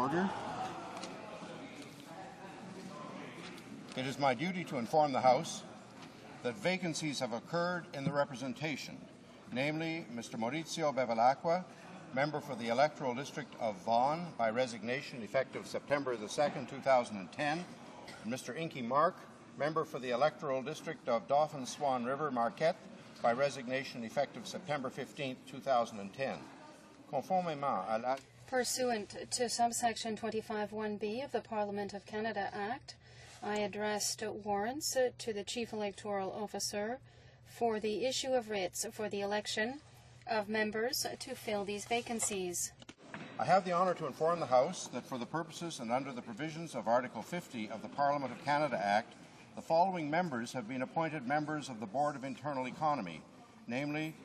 Order. It is my duty to inform the House that vacancies have occurred in the representation, namely Mr. Maurizio Bevilacqua, member for the electoral district of Vaughan, by resignation effective September the 2nd, 2010, and Mr. Inky Mark, member for the electoral district of Dauphin Swan River, Marquette, by resignation effective September 15, 2010. Conformément à la... Pursuant to subsection 25(1)(b) of the Parliament of Canada Act, I addressed warrants to the Chief Electoral Officer for the issue of writs for the election of members to fill these vacancies. I have the honour to inform the House that for the purposes and under the provisions of Article 50 of the Parliament of Canada Act, the following members have been appointed members of the Board of Internal Economy, namely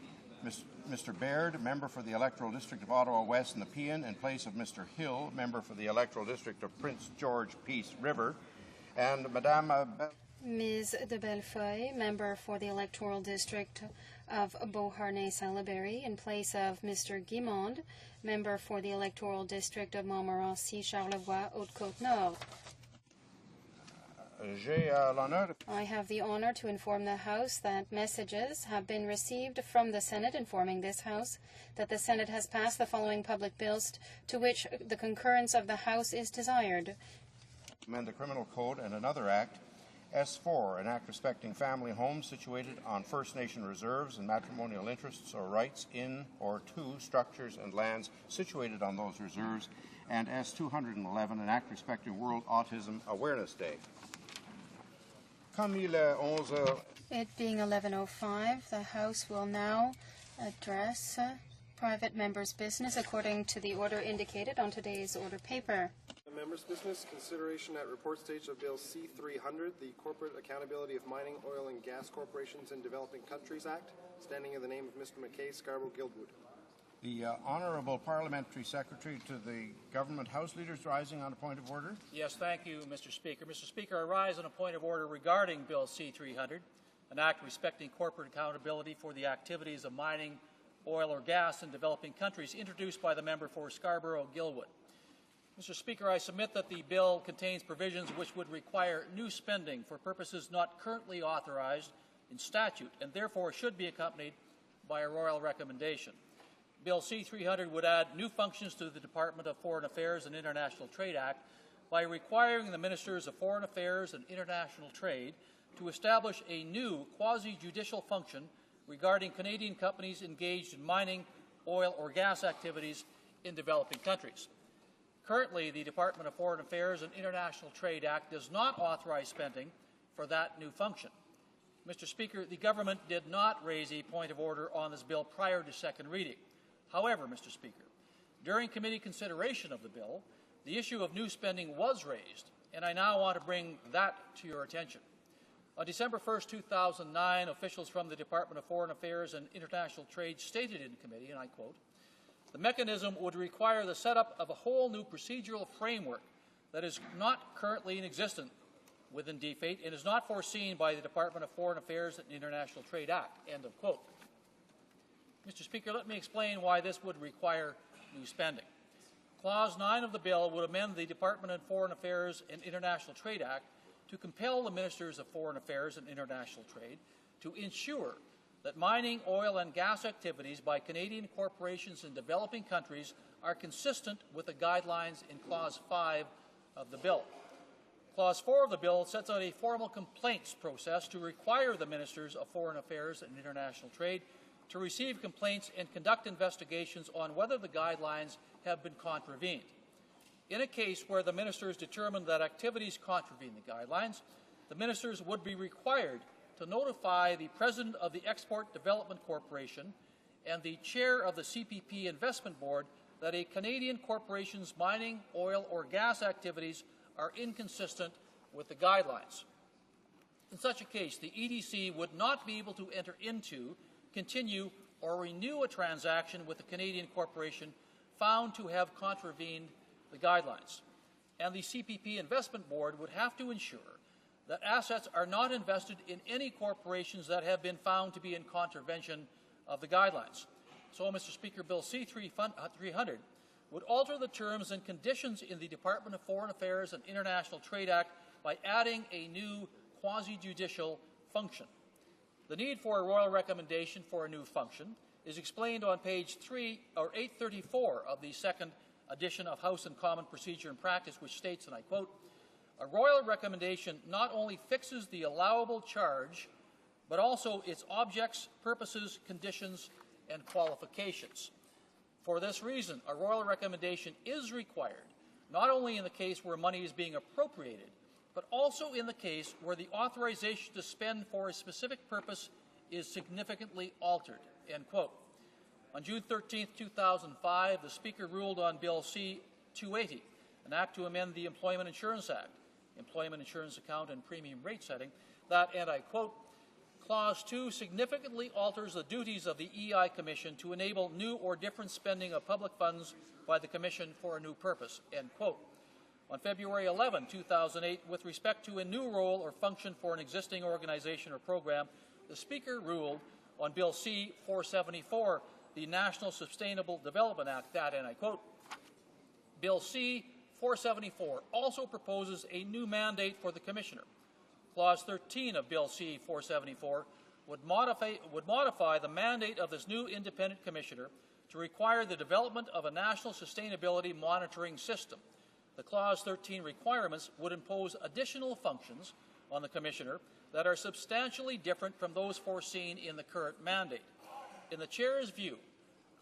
Mr. Baird, member for the electoral district of Ottawa West and Nepean, in place of Mr. Hill, member for the electoral district of Prince George Peace River, and Madame Ms. de Bellefeuille, member for the electoral district of Beauharnais-Salaberry, in place of Mr. Guimond, member for the electoral district of Montmorency-Charlevoix, Haute-Côte-Nord. I have the honor to inform the House that messages have been received from the Senate informing this House that the Senate has passed the following public bills to which the concurrence of the House is desired. Amend the Criminal Code and another act. S4, an act respecting family homes situated on First Nation reserves and matrimonial interests or rights in or to structures and lands situated on those reserves. And S211, an act respecting World Autism Awareness Day. It being 11:05, the House will now address private members' business according to the order indicated on today's order paper. The members' business consideration at report stage of Bill C-300, the Corporate Accountability of Mining, Oil and Gas Corporations in Developing Countries Act, standing in the name of Mr. McKay, Scarborough-Guildwood. The Honourable Parliamentary Secretary to the Government House Leaders rising on a point of order. Yes, thank you, Mr. Speaker. Mr. Speaker, I rise on a point of order regarding Bill C-300, an act respecting corporate accountability for the activities of mining, oil or gas in developing countries, introduced by the member for Scarborough-Guildwood. Mr. Speaker, I submit that the bill contains provisions which would require new spending for purposes not currently authorized in statute and therefore should be accompanied by a royal recommendation. Bill C-300 would add new functions to the Department of Foreign Affairs and International Trade Act by requiring the Ministers of Foreign Affairs and International Trade to establish a new quasi-judicial function regarding Canadian companies engaged in mining, oil or gas activities in developing countries. Currently, the Department of Foreign Affairs and International Trade Act does not authorize spending for that new function. Mr. Speaker, the government did not raise a point of order on this bill prior to second reading. However, Mr. Speaker, during committee consideration of the bill, the issue of new spending was raised, and I now want to bring that to your attention. On December 1, 2009, officials from the Department of Foreign Affairs and International Trade stated in committee, and I quote, "The mechanism would require the setup of a whole new procedural framework that is not currently in existence within DFATE and is not foreseen by the Department of Foreign Affairs and International Trade Act," end of quote. Mr. Speaker, let me explain why this would require new spending. Clause 9 of the bill would amend the Department of Foreign Affairs and International Trade Act to compel the Ministers of Foreign Affairs and International Trade to ensure that mining, oil and gas activities by Canadian corporations in developing countries are consistent with the guidelines in Clause 5 of the bill. Clause 4 of the bill sets out a formal complaints process to require the Ministers of Foreign Affairs and International Trade to receive complaints and conduct investigations on whether the guidelines have been contravened. In a case where the ministers determine that activities contravene the guidelines, the ministers would be required to notify the President of the Export Development Corporation and the Chair of the CPP Investment Board that a Canadian corporation's mining, oil or gas activities are inconsistent with the guidelines. In such a case, the EDC would not be able to enter into, continue or renew a transaction with a Canadian corporation found to have contravened the guidelines. And the CPP Investment Board would have to ensure that assets are not invested in any corporations that have been found to be in contravention of the guidelines. So, Mr. Speaker, Bill C-300 would alter the terms and conditions in the Department of Foreign Affairs and International Trade Act by adding a new quasi-judicial function. The need for a royal recommendation for a new function is explained on page 834 of the second edition of House and Common Procedure and Practice, which states, and I quote, "A royal recommendation not only fixes the allowable charge, but also its objects, purposes, conditions, and qualifications. For this reason, a royal recommendation is required, not only in the case where money is being appropriated, but also in the case where the authorization to spend for a specific purpose is significantly altered," end quote. On June 13, 2005, the Speaker ruled on Bill C-280, an act to amend the Employment Insurance Act, Employment Insurance Account and Premium Rate Setting, that, and I quote, "Clause 2 significantly alters the duties of the EI Commission to enable new or different spending of public funds by the Commission for a new purpose," end quote. On February 11, 2008, with respect to a new role or function for an existing organization or program, the Speaker ruled on Bill C-474, the National Sustainable Development Act, that, and I quote, "Bill C-474 also proposes a new mandate for the Commissioner. Clause 13 of Bill C-474 would modify the mandate of this new independent Commissioner to require the development of a national sustainability monitoring system. The Clause 13 requirements would impose additional functions on the Commissioner that are substantially different from those foreseen in the current mandate. In the Chair's view,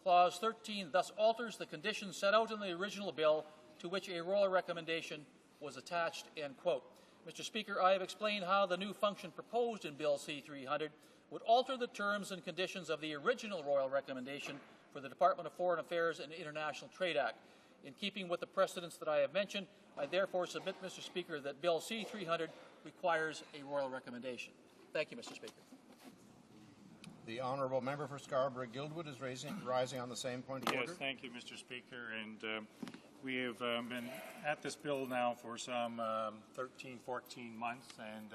Clause 13 thus alters the conditions set out in the original bill to which a royal recommendation was attached," end quote. Mr. Speaker, I have explained how the new function proposed in Bill C-300 would alter the terms and conditions of the original royal recommendation for the Department of Foreign Affairs and International Trade Act. In keeping with the precedents that I have mentioned, I therefore submit, Mr. Speaker, that Bill C-300 requires a royal recommendation. Thank you, Mr. Speaker. The honourable member for Scarborough-Guildwood is rising on the same point of order. Yes, thank you, Mr. Speaker. And we have been at this bill now for some 13, 14 months, and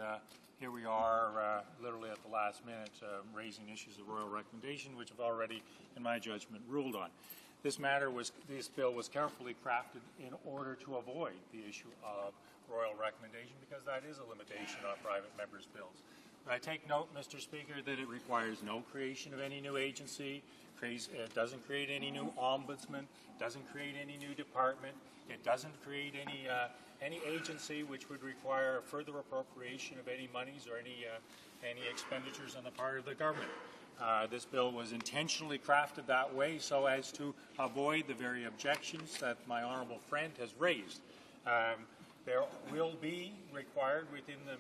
here we are literally at the last minute raising issues of royal recommendation, which have already, in my judgment, ruled on. This bill was carefully crafted in order to avoid the issue of royal recommendation, because that is a limitation on private members' bills. But I take note, Mr. Speaker, that it requires no creation of any new agency, it doesn't create any new ombudsman, doesn't create any new department, it doesn't create any agency which would require further appropriation of any monies or any expenditures on the part of the government. This bill was intentionally crafted that way so as to avoid the very objections that my honourable friend has raised. There will be required within the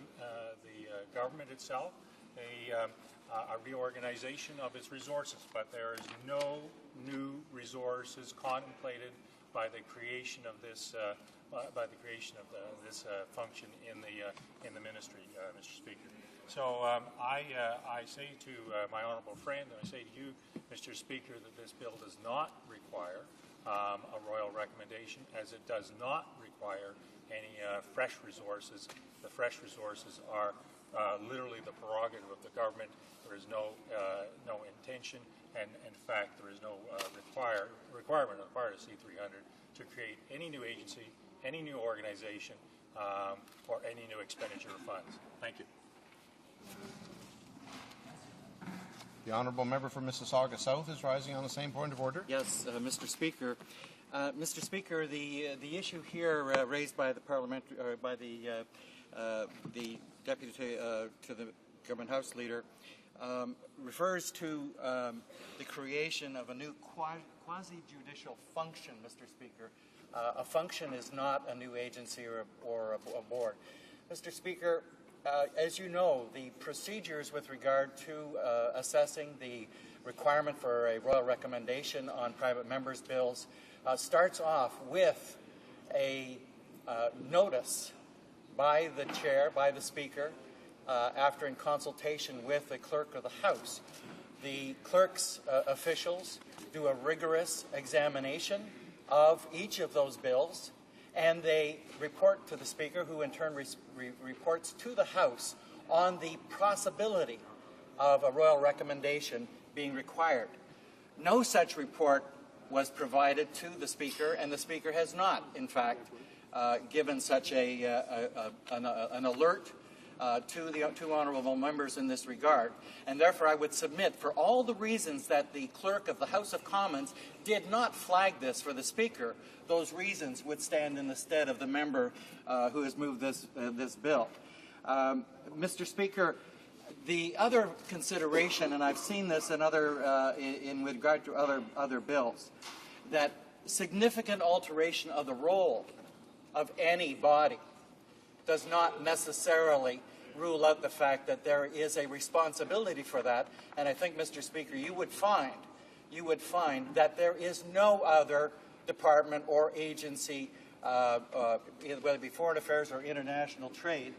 government itself a reorganization of its resources, but there is no new resources contemplated by the creation of this function in the ministry, Mr. Speaker. So I say to my honourable friend, and I say to you, Mr. Speaker, that this bill does not require a royal recommendation, as it does not require any fresh resources. The fresh resources are literally the prerogative of the government. There is no intention, and in fact, there is no requirement on the part of C-300 to create any new agency, any new organization, or any new expenditure of funds. Thank you. The honourable member for Mississauga South is rising on the same point of order. Yes, Mr. Speaker. Mr. Speaker, the issue here raised by the the deputy to the Government House Leader refers to the creation of a new quasi-judicial function, Mr. Speaker. A function is not a new agency or a board. Mr. Speaker, as you know, the procedures with regard to assessing the requirement for a royal recommendation on private members' bills starts off with a notice by the chair, by the speaker, after in consultation with the clerk of the House. The clerk's officials do a rigorous examination of each of those bills, and they report to the Speaker, who in turn reports to the House on the possibility of a royal recommendation being required. No such report was provided to the Speaker, and the Speaker has not, in fact, given such an alert to the two honourable members in this regard. And therefore I would submit, for all the reasons that the Clerk of the House of Commons did not flag this for the Speaker, those reasons would stand in the stead of the member who has moved this bill. Mr. Speaker, the other consideration, and I've seen this in in regard to other bills, that significant alteration of the role of any body does not necessarily rule out the fact that there is a responsibility for that. And I think, Mr. Speaker, you would find that there is no other department or agency, whether it be foreign affairs or international trade,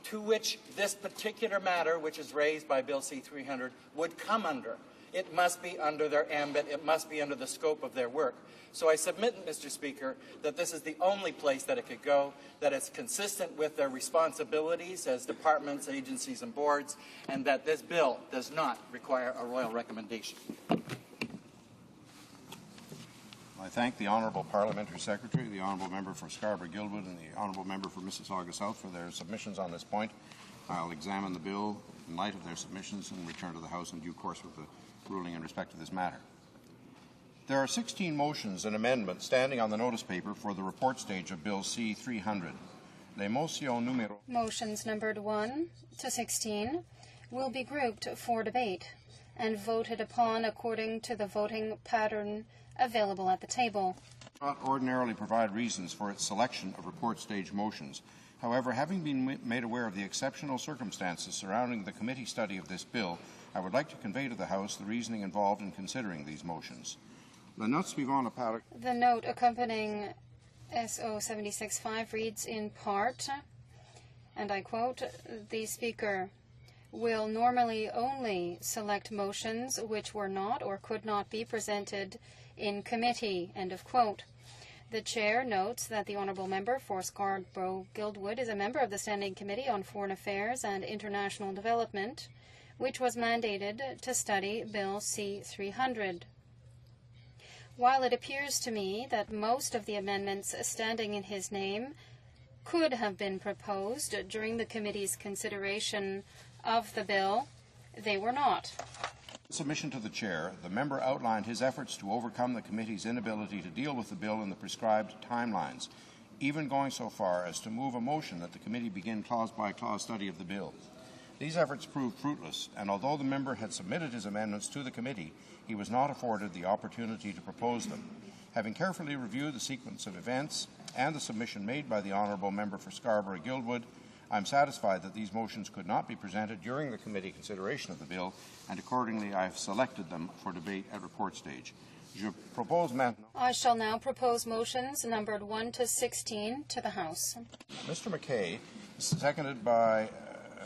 to which this particular matter, which is raised by Bill C-300, would come under. It must be under their ambit. It must be under the scope of their work. So I submit, Mr. Speaker, that this is the only place that it could go, that it's consistent with their responsibilities as departments, agencies, and boards, and that this bill does not require a royal recommendation. I thank the Honourable Parliamentary Secretary, the Honourable Member for Scarborough-Guildwood, and the Honourable Member for Mississauga South for their submissions on this point. I'll examine the bill in light of their submissions and return to the House in due course with the ruling in respect to this matter. There are 16 motions and amendments standing on the notice paper for the report stage of Bill C-300. Motions numbered 1 to 16 will be grouped for debate and voted upon according to the voting pattern available at the table. Not ordinarily provide reasons for its selection of report stage motions. However, having been made aware of the exceptional circumstances surrounding the committee study of this bill, I would like to convey to the House the reasoning involved in considering these motions. The note accompanying SO 76.5 reads in part, and I quote, "The Speaker will normally only select motions which were not or could not be presented in committee," end of quote. The Chair notes that the Honourable Member for Scarborough-Guildwood is a member of the Standing Committee on Foreign Affairs and International Development, which was mandated to study Bill C-300. While it appears to me that most of the amendments standing in his name could have been proposed during the committee's consideration of the bill, they were not. In submission to the Chair, the member outlined his efforts to overcome the committee's inability to deal with the bill in the prescribed timelines, even going so far as to move a motion that the committee begin clause-by-clause study of the bill. These efforts proved fruitless, and although the member had submitted his amendments to the committee, he was not afforded the opportunity to propose them. Having carefully reviewed the sequence of events and the submission made by the Honourable Member for Scarborough-Guildwood, I am satisfied that these motions could not be presented during the committee consideration of the bill, and accordingly I have selected them for debate at report stage. I shall now propose motions numbered 1 to 16 to the House. Mr. McKay, seconded by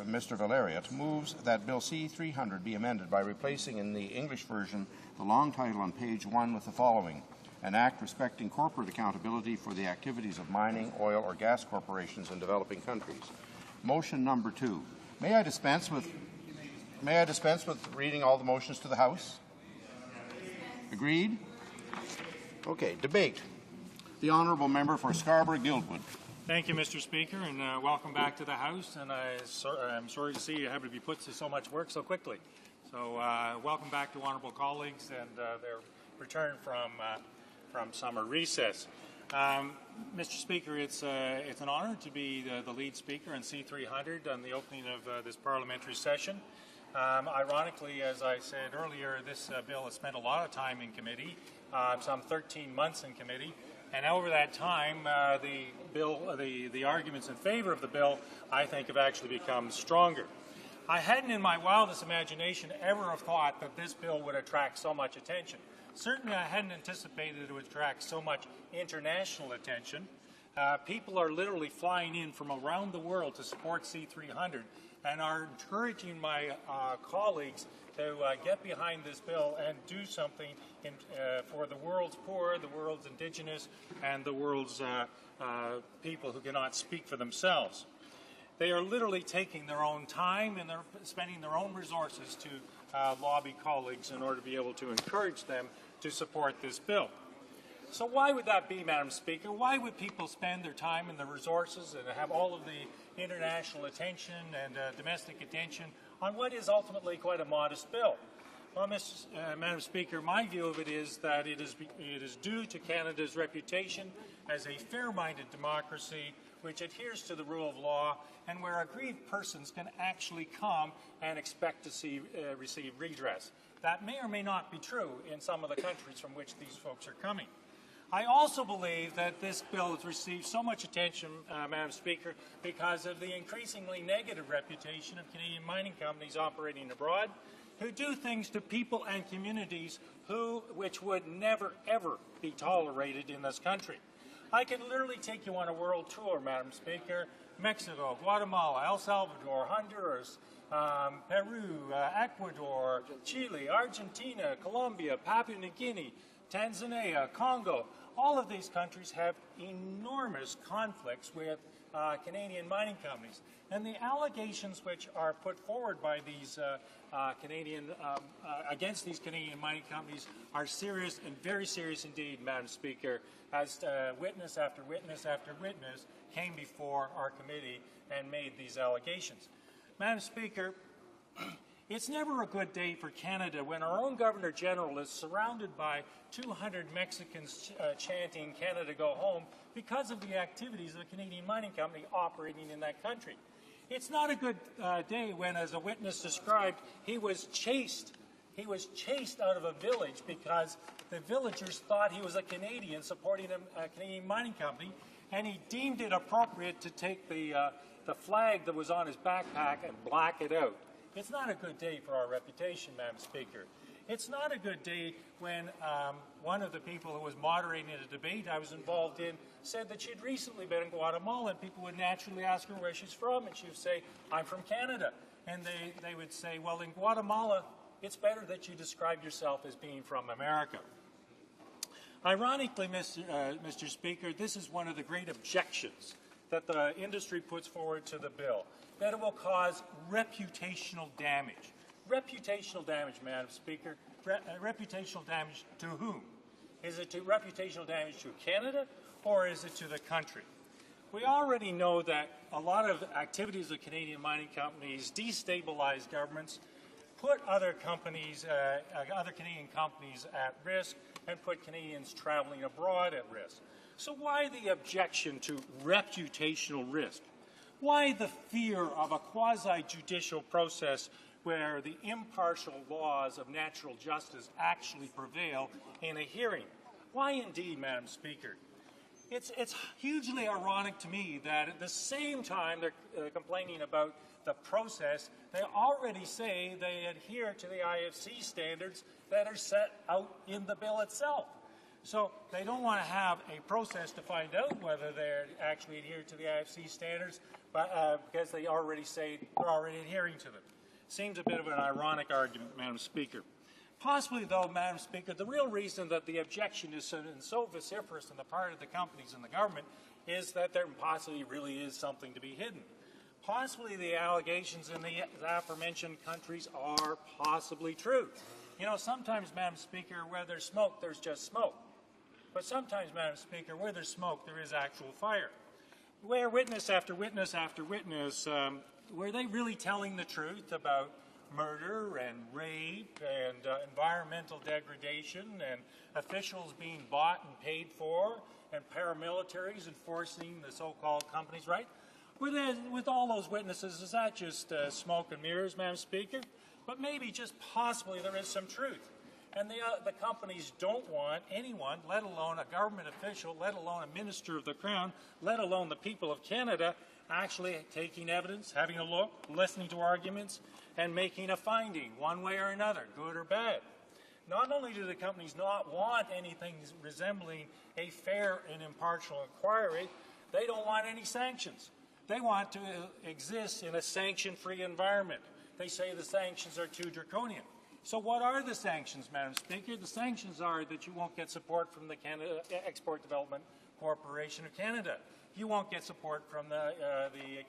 Mr. Valeriot, moves that Bill C-300 be amended by replacing in the English version the long title on page 1 with the following: An Act respecting corporate accountability for the activities of mining, oil, or gas corporations in developing countries. Motion number 2. May I dispense with reading all the motions to the House? Agreed? Okay, debate. The Honourable Member for Scarborough-Guildwood. Thank you, Mr. Speaker, and welcome back to the House. And I'm sorry to see you having to be put to so much work so quickly. So welcome back to honourable colleagues and their return from summer recess. Mr. Speaker, it's an honour to be the lead speaker on C-300 on the opening of this parliamentary session. Ironically, as I said earlier, this bill has spent a lot of time in committee, some 13 months in committee. And over that time, the arguments in favor of the bill, I think, have actually become stronger. I hadn't in my wildest imagination ever have thought that this bill would attract so much attention. Certainly I hadn't anticipated it would attract so much international attention. People are literally flying in from around the world to support C-300 and are encouraging my colleagues to get behind this bill and do something for the world's poor, the world's indigenous, and the world's people who cannot speak for themselves. They are literally taking their own time and they're spending their own resources to lobby colleagues in order to be able to encourage them to support this bill. So why would that be, Madam Speaker? Why would people spend their time and their resources and have all of the international attention and domestic attention on what is ultimately quite a modest bill? Well, Madam Speaker, my view of it is that it is due to Canada's reputation as a fair-minded democracy which adheres to the rule of law and where aggrieved persons can actually come and expect to receive redress. That may or may not be true in some of the countries from which these folks are coming. I also believe that this bill has received so much attention, Madam Speaker, because of the increasingly negative reputation of Canadian mining companies operating abroad, who do things to people and communities which would never, ever be tolerated in this country. I could literally take you on a world tour, Madam Speaker. Mexico, Guatemala, El Salvador, Honduras, Peru, Ecuador, Chile, Argentina, Colombia, Papua New Guinea, Tanzania, Congo. All of these countries have enormous conflicts with Canadian mining companies. And the allegations which are put forward by these against these Canadian mining companies are serious and very serious indeed, Madam Speaker, as witness after witness after witness came before our committee and made these allegations. Madam Speaker, it's never a good day for Canada when our own Governor General is surrounded by 200 Mexicans chanting "Canada go home" because of the activities of a Canadian mining company operating in that country. It's not a good day when, as a witness described, he was chased out of a village because the villagers thought he was a Canadian supporting a Canadian mining company, and he deemed it appropriate to take the flag that was on his backpack and black it out. It's not a good day for our reputation, Madam Speaker. It's not a good day when one of the people who was moderating a debate I was involved in said that she'd recently been in Guatemala, and people would naturally ask her where she's from, and she would say, "I'm from Canada." And they would say, "Well, in Guatemala, it's better that you describe yourself as being from America." Ironically, Mr. Speaker, this is one of the great objections that the industry puts forward to the bill, that it will cause reputational damage. Reputational damage, Madam Speaker. Reputational damage to whom? Is it reputational damage to Canada, or is it to the country? We already know that a lot of activities of Canadian mining companies destabilize governments, put other companies, other Canadian companies at risk, and put Canadians traveling abroad at risk. So why the objection to reputational risk? Why the fear of a quasi-judicial process where the impartial laws of natural justice actually prevail in a hearing? Why indeed, Madam Speaker? It's hugely ironic to me that at the same time they're complaining about the process, they already say they adhere to the IFC standards that are set out in the bill itself. So they don't want to have a process to find out whether they're actually adhere to the IFC standards, but because they already say they're already adhering to them. Seems a bit of an ironic argument, Madam Speaker. Possibly, though, Madam Speaker, the real reason that the objection is so vociferous on the part of the companies and the government is that there possibly really is something to be hidden. Possibly the allegations in the aforementioned countries are possibly true. You know, sometimes, Madam Speaker, where there's smoke, there's just smoke. But sometimes, Madam Speaker, where there's smoke, there is actual fire. Where witness after witness after witness, were they really telling the truth about murder and rape and environmental degradation and officials being bought and paid for and paramilitaries enforcing the so-called companies' right? With all those witnesses, is that just smoke and mirrors, Madam Speaker? But maybe just possibly there is some truth. And the companies don't want anyone, let alone a government official, let alone a minister of the Crown, let alone the people of Canada, actually taking evidence, having a look, listening to arguments, and making a finding, one way or another, good or bad. Not only do the companies not want anything resembling a fair and impartial inquiry, they don't want any sanctions. They want to exist in a sanction-free environment. They say the sanctions are too draconian. So what are the sanctions, Madam Speaker? The sanctions are that you won't get support from the Export Development Corporation of Canada. You won't get support from the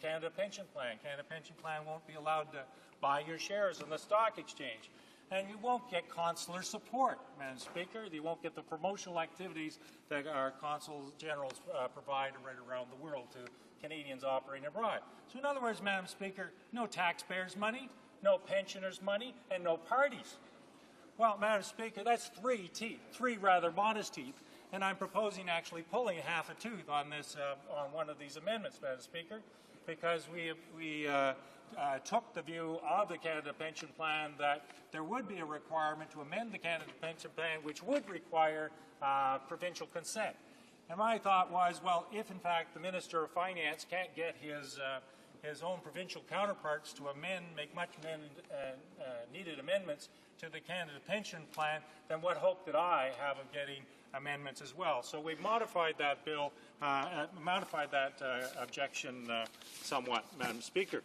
Canada Pension Plan. Canada Pension Plan won't be allowed to buy your shares in the stock exchange. and you won't get consular support, Madam Speaker. You won't get the promotional activities that our consuls generals provide right around the world to Canadians operating abroad. So in other words, Madam Speaker, no taxpayers' money, no pensioners' money, and no parties. Well, Madam Speaker, that's three teeth, three rather modest teeth, and I'm proposing actually pulling half a tooth on this, on one of these amendments, Madam Speaker, because we took the view of the Canada Pension Plan that there would be a requirement to amend the Canada Pension Plan, which would require provincial consent. And my thought was, well, if in fact the Minister of Finance can't get his own provincial counterparts to make much needed amendments to the Canada Pension Plan, then what hope did I have of getting amendments as well? So we've modified that bill, modified that objection somewhat, Madam Speaker.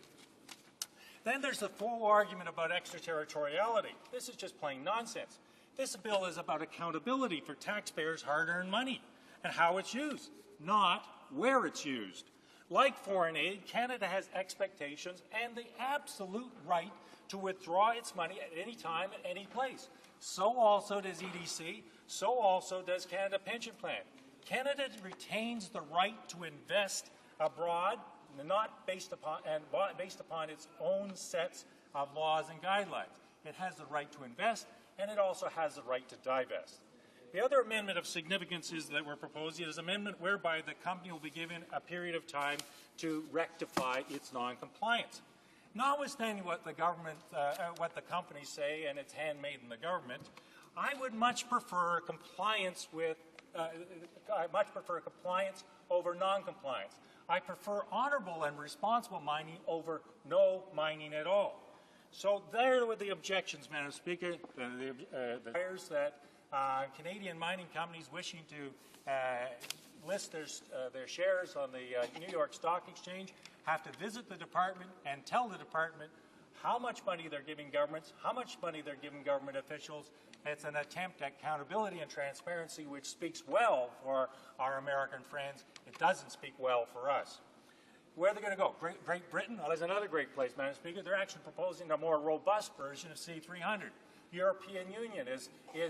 Then there's the full argument about extraterritoriality. This is just plain nonsense. This bill is about accountability for taxpayers' hard-earned money and how it's used, not where it's used. Like foreign aid, Canada has expectations and the absolute right to withdraw its money at any time, at any place. So also does EDC, so also does Canada Pension Plan. Canada retains the right to invest abroad, not based upon its own sets of laws and guidelines. It has the right to invest, and it also has the right to divest. The other amendment of significance is that we're proposing is an amendment whereby the company will be given a period of time to rectify its non-compliance. Notwithstanding what the government, what the companies say, and it's handmade in the government, I would much prefer compliance with. I much prefer compliance over non-compliance. I prefer honourable and responsible mining over no mining at all. So there were the objections, Madam Speaker. The buyers that Canadian mining companies wishing to list their shares on the New York Stock Exchange have to visit the department and tell the department how much money they're giving governments, how much money they're giving government officials. It's an attempt at accountability and transparency which speaks well for our American friends. It doesn't speak well for us. Where are they going to go? Great Britain? Well, there's another great place, Madam Speaker. They're actually proposing a more robust version of C-300. European Union is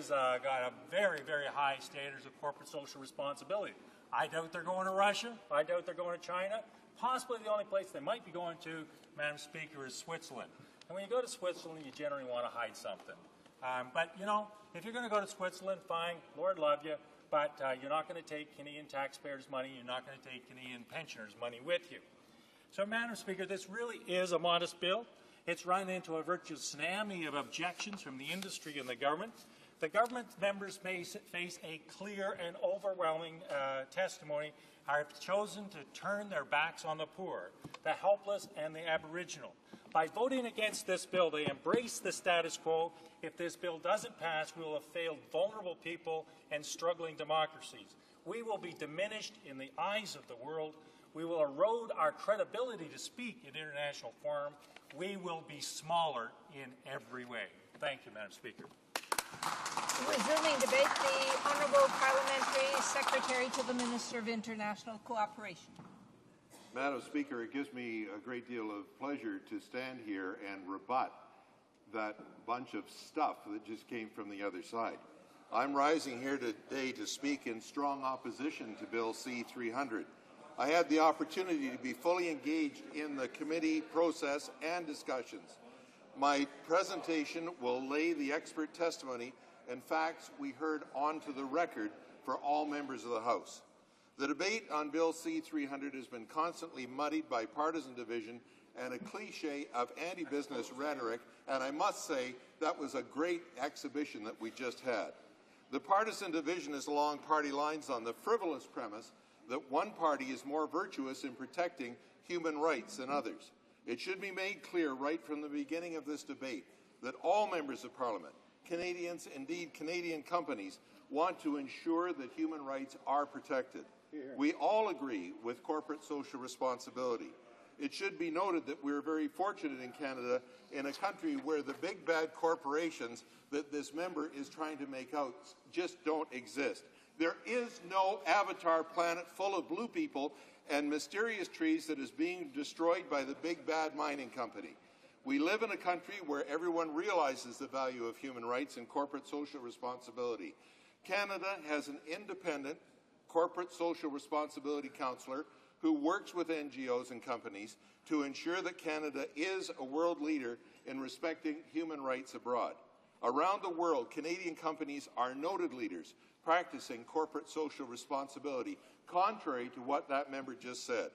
got a very, very high standards of corporate social responsibility. I doubt they're going to Russia. I doubt they're going to China. Possibly the only place they might be going to, Madam Speaker, is Switzerland. And when you go to Switzerland, you generally want to hide something. But, you know, if you're going to go to Switzerland, fine, Lord love you, but you're not going to take Canadian taxpayers' money, you're not going to take Canadian pensioners' money with you. So, Madam Speaker, this really is a modest bill. It's run into a virtuous tsunami of objections from the industry and the government. The government members may face a clear and overwhelming testimony have chosen to turn their backs on the poor, the helpless, and the Aboriginal. By voting against this bill, they embrace the status quo. If this bill doesn't pass, we will have failed vulnerable people and struggling democracies. We will be diminished in the eyes of the world. We will erode our credibility to speak in international forum. We will be smaller in every way. Thank you, Madam Speaker. Resuming debate, the Honourable Parliamentary Secretary to the Minister of International Cooperation. Madam Speaker, it gives me a great deal of pleasure to stand here and rebut that bunch of stuff that just came from the other side. I'm rising here today to speak in strong opposition to Bill C-300. I had the opportunity to be fully engaged in the committee process and discussions. My presentation will lay the expert testimony and facts we heard onto the record for all members of the House. The debate on Bill C-300 has been constantly muddied by partisan division and a cliche of anti-business rhetoric, and I must say that was a great exhibition that we just had. The partisan division is along party lines on the frivolous premise that one party is more virtuous in protecting human rights than others. It should be made clear right from the beginning of this debate that all members of Parliament, Canadians, indeed Canadian companies, want to ensure that human rights are protected. We all agree with corporate social responsibility. It should be noted that we're very fortunate in Canada, in a country where the big bad corporations that this member is trying to make out just don't exist. There is no avatar planet full of blue people and mysterious trees that is being destroyed by the big bad mining company. We live in a country where everyone realizes the value of human rights and corporate social responsibility. Canada has an independent corporate social responsibility councillor who works with NGOs and companies to ensure that Canada is a world leader in respecting human rights abroad. Around the world, Canadian companies are noted leaders practicing corporate social responsibility, contrary to what that member just said.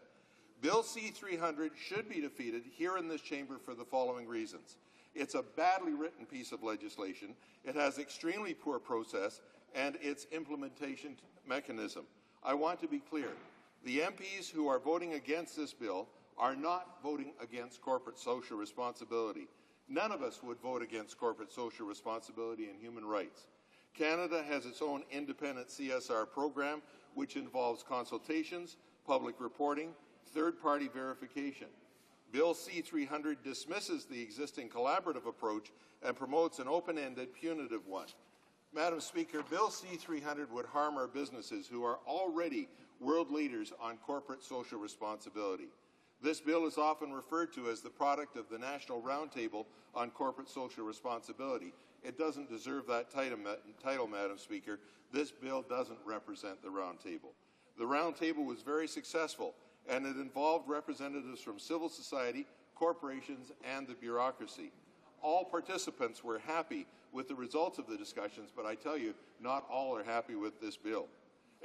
Bill C-300 should be defeated here in this chamber for the following reasons. It's a badly written piece of legislation, it has extremely poor process, and its implementation mechanism. I want to be clear. The MPs who are voting against this bill are not voting against corporate social responsibility. None of us would vote against corporate social responsibility and human rights. Canada has its own independent CSR program, which involves consultations, public reporting, third-party verification. Bill C-300 dismisses the existing collaborative approach and promotes an open-ended, punitive one. Madam Speaker, Bill C-300 would harm our businesses who are already world leaders on corporate social responsibility. This bill is often referred to as the product of the National Roundtable on Corporate Social Responsibility. It doesn't deserve that title, Madam Speaker. This bill doesn't represent the Roundtable. The Roundtable was very successful, and it involved representatives from civil society, corporations, and the bureaucracy. All participants were happy with the results of the discussions, but I tell you, not all are happy with this bill.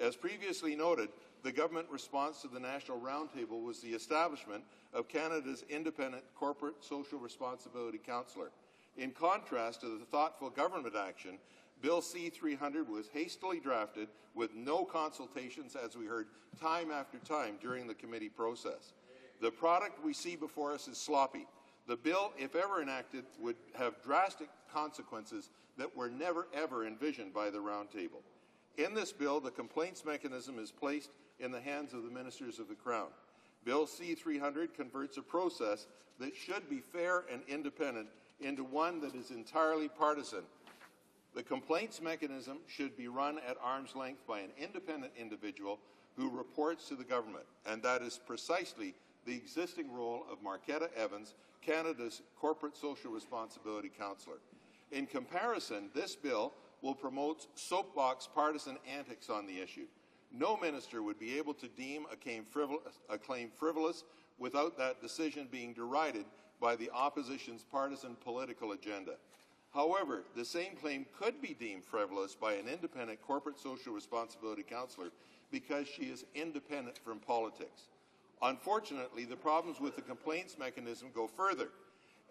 As previously noted, the government response to the National Roundtable was the establishment of Canada's independent corporate social responsibility councillor. In contrast to the thoughtful government action, Bill C-300 was hastily drafted with no consultations, as we heard time after time during the committee process. The product we see before us is sloppy. The bill, if ever enacted, would have drastic consequences that were never ever envisioned by the Roundtable. In this bill, the complaints mechanism is placed in the hands of the ministers of the Crown. Bill C-300 converts a process that should be fair and independent into one that is entirely partisan. The complaints mechanism should be run at arm's length by an independent individual who reports to the government, and that is precisely the existing role of Marquetta Evans, Canada's Corporate Social Responsibility Councillor. In comparison, this bill will promote soapbox partisan antics on the issue. No minister would be able to deem a claim frivolous without that decision being derided by the opposition's partisan political agenda. However, the same claim could be deemed frivolous by an independent corporate social responsibility councillor because she is independent from politics. Unfortunately, the problems with the complaints mechanism go further.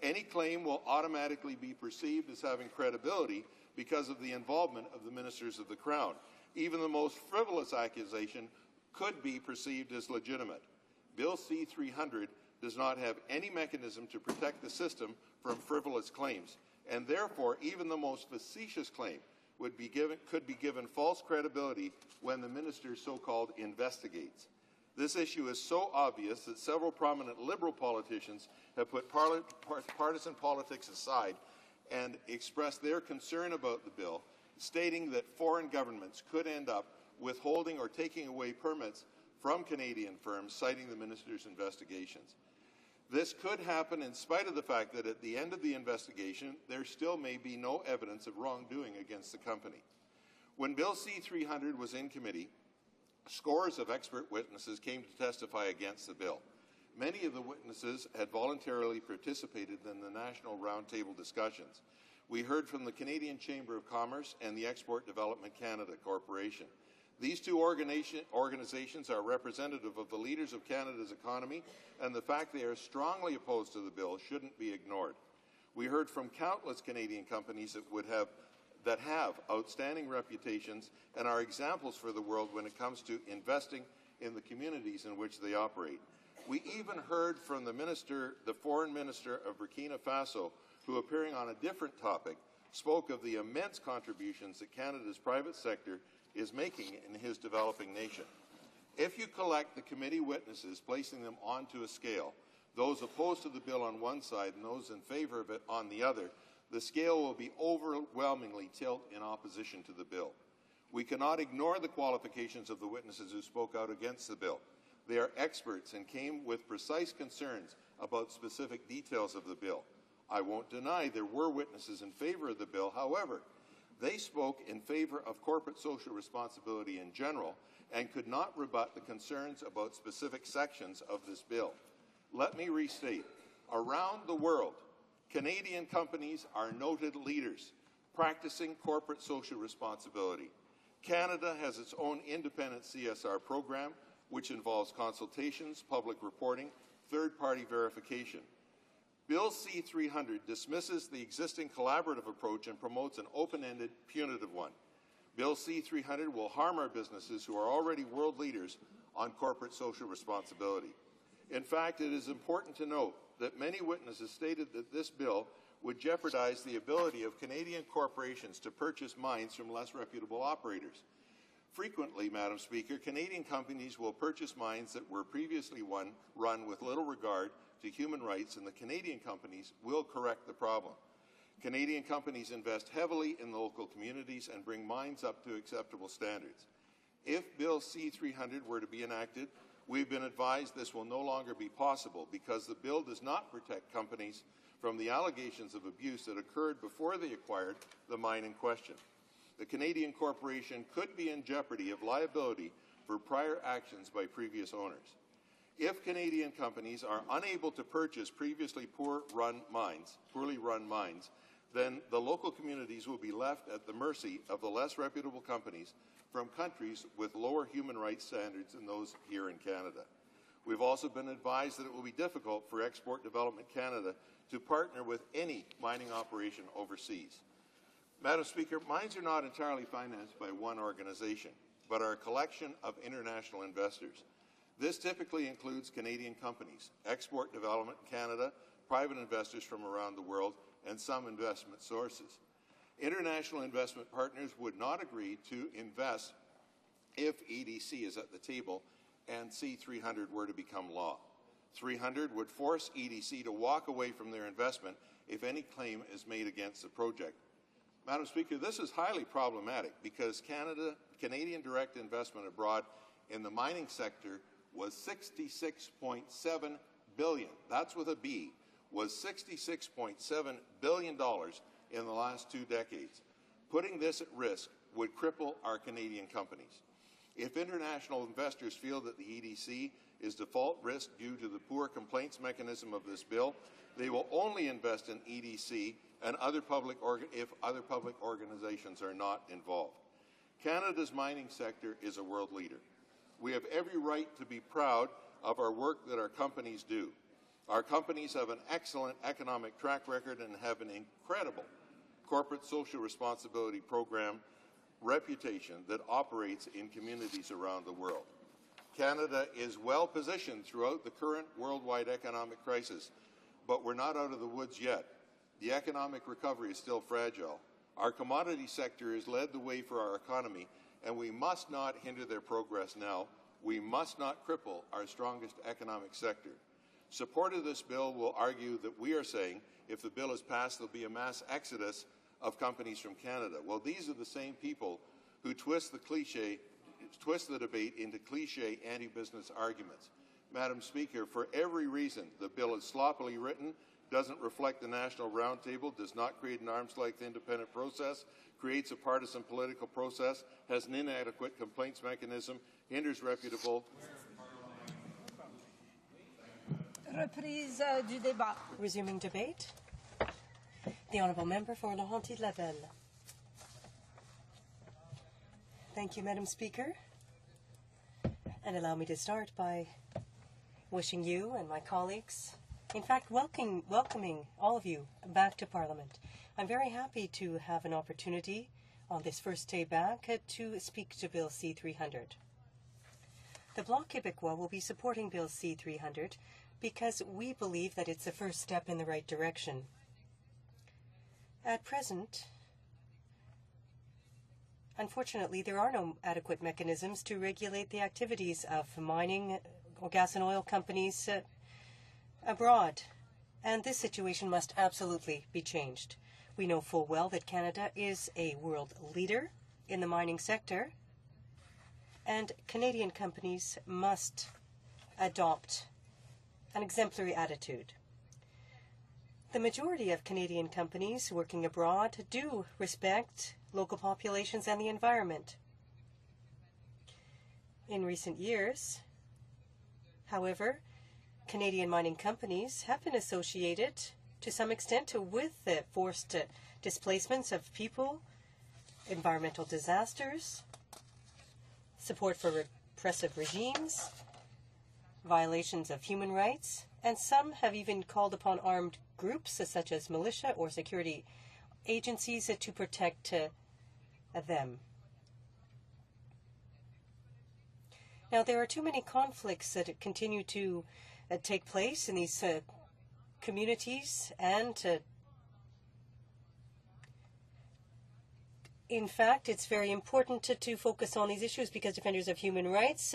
Any claim will automatically be perceived as having credibility because of the involvement of the ministers of the Crown. Even the most frivolous accusation could be perceived as legitimate. Bill C-300 does not have any mechanism to protect the system from frivolous claims, and therefore even the most facetious claim could be given false credibility when the minister so-called investigates. This issue is so obvious that several prominent Liberal politicians have put partisan politics aside and expressed their concern about the bill, stating that foreign governments could end up withholding or taking away permits from Canadian firms, citing the minister's investigations. This could happen in spite of the fact that at the end of the investigation, there still may be no evidence of wrongdoing against the company. When Bill C-300 was in committee, scores of expert witnesses came to testify against the bill. Many of the witnesses had voluntarily participated in the National Roundtable discussions. We heard from the Canadian Chamber of Commerce and the Export Development Canada Corporation. These two organizations are representative of the leaders of Canada's economy, and the fact they are strongly opposed to the bill shouldn't be ignored. We heard from countless Canadian companies that have outstanding reputations and are examples for the world when it comes to investing in the communities in which they operate. We even heard from the Foreign Minister of Burkina Faso, who, appearing on a different topic, spoke of the immense contributions that Canada's private sector is making in his developing nation. If you collect the committee witnesses, placing them onto a scale, those opposed to the bill on one side and those in favour of it on the other, the scale will be overwhelmingly tilt in opposition to the bill. We cannot ignore the qualifications of the witnesses who spoke out against the bill. They are experts and came with precise concerns about specific details of the bill. I won't deny there were witnesses in favor of the bill. However, they spoke in favor of corporate social responsibility in general and could not rebut the concerns about specific sections of this bill. Let me restate, around the world, Canadian companies are noted leaders practicing corporate social responsibility. Canada has its own independent CSR program, which involves consultations, public reporting, third-party verification. Bill C-300 dismisses the existing collaborative approach and promotes an open-ended, punitive one. Bill C-300 will harm our businesses who are already world leaders on corporate social responsibility. In fact, it is important to note that many witnesses stated that this bill would jeopardize the ability of Canadian corporations to purchase mines from less reputable operators. Frequently, Madam Speaker, Canadian companies will purchase mines that were previously run with little regard to human rights, and the Canadian companies will correct the problem. Canadian companies invest heavily in the local communities and bring mines up to acceptable standards. If Bill C-300 were to be enacted, we've been advised this will no longer be possible because the bill does not protect companies from the allegations of abuse that occurred before they acquired the mine in question. The Canadian corporation could be in jeopardy of liability for prior actions by previous owners. If Canadian companies are unable to purchase previously poorly run mines, then the local communities will be left at the mercy of the less reputable companies from countries with lower human rights standards than those here in Canada. We've also been advised that it will be difficult for Export Development Canada to partner with any mining operation overseas. Madam Speaker, mines are not entirely financed by one organization, but are a collection of international investors. This typically includes Canadian companies, Export Development Canada, private investors from around the world, and some investment sources. International investment partners would not agree to invest if EDC is at the table and C-300 were to become law. 300 would force EDC to walk away from their investment if any claim is made against the project. Madam Speaker, this is highly problematic because Canadian direct investment abroad in the mining sector was $66.7 billion. That's with a B, was $66.7 billion in the last 2 decades. Putting this at risk would cripple our Canadian companies. If international investors feel that the EDC is default risk due to the poor complaints mechanism of this bill, they will only invest in EDC and if other public organizations are not involved. Canada's mining sector is a world leader. We have every right to be proud of our work that our companies do. Our companies have an excellent economic track record and have an incredible corporate social responsibility program reputation that operates in communities around the world. Canada is well positioned throughout the current worldwide economic crisis, but we're not out of the woods yet. The economic recovery is still fragile. Our commodity sector has led the way for our economy, and we must not hinder their progress now. We must not cripple our strongest economic sector. Support of this bill will argue that we are saying if the bill is passed, there'll be a mass exodus of companies from Canada. Well, these are the same people who twist the debate into cliche anti-business arguments. Madam Speaker, for every reason, the bill is sloppily written, doesn't reflect the National Roundtable, does not create an arm's-length independent process, creates a partisan political process, has an inadequate complaints mechanism, hinders reputable. Reprise du débat. Resuming debate. The Honourable Member for Laurenti-Lavelle. Thank you, Madam Speaker. And allow me to start by wishing you and my colleagues, in fact, welcoming all of you back to Parliament. I'm very happy to have an opportunity on this first day back to speak to Bill C-300. The Bloc Québécois will be supporting Bill C-300 because we believe that it's a first step in the right direction. At present, unfortunately, there are no adequate mechanisms to regulate the activities of mining or gas and oil companies abroad, and this situation must absolutely be changed. We know full well that Canada is a world leader in the mining sector, and Canadian companies must adopt an exemplary attitude. The majority of Canadian companies working abroad do respect local populations and the environment. In recent years, however, Canadian mining companies have been associated to some extent with the forced displacements of people, environmental disasters, support for repressive regimes, violations of human rights, and some have even called upon armed groups such as militia or security agencies to protect them. Now, there are too many conflicts that continue to take place in these communities, and in fact, it's very important to focus on these issues because defenders of human rights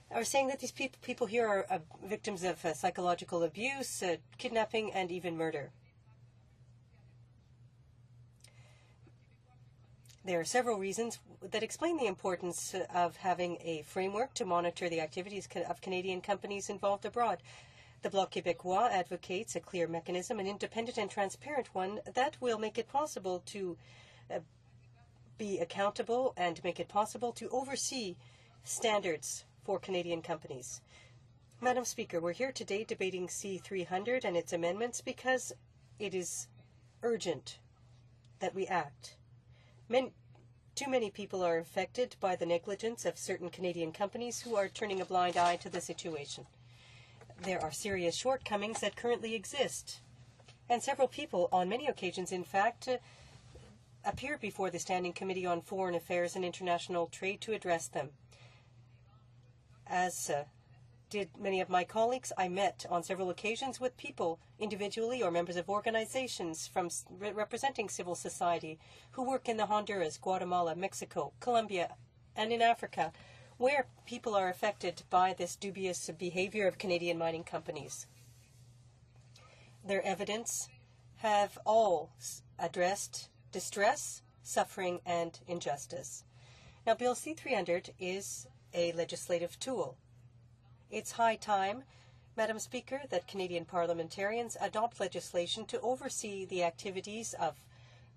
are saying that these people here are victims of psychological abuse, kidnapping, and even murder. There are several reasons that explain the importance of having a framework to monitor the activities of Canadian companies involved abroad. The Bloc Québécois advocates a clear mechanism, an independent and transparent one, that will make it possible to be accountable and make it possible to oversee standards for Canadian companies. Madam Speaker, we're here today debating C-300 and its amendments because it is urgent that we act. Too many people are affected by the negligence of certain Canadian companies who are turning a blind eye to the situation. There are serious shortcomings that currently exist, and several people, on many occasions in fact, appeared before the Standing Committee on Foreign Affairs and International Trade to address them. As did many of my colleagues, I met on several occasions with people, individually or members of organizations representing civil society, who work in the Honduras, Guatemala, Mexico, Colombia, and in Africa, where people are affected by this dubious behavior of Canadian mining companies. Their evidence have all addressed distress, suffering, and injustice. Now, Bill C-300 is a legislative tool. It's high time, Madam Speaker, that Canadian parliamentarians adopt legislation to oversee the activities of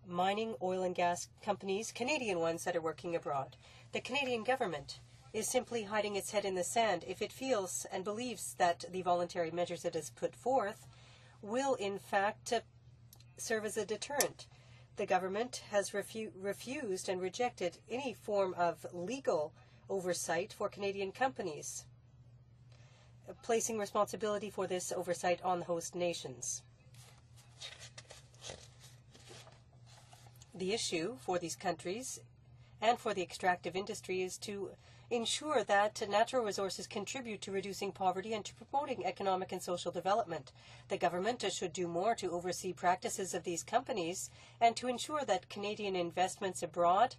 mining, oil and gas companies, Canadian ones that are working abroad. The Canadian government is simply hiding its head in the sand if it feels and believes that the voluntary measures it has put forth will, in fact, serve as a deterrent. The government has refused and rejected any form of legal oversight for Canadian companies, placing responsibility for this oversight on the host nations. The issue for these countries and for the extractive industry is to ensure that natural resources contribute to reducing poverty and to promoting economic and social development. The government should do more to oversee practices of these companies and to ensure that Canadian investments abroad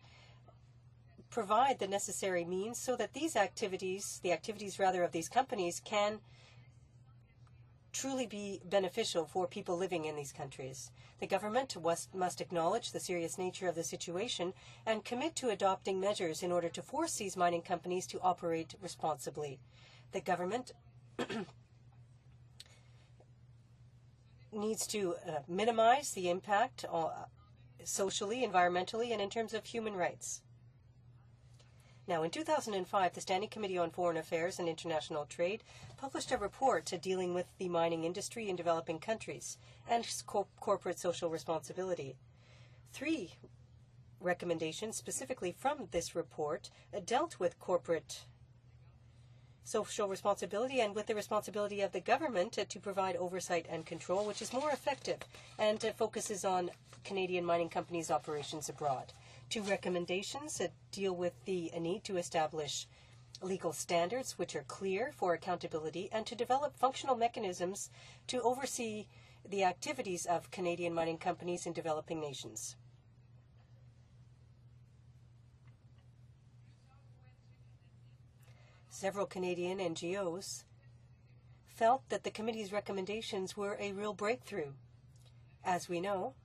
provide the necessary means so that these activities, the activities rather of these companies, can truly be beneficial for people living in these countries. The government must acknowledge the serious nature of the situation and commit to adopting measures in order to force these mining companies to operate responsibly. The government needs to minimize the impact socially, environmentally, and in terms of human rights. Now, in 2005, the Standing Committee on Foreign Affairs and International Trade published a report dealing with the mining industry in developing countries and corporate social responsibility. 3 recommendations specifically from this report dealt with corporate social responsibility and with the responsibility of the government to provide oversight and control, which is more effective and focuses on Canadian mining companies' operations abroad. 2 recommendations that deal with the need to establish legal standards which are clear for accountability and to develop functional mechanisms to oversee the activities of Canadian mining companies in developing nations. Several Canadian NGOs felt that the committee's recommendations were a real breakthrough. As we know,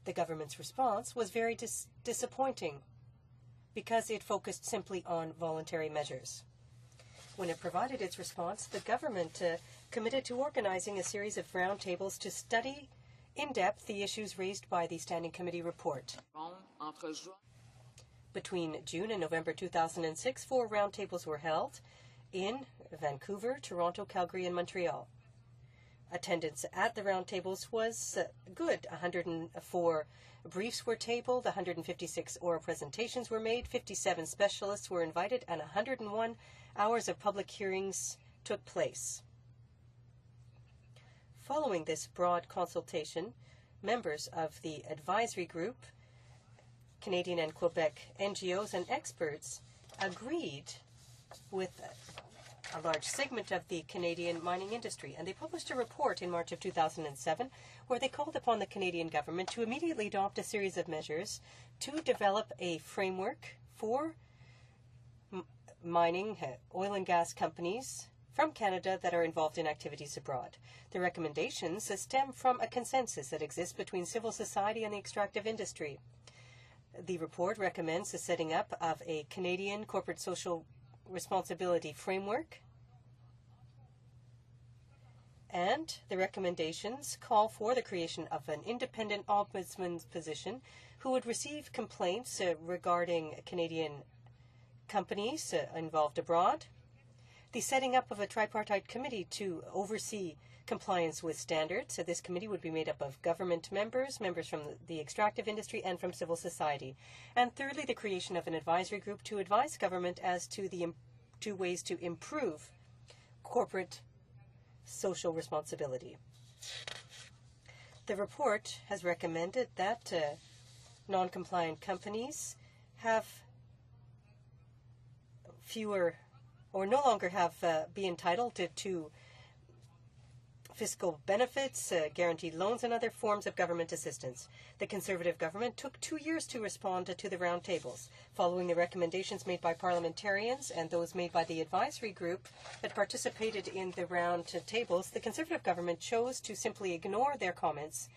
the government's response was very disappointing because it focused simply on voluntary measures. When it provided its response, the government committed to organizing a series of roundtables to study in depth the issues raised by the Standing Committee report. Between June and November 2006, 4 roundtables were held in Vancouver, Toronto, Calgary, and Montreal. Attendance at the roundtables was good. 104 briefs were tabled, 156 oral presentations were made, 57 specialists were invited, and 101 hours of public hearings took place. Following this broad consultation, members of the advisory group, Canadian and Quebec NGOs and experts agreed with a large segment of the Canadian mining industry, and they published a report in March of 2007 where they called upon the Canadian government to immediately adopt a series of measures to develop a framework for mining oil and gas companies from Canada that are involved in activities abroad. The recommendations stem from a consensus that exists between civil society and the extractive industry. The report recommends the setting up of a Canadian corporate social responsibility framework, and the recommendations call for the creation of an independent ombudsman's position who would receive complaints regarding Canadian companies involved abroad, the setting up of a tripartite committee to oversee compliance with standards. So this committee would be made up of government members, members from the extractive industry, and from civil society. And thirdly, the creation of an advisory group to advise government as to the two ways to improve corporate social responsibility. The report has recommended that non-compliant companies have fewer or no longer have be entitled to fiscal benefits, guaranteed loans, and other forms of government assistance. The Conservative government took 2 years to respond to the roundtables. Following the recommendations made by parliamentarians and those made by the advisory group that participated in the roundtables, the Conservative government chose to simply ignore their comments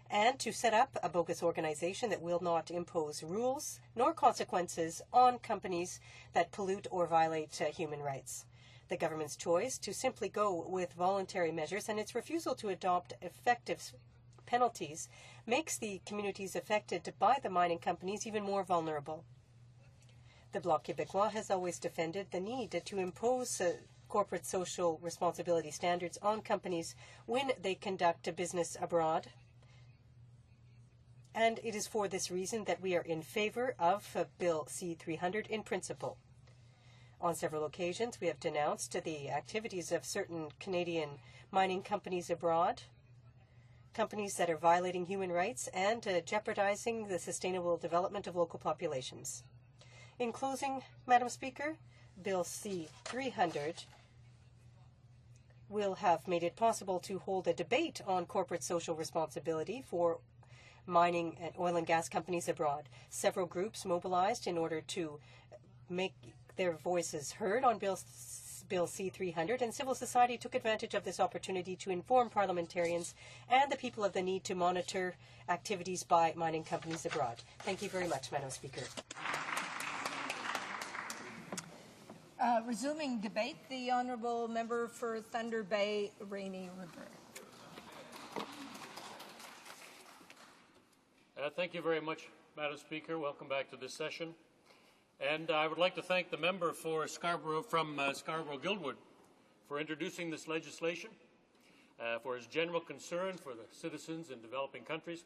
and to set up a bogus organization that will not impose rules nor consequences on companies that pollute or violate human rights. The government's choice to simply go with voluntary measures and its refusal to adopt effective penalties makes the communities affected by the mining companies even more vulnerable. The Bloc Québécois has always defended the need to impose corporate social responsibility standards on companies when they conduct a business abroad. And it is for this reason that we are in favor of Bill C-300 in principle. On several occasions, we have denounced the activities of certain Canadian mining companies abroad, companies that are violating human rights and jeopardizing the sustainable development of local populations. In closing, Madam Speaker, Bill C-300 will have made it possible to hold a debate on corporate social responsibility for mining and oil and gas companies abroad. Several groups mobilized in order to make their voices heard on Bill C-300, and civil society took advantage of this opportunity to inform parliamentarians and the people of the need to monitor activities by mining companies abroad. Thank you very much, Madam Speaker. Resuming debate, the honourable member for Thunder Bay, Rainy River. Thank you very much, Madam Speaker. Welcome back to this session. And I would like to thank the member for Scarborough Guildwood for introducing this legislation, for his general concern for the citizens in developing countries,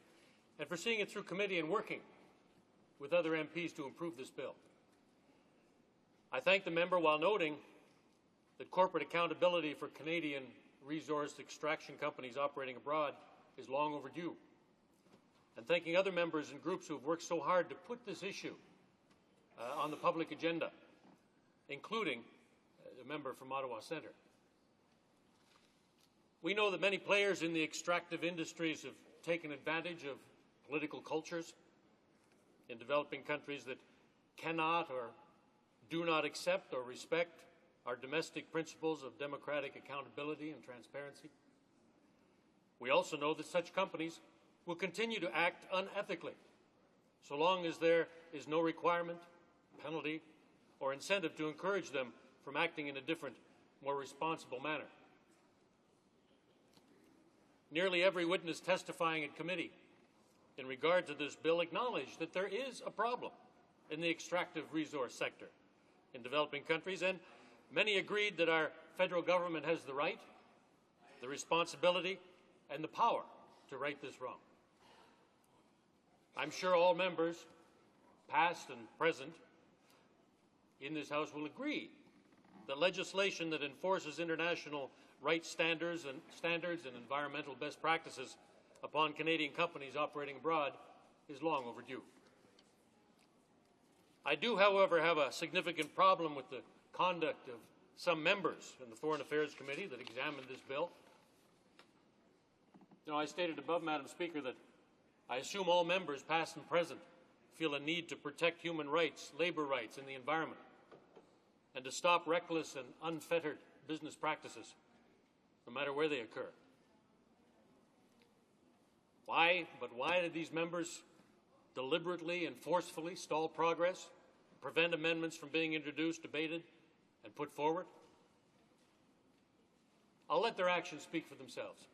and for seeing it through committee and working with other MPs to improve this bill. I thank the member while noting that corporate accountability for Canadian resource extraction companies operating abroad is long overdue, and thanking other members and groups who have worked so hard to put this issue on the public agenda, including the member from Ottawa Centre. We know that many players in the extractive industries have taken advantage of political cultures in developing countries that cannot or do not accept or respect our domestic principles of democratic accountability and transparency. We also know that such companies will continue to act unethically so long as there is no requirement, penalty, or incentive to encourage them from acting in a different, more responsible manner. nearly every witness testifying at committee in regard to this bill acknowledged that there is a problem in the extractive resource sector in developing countries, and many agreed that our federal government has the right, the responsibility, and the power to right this wrong. I'm sure all members, past and present, in this House will agree that legislation that enforces international rights standards and environmental best practices upon Canadian companies operating abroad is long overdue. I do, however, have a significant problem with the conduct of some members in the Foreign Affairs Committee that examined this bill. I stated above, Madam Speaker, that I assume all members, past and present, feel a need to protect human rights, labor rights, and the environment, and to stop reckless and unfettered business practices, no matter where they occur. Why did these members deliberately and forcefully stall progress, prevent amendments from being introduced, debated, and put forward? I'll let their actions speak for themselves.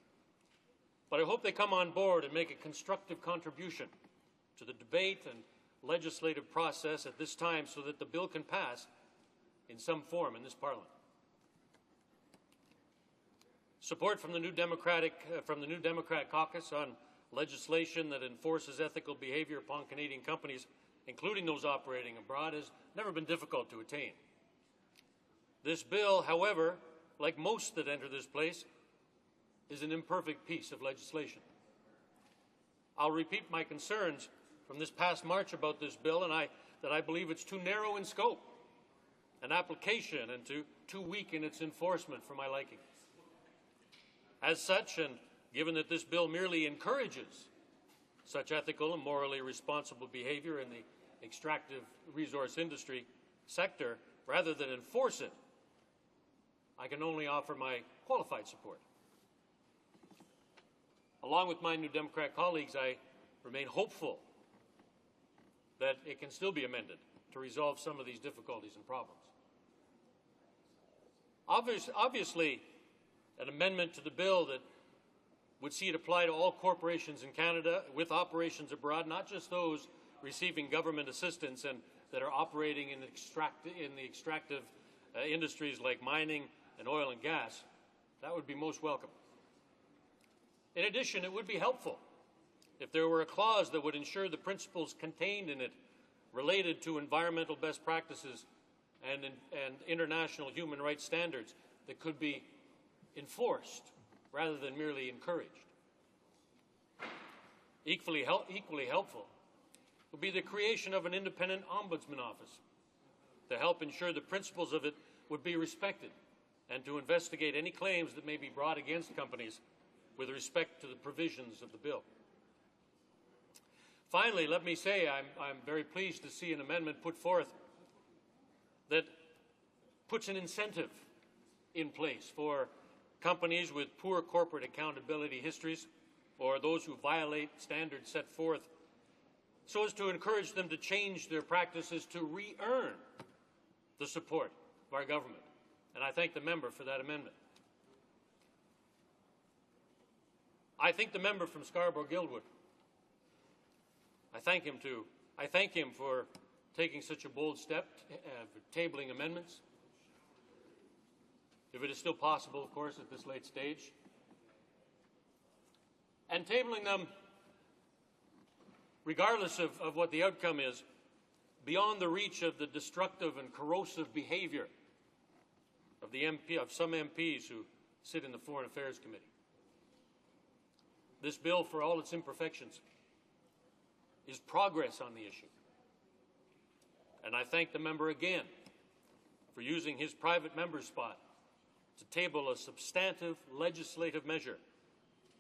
But I hope they come on board and make a constructive contribution to the debate and legislative process at this time so that the bill can pass in some form in this Parliament. Support from the New Democrat caucus on legislation that enforces ethical behavior upon Canadian companies, including those operating abroad, has never been difficult to attain. This bill, however, like most that enter this place, is an imperfect piece of legislation. I'll repeat my concerns from this past March about this bill, and that I believe it's too narrow in scope and application and too weak in its enforcement for my liking. As such, and given that this bill merely encourages such ethical and morally responsible behavior in the extractive resource industry sector, rather than enforce it, I can only offer my qualified support. Along with my New Democrat colleagues, I remain hopeful that it can still be amended to resolve some of these difficulties and problems. Obviously, an amendment to the bill that would see it apply to all corporations in Canada with operations abroad, not just those receiving government assistance and that are operating in the extractive industries like mining and oil and gas, that would be most welcome. In addition, it would be helpful if there were a clause that would ensure the principles contained in it related to environmental best practices and international human rights standards that could be enforced rather than merely encouraged. Equally helpful would be the creation of an independent ombudsman office to help ensure the principles of it would be respected and to investigate any claims that may be brought against companies with respect to the provisions of the bill. Finally, let me say I'm very pleased to see an amendment put forth that puts an incentive in place for companies with poor corporate accountability histories or those who violate standards set forth so as to encourage them to change their practices to re-earn the support of our government. And I thank the member for that amendment. I think the member from Scarborough-Guildwood, I thank him for taking such a bold step, tabling amendments, if it is still possible, of course, at this late stage, and tabling them regardless of what the outcome is, beyond the reach of the destructive and corrosive behavior of some MPs who sit in the Foreign Affairs Committee. This bill, for all its imperfections, is progress on the issue. And I thank the member again for using his private member spot to table a substantive legislative measure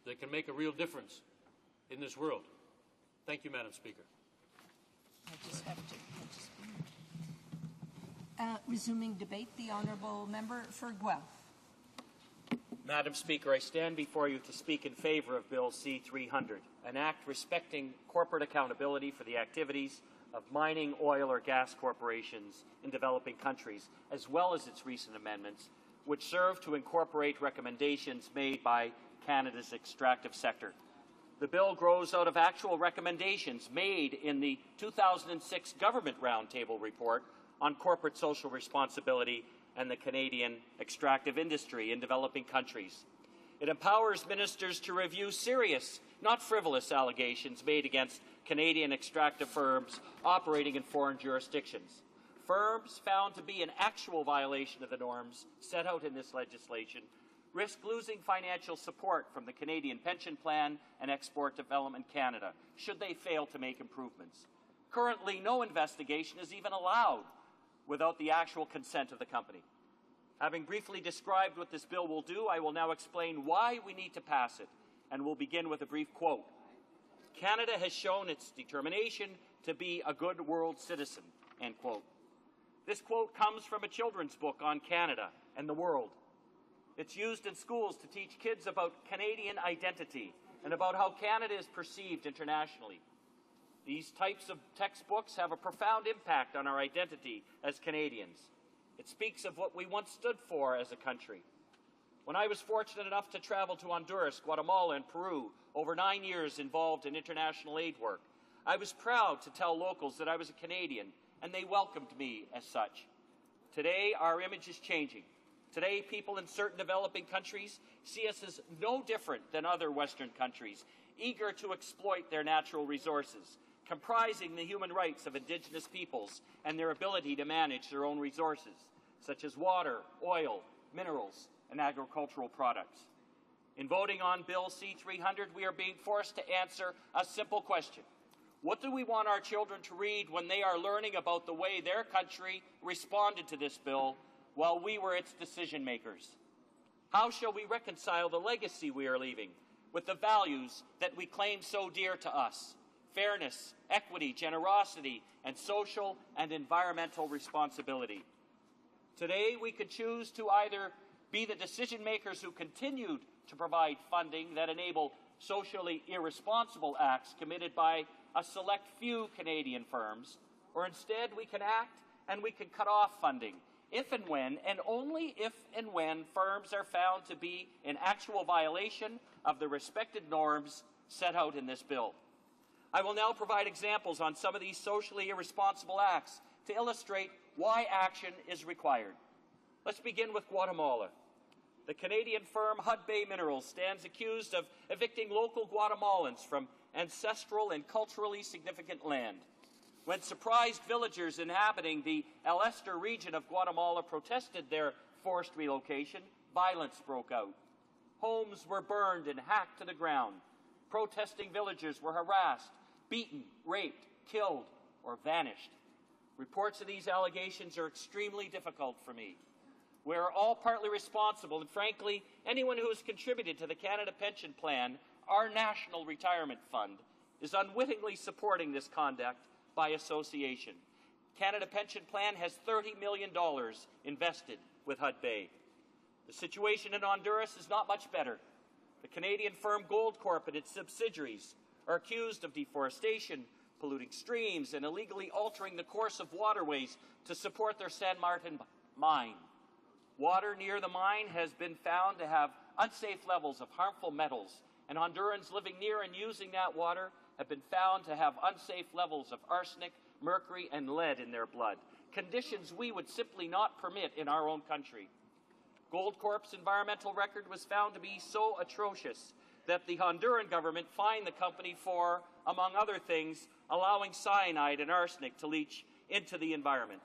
that can make a real difference in this world. Thank you, Madam Speaker. I just have to. Resuming debate, the honourable member for Guelph. Madam Speaker, I stand before you to speak in favour of Bill C-300, an act respecting corporate accountability for the activities of mining, oil or gas corporations in developing countries, as well as its recent amendments, which serve to incorporate recommendations made by Canada's extractive sector. The bill grows out of actual recommendations made in the 2006 Government Roundtable report on corporate social responsibility and the Canadian extractive industry in developing countries. It empowers ministers to review serious, not frivolous, allegations made against Canadian extractive firms operating in foreign jurisdictions. Firms found to be in actual violation of the norms set out in this legislation risk losing financial support from the Canadian Pension Plan and Export Development Canada should they fail to make improvements. Currently, no investigation is even allowed without the actual consent of the company. Having briefly described what this bill will do, I will now explain why we need to pass it, and we'll begin with a brief quote. Canada has shown its determination to be a good world citizen, end quote. This quote comes from a children's book on Canada and the world. It's used in schools to teach kids about Canadian identity and about how Canada is perceived internationally. These types of textbooks have a profound impact on our identity as Canadians. It speaks of what we once stood for as a country. When I was fortunate enough to travel to Honduras, Guatemala, and Peru, over 9 years involved in international aid work, I was proud to tell locals that I was a Canadian, and they welcomed me as such. Today, our image is changing. Today, people in certain developing countries see us as no different than other Western countries, eager to exploit their natural resources, comprising the human rights of Indigenous peoples and their ability to manage their own resources, such as water, oil, minerals, and agricultural products. In voting on Bill C-300, we are being forced to answer a simple question. What do we want our children to read when they are learning about the way their country responded to this bill while we were its decision makers? How shall we reconcile the legacy we are leaving with the values that we claim so dear to us? Fairness, equity, generosity, and social and environmental responsibility. Today, we could choose to either be the decision makers who continued to provide funding that enable socially irresponsible acts committed by a select few Canadian firms, or instead we can act and we can cut off funding if and when, and only if and when, firms are found to be in actual violation of the respected norms set out in this bill. I will now provide examples on some of these socially irresponsible acts to illustrate why action is required. Let's begin with Guatemala. The Canadian firm HoC Minerals stands accused of evicting local Guatemalans from ancestral and culturally significant land. When surprised villagers inhabiting the El Este region of Guatemala protested their forced relocation, violence broke out. Homes were burned and hacked to the ground. Protesting villagers were harassed, beaten, raped, killed, or vanished. Reports of these allegations are extremely difficult for me. We are all partly responsible, and frankly, anyone who has contributed to the Canada Pension Plan, our national retirement fund, is unwittingly supporting this conduct by association. Canada Pension Plan has $30 million invested with HoC. The situation in Honduras is not much better. The Canadian firm Goldcorp and its subsidiaries are accused of deforestation, polluting streams, and illegally altering the course of waterways to support their San Martin mine. Water near the mine has been found to have unsafe levels of harmful metals, and Hondurans living near and using that water have been found to have unsafe levels of arsenic, mercury, and lead in their blood, conditions we would simply not permit in our own country. Goldcorp's environmental record was found to be so atrocious that the Honduran government fined the company for, among other things, allowing cyanide and arsenic to leach into the environment.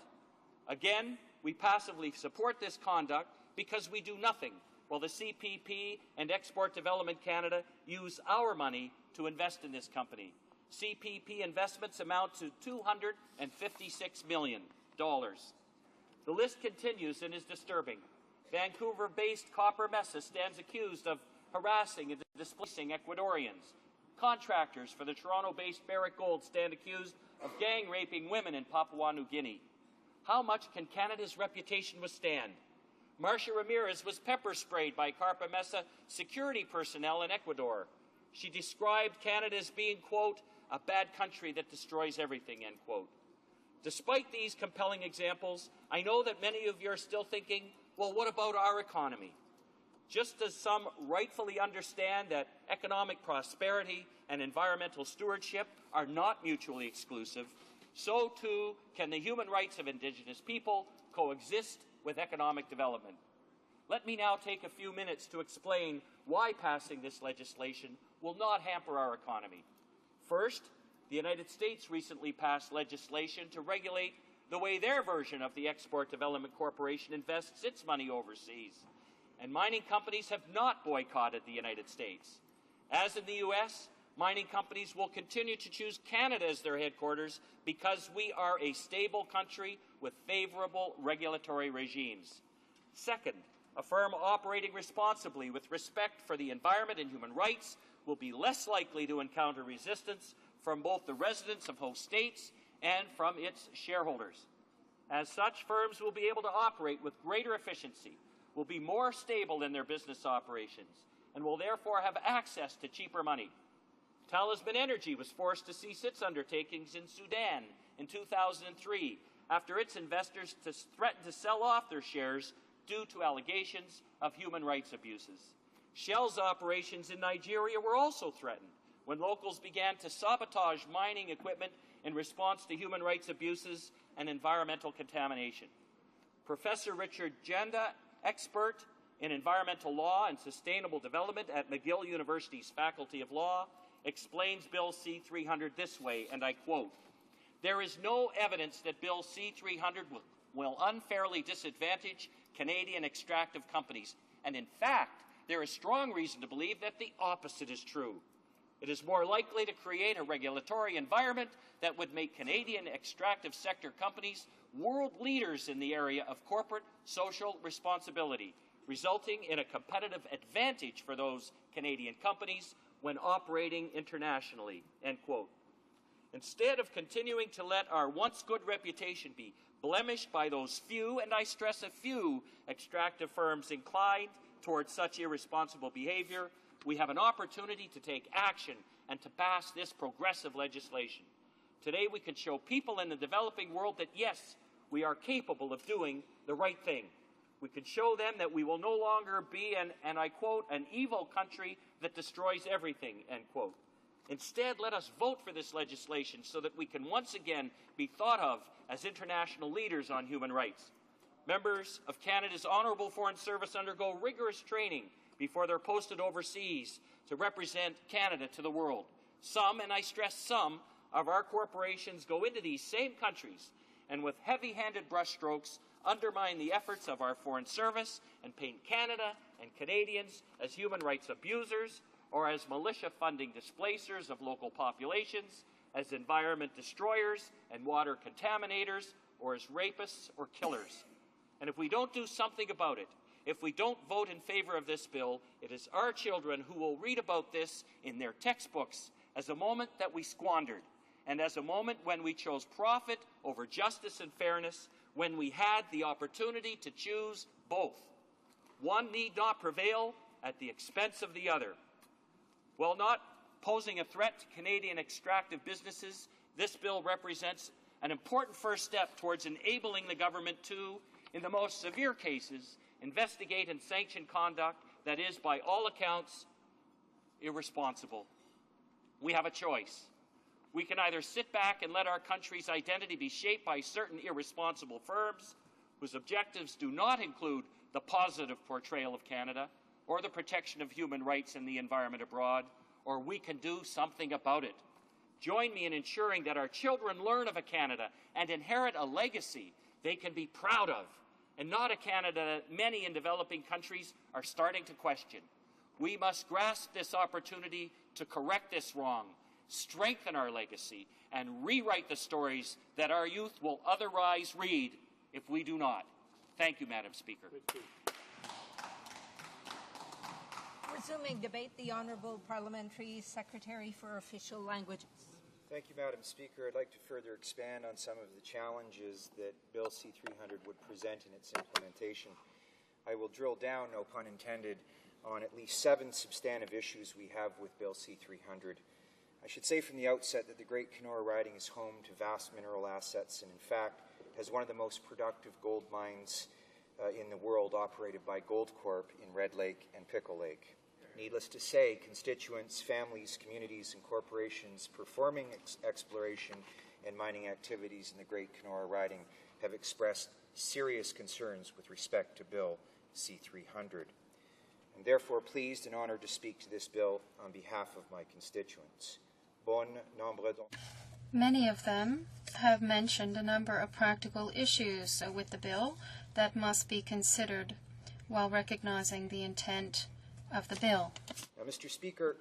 Again, we passively support this conduct because we do nothing while the CPP and Export Development Canada use our money to invest in this company. CPP investments amount to $256 million. The list continues and is disturbing. Vancouver-based Copper Mesa stands accused of harassing and displacing Ecuadorians. Contractors for the Toronto-based Barrick Gold stand accused of gang-raping women in Papua New Guinea. How much can Canada's reputation withstand? Marcia Ramirez was pepper-sprayed by Copper Mesa security personnel in Ecuador. She described Canada as being, quote, a bad country that destroys everything, end quote. Despite these compelling examples, I know that many of you are still thinking, well, what about our economy? Just as some rightfully understand that economic prosperity and environmental stewardship are not mutually exclusive, so too can the human rights of Indigenous people coexist with economic development. Let me now take a few minutes to explain why passing this legislation will not hamper our economy. First, the United States recently passed legislation to regulate the way their version of the Export Development Corporation invests its money overseas. And mining companies have not boycotted the United States. As in the U.S., mining companies will continue to choose Canada as their headquarters because we are a stable country with favorable regulatory regimes. Second, a firm operating responsibly with respect for the environment and human rights will be less likely to encounter resistance from both the residents of host states and from its shareholders. As such, firms will be able to operate with greater efficiency, will be more stable in their business operations, and will therefore have access to cheaper money. Talisman Energy was forced to cease its undertakings in Sudan in 2003 after its investors threatened to sell off their shares due to allegations of human rights abuses. Shell's operations in Nigeria were also threatened when locals began to sabotage mining equipment in response to human rights abuses and environmental contamination. Professor Richard Janda, expert in environmental law and sustainable development at McGill University's Faculty of Law, explains Bill C-300 this way, and I quote, "There is no evidence that Bill C-300 will unfairly disadvantage Canadian extractive companies, and in fact, there is strong reason to believe that the opposite is true. It is more likely to create a regulatory environment that would make Canadian extractive sector companies world leaders in the area of corporate social responsibility, resulting in a competitive advantage for those Canadian companies when operating internationally," end quote. Instead of continuing to let our once good reputation be blemished by those few, and I stress a few, extractive firms inclined towards such irresponsible behavior, we have an opportunity to take action and to pass this progressive legislation. Today we can show people in the developing world that, yes, we are capable of doing the right thing. We can show them that we will no longer be and I quote, "an evil country that destroys everything," end quote. Instead, let us vote for this legislation so that we can once again be thought of as international leaders on human rights. Members of Canada's Honourable Foreign Service undergo rigorous training before they're posted overseas to represent Canada to the world. Some, and I stress some, of our corporations go into these same countries and with heavy-handed brushstrokes undermine the efforts of our Foreign Service and paint Canada and Canadians as human rights abusers or as militia funding displacers of local populations, as environment destroyers and water contaminators, or as rapists or killers. And if we don't do something about it, if we don't vote in favor of this bill, it is our children who will read about this in their textbooks as a moment that we squandered, and as a moment when we chose profit over justice and fairness, when we had the opportunity to choose both. One need not prevail at the expense of the other. While not posing a threat to Canadian extractive businesses, this bill represents an important first step towards enabling the government to, in the most severe cases, investigate and sanction conduct that is, by all accounts, irresponsible. We have a choice. We can either sit back and let our country's identity be shaped by certain irresponsible firms whose objectives do not include the positive portrayal of Canada or the protection of human rights and the environment abroad, or we can do something about it. Join me in ensuring that our children learn of a Canada and inherit a legacy they can be proud of, and not a Canada that many in developing countries are starting to question. We must grasp this opportunity to correct this wrong, strengthen our legacy, and rewrite the stories that our youth will otherwise read if we do not. Thank you, Madam Speaker. Resuming debate, the Honourable Parliamentary Secretary for Official Languages. Thank you, Madam Speaker. I'd like to further expand on some of the challenges that Bill C-300 would present in its implementation. I will drill down, no pun intended, on at least 7 substantive issues we have with Bill C-300. I should say from the outset that the Great Kenora Riding is home to vast mineral assets and, in fact, has one of the most productive gold mines in the world operated by Goldcorp in Red Lake and Pickle Lake. Needless to say, constituents, families, communities, and corporations performing exploration and mining activities in the Great Kenora Riding have expressed serious concerns with respect to Bill C-300. I'm therefore pleased and honored to speak to this bill on behalf of my constituents. Bon nombre de... Many of them have mentioned a number of practical issues with the bill that must be considered while recognizing the intent of the bill. Now,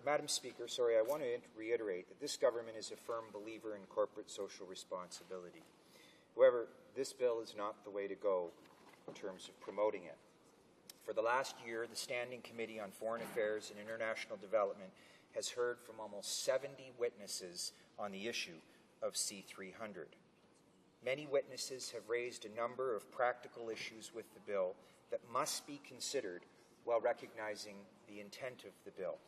Madam Speaker, I want to reiterate that this government is a firm believer in corporate social responsibility. However, this bill is not the way to go in terms of promoting it. For the last year, the Standing Committee on Foreign Affairs and International Development has heard from almost 70 witnesses on the issue of C-300. Many witnesses have raised a number of practical issues with the bill that must be considered while recognizing the intent of the bill.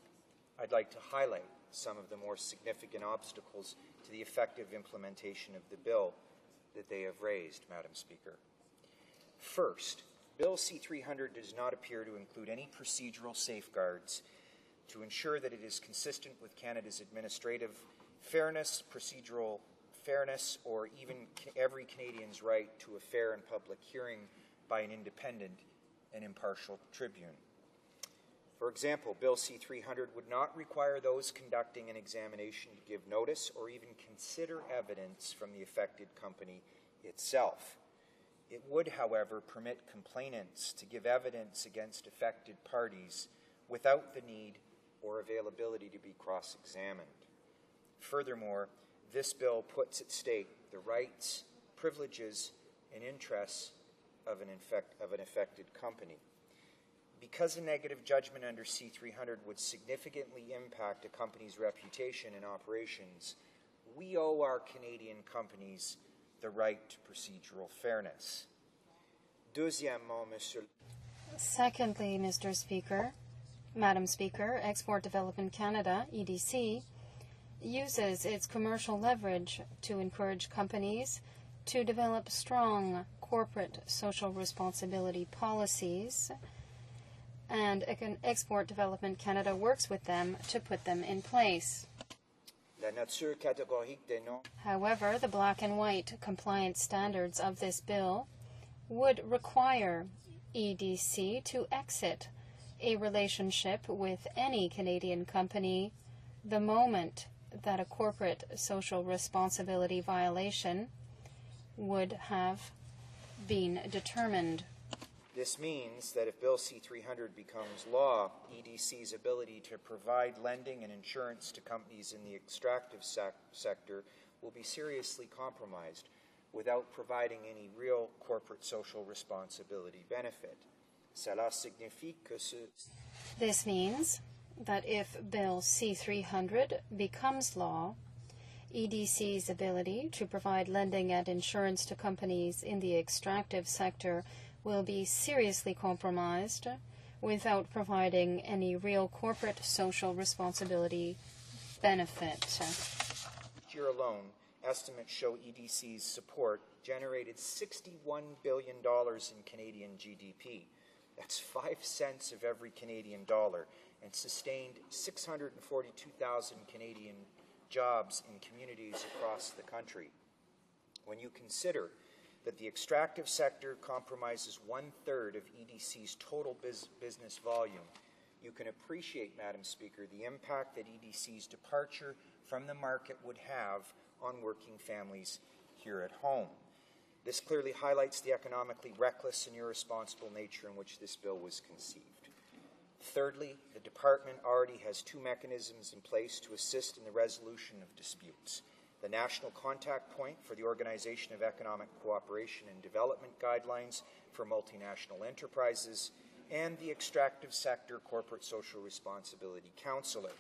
I'd like to highlight some of the more significant obstacles to the effective implementation of the bill that they have raised, Madam Speaker. First, Bill C-300 does not appear to include any procedural safeguards to ensure that it is consistent with Canada's administrative fairness, procedural fairness, or even every Canadian's right to a fair and public hearing by an independent and impartial tribune. For example, Bill C-300 would not require those conducting an examination to give notice or even consider evidence from the affected company itself. It would, however, permit complainants to give evidence against affected parties without the need or availability to be cross-examined. Furthermore, this bill puts at stake the rights, privileges, and interests of an affected company. Because a negative judgment under C-300 would significantly impact a company's reputation and operations, we owe our Canadian companies the right to procedural fairness. Secondly, Mr. Speaker, Madam Speaker, Export Development Canada, EDC, uses its commercial leverage to encourage companies to develop strong corporate social responsibility policies, and Export Development Canada works with them to put them in place. However, the black and white compliance standards of this bill would require EDC to exit a relationship with any Canadian company the moment that a corporate social responsibility violation would have been determined. This means that if Bill C-300 becomes law, EDC's ability to provide lending and insurance to companies in the extractive sector will be seriously compromised without providing any real corporate social responsibility benefit. This means that if Bill C-300 becomes law, EDC's ability to provide lending and insurance to companies in the extractive sector will be seriously compromised without providing any real corporate social responsibility benefit. This year alone, estimates show EDC's support generated $61 billion in Canadian GDP. That's 5 cents of every Canadian dollar, and sustained 642,000 Canadian jobs in communities across the country. When you consider that the extractive sector compromises 1/3 of EDC's total business volume, you can appreciate, Madam Speaker, the impact that EDC's departure from the market would have on working families here at home. This clearly highlights the economically reckless and irresponsible nature in which this bill was conceived. Thirdly, the Department already has 2 mechanisms in place to assist in the resolution of disputes: the National Contact Point for the Organization of Economic Cooperation and Development Guidelines for Multinational Enterprises, and the Extractive Sector Corporate Social Responsibility Counselor.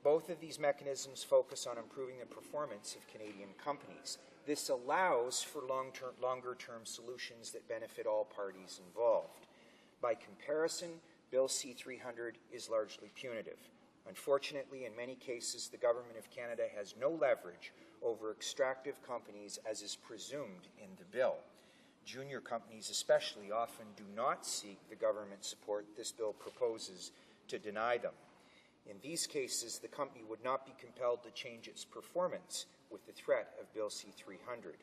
Both of these mechanisms focus on improving the performance of Canadian companies. This allows for longer-term solutions that benefit all parties involved. By comparison, Bill C-300 is largely punitive. Unfortunately, in many cases, the Government of Canada has no leverage over extractive companies, as is presumed in the bill. Junior companies especially often do not seek the government support this bill proposes to deny them. In these cases, the company would not be compelled to change its performance with the threat of Bill C-300.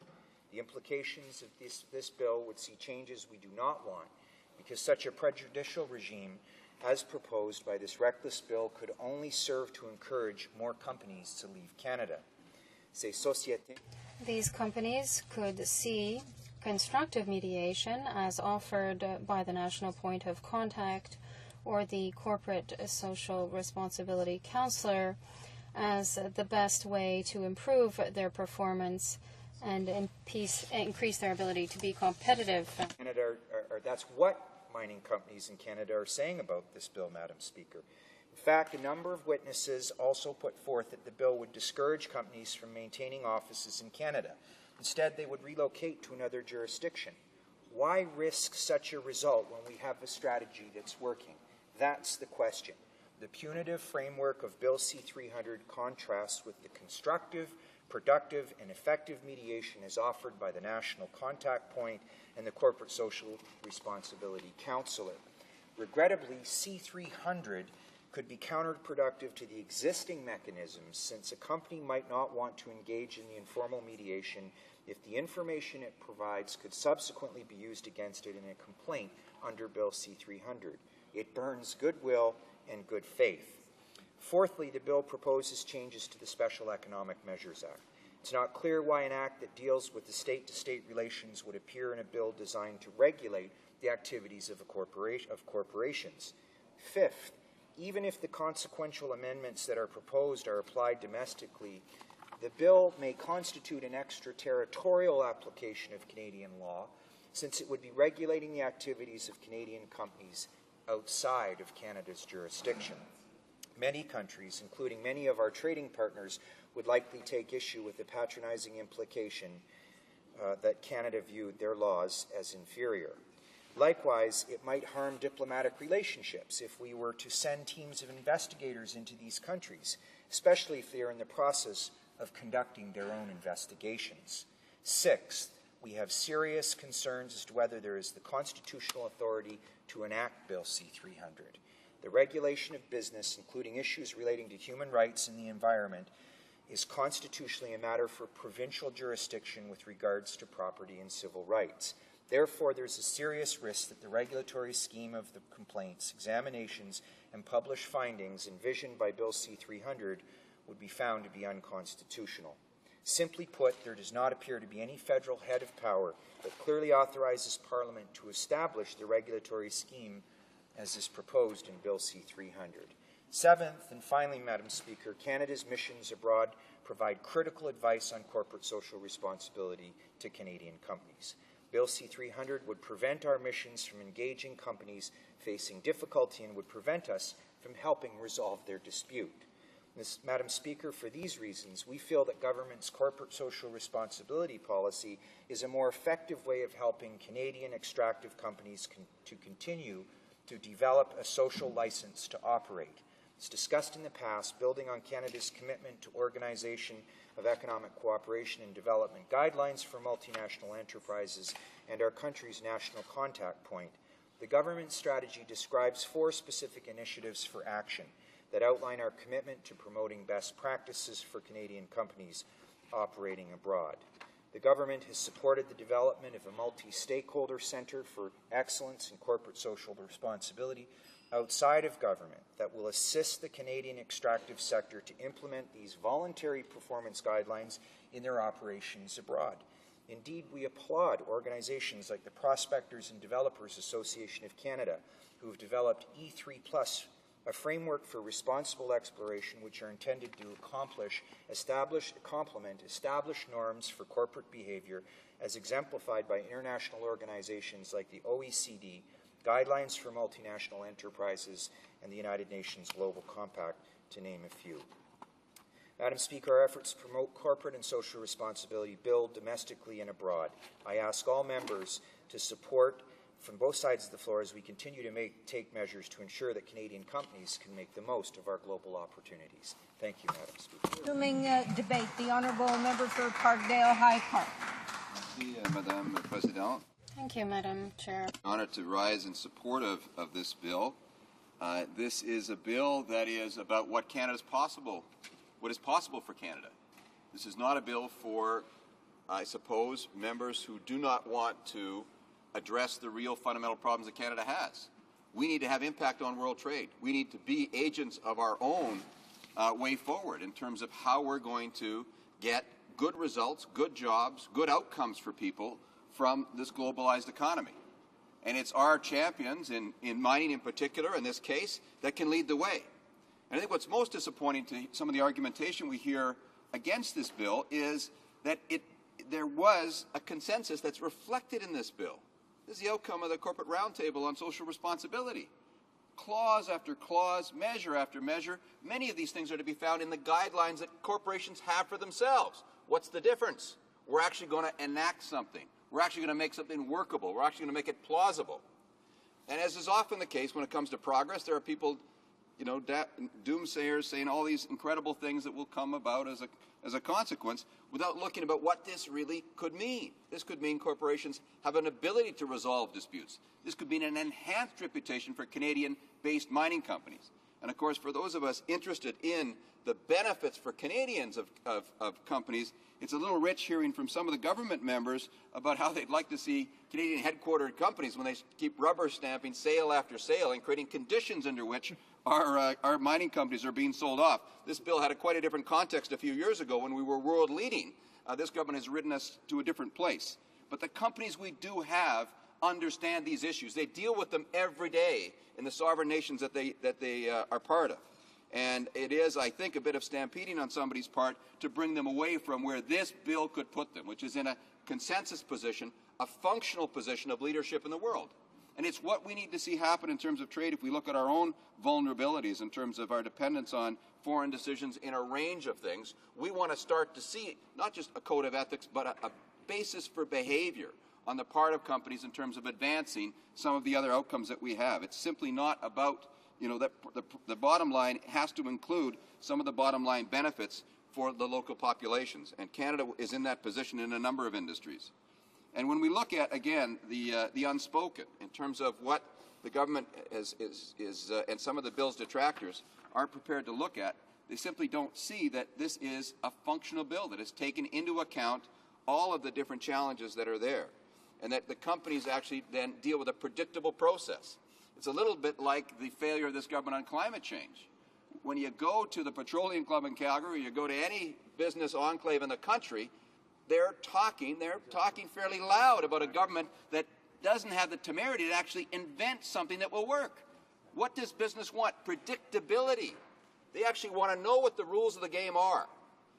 The implications of this bill would see changes we do not want, because such a prejudicial regime as proposed by this reckless bill could only serve to encourage more companies to leave Canada. These companies could see constructive mediation as offered by the National Point of Contact or the Corporate Social Responsibility Counselor as the best way to improve their performance and increase their ability to be competitive. Canada, that's what mining companies in Canada are saying about this bill, Madam Speaker. In fact, a number of witnesses also put forth that the bill would discourage companies from maintaining offices in Canada. Instead, they would relocate to another jurisdiction. Why risk such a result when we have a strategy that's working? That's the question. The punitive framework of Bill C-300 contrasts with the constructive, productive, and effective mediation as offered by the National Contact Point and the Corporate Social Responsibility Counselor. Regrettably, C-300 could be counterproductive to the existing mechanisms, since a company might not want to engage in the informal mediation if the information it provides could subsequently be used against it in a complaint under Bill C-300. It burns goodwill and good faith. Fourthly, the bill proposes changes to the Special Economic Measures Act. It's not clear why an act that deals with the state-to-state relations would appear in a bill designed to regulate the activities of corporations. Fifth, even if the consequential amendments that are proposed are applied domestically, the bill may constitute an extraterritorial application of Canadian law, since it would be regulating the activities of Canadian companies outside of Canada's jurisdiction. Many countries, including many of our trading partners, would likely take issue with the patronizing implication that Canada viewed their laws as inferior. Likewise, it might harm diplomatic relationships if we were to send teams of investigators into these countries, especially if they are in the process of conducting their own investigations. Sixth, we have serious concerns as to whether there is the constitutional authority to enact Bill C-300. The regulation of business, including issues relating to human rights and the environment, is constitutionally a matter for provincial jurisdiction with regards to property and civil rights. Therefore, there's a serious risk that the regulatory scheme of the complaints, examinations, and published findings envisioned by Bill C-300 would be found to be unconstitutional. Simply put, there does not appear to be any federal head of power that clearly authorizes Parliament to establish the regulatory scheme as is proposed in Bill C-300. Seventh, and finally, Madam Speaker, Canada's missions abroad provide critical advice on corporate social responsibility to Canadian companies. Bill C-300 would prevent our missions from engaging companies facing difficulty and would prevent us from helping resolve their dispute. Madam Speaker, for these reasons, we feel that government's corporate social responsibility policy is a more effective way of helping Canadian extractive companies to continue to develop a social license to operate. As discussed in the past, building on Canada's commitment to Organization of Economic Cooperation and Development guidelines for multinational enterprises and our country's national contact point, the government strategy describes 4 specific initiatives for action that outline our commitment to promoting best practices for Canadian companies operating abroad. The government has supported the development of a multi-stakeholder centre for excellence in corporate social responsibility outside of government that will assist the Canadian extractive sector to implement these voluntary performance guidelines in their operations abroad. Indeed, we applaud organizations like the Prospectors and Developers Association of Canada, who have developed E3+, a framework for responsible exploration which are intended to complement established norms for corporate behavior as exemplified by international organizations like the OECD, Guidelines for Multinational Enterprises, and the United Nations Global Compact, to name a few. Madam Speaker, our efforts to promote corporate and social responsibility build domestically and abroad. I ask all members to support from both sides of the floor as we continue to take measures to ensure that Canadian companies can make the most of our global opportunities. Thank you, Madam Speaker. Resuming debate, the Honourable Member for Parkdale High Park. Merci, Madame la Présidente. Thank you, Madam Chair. Honored to rise in support of this bill. This is a bill that is about what is possible for Canada. This is not a bill for, I suppose, members who do not want to address the real fundamental problems that Canada has. We need to have impact on world trade. We need to be agents of our own way forward in terms of how we're going to get good results, good jobs, good outcomes for people from this globalized economy. And it's our champions, in mining in particular, in this case, that can lead the way. And I think what's most disappointing to some of the argumentation we hear against this bill is that there was a consensus that's reflected in this bill. This is the outcome of the Corporate Roundtable on Social Responsibility. Clause after clause, measure after measure, many of these things are to be found in the guidelines that corporations have for themselves. What's the difference? We're actually going to enact something. We're actually going to make something workable. We're actually going to make it plausible. And as is often the case when it comes to progress, there are people, doomsayers saying all these incredible things that will come about as a consequence without looking about what this really could mean. This could mean corporations have an ability to resolve disputes. This could mean an enhanced reputation for Canadian-based mining companies. And of course, for those of us interested in the benefits for Canadians of companies, it's a little rich hearing from some of the government members about how they'd like to see Canadian headquartered companies when they keep rubber stamping sale after sale and creating conditions under which our mining companies are being sold off. This bill had quite a different context a few years ago when we were world leading. This government has ridden us to a different place. But the companies we do have understand these issues. They deal with them every day in the sovereign nations that they are part of. And it is, I think, a bit of stampeding on somebody's part to bring them away from where this bill could put them, which is in a consensus position, a functional position of leadership in the world. And it's what we need to see happen in terms of trade if we look at our own vulnerabilities in terms of our dependence on foreign decisions in a range of things. We want to start to see not just a code of ethics, but a basis for behavior on the part of companies in terms of advancing some of the other outcomes that we have. It's simply not about the bottom line has to include some of the bottom line benefits for the local populations. And Canada is in that position in a number of industries. And when we look at, again, the unspoken in terms of what the government is and some of the bill's detractors aren't prepared to look at, they simply don't see that this is a functional bill that has taken into account all of the different challenges that are there, and that the companies actually then deal with a predictable process. It's a little bit like the failure of this government on climate change. When you go to the Petroleum Club in Calgary, you go to any business enclave in the country, they're talking fairly loud about a government that doesn't have the temerity to actually invent something that will work. What does business want? Predictability. They actually want to know what the rules of the game are.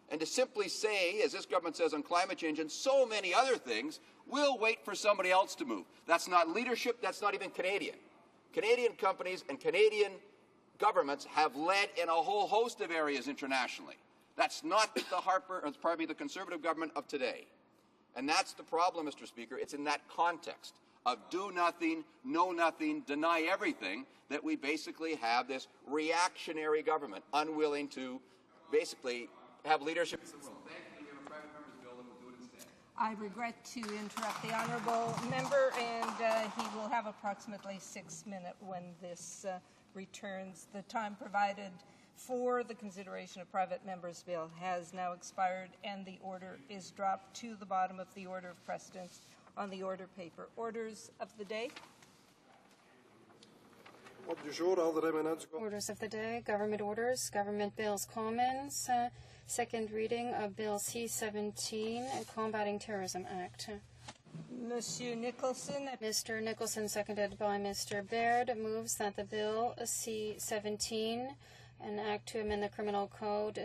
And to simply say, as this government says on climate change and so many other things, we'll wait for somebody else to move. That's not leadership. That's not even Canadian. Canadian companies and Canadian governments have led in a whole host of areas internationally. That's not the Conservative government of today. And that's the problem, Mr. Speaker. It's in that context of do nothing, know nothing, deny everything that we basically have this reactionary government unwilling to basically have leadership. I regret to interrupt the honourable member, and he will have approximately 6 minutes when this returns. The time provided for the consideration of private members' bill has now expired, and the order is dropped to the bottom of the order of precedence on the order paper. Orders of the day. Orders of the day, government orders, government bills commons, second reading of Bill C-17, Combating Terrorism Act. Monsieur Nicholson. Mr. Nicholson, seconded by Mr. Baird, moves that the Bill C-17, an act to amend the Criminal Code,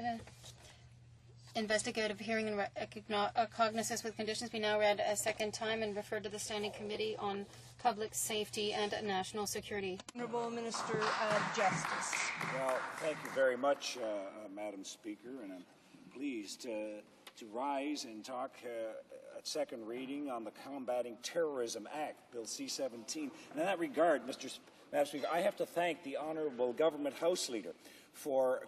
investigative hearing and cognizance with conditions, be now read a second time and referred to the Standing Committee on Public Safety and National Security. Honourable Minister of Justice. Well, thank you very much, Madam Speaker, and I'm pleased to rise and talk at second reading on the Combating Terrorism Act, Bill C-17. And in that regard, Madam Speaker, I have to thank the Honourable Government House Leader for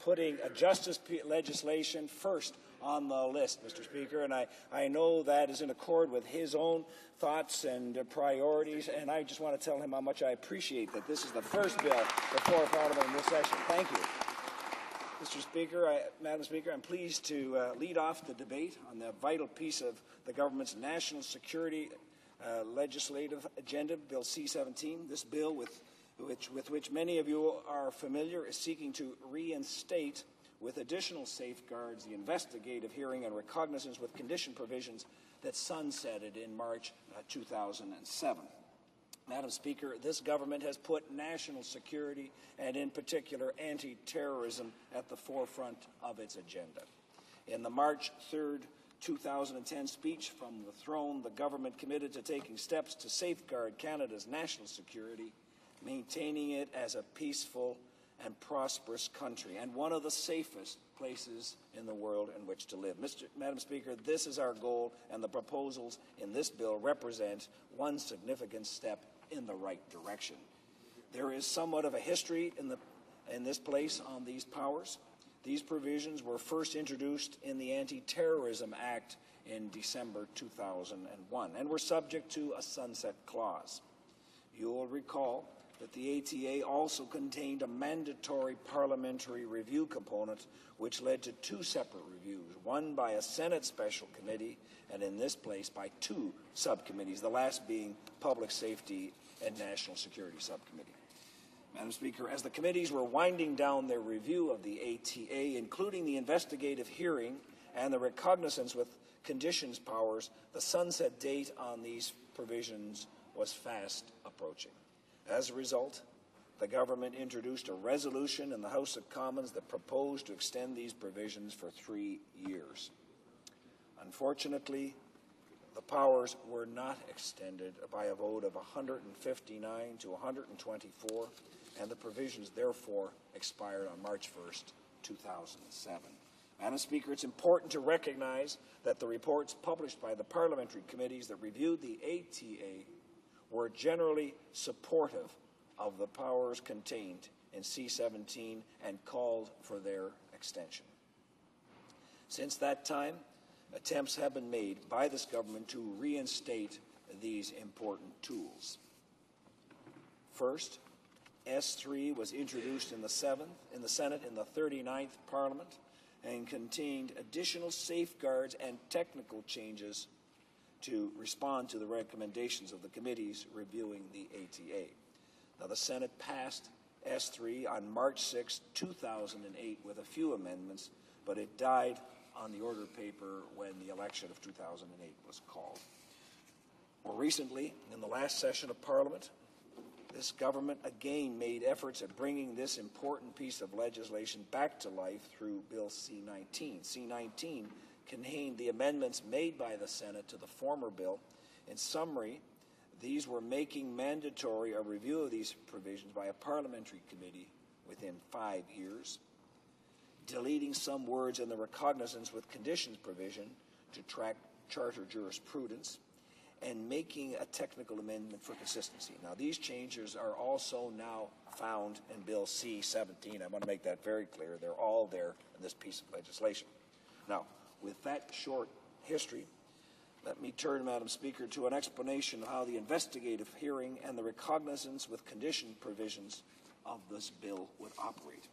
putting justice legislation first on the list, Mr. Speaker, and I know that is in accord with his own thoughts and priorities, and I just want to tell him how much I appreciate that this is the first bill before Parliament in this session. Thank you. Mr. Speaker, Madam Speaker, I'm pleased to lead off the debate on the vital piece of the government's national security legislative agenda, Bill C-17. This bill, with which many of you are familiar, is seeking to reinstate with additional safeguards the investigative hearing and recognizance with condition provisions that sunsetted in March 2007. Madam Speaker, this government has put national security and, in particular, anti-terrorism at the forefront of its agenda. In the March 3rd, 2010 speech from the throne, the government committed to taking steps to safeguard Canada's national security, maintaining it as a peaceful and prosperous country and one of the safest places in the world in which to live. Madam Speaker, this is our goal, and the proposals in this bill represent one significant step in the right direction. There is somewhat of a history in this place on these powers. These provisions were first introduced in the Anti-Terrorism Act in December 2001 and were subject to a sunset clause. You will recall that the ATA also contained a mandatory parliamentary review component which led to two separate reviews, one by a Senate special committee and in this place by two subcommittees, the last being Public Safety and National Security Subcommittee. Madam Speaker, as the committees were winding down their review of the ATA, including the investigative hearing and the recognizance with conditions powers, the sunset date on these provisions was fast approaching. As a result, the government introduced a resolution in the House of Commons that proposed to extend these provisions for 3 years. Unfortunately, the powers were not extended by a vote of 159 to 124, and the provisions therefore expired on March 1st, 2007. Madam Speaker, it's important to recognize that the reports published by the parliamentary committees that reviewed the ATA were generally supportive of the powers contained in C-17 and called for their extension. Since that time, attempts have been made by this government to reinstate these important tools. First, S3 was introduced in the Senate in the 39th Parliament and contained additional safeguards and technical changes to respond to the recommendations of the committees reviewing the ATA. Now, the Senate passed S3 on March 6, 2008 with a few amendments, but it died on the order paper when the election of 2008 was called. More recently, in the last session of Parliament, this government again made efforts at bringing this important piece of legislation back to life through Bill C-19. C-19 contained the amendments made by the Senate to the former bill. In summary, these were making mandatory a review of these provisions by a parliamentary committee within 5 years, deleting some words in the recognizance with conditions provision to track charter jurisprudence, and making a technical amendment for consistency. Now, these changes are also now found in Bill C-17. I want to make that very clear. They're all there in this piece of legislation. Now, with that short history, let me turn, Madam Speaker, to an explanation of how the investigative hearing and the recognizance with condition provisions of this bill would operate.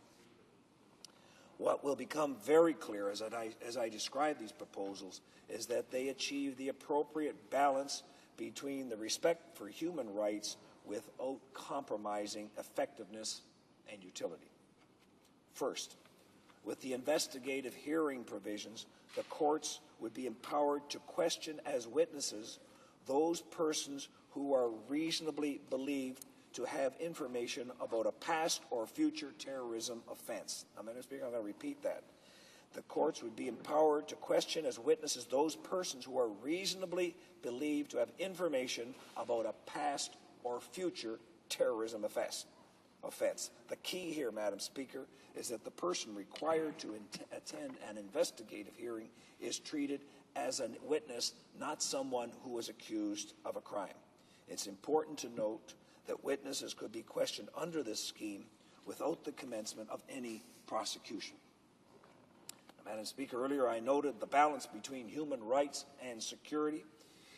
What will become very clear as I describe these proposals is that they achieve the appropriate balance between the respect for human rights without compromising effectiveness and utility. First, with the investigative hearing provisions, the courts would be empowered to question as witnesses those persons who are reasonably believed to have information about a past or future terrorism offense. Now, Madam Speaker, I'm going to repeat that. The courts would be empowered to question as witnesses those persons who are reasonably believed to have information about a past or future terrorism offense. The key here, Madam Speaker, is that the person required to attend an investigative hearing is treated as a witness, not someone who is accused of a crime. It's important to note that witnesses could be questioned under this scheme without the commencement of any prosecution. Madam Speaker, earlier I noted the balance between human rights and security.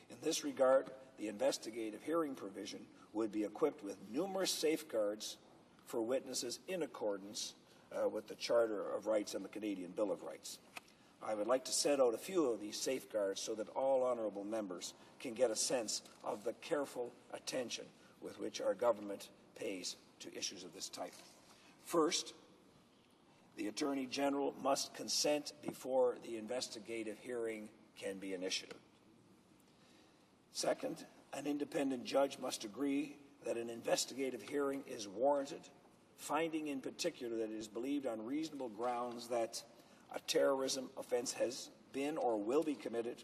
In this regard, the investigative hearing provision would be equipped with numerous safeguards for witnesses in accordance with the Charter of Rights and the Canadian Bill of Rights. I would like to set out a few of these safeguards so that all honourable members can get a sense of the careful attention with which our government pays to issues of this type. First, the Attorney General must consent before the investigative hearing can be initiated. Second, an independent judge must agree that an investigative hearing is warranted, finding in particular that it is believed on reasonable grounds that a terrorism offence has been or will be committed,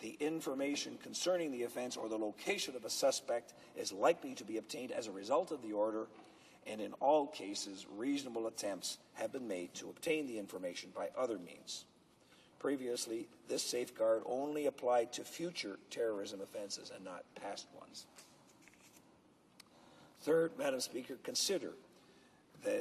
the information concerning the offence or the location of a suspect is likely to be obtained as a result of the order, and in all cases, reasonable attempts have been made to obtain the information by other means. Previously, this safeguard only applied to future terrorism offences and not past ones. Third, Madam Speaker, consider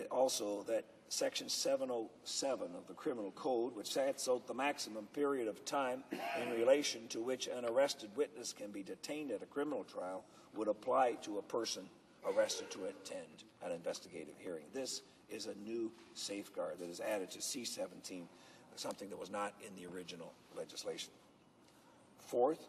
also that Section 707 of the Criminal Code, which sets out the maximum period of time in relation to which an arrested witness can be detained at a criminal trial, would apply to a person arrested to attend an investigative hearing. This is a new safeguard that is added to C-17, something that was not in the original legislation. Fourth,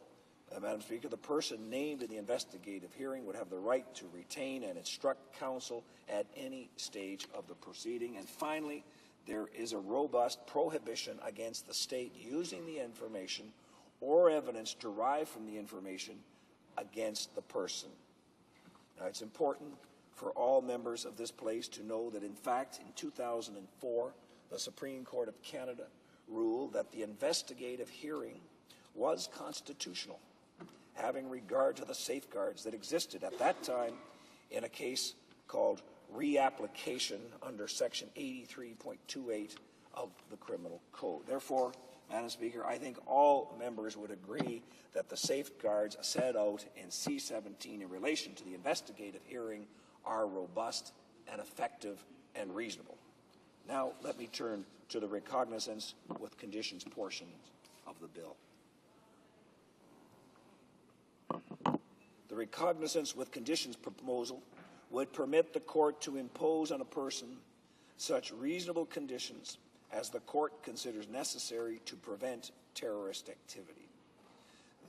Madam Speaker, the person named in the investigative hearing would have the right to retain and instruct counsel at any stage of the proceeding. And finally, there is a robust prohibition against the state using the information or evidence derived from the information against the person. Now, it's important for all members of this place to know that, in fact, in 2004, the Supreme Court of Canada ruled that the investigative hearing was constitutional, having regard to the safeguards that existed at that time in a case called reapplication under Section 83.28 of the Criminal Code. Therefore, Madam Speaker, I think all members would agree that the safeguards set out in C-17 in relation to the investigative hearing are robust and effective and reasonable. Now, let me turn to the recognizance with conditions portion of the bill. The recognizance with conditions proposal would permit the court to impose on a person such reasonable conditions as the court considers necessary to prevent terrorist activity.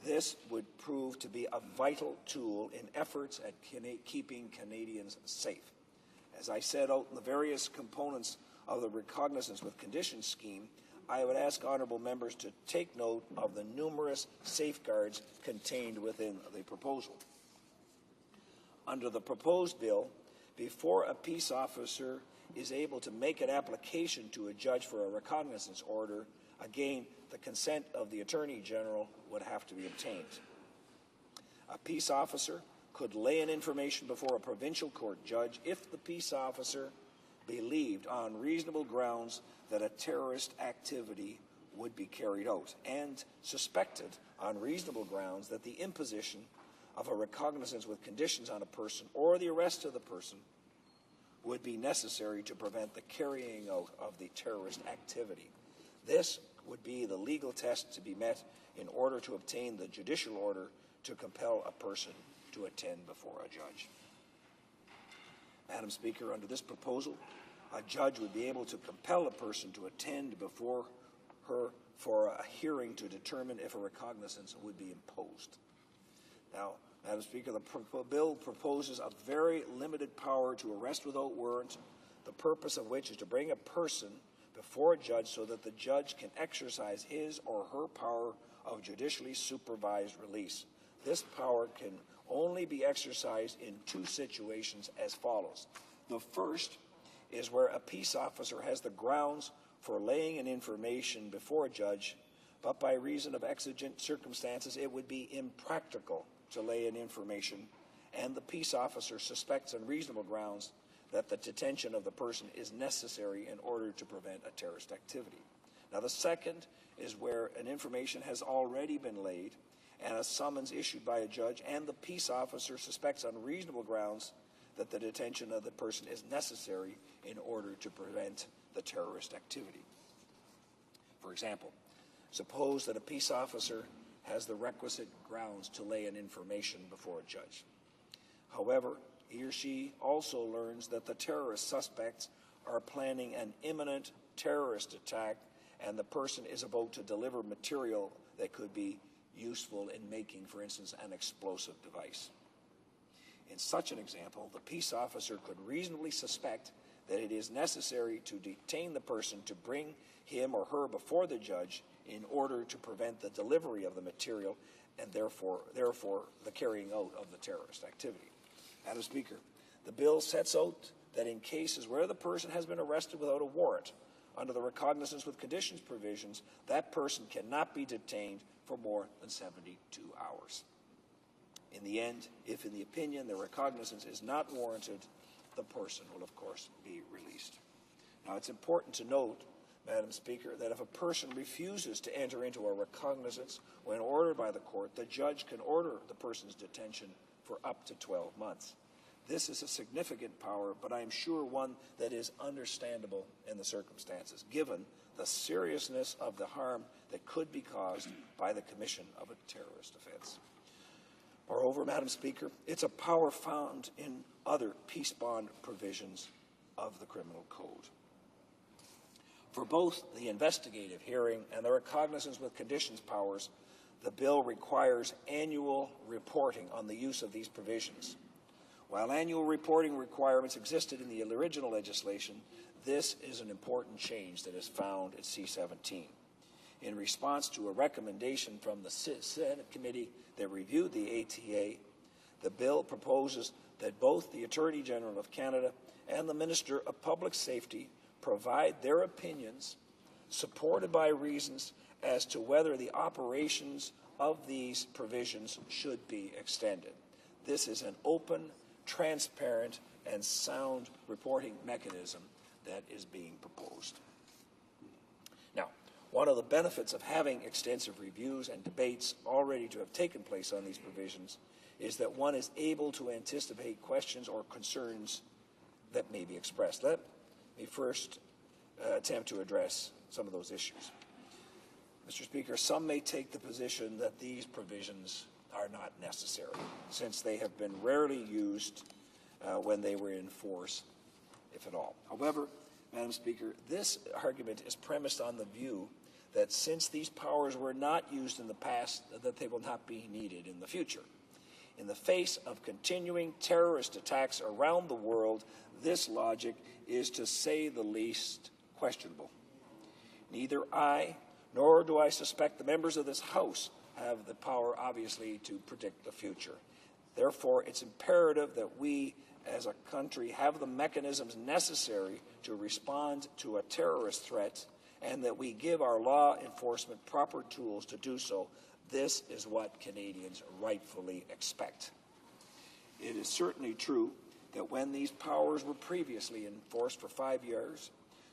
This would prove to be a vital tool in efforts at keeping Canadians safe. As I set out in the various components of the recognizance with conditions scheme, I would ask honourable members to take note of the numerous safeguards contained within the proposal. Under the proposed bill, before a peace officer is able to make an application to a judge for a recognizance order, again, the consent of the Attorney General would have to be obtained. A peace officer could lay an information before a provincial court judge if the peace officer believed on reasonable grounds that a terrorist activity would be carried out and suspected on reasonable grounds that the imposition of a recognizance with conditions on a person or the arrest of the person would be necessary to prevent the carrying out of the terrorist activity. This would be the legal test to be met in order to obtain the judicial order to compel a person to attend before a judge. Madam Speaker, under this proposal, a judge would be able to compel a person to attend before her for a hearing to determine if a recognizance would be imposed. Now, Madam Speaker, the bill proposes a very limited power to arrest without warrant, the purpose of which is to bring a person before a judge so that the judge can exercise his or her power of judicially supervised release. This power can only be exercised in two situations as follows. The first is where a peace officer has the grounds for laying an information before a judge, but by reason of exigent circumstances it would be impractical to lay an information, and the peace officer suspects on reasonable grounds that the detention of the person is necessary in order to prevent a terrorist activity. Now, the second is where an information has already been laid and a summons issued by a judge, and the peace officer suspects on reasonable grounds that the detention of the person is necessary in order to prevent the terrorist activity. For example, suppose that a peace officer has the requisite grounds to lay an information before a judge. However, he or she also learns that the terrorist suspects are planning an imminent terrorist attack and the person is about to deliver material that could be useful in making, for instance, an explosive device. In such an example, the peace officer could reasonably suspect that it is necessary to detain the person to bring him or her before the judge in order to prevent the delivery of the material and therefore the carrying out of the terrorist activity. Madam Speaker, the bill sets out that in cases where the person has been arrested without a warrant, under the recognizance with conditions provisions, that person cannot be detained for more than 72 hours. In the end, if in the opinion the recognizance is not warranted, the person will, of course, be released. Now, it's important to note, Madam Speaker, that if a person refuses to enter into a recognizance when ordered by the court, the judge can order the person's detention for up to 12 months. This is a significant power, but I am sure one that is understandable in the circumstances, given the seriousness of the harm that could be caused by the commission of a terrorist offense. Moreover, Madam Speaker, it's a power found in other peace bond provisions of the Criminal Code. For both the investigative hearing and the recognizance with conditions powers, the bill requires annual reporting on the use of these provisions. While annual reporting requirements existed in the original legislation, this is an important change that is found at C-17. In response to a recommendation from the Senate committee that reviewed the ATA, the bill proposes that both the Attorney General of Canada and the Minister of Public Safety provide their opinions, supported by reasons as to whether the operations of these provisions should be extended. This is an open, transparent, and sound reporting mechanism that is being proposed. Now, one of the benefits of having extensive reviews and debates already to have taken place on these provisions is that one is able to anticipate questions or concerns that may be expressed. Let me first attempt to address some of those issues. Mr. Speaker, some may take the position that these provisions are not necessary, since they have been rarely used when they were in force, if at all. However, Madam Speaker, this argument is premised on the view that since these powers were not used in the past, that they will not be needed in the future. In the face of continuing terrorist attacks around the world, this logic is, to say the least, questionable. Neither I nor do I suspect the members of this House have the power, obviously, to predict the future. Therefore, it's imperative that we, as a country, have the mechanisms necessary to respond to a terrorist threat, and that we give our law enforcement proper tools to do so. This is what Canadians rightfully expect. It is certainly true that when these powers were previously in force for 5 years,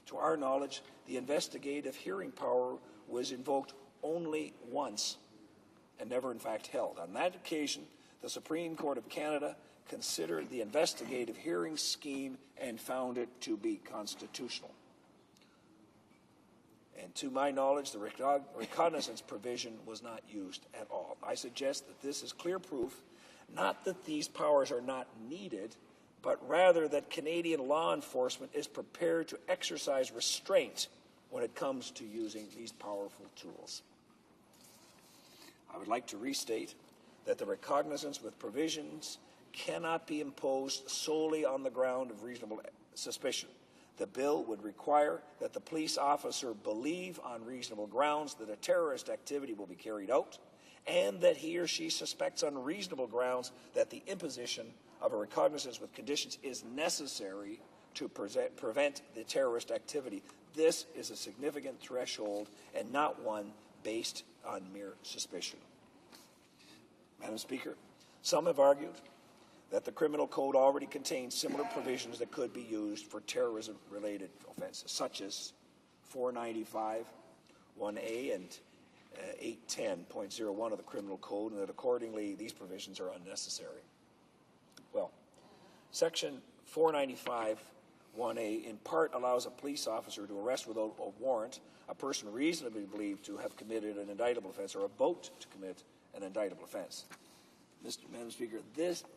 to our knowledge, the investigative hearing power was invoked only once and never in fact held. On that occasion, the Supreme Court of Canada considered the investigative hearing scheme and found it to be constitutional. And to my knowledge, the recognizance provision was not used at all. I suggest that this is clear proof, not that these powers are not needed, but rather that Canadian law enforcement is prepared to exercise restraint when it comes to using these powerful tools. I would like to restate that the recognizance with provisions cannot be imposed solely on the ground of reasonable suspicion. The bill would require that the police officer believe on reasonable grounds that a terrorist activity will be carried out, and that he or she suspects on reasonable grounds that the imposition of a recognizance with conditions is necessary to prevent the terrorist activity. This is a significant threshold and not one based on mere suspicion. Madam Speaker, some have argued that the Criminal Code already contains similar provisions that could be used for terrorism-related offenses, such as 495 1A and 810.01 of the Criminal Code, and that accordingly these provisions are unnecessary. Well, Section 495(1)(a) in part allows a police officer to arrest without a warrant a person reasonably believed to have committed an indictable offense or about to commit an indictable offense. Madam Speaker,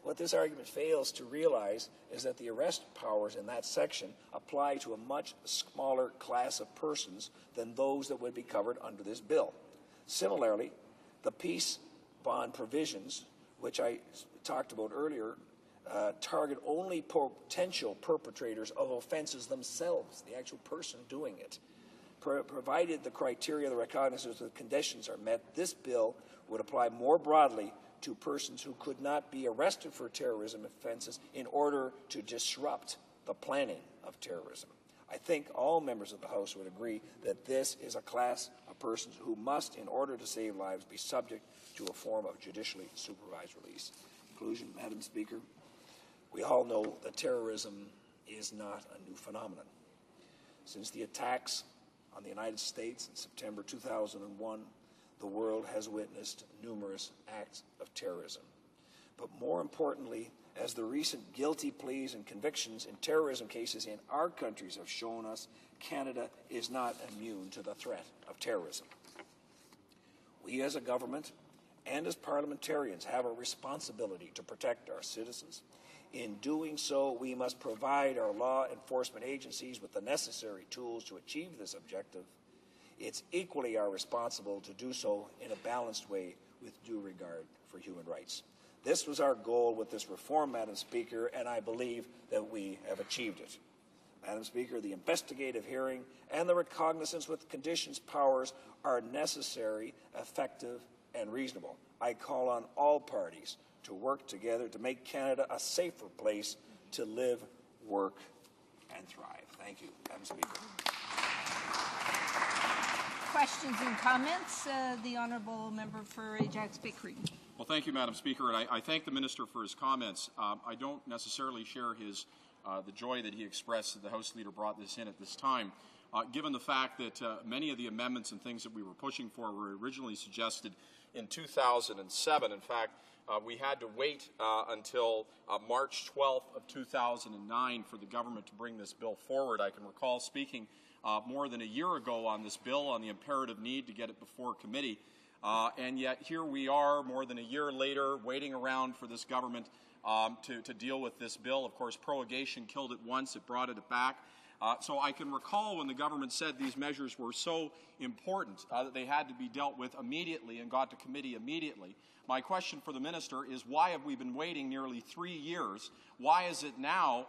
what this argument fails to realize is that the arrest powers in that section apply to a much smaller class of persons than those that would be covered under this bill. Similarly, the peace bond provisions, which I talked about earlier, target only potential perpetrators of offenses themselves, the actual person doing it. Provided the criteria, the recognizance of the conditions are met, this bill would apply more broadly to persons who could not be arrested for terrorism offenses in order to disrupt the planning of terrorism. I think all members of the House would agree that this is a class of persons who must, in order to save lives, be subject to a form of judicially supervised release. In conclusion, Madam Speaker, we all know that terrorism is not a new phenomenon. Since the attacks on the United States in September 2001, the world has witnessed numerous acts of terrorism. But more importantly, as the recent guilty pleas and convictions in terrorism cases in our countries have shown us, Canada is not immune to the threat of terrorism. We as a government and as parliamentarians have a responsibility to protect our citizens. In doing so, we must provide our law enforcement agencies with the necessary tools to achieve this objective. It's equally our responsibility to do so in a balanced way with due regard for human rights. This was our goal with this reform, Madam Speaker, and I believe that we have achieved it. Madam Speaker, the investigative hearing and the recognizance with conditions powers are necessary, effective, and reasonable. I call on all parties to work together to make Canada a safer place to live, work, and thrive. Thank you, Madam Speaker. Questions and comments? The Honourable Member for Ajax-Pickering. Well, thank you, Madam Speaker, and I thank the Minister for his comments. I don't necessarily share the joy that he expressed that the House Leader brought this in at this time, given the fact that many of the amendments and things that we were pushing for were originally suggested in 2007. In fact, we had to wait until March 12th of 2009 for the government to bring this bill forward. I can recall speaking more than a year ago on this bill on the imperative need to get it before committee. And yet here we are more than a year later waiting around for this government to deal with this bill. Of course, prorogation killed it once. It brought it back. So I can recall when the government said these measures were so important that they had to be dealt with immediately and got to committee immediately. My question for the Minister is, why have we been waiting nearly 3 years? Why is it now,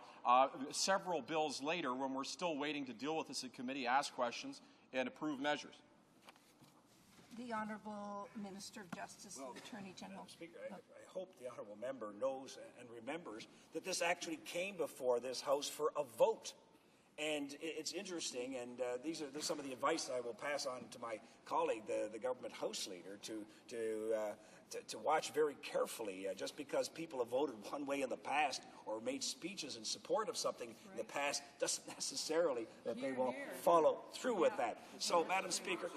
several bills later, when we're still waiting to deal with this in committee, ask questions, and approve measures? The Honourable Minister of Justice and Attorney General. Madam Speaker, I hope the Honourable Member knows and remembers that this actually came before this House for a vote. And it's interesting, and these are some of the advice I will pass on to my colleague, the government House Leader, to watch very carefully. Just because people have voted one way in the past or made speeches in support of something in the past doesn't necessarily that they will follow through with that. So, Madam Speaker,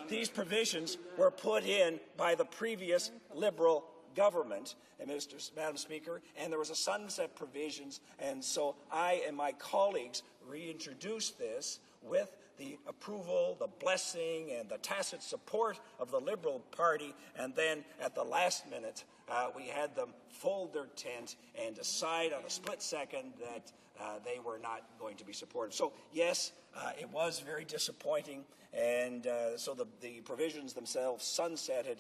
these provisions were put in by the previous Liberal government, and Madam Speaker, and there was a sunset provisions, and so I and my colleagues reintroduced this with the approval, the blessing, and the tacit support of the Liberal Party, and then at the last minute we had them fold their tent and decide on a split second that they were not going to be supported. So yes, it was very disappointing, and so the provisions themselves sunsetted.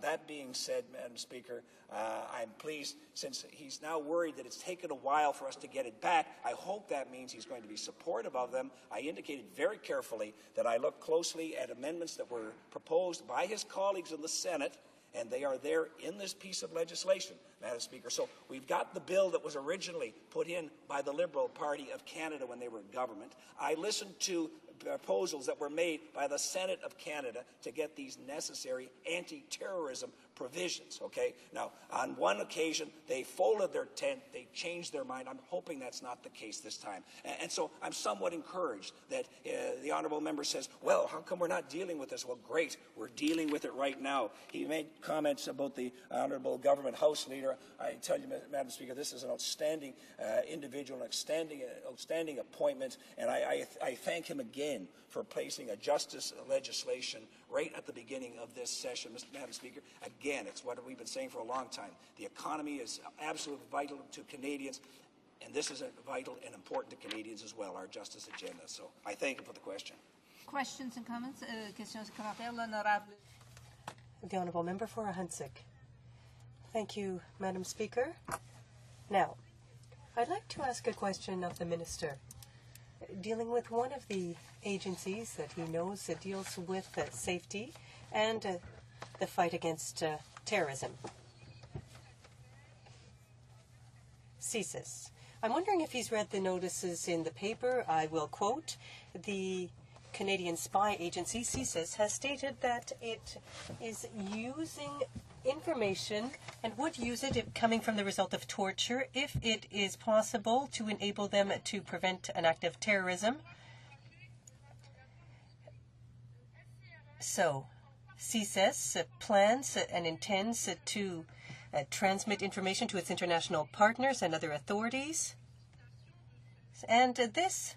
That being said, Madam Speaker, I'm pleased, since he's now worried that it's taken a while for us to get it back, I hope that means he's going to be supportive of them. I indicated very carefully that I looked closely at amendments that were proposed by his colleagues in the Senate, and they are there in this piece of legislation, Madam Speaker. So we've got the bill that was originally put in by the Liberal Party of Canada when they were in government. I listened to proposals that were made by the Senate of Canada to get these necessary anti-terrorism provisions, okay? Now, on one occasion, they folded their tent, they changed their mind. I'm hoping that's not the case this time. And so I'm somewhat encouraged that the honourable member says, well, how come we're not dealing with this? Well, great, we're dealing with it right now. He made comments about the honourable government House leader. I tell you, Madam Speaker, this is an outstanding individual, an outstanding appointment, and I thank him again for placing a justice legislation right at the beginning of this session, Madam Speaker. Again, it's what we've been saying for a long time. The economy is absolutely vital to Canadians, and this is vital and important to Canadians as well, our justice agenda. So I thank you for the question. Questions and comments? Questions et commentaires, l'honorable. The Honourable Member for Hunsik. Thank you, Madam Speaker. Now, I'd like to ask a question of the Minister, dealing with one of the agencies that he knows that deals with safety and the fight against terrorism. CSIS. I'm wondering if he's read the notices in the paper. I will quote, the Canadian Spy Agency, CSIS, has stated that it is using information and would use it if coming from the result of torture if it is possible to enable them to prevent an act of terrorism. So, CSIS plans and intends to transmit information to its international partners and other authorities. And this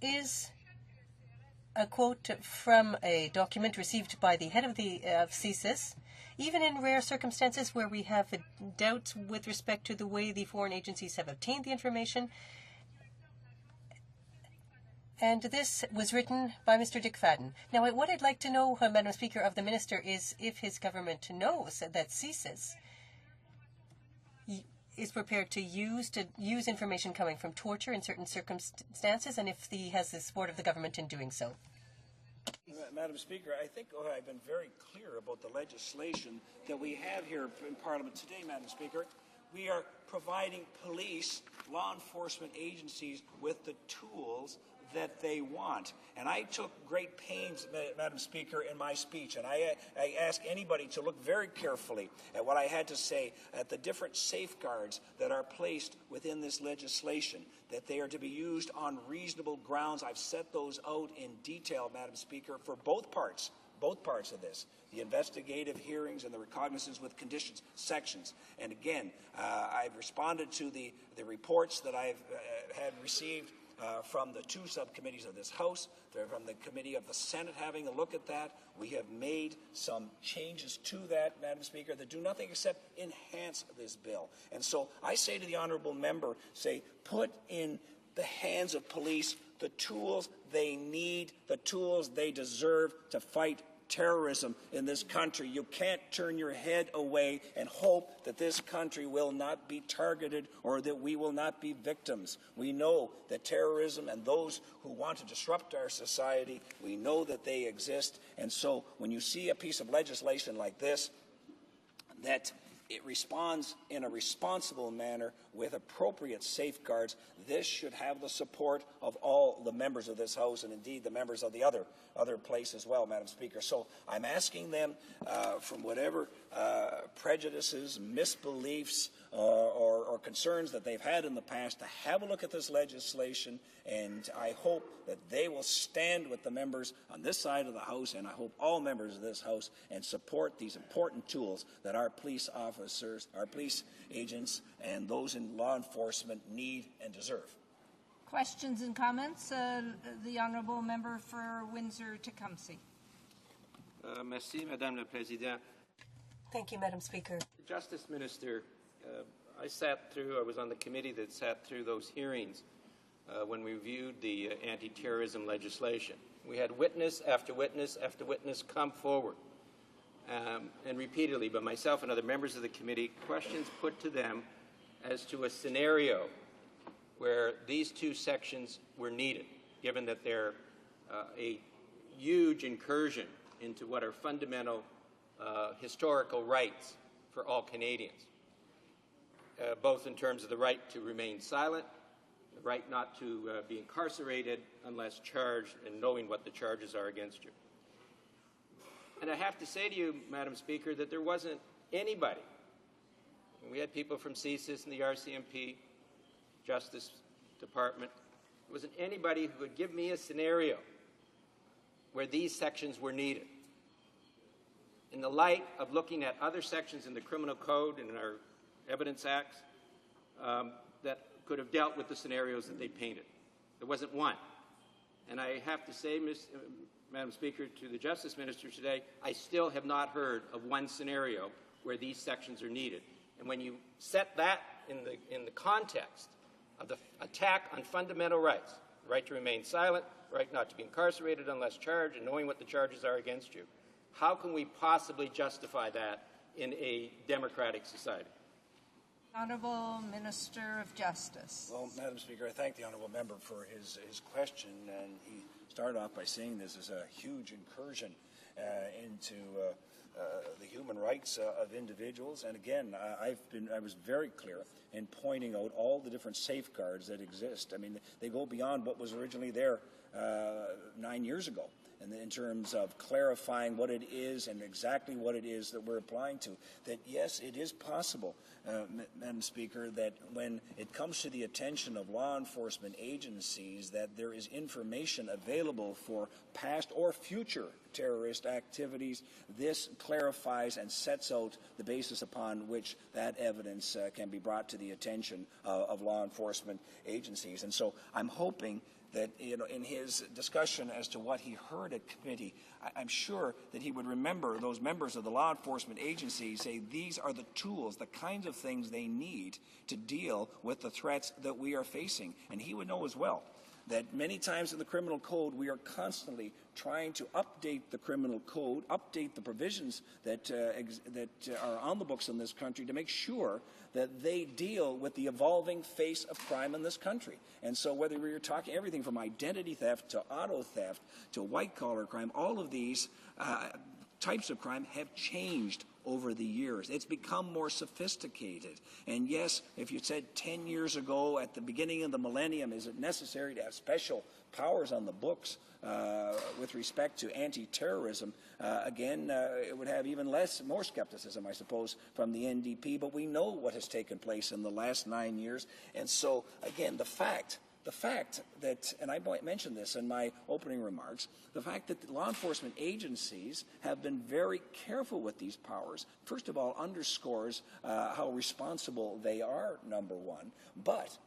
is a quote from a document received by the head of CSIS. Even in rare circumstances where we have doubts with respect to the way the foreign agencies have obtained the information. And this was written by Mr. Dick Fadden. Now, what I'd like to know, Madam Speaker, of the Minister is if his government knows that CSIS is prepared to use information coming from torture in certain circumstances, and if he has the support of the government in doing so. Madam Speaker, I think I've been very clear about the legislation that we have here in Parliament today, Madam Speaker. We are providing police, law enforcement agencies with the tools that they want. And I took great pains, Madam Speaker, in my speech, and I ask anybody to look very carefully at what I had to say, at the different safeguards that are placed within this legislation, that they are to be used on reasonable grounds. I've set those out in detail, Madam Speaker, for both parts of this, the investigative hearings and the recognizance with conditions sections. And again, I've responded to the reports that I've had received from the two subcommittees of this House, from the committee of the Senate having a look at that. We have made some changes to that, Madam Speaker, that do nothing except enhance this bill. And so I say to the honourable member, put in the hands of police the tools they need, the tools they deserve to fight terrorism in this country. You can't turn your head away and hope that this country will not be targeted or that we will not be victims. We know that terrorism and those who want to disrupt our society, we know that they exist. And so when you see a piece of legislation like this, that it responds in a responsible manner with appropriate safeguards, this should have the support of all the members of this House and indeed the members of the other place as well, Madam Speaker. So I'm asking them from whatever prejudices, misbeliefs, or concerns that they've had in the past to have a look at this legislation, and I hope that they will stand with the members on this side of the House, and I hope all members of this House, and support these important tools that our police officers, our police agents, and those in law enforcement need and deserve. Questions and comments? The Honourable Member for Windsor-Tecumseh. Merci, Madame la Présidente. Thank you, Madam Speaker. Justice Minister, I was on the committee that sat through those hearings when we reviewed the anti-terrorism legislation. We had witness after witness after witness come forward, and repeatedly by myself and other members of the committee, questions put to them as to a scenario where these two sections were needed, given that they're a huge incursion into what are fundamental historical rights for all Canadians, both in terms of the right to remain silent the right not to be incarcerated unless charged and knowing what the charges are against you. And I have to say to you, Madam Speaker, that there wasn't anybody. We had people from CSIS and the RCMP, Justice Department. There wasn't anybody who could give me a scenario where these sections were needed. In the light of looking at other sections in the Criminal Code and in our Evidence Acts that could have dealt with the scenarios that they painted. There wasn't one. And I have to say, Madam Speaker, to the Justice Minister today, I still have not heard of one scenario where these sections are needed. And when you set that in the context of the attack on fundamental rights, the right to remain silent, the right not to be incarcerated unless charged, and knowing what the charges are against you, how can we possibly justify that in a democratic society? Honourable Minister of Justice. Well, Madam Speaker, I thank the honourable member for his question, and he started off by saying this is a huge incursion into the human rights of individuals. And again, I was very clear in pointing out all the different safeguards that exist. I mean, they go beyond what was originally there 9 years ago. And in terms of clarifying what it is and exactly what it is that we're applying to, that yes, it is possible, Madam Speaker, that when it comes to the attention of law enforcement agencies that there is information available for past or future terrorist activities, this clarifies and sets out the basis upon which that evidence can be brought to the attention of law enforcement agencies. And so I'm hoping that, in his discussion as to what he heard at committee, I'm sure that he would remember those members of the law enforcement agencies say these are the tools, the kinds of things they need to deal with the threats that we are facing. And he would know as well that many times in the criminal code we are constantly trying to update the criminal code, update the provisions that are on the books in this country to make sure that they deal with the evolving face of crime in this country. And so whether we're talking everything from identity theft to auto theft to white-collar crime, all of these types of crime have changed over the years. It's become more sophisticated. And yes, if you said 10 years ago at the beginning of the millennium, is it necessary to have special powers on the books with respect to anti-terrorism, again, it would have even more skepticism, I suppose, from the NDP. But we know what has taken place in the last 9 years. And so, again, the fact that, and I mentioned this in my opening remarks, the fact that the law enforcement agencies have been very careful with these powers, first of all, underscores how responsible they are, number one. But,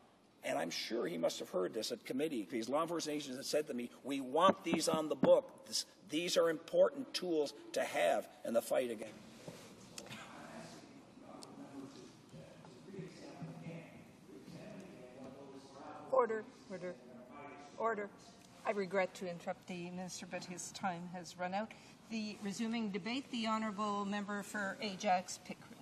and I'm sure he must have heard this at committee, because law enforcement agencies have said to me, we want these on the book. These are important tools to have in the fight against. Order, order, order. I regret to interrupt the Minister, but his time has run out. The resuming debate, the Honourable Member for Ajax Pickering.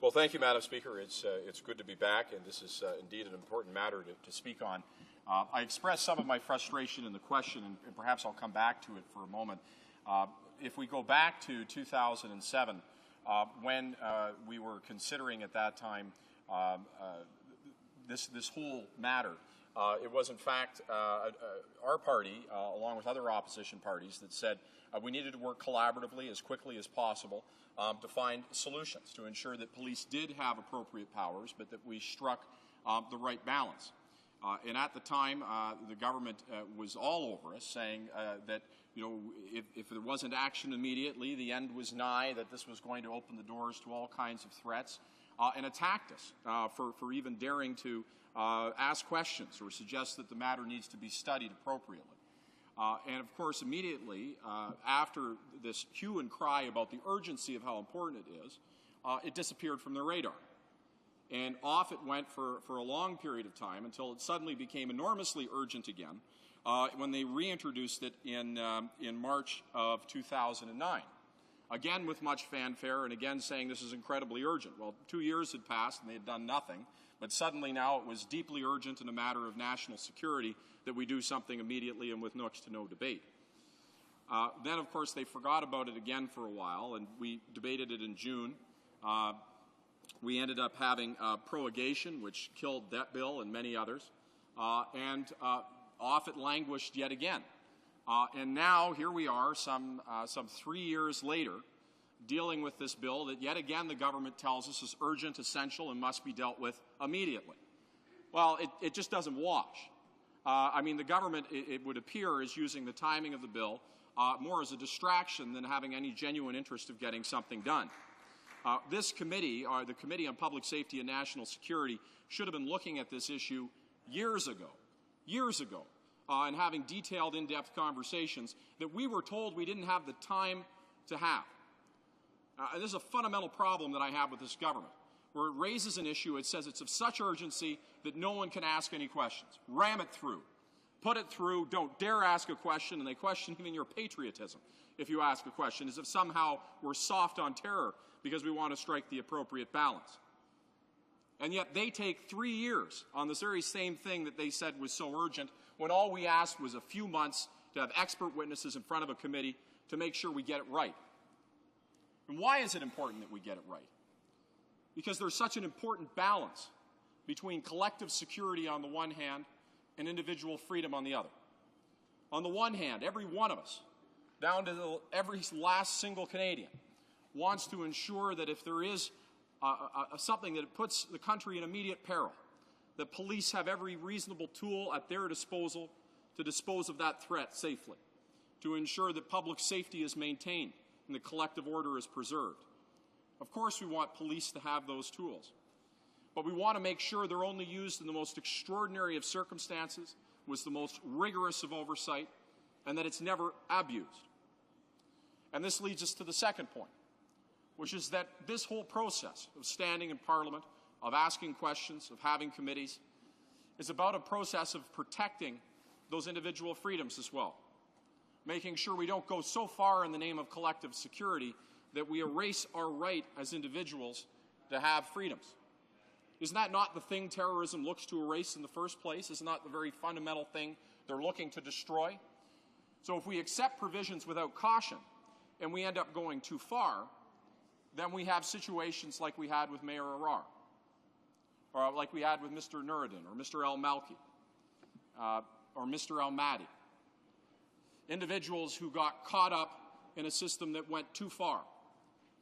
Well, thank you, Madam Speaker. It's good to be back, and this is indeed an important matter to speak on. I expressed some of my frustration in the question, and perhaps I'll come back to it for a moment. If we go back to 2007, when we were considering at that time this whole matter, it was in fact our party, along with other opposition parties, that said we needed to work collaboratively as quickly as possible to find solutions to ensure that police did have appropriate powers, but that we struck the right balance. And at the time, the government was all over us, saying that if there wasn't action immediately, the end was nigh, that this was going to open the doors to all kinds of threats, and attacked us for even daring to ask questions or suggest that the matter needs to be studied appropriately. And of course, immediately after this hue and cry about the urgency of how important it is, it disappeared from their radar. And off it went for a long period of time until it suddenly became enormously urgent again when they reintroduced it in March of 2009. Again with much fanfare, and again saying this is incredibly urgent. Well, 2 years had passed and they had done nothing, but suddenly now it was deeply urgent and a matter of national security that we do something immediately and with next to no debate. Then, of course, they forgot about it again for a while, and we debated it in June. We ended up having prorogation, which killed that bill and many others. and off it languished yet again. And now here we are, some 3 years later, dealing with this bill that yet again the government tells us is urgent, essential, and must be dealt with immediately. Well, it just doesn't wash. I mean, the government, it would appear, is using the timing of the bill more as a distraction than having any genuine interest of getting something done. This committee, the Committee on Public Safety and National Security, should have been looking at this issue years ago, and having detailed, in-depth conversations that we were told we didn't have the time to have. This is a fundamental problem that I have with this government, where it raises an issue, it says it's of such urgency that no one can ask any questions. Ram it through. Put it through. Don't dare ask a question, and they question even your patriotism if you ask a question, as if somehow we're soft on terror because we want to strike the appropriate balance. And yet they take 3 years on this very same thing that they said was so urgent, when all we asked was a few months to have expert witnesses in front of a committee to make sure we get it right. And why is it important that we get it right? Because there's such an important balance between collective security on the one hand and individual freedom on the other. On the one hand, every one of us, down to every last single Canadian, wants to ensure that if there is something that puts the country in immediate peril, that police have every reasonable tool at their disposal to dispose of that threat safely, to ensure that public safety is maintained and the collective order is preserved. Of course, we want police to have those tools, but we want to make sure they're only used in the most extraordinary of circumstances, with the most rigorous of oversight, and that it's never abused. And this leads us to the second point, which is that this whole process of standing in Parliament, of asking questions, of having committees, is about a process of protecting those individual freedoms as well, making sure we don't go so far in the name of collective security that we erase our right as individuals to have freedoms. Isn't that not the thing terrorism looks to erase in the first place? Isn't that the very fundamental thing they're looking to destroy? So if we accept provisions without caution and we end up going too far, then we have situations like we had with Mayor Arar, or like we had with Mr. Nuruddin, or Mr. El-Malki, or Mr. El-Mahdi. Individuals who got caught up in a system that went too far,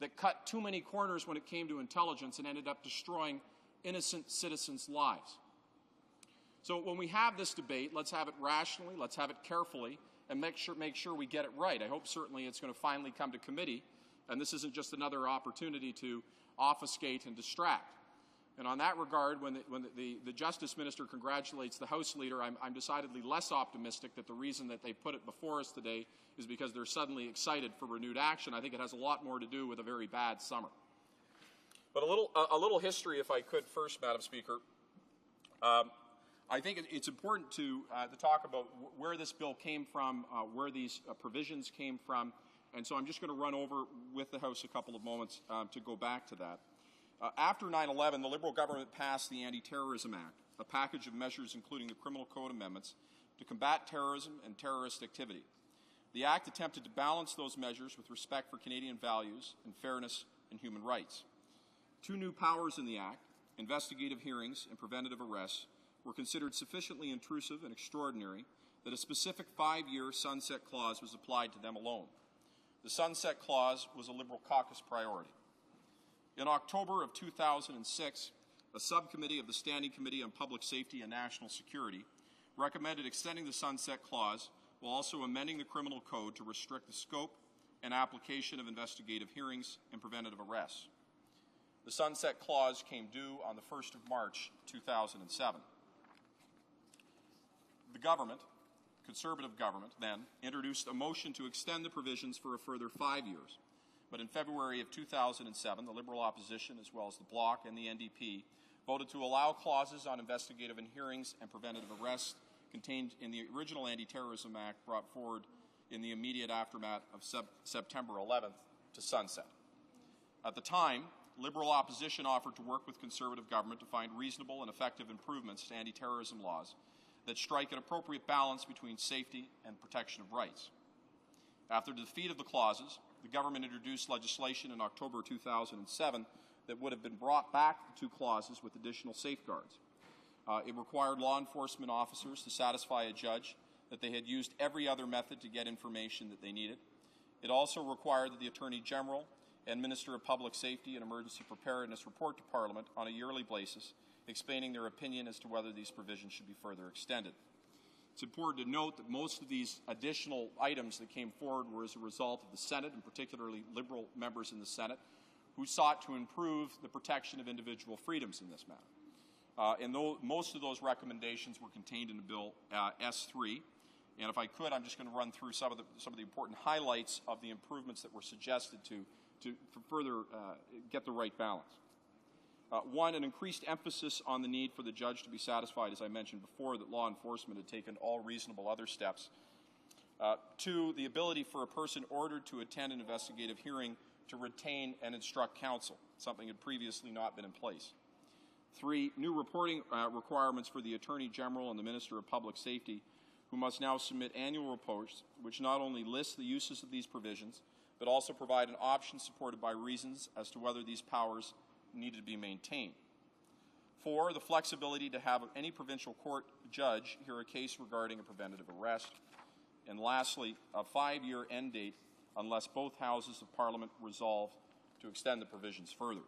that cut too many corners when it came to intelligence and ended up destroying innocent citizens' lives. So when we have this debate, let's have it rationally, let's have it carefully, and make sure we get it right. I hope certainly it's going to finally come to committee, and this isn't just another opportunity to obfuscate and distract. And on that regard, when the Justice Minister congratulates the House Leader, I'm decidedly less optimistic that the reason that they put it before us today is because they're suddenly excited for renewed action. I think it has a lot more to do with a very bad summer. But a little history, if I could first, Madam Speaker. I think it's important to talk about where this bill came from, where these provisions came from, and so I'm just going to run over with the House a couple of moments to go back to that. After 9/11, the Liberal government passed the Anti-Terrorism Act, a package of measures including the Criminal Code amendments to combat terrorism and terrorist activity. The Act attempted to balance those measures with respect for Canadian values and fairness and human rights. Two new powers in the Act, investigative hearings and preventative arrests, were considered sufficiently intrusive and extraordinary that a specific 5-year sunset clause was applied to them alone. The sunset clause was a Liberal caucus priority. In October of 2006, a subcommittee of the Standing Committee on Public Safety and National Security recommended extending the sunset clause while also amending the Criminal Code to restrict the scope and application of investigative hearings and preventative arrests. The sunset clause came due on the 1st of March 2007. The government, Conservative government, then introduced a motion to extend the provisions for a further 5 years. But in February of 2007, the Liberal opposition, as well as the Bloc and the NDP, voted to allow clauses on investigative and hearings and preventative arrests contained in the original Anti-Terrorism Act brought forward in the immediate aftermath of September 11th to sunset. At the time, Liberal opposition offered to work with Conservative government to find reasonable and effective improvements to anti-terrorism laws that strike an appropriate balance between safety and protection of rights. After the defeat of the clauses, the government introduced legislation in October 2007 that would have been brought back the two clauses with additional safeguards. It required law enforcement officers to satisfy a judge that they had used every other method to get information that they needed. It also required that the Attorney General and Minister of Public Safety and Emergency Preparedness report to Parliament on a yearly basis, explaining their opinion as to whether these provisions should be further extended. It's important to note that most of these additional items that came forward were as a result of the Senate, and particularly Liberal members in the Senate, who sought to improve the protection of individual freedoms in this matter. And most of those recommendations were contained in the bill S3. And if I could, I'm just going to run through some of the important highlights of the improvements that were suggested to further get the right balance. One, an increased emphasis on the need for the judge to be satisfied, as I mentioned before, that law enforcement had taken all reasonable other steps. Two, the ability for a person ordered to attend an investigative hearing to retain and instruct counsel, something had previously not been in place. Three, new reporting requirements for the Attorney General and the Minister of Public Safety, who must now submit annual reports which not only list the uses of these provisions, but also provide an option supported by reasons as to whether these powers needed to be maintained. Four, the flexibility to have any provincial court judge hear a case regarding a preventative arrest. And lastly, a 5-year end date unless both houses of Parliament resolve to extend the provisions further.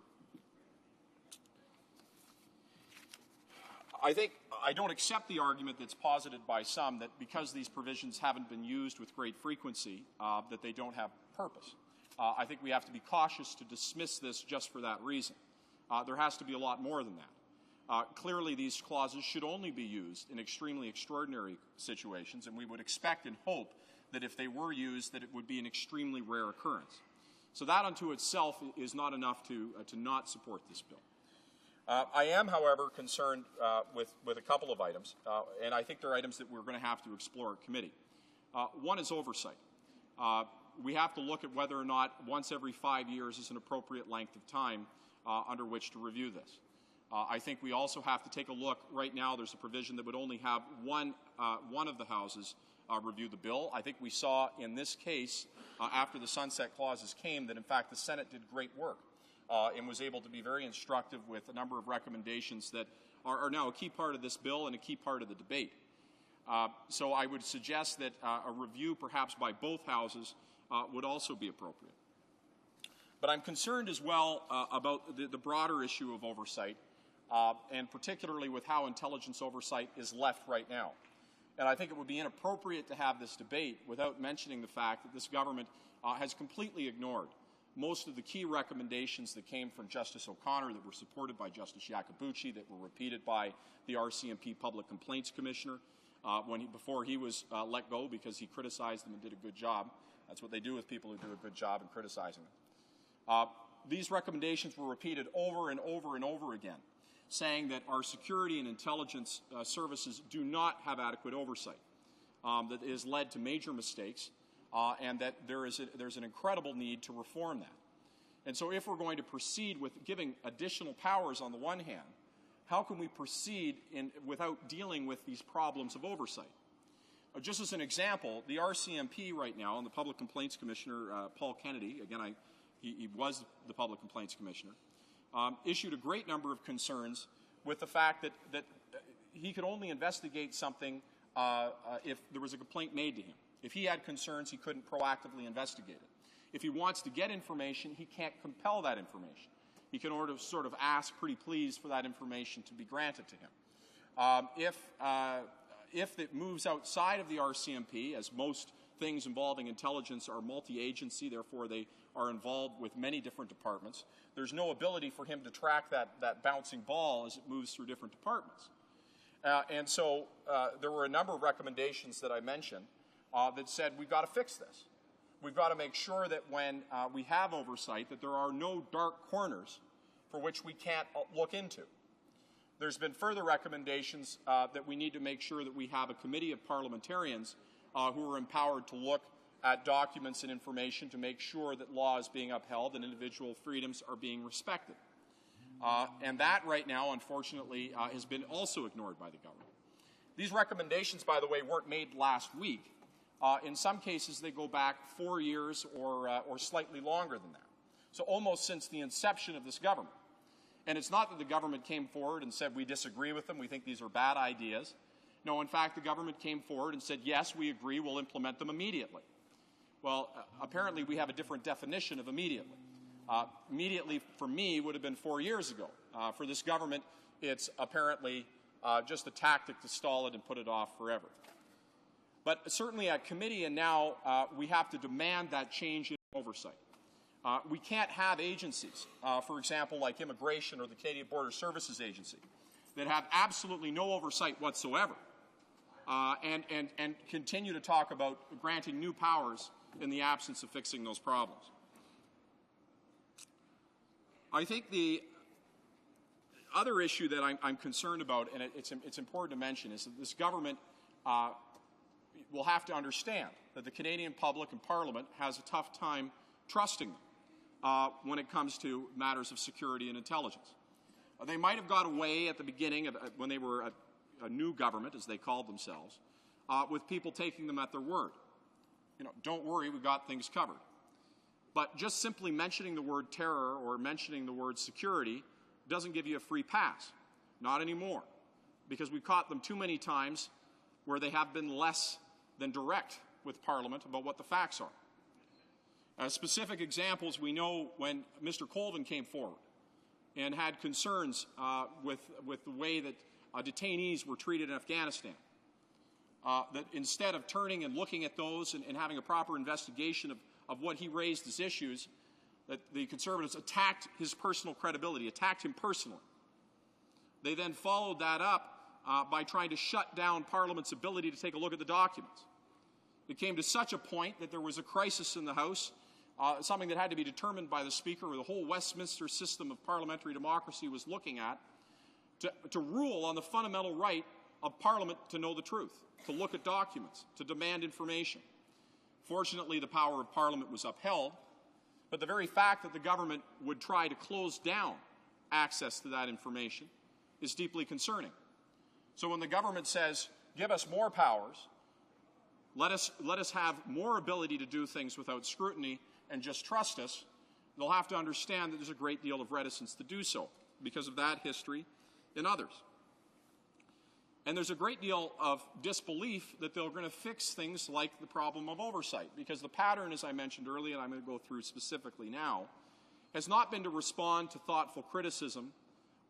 I don't accept the argument that's posited by some that because these provisions haven't been used with great frequency, that they don't have purpose. I think we have to be cautious to dismiss this just for that reason. There has to be a lot more than that. Clearly, these clauses should only be used in extremely extraordinary situations, and we would expect and hope that if they were used, that it would be an extremely rare occurrence. So that unto itself is not enough to not support this bill. I am, however, concerned with a couple of items, and I think they're items that we're going to have to explore at committee. One is oversight. We have to look at whether or not once every 5 years is an appropriate length of time under which to review this. I think we also have to take a look. Right now, there's a provision that would only have one of the houses review the bill. I think we saw in this case, after the sunset clauses came, that in fact the Senate did great work and was able to be very instructive with a number of recommendations that are now a key part of this bill and a key part of the debate. So I would suggest that a review perhaps by both houses would also be appropriate. But I'm concerned as well about the broader issue of oversight, and particularly with how intelligence oversight is left right now. And I think it would be inappropriate to have this debate without mentioning the fact that this government has completely ignored most of the key recommendations that came from Justice O'Connor, that were supported by Justice Iacobucci, that were repeated by the RCMP Public Complaints Commissioner before he was let go because he criticized them and did a good job. That's what they do with people who do a good job in criticizing them. These recommendations were repeated over and over and over again, saying that our security and intelligence services do not have adequate oversight, that has led to major mistakes, and that there's an incredible need to reform that. And so if we're going to proceed with giving additional powers on the one hand, how can we proceed without dealing with these problems of oversight? Just as an example, the RCMP right now, and the Public Complaints Commissioner, Paul Kennedy, again, he was the Public Complaints Commissioner, issued a great number of concerns with the fact that he could only investigate something if there was a complaint made to him. If he had concerns, he couldn't proactively investigate it. If he wants to get information, he can't compel that information. He can sort of ask pretty please for that information to be granted to him. If it moves outside of the RCMP, as most things involving intelligence are multi-agency, therefore they are involved with many different departments, there's no ability for him to track that bouncing ball as it moves through different departments. And so there were a number of recommendations that I mentioned that said we've got to fix this. We've got to make sure that when we have oversight that there are no dark corners for which we can't look into. There's been further recommendations that we need to make sure that we have a committee of parliamentarians who are empowered to look at documents and information to make sure that law is being upheld and individual freedoms are being respected. And that right now, unfortunately, has been also ignored by the government. These recommendations, by the way, weren't made last week. In some cases, they go back 4 years or slightly longer than that. So almost since the inception of this government. And it's not that the government came forward and said, we disagree with them, we think these are bad ideas. No, in fact, the government came forward and said, yes, we agree, we'll implement them immediately. Well, apparently we have a different definition of immediately. Immediately, for me, would have been 4 years ago. For this government, it's apparently just a tactic to stall it and put it off forever. But certainly at committee and now, we have to demand that change in oversight. We can't have agencies, for example, like Immigration or the Canadian Border Services Agency, that have absolutely no oversight whatsoever and continue to talk about granting new powers in the absence of fixing those problems. I think the other issue that I'm concerned about, and it's important to mention, is that this government will have to understand that the Canadian public and Parliament has a tough time trusting them when it comes to matters of security and intelligence. They might have got away at the beginning, when they were a new government, as they called themselves, with people taking them at their word. You know, don't worry, we've got things covered. But just simply mentioning the word terror or mentioning the word security doesn't give you a free pass. Not anymore. Because we've caught them too many times where they have been less than direct with Parliament about what the facts are. Specific examples, we know when Mr. Colvin came forward and had concerns with the way that detainees were treated in Afghanistan. That instead of turning and looking at those and having a proper investigation of what he raised as issues, that the Conservatives attacked his personal credibility, attacked him personally. They then followed that up by trying to shut down Parliament's ability to take a look at the documents. It came to such a point that there was a crisis in the House, something that had to be determined by the Speaker, or the whole Westminster system of parliamentary democracy was looking at, to rule on the fundamental right of Parliament to know the truth, to look at documents, to demand information. Fortunately, the power of Parliament was upheld, but the very fact that the government would try to close down access to that information is deeply concerning. So when the government says, give us more powers, let us have more ability to do things without scrutiny and just trust us, they'll have to understand that there's a great deal of reticence to do so because of that history and others. And there's a great deal of disbelief that they're going to fix things like the problem of oversight, because the pattern, as I mentioned earlier, and I'm going to go through specifically now, has not been to respond to thoughtful criticism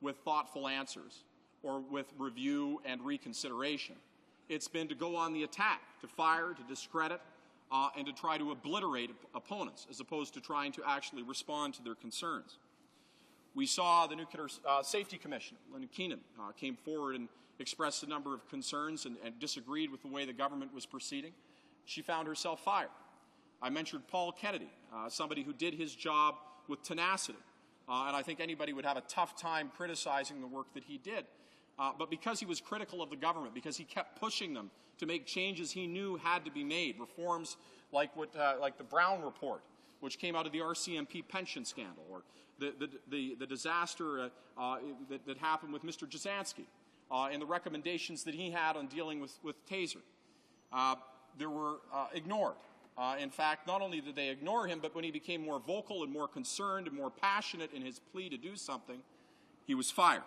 with thoughtful answers or with review and reconsideration. It's been to go on the attack, to fire, to discredit, and to try to obliterate opponents, as opposed to trying to actually respond to their concerns. We saw the Nuclear Safety Commissioner, Linda Keenan, came forward and expressed a number of concerns and disagreed with the way the government was proceeding. She found herself fired. I mentioned Paul Kennedy, somebody who did his job with tenacity, and I think anybody would have a tough time criticizing the work that he did. But because he was critical of the government, because he kept pushing them to make changes he knew had to be made, reforms like the Brown Report, which came out of the RCMP pension scandal, or the disaster that happened with Mr. Jasansky, and the recommendations that he had on dealing with Taser, they were ignored. In fact, not only did they ignore him, but when he became more vocal and more concerned and more passionate in his plea to do something, he was fired.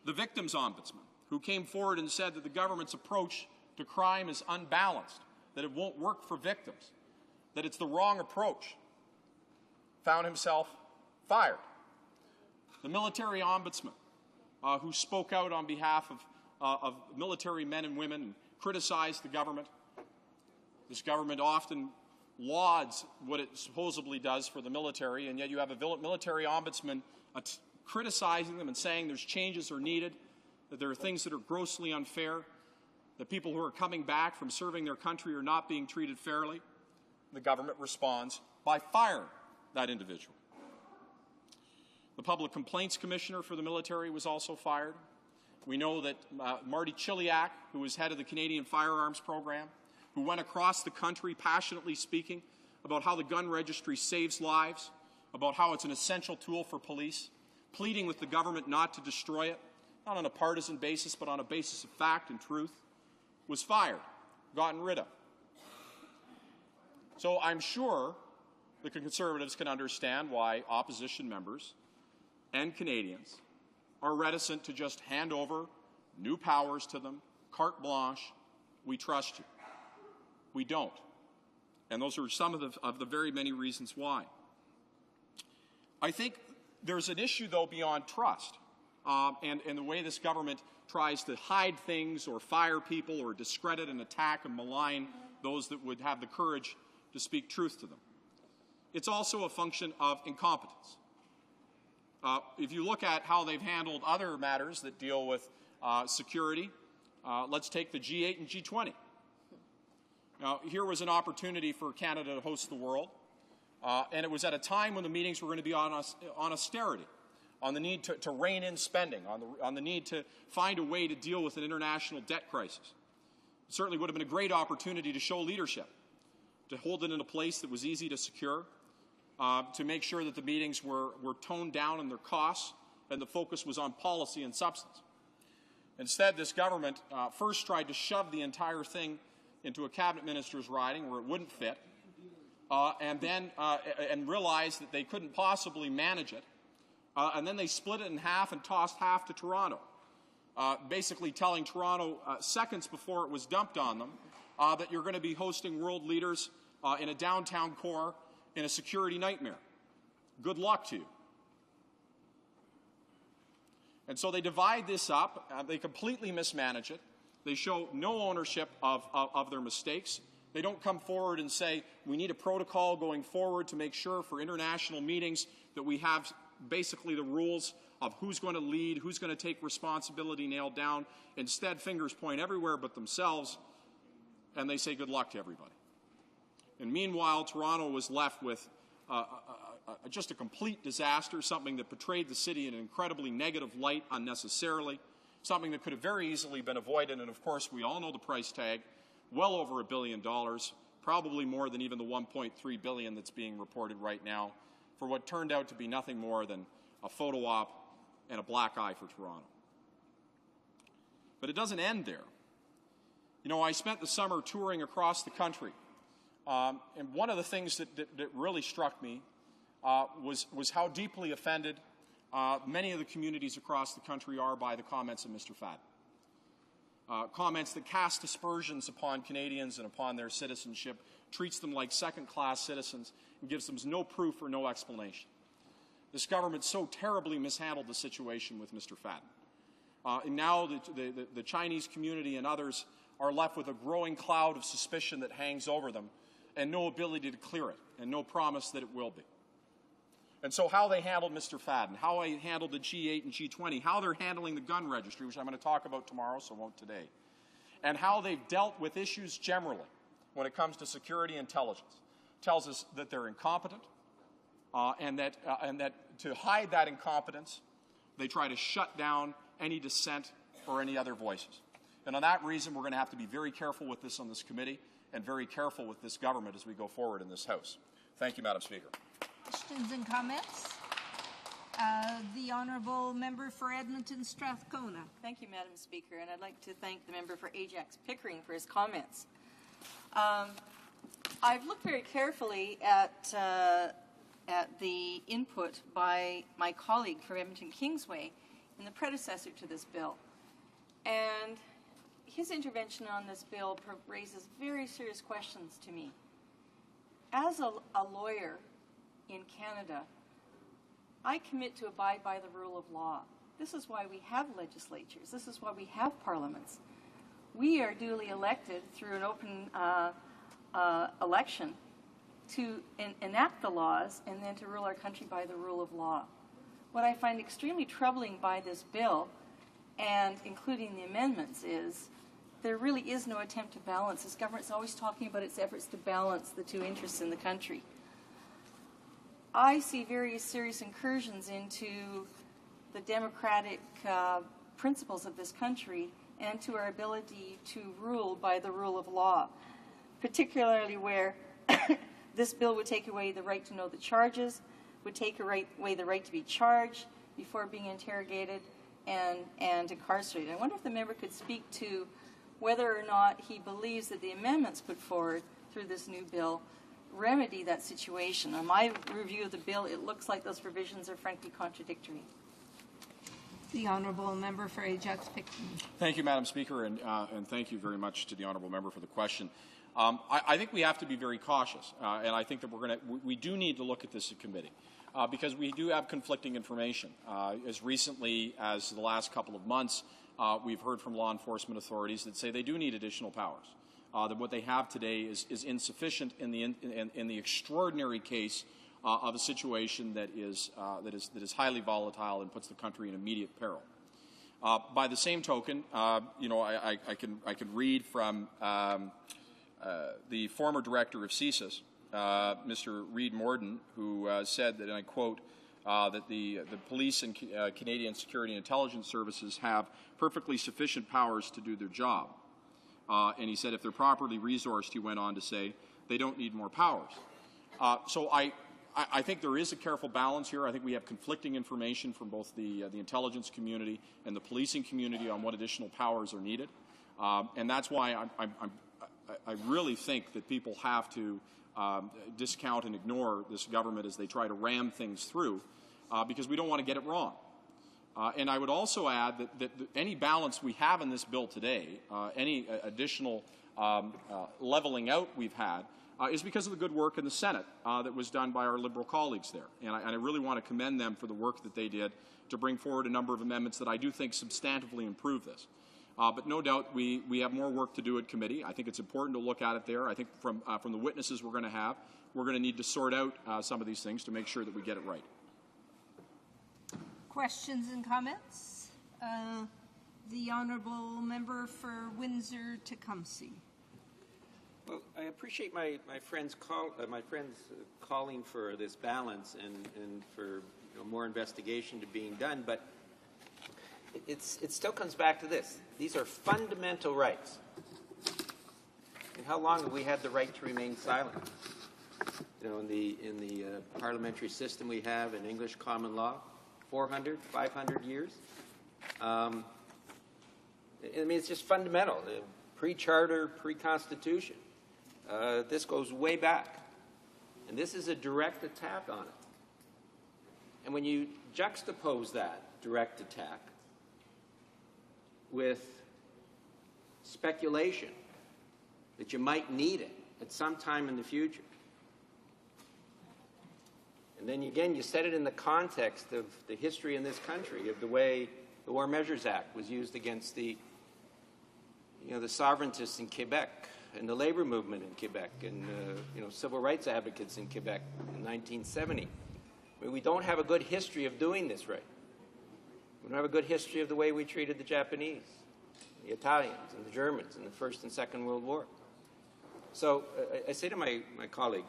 The Victims Ombudsman, who came forward and said that the government's approach to crime is unbalanced, that it won't work for victims, that it's the wrong approach, found himself fired. The Military Ombudsman, who spoke out on behalf of military men and women and criticized the government. This government often lauds what it supposedly does for the military, and yet you have a military ombudsman criticizing them and saying there's changes are needed, that there are things that are grossly unfair, that people who are coming back from serving their country are not being treated fairly. The government responds by firing that individual. The Public Complaints Commissioner for the military was also fired. We know that Marty Chiliak, who was head of the Canadian Firearms Program, who went across the country passionately speaking about how the gun registry saves lives, about how it's an essential tool for police, pleading with the government not to destroy it, not on a partisan basis, but on a basis of fact and truth, was fired, gotten rid of. So I'm sure the Conservatives can understand why opposition members and Canadians are reticent to just hand over new powers to them, carte blanche, we trust you. We don't. And those are some of the very many reasons why. I think there's an issue, though, beyond trust, and the way this government tries to hide things or fire people or discredit and attack and malign those that would have the courage to speak truth to them. It's also a function of incompetence. If you look at how they've handled other matters that deal with security, let's take the G8 and G20. Now, here was an opportunity for Canada to host the world, and it was at a time when the meetings were going to be on austerity, on the need to rein in spending, on the need to find a way to deal with an international debt crisis. It certainly would have been a great opportunity to show leadership, to hold it in a place that was easy to secure, to make sure that the meetings were toned down in their costs and the focus was on policy and substance. Instead, this government first tried to shove the entire thing into a cabinet minister's riding where it wouldn't fit, and then realized that they couldn't possibly manage it, and then they split it in half and tossed half to Toronto, basically telling Toronto seconds before it was dumped on them that you're going to be hosting world leaders in a downtown core in a security nightmare. Good luck to you. And so they divide this up. They completely mismanage it. They show no ownership of their mistakes. They don't come forward and say, we need a protocol going forward to make sure for international meetings that we have basically the rules of who's going to lead, who's going to take responsibility nailed down. Instead, fingers point everywhere but themselves, and they say good luck to everybody. And meanwhile, Toronto was left with just a complete disaster, something that portrayed the city in an incredibly negative light unnecessarily, something that could have very easily been avoided. And of course, we all know the price tag, well over $1 billion, probably more than even the $1.3 billion that's being reported right now, for what turned out to be nothing more than a photo op and a black eye for Toronto. But it doesn't end there. You know, I spent the summer touring across the country, and one of the things that really struck me was how deeply offended many of the communities across the country are by the comments of Mr. Fadden. Comments that cast aspersions upon Canadians and upon their citizenship, treats them like second-class citizens, and gives them no proof or no explanation. This government so terribly mishandled the situation with Mr. Fadden. And now the Chinese community and others are left with a growing cloud of suspicion that hangs over them and no ability to clear it and no promise that it will be. And so how they handled Mr. Fadden, how they handled the G8 and G20, how they're handling the gun registry, which I'm going to talk about tomorrow, so I won't today, and how they've dealt with issues generally when it comes to security intelligence, tells us that they're incompetent, and that to hide that incompetence, they try to shut down any dissent or any other voices. And on that reason, we're going to have to be very careful with this on this committee and very careful with this government as we go forward in this House. Thank you, Madam Speaker. Questions and comments? The Honourable Member for Edmonton Strathcona. Thank you, Madam Speaker, and I'd like to thank the member for Ajax Pickering for his comments. I've looked very carefully at the input by my colleague from Edmonton Kingsway in the predecessor to this bill, and his intervention on this bill raises very serious questions to me. As a lawyer in Canada, I commit to abide by the rule of law. This is why we have legislatures. This is why we have parliaments. We are duly elected through an open election to enact the laws and then to rule our country by the rule of law. What I find extremely troubling by this bill, and including the amendments, is there really is no attempt to balance. This government's always talking about its efforts to balance the two interests in the country. I see very serious incursions into the democratic principles of this country and to our ability to rule by the rule of law, particularly where this bill would take away the right to know the charges, would take away the right to be charged before being interrogated and incarcerated. I wonder if the member could speak to whether or not he believes that the amendments put forward through this new bill remedy that situation. On my review of the bill, it looks like those provisions are frankly contradictory. The honourable member for Ajax Pickering. Thank you, Madam Speaker, and thank you very much to the honourable member for the question. I think we have to be very cautious, and I think that we do need to look at this in committee because we do have conflicting information. As recently as the last couple of months, we've heard from law enforcement authorities that say they do need additional powers. That what they have today is insufficient in the extraordinary case of a situation that is highly volatile and puts the country in immediate peril. By the same token, you know, I can read from the former director of CSIS, Mr. Reid Morden, who said that, and I quote, that the police and Canadian Security and Intelligence Services have perfectly sufficient powers to do their job. And he said if they're properly resourced, he went on to say, they don't need more powers. So I think there is a careful balance here. I think we have conflicting information from both the intelligence community and the policing community on what additional powers are needed. And that's why I really think that people have to discount and ignore this government as they try to ram things through, because we don't want to get it wrong. And I would also add that any balance we have in this bill today, any additional leveling out we've had, is because of the good work in the Senate that was done by our Liberal colleagues there. And I really want to commend them for the work that they did to bring forward a number of amendments that I do think substantively improve this. But no doubt we have more work to do at committee. I think it's important to look at it there. I think from the witnesses we're going to have, we're going to need to sort out some of these things to make sure that we get it right. Questions and comments? The honourable member for Windsor-Tecumseh. Well, I appreciate my friends calling for this balance and for more investigation to being done, but it still comes back to this. These are fundamental rights. And how long have we had the right to remain silent? You know, in the parliamentary system we have in English common law, 400, 500 years. I mean, it's just fundamental. Pre-charter, pre-constitution. This goes way back. And this is a direct attack on it. And when you juxtapose that direct attack with speculation that you might need it at some time in the future, and then again you set it in the context of the history in this country, of the way the War Measures Act was used against the sovereigntists in Quebec and the labor movement in Quebec and civil rights advocates in Quebec in 1970. I mean, we don't have a good history of doing this right. We don't have a good history of the way we treated the Japanese, the Italians, and the Germans in the First and Second World War. So I say to my colleague,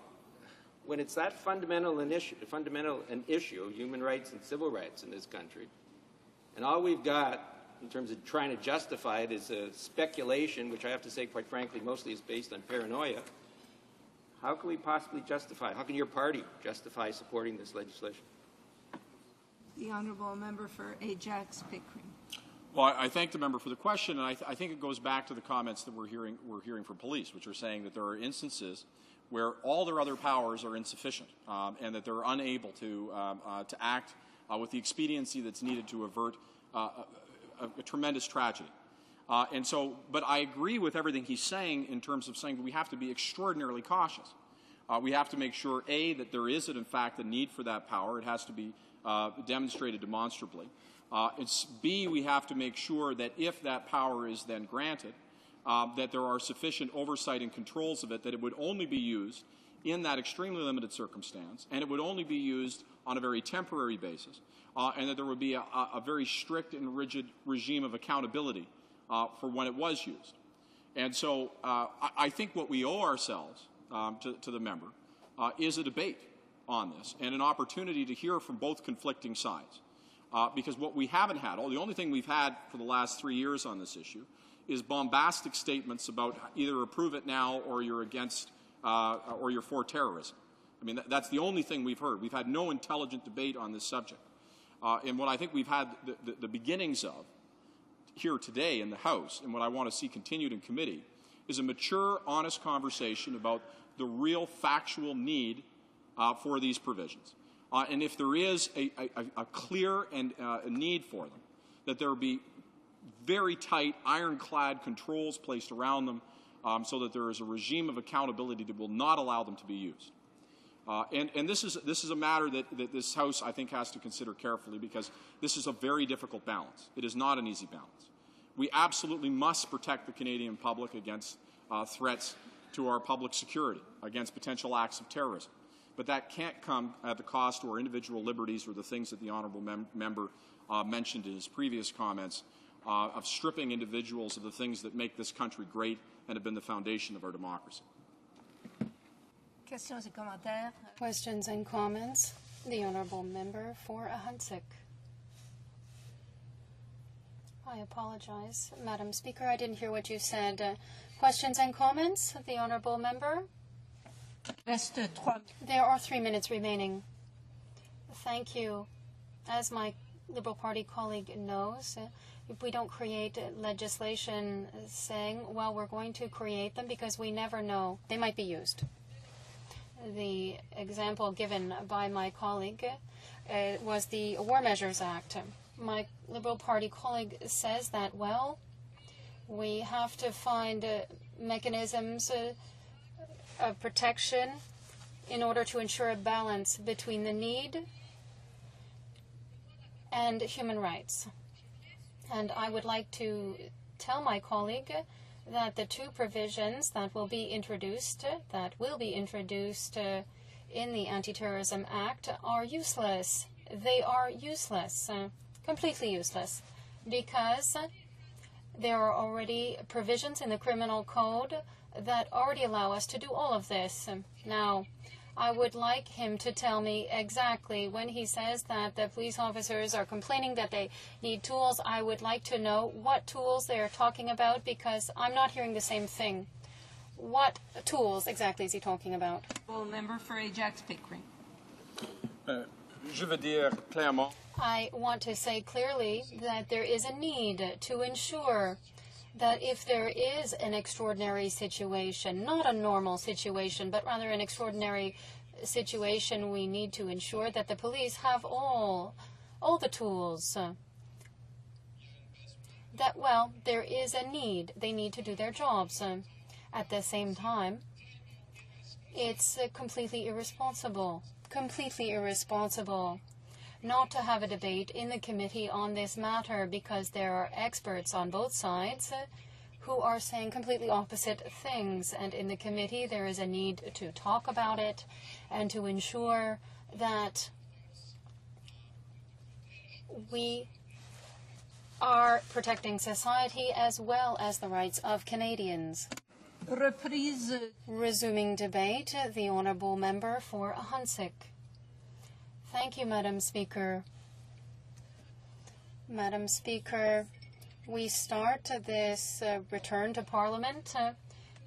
when it's that fundamental an issue of human rights and civil rights in this country, and all we've got in terms of trying to justify it is a speculation, which I have to say, quite frankly, mostly is based on paranoia, how can we possibly justify, how can your party justify supporting this legislation? The honourable member for Ajax Pickering. Well, I thank the member for the question, and I think it goes back to the comments that we're hearing from police, which are saying that there are instances where all their other powers are insufficient, and that they're unable to act with the expediency that's needed to avert a tremendous tragedy. But I agree with everything he's saying in terms of saying that we have to be extraordinarily cautious. We have to make sure, A, that there is, in fact, a need for that power. It has to be demonstrated demonstrably. B, we have to make sure that if that power is then granted, that there are sufficient oversight and controls of it, that it would only be used in that extremely limited circumstance, and it would only be used on a very temporary basis, and that there would be a very strict and rigid regime of accountability for when it was used. And so I think what we owe ourselves to the member is a debate on this and an opportunity to hear from both conflicting sides. Because what we haven't had, the only thing we've had for the last 3 years on this issue is bombastic statements about either approve it now or you're against or you're for terrorism. I mean, that's the only thing we've heard. We've had no intelligent debate on this subject. And what I think we've had the beginnings of here today in the House, and what I want to see continued in committee, is a mature, honest conversation about the real factual need for these provisions. And if there is a clear and a need for them, that there be very tight, ironclad controls placed around them so that there is a regime of accountability that will not allow them to be used. And this is a matter that this House, I think, has to consider carefully, because this is a very difficult balance. It is not an easy balance. We absolutely must protect the Canadian public against threats to our public security, against potential acts of terrorism. But that can't come at the cost to our individual liberties or the things that the honourable member mentioned in his previous comments of stripping individuals of the things that make this country great and have been the foundation of our democracy. Questions and comments? The honourable member for HoC. I apologize, Madam Speaker. I didn't hear what you said. Questions and comments? The honourable member. There are 3 minutes remaining. Thank you. As my Liberal Party colleague knows, if we don't create legislation saying, well, we're going to create them because we never know, they might be used. The example given by my colleague was the War Measures Act. My Liberal Party colleague says that, well, we have to find mechanisms of protection in order to ensure a balance between the need and human rights. And I would like to tell my colleague that the two provisions that will be introduced in the Anti-Terrorism Act are useless. They are useless, completely useless, because there are already provisions in the criminal code that already allow us to do all of this. Now, I would like him to tell me exactly when he says that the police officers are complaining that they need tools. I would like to know what tools they are talking about, because I'm not hearing the same thing. What tools exactly is he talking about? Well, member for Ajax-Pickering. Je veux dire clairement. I want to say clearly that there is a need to ensure that if there is an extraordinary situation, not a normal situation, but rather an extraordinary situation, we need to ensure that the police have all the tools. That, well, there is a need. They need to do their jobs. At the same time, it's completely irresponsible not to have a debate in the committee on this matter, because there are experts on both sides who are saying completely opposite things. And in the committee, there is a need to talk about it and to ensure that we are protecting society as well as the rights of Canadians. Resuming debate, the honourable member for HoC. Thank you, Madam Speaker. Madam Speaker, we start this return to Parliament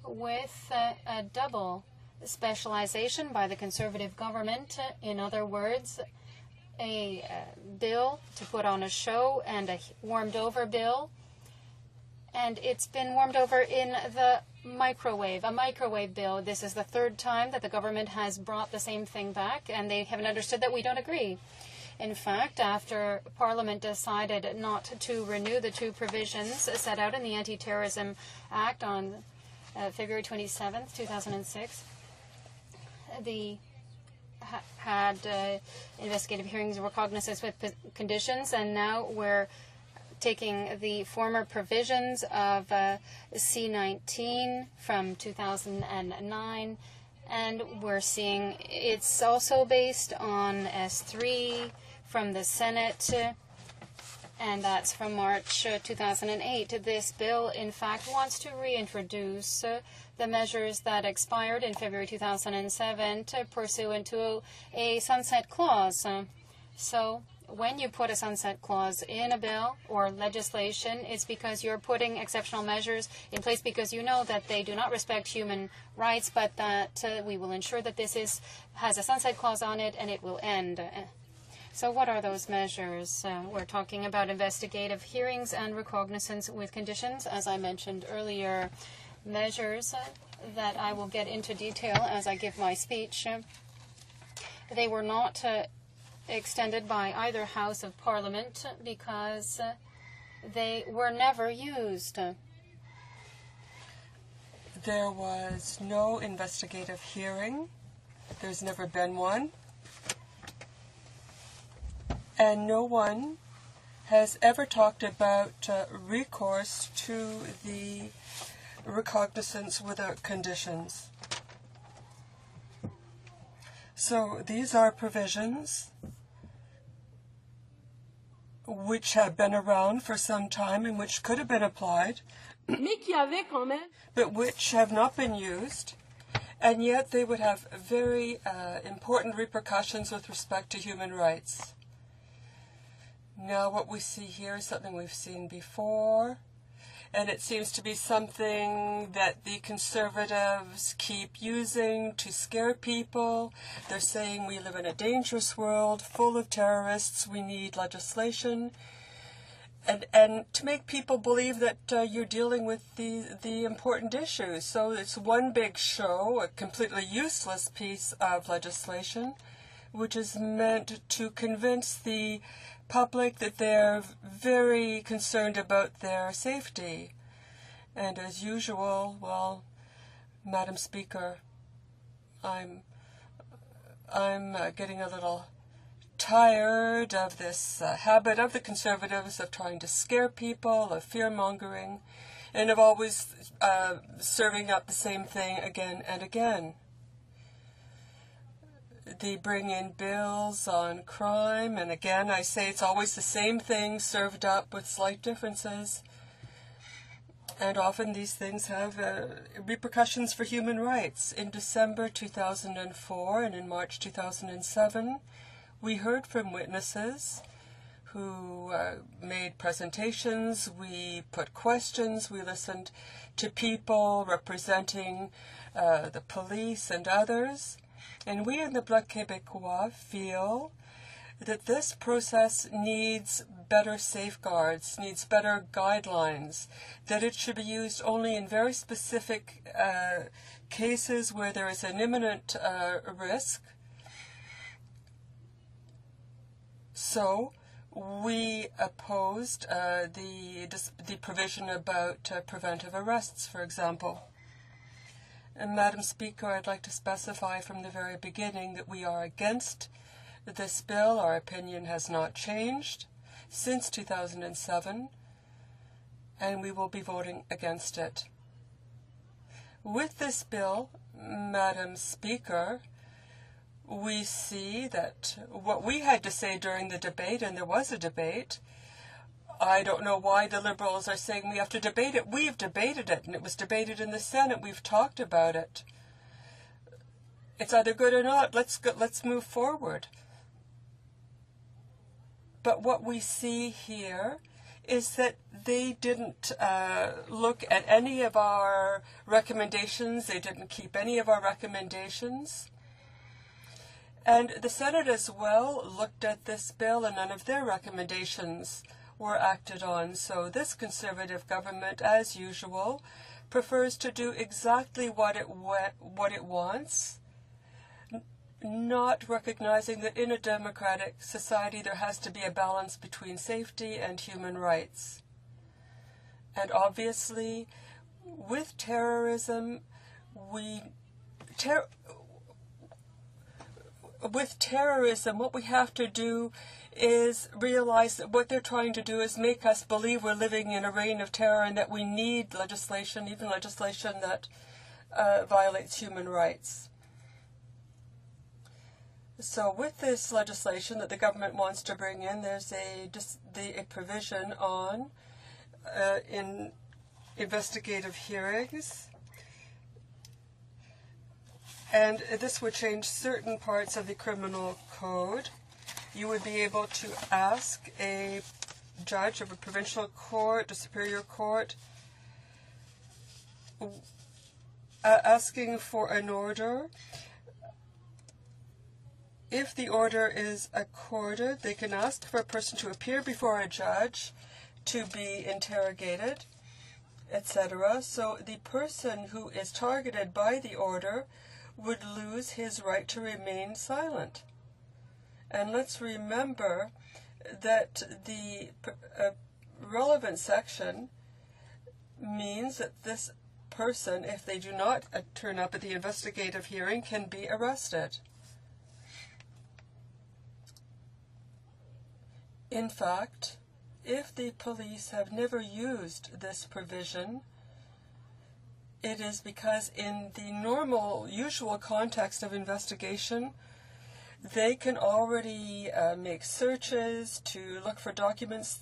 with a double specialization by the Conservative government. In other words, a bill to put on a show and a warmed-over bill. And it's been warmed over in the microwave, a microwave bill. This is the third time that the government has brought the same thing back, and they haven't understood that we don't agree. In fact, after Parliament decided not to renew the two provisions set out in the Anti-Terrorism Act on February 27th, 2006, the had investigative hearings were cognizant with conditions, and now we're taking the former provisions of C-19 from 2009, and we're seeing it's also based on S-3 from the Senate, and that's from March 2008. This bill, in fact, wants to reintroduce the measures that expired in February 2007 pursuant to a sunset clause. So when you put a sunset clause in a bill or legislation, it's because you're putting exceptional measures in place because you know that they do not respect human rights, but that we will ensure that this has a sunset clause on it and it will end. So what are those measures? We're talking about investigative hearings and recognizance with conditions, as I mentioned earlier. Measures that I will get into detail as I give my speech. They were not extended by either House of Parliament because they were never used. There was no investigative hearing. There's never been one. And no one has ever talked about recourse to the recognizance without conditions. So these are provisions which have been around for some time and which could have been applied, but which have not been used, and yet they would have very important repercussions with respect to human rights. Now what we see here is something we've seen before, and it seems to be something that the Conservatives keep using to scare people. They're saying we live in a dangerous world full of terrorists, we need legislation, and to make people believe that you're dealing with the important issues. So it's one big show, a completely useless piece of legislation, which is meant to convince the public that they're very concerned about their safety. And as usual, well, Madam Speaker, I'm getting a little tired of this habit of the Conservatives of trying to scare people, of fear-mongering, and of always serving up the same thing again and again. They bring in bills on crime, and again I say it's always the same thing served up with slight differences. And often these things have repercussions for human rights. In December 2004 and in March 2007, we heard from witnesses who made presentations, we put questions, we listened to people representing the police and others. And we in the Bloc Québécois feel that this process needs better safeguards, needs better guidelines, that it should be used only in very specific cases where there is an imminent risk. So we opposed the provision about preventive arrests, for example. And Madam Speaker, I'd like to specify from the very beginning that we are against this bill. Our opinion has not changed since 2007, and we will be voting against it. With this bill, Madam Speaker, we see that what we had to say during the debate, and there was a debate, I don't know why the Liberals are saying we have to debate it. We've debated it, and it was debated in the Senate. We've talked about it. It's either good or not. Let's move forward. But what we see here is that they didn't look at any of our recommendations. They didn't keep any of our recommendations. And the Senate as well looked at this bill, and none of their recommendations were acted on. So this Conservative government, as usual, prefers to do exactly what it wants, not recognizing that in a democratic society there has to be a balance between safety and human rights. And obviously, with terrorism, what we have to do is realize that what they're trying to do is make us believe we're living in a reign of terror and that we need legislation, even legislation that violates human rights. So with this legislation that the government wants to bring in, there's a provision on in investigative hearings. And this would change certain parts of the criminal code. You would be able to ask a judge of a provincial court, a superior court, asking for an order. If the order is accorded, they can ask for a person to appear before a judge, to be interrogated, etc. So the person who is targeted by the order would lose his right to remain silent. And let's remember that the relevant section means that this person, if they do not turn up at the investigative hearing, can be arrested. In fact, if the police have never used this provision, it is because in the normal, usual context of investigation, they can already make searches to look for documents.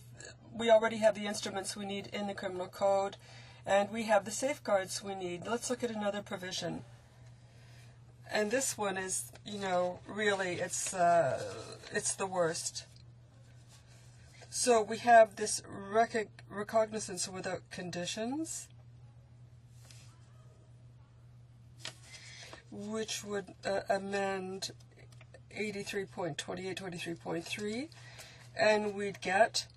We already have the instruments we need in the criminal code, and we have the safeguards we need. Let's look at another provision. And this one is, really, it's the worst. So we have this recognizance without conditions, which would amend 83.28, 23.3, and we'd get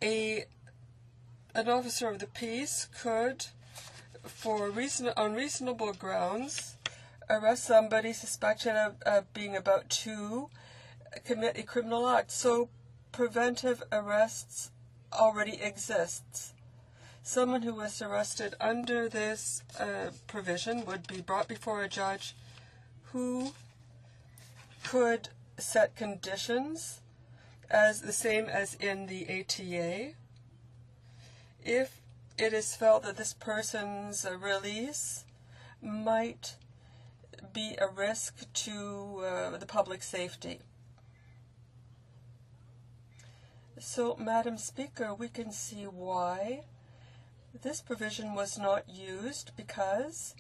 an officer of the peace could, for unreasonable grounds, arrest somebody suspected of being about to commit a criminal act. So preventive arrests already exists. Someone who was arrested under this provision would be brought before a judge who could set conditions as the same as in the ATA. If it is felt that this person's release might be a risk to the public safety. So, Madam Speaker, we can see why this provision was not used, because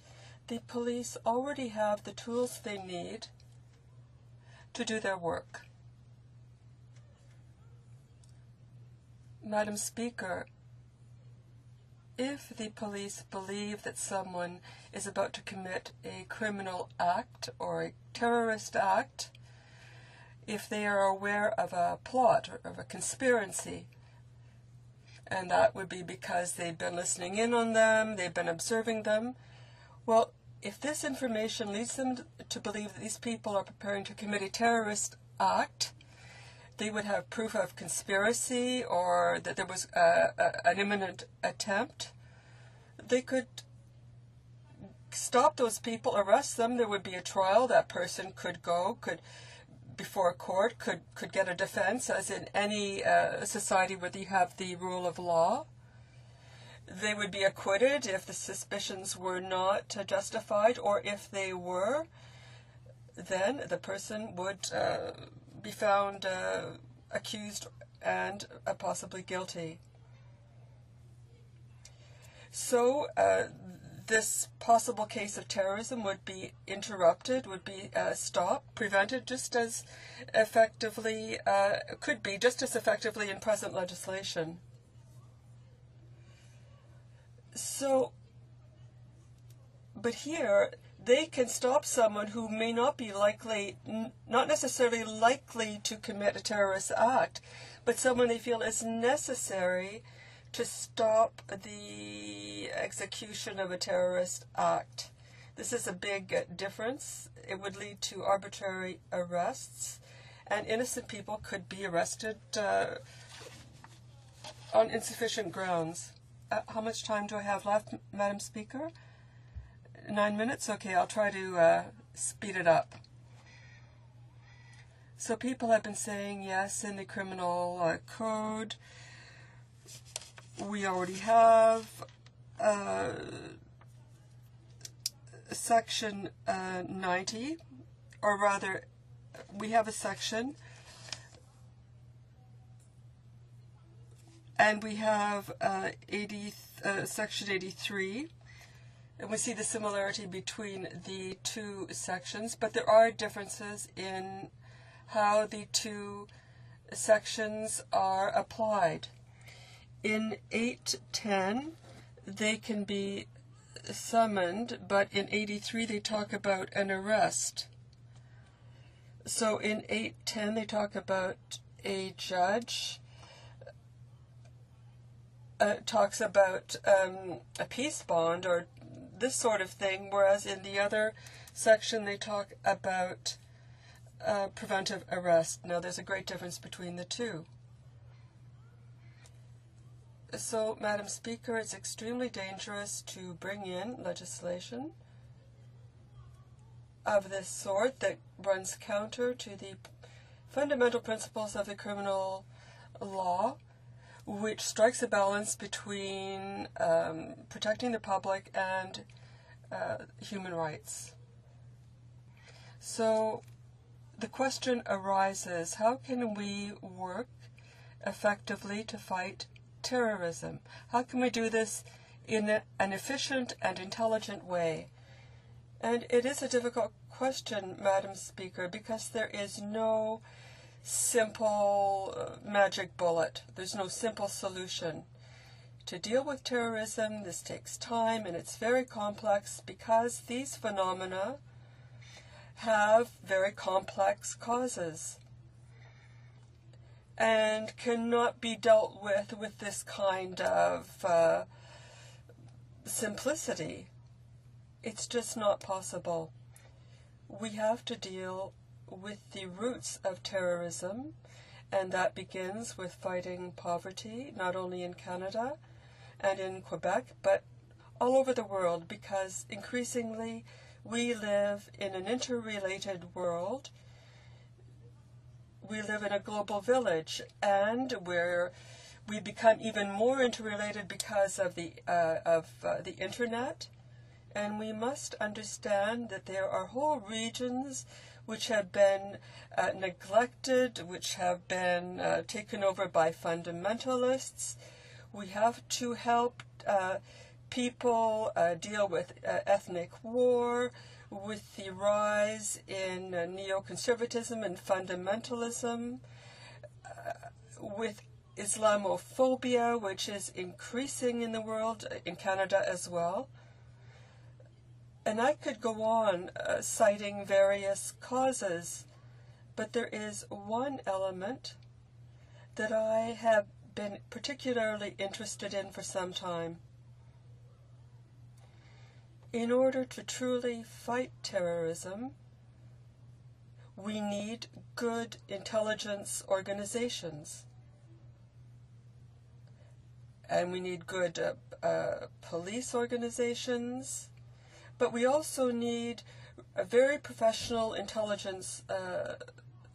the police already have the tools they need to do their work. Madam Speaker, if the police believe that someone is about to commit a criminal act or a terrorist act, if they are aware of a plot or of a conspiracy, and that would be because they've been listening in on them, they've been observing them, well, if this information leads them to believe that these people are preparing to commit a terrorist act, they would have proof of conspiracy or that there was an imminent attempt. They could stop those people, arrest them, there would be a trial, that person could before a court, could get a defense, as in any society where you have the rule of law. They would be acquitted if the suspicions were not justified, or if they were, then the person would be found accused and possibly guilty. So this possible case of terrorism would be interrupted, would be stopped, prevented just as effectively, could be just as effectively in present legislation. So, but here, they can stop someone who may not be not necessarily likely to commit a terrorist act, but someone they feel is necessary to stop the execution of a terrorist act. This is a big difference. It would lead to arbitrary arrests, and innocent people could be arrested on insufficient grounds. How much time do I have left, Madam Speaker? 9 minutes? Okay, I'll try to speed it up. So people have been saying, yes, in the criminal code, we already have section 90, or rather, we have a section, and we have section 83, and we see the similarity between the two sections, but there are differences in how the two sections are applied. In 810, they can be summoned, but in 83 they talk about an arrest. So in 810 they talk about a judge, talks about a peace bond or this sort of thing, whereas in the other section they talk about preventive arrest. Now there's a great difference between the two. So, Madam Speaker, it's extremely dangerous to bring in legislation of this sort that runs counter to the fundamental principles of the criminal law, which strikes a balance between protecting the public and human rights. So the question arises, how can we work effectively to fight terrorism? How can we do this in an efficient and intelligent way? And it is a difficult question, Madam Speaker, because there is no simple magic bullet. There's no simple solution. To deal with terrorism, this takes time, and it's very complex because these phenomena have very complex causes and cannot be dealt with this kind of simplicity. It's just not possible. We have to deal with the roots of terrorism, and that begins with fighting poverty, not only in Canada and in Quebec, but all over the world, because increasingly we live in an interrelated world. We live in a global village, and we become even more interrelated because of the internet. And we must understand that there are whole regions which have been neglected, which have been taken over by fundamentalists. We have to help people deal with ethnic war, with the rise in neoconservatism and fundamentalism, with Islamophobia, which is increasing in the world, in Canada as well. And I could go on citing various causes, but there is one element that I have been particularly interested in for some time. In order to truly fight terrorism, we need good intelligence organizations. And we need good police organizations. But we also need very professional intelligence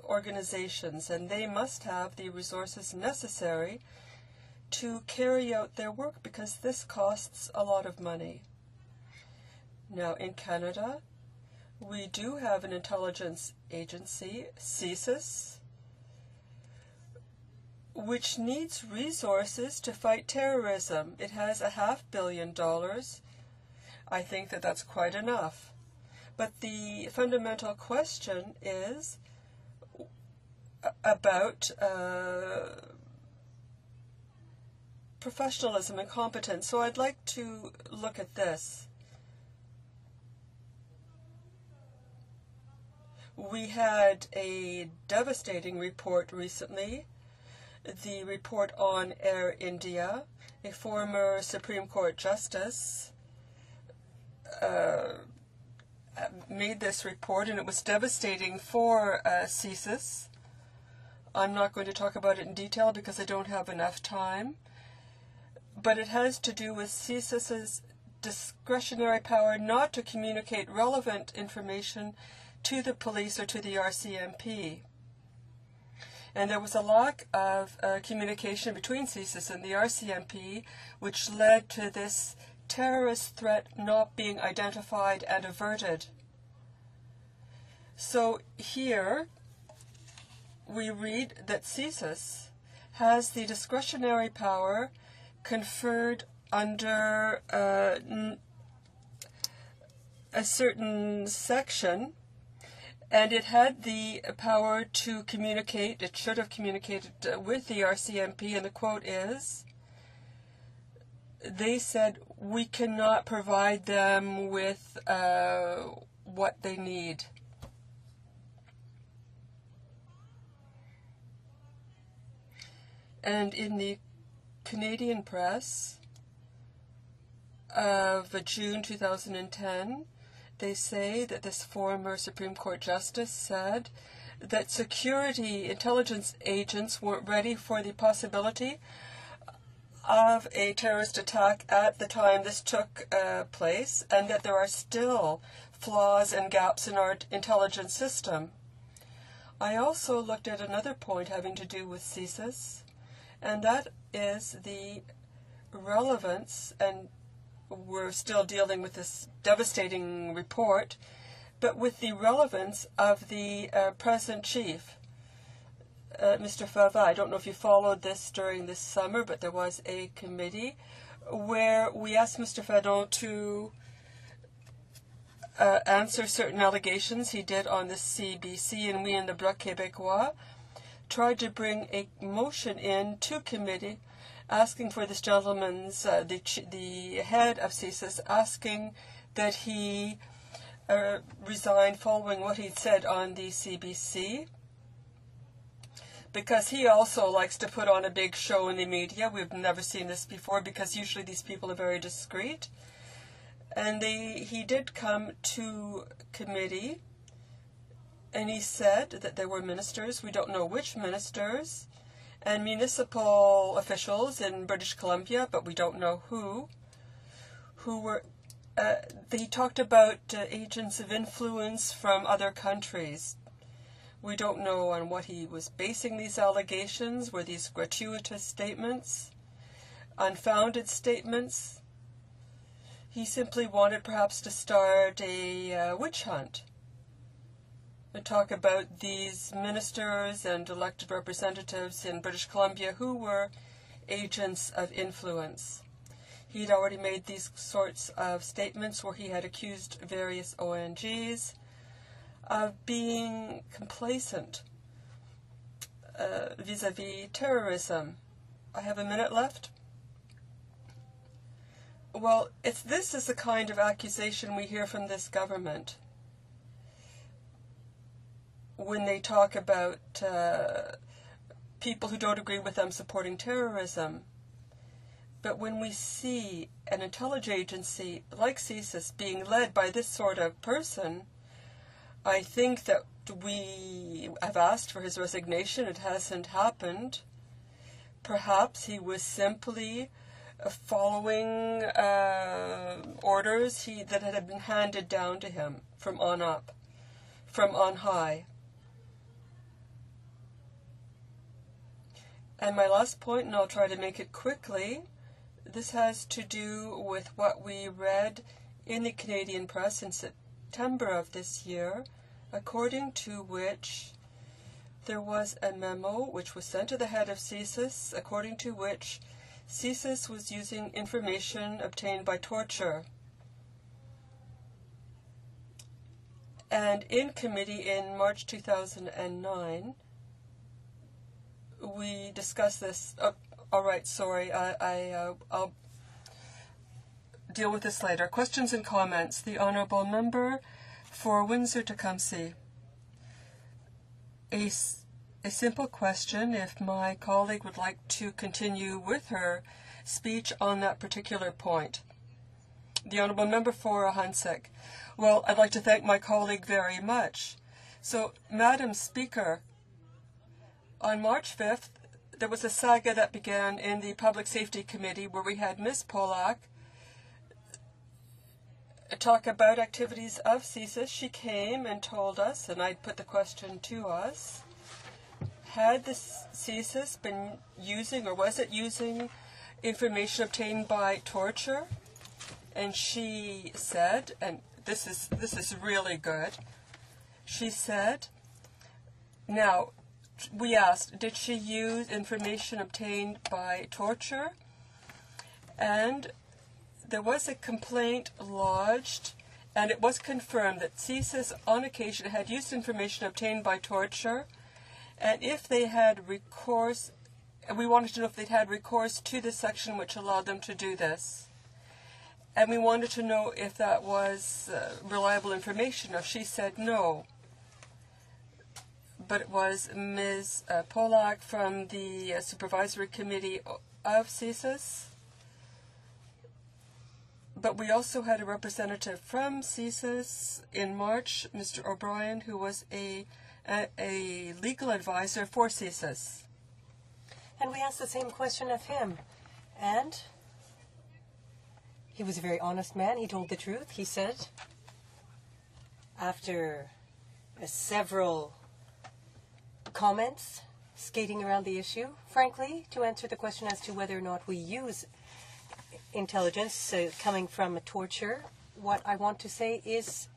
organizations, and they must have the resources necessary to carry out their work, because this costs a lot of money. Now, in Canada, we do have an intelligence agency, CSIS, which needs resources to fight terrorism. It has $500 million. I think that that's quite enough. But the fundamental question is about professionalism and competence. So I'd like to look at this. We had a devastating report recently, the report on Air India. A former Supreme Court justice made this report, and it was devastating for CSIS. I'm not going to talk about it in detail because I don't have enough time, but it has to do with CSIS's discretionary power not to communicate relevant information to the police or to the RCMP. And there was a lack of communication between CSIS and the RCMP, which led to this terrorist threat not being identified and averted. So here we read that CSIS has the discretionary power conferred under a certain section, and it had the power to communicate. It should have communicated with the RCMP, and the quote is, they said, we cannot provide them with what they need. And in the Canadian press of June 2010, they say that this former Supreme Court justice said that security intelligence agents weren't ready for the possibility of a terrorist attack at the time this took place, and that there are still flaws and gaps in our intelligence system. I also looked at another point having to do with CSIS, and that is the relevance, and we're still dealing with this devastating report, but with the relevance of the present chief, Mr. Fava. I don't know if you followed this during this summer, but there was a committee where we asked Mr. Fadon to answer certain allegations he did on the CBC, and we in the Bloc Québécois tried to bring a motion in to committee asking for this gentleman's, the head of CSIS, asking that he resign following what he'd said on the CBC, because he also likes to put on a big show in the media. We've never seen this before, because usually these people are very discreet. And he did come to committee, and he said that there were ministers, we don't know which ministers, and municipal officials in British Columbia, but we don't know who were, he talked about agents of influence from other countries. We don't know on what he was basing these allegations. Were these gratuitous statements, unfounded statements? He simply wanted perhaps to start a witch hunt and talk about these ministers and elected representatives in British Columbia who were agents of influence. He'd already made these sorts of statements where he had accused various ONGs of being complacent vis-a-vis terrorism. I have a minute left. Well, this is the kind of accusation we hear from this government when they talk about people who don't agree with them supporting terrorism. But when we see an intelligence agency like CSIS being led by this sort of person, I think that we have asked for his resignation. It hasn't happened. Perhaps he was simply following orders that had been handed down to him from on up, from on high. And my last point, and I'll try to make it quickly, this has to do with what we read in the Canadian press in September of this year, according to which there was a memo which was sent to the head of CSIS, according to which CSIS was using information obtained by torture. And in committee in March 2009, we discussed this. All right, sorry, I'll deal with this later. Questions and comments. The Honourable Member for Windsor-Tecumseh. A simple question, if my colleague would like to continue with her speech on that particular point. The Honourable Member for Hunsik. Well, I'd like to thank my colleague very much. So, Madam Speaker, on March 5th, there was a saga that began in the Public Safety Committee where we had Ms. Polak talk about activities of CSIS. She came and told us, and I put the question to us, had the CSIS been using, or was it using, information obtained by torture? And she said, and this is really good, she said, now, we asked, did she use information obtained by torture? And there was a complaint lodged, and it was confirmed that CSIS on occasion had used information obtained by torture, and if they had recourse, we wanted to know if they'd had recourse to the section which allowed them to do this. And we wanted to know if that was reliable information. Now, she said no. But it was Ms. Polak from the Supervisory Committee of CSIS. But we also had a representative from CSIS in March, Mr. O'Brien, who was a legal advisor for CSIS. And we asked the same question of him. And he was a very honest man. He told the truth. He said, after several comments skating around the issue, frankly, to answer the question as to whether or not we use intelligence coming from torture, what I want to say is,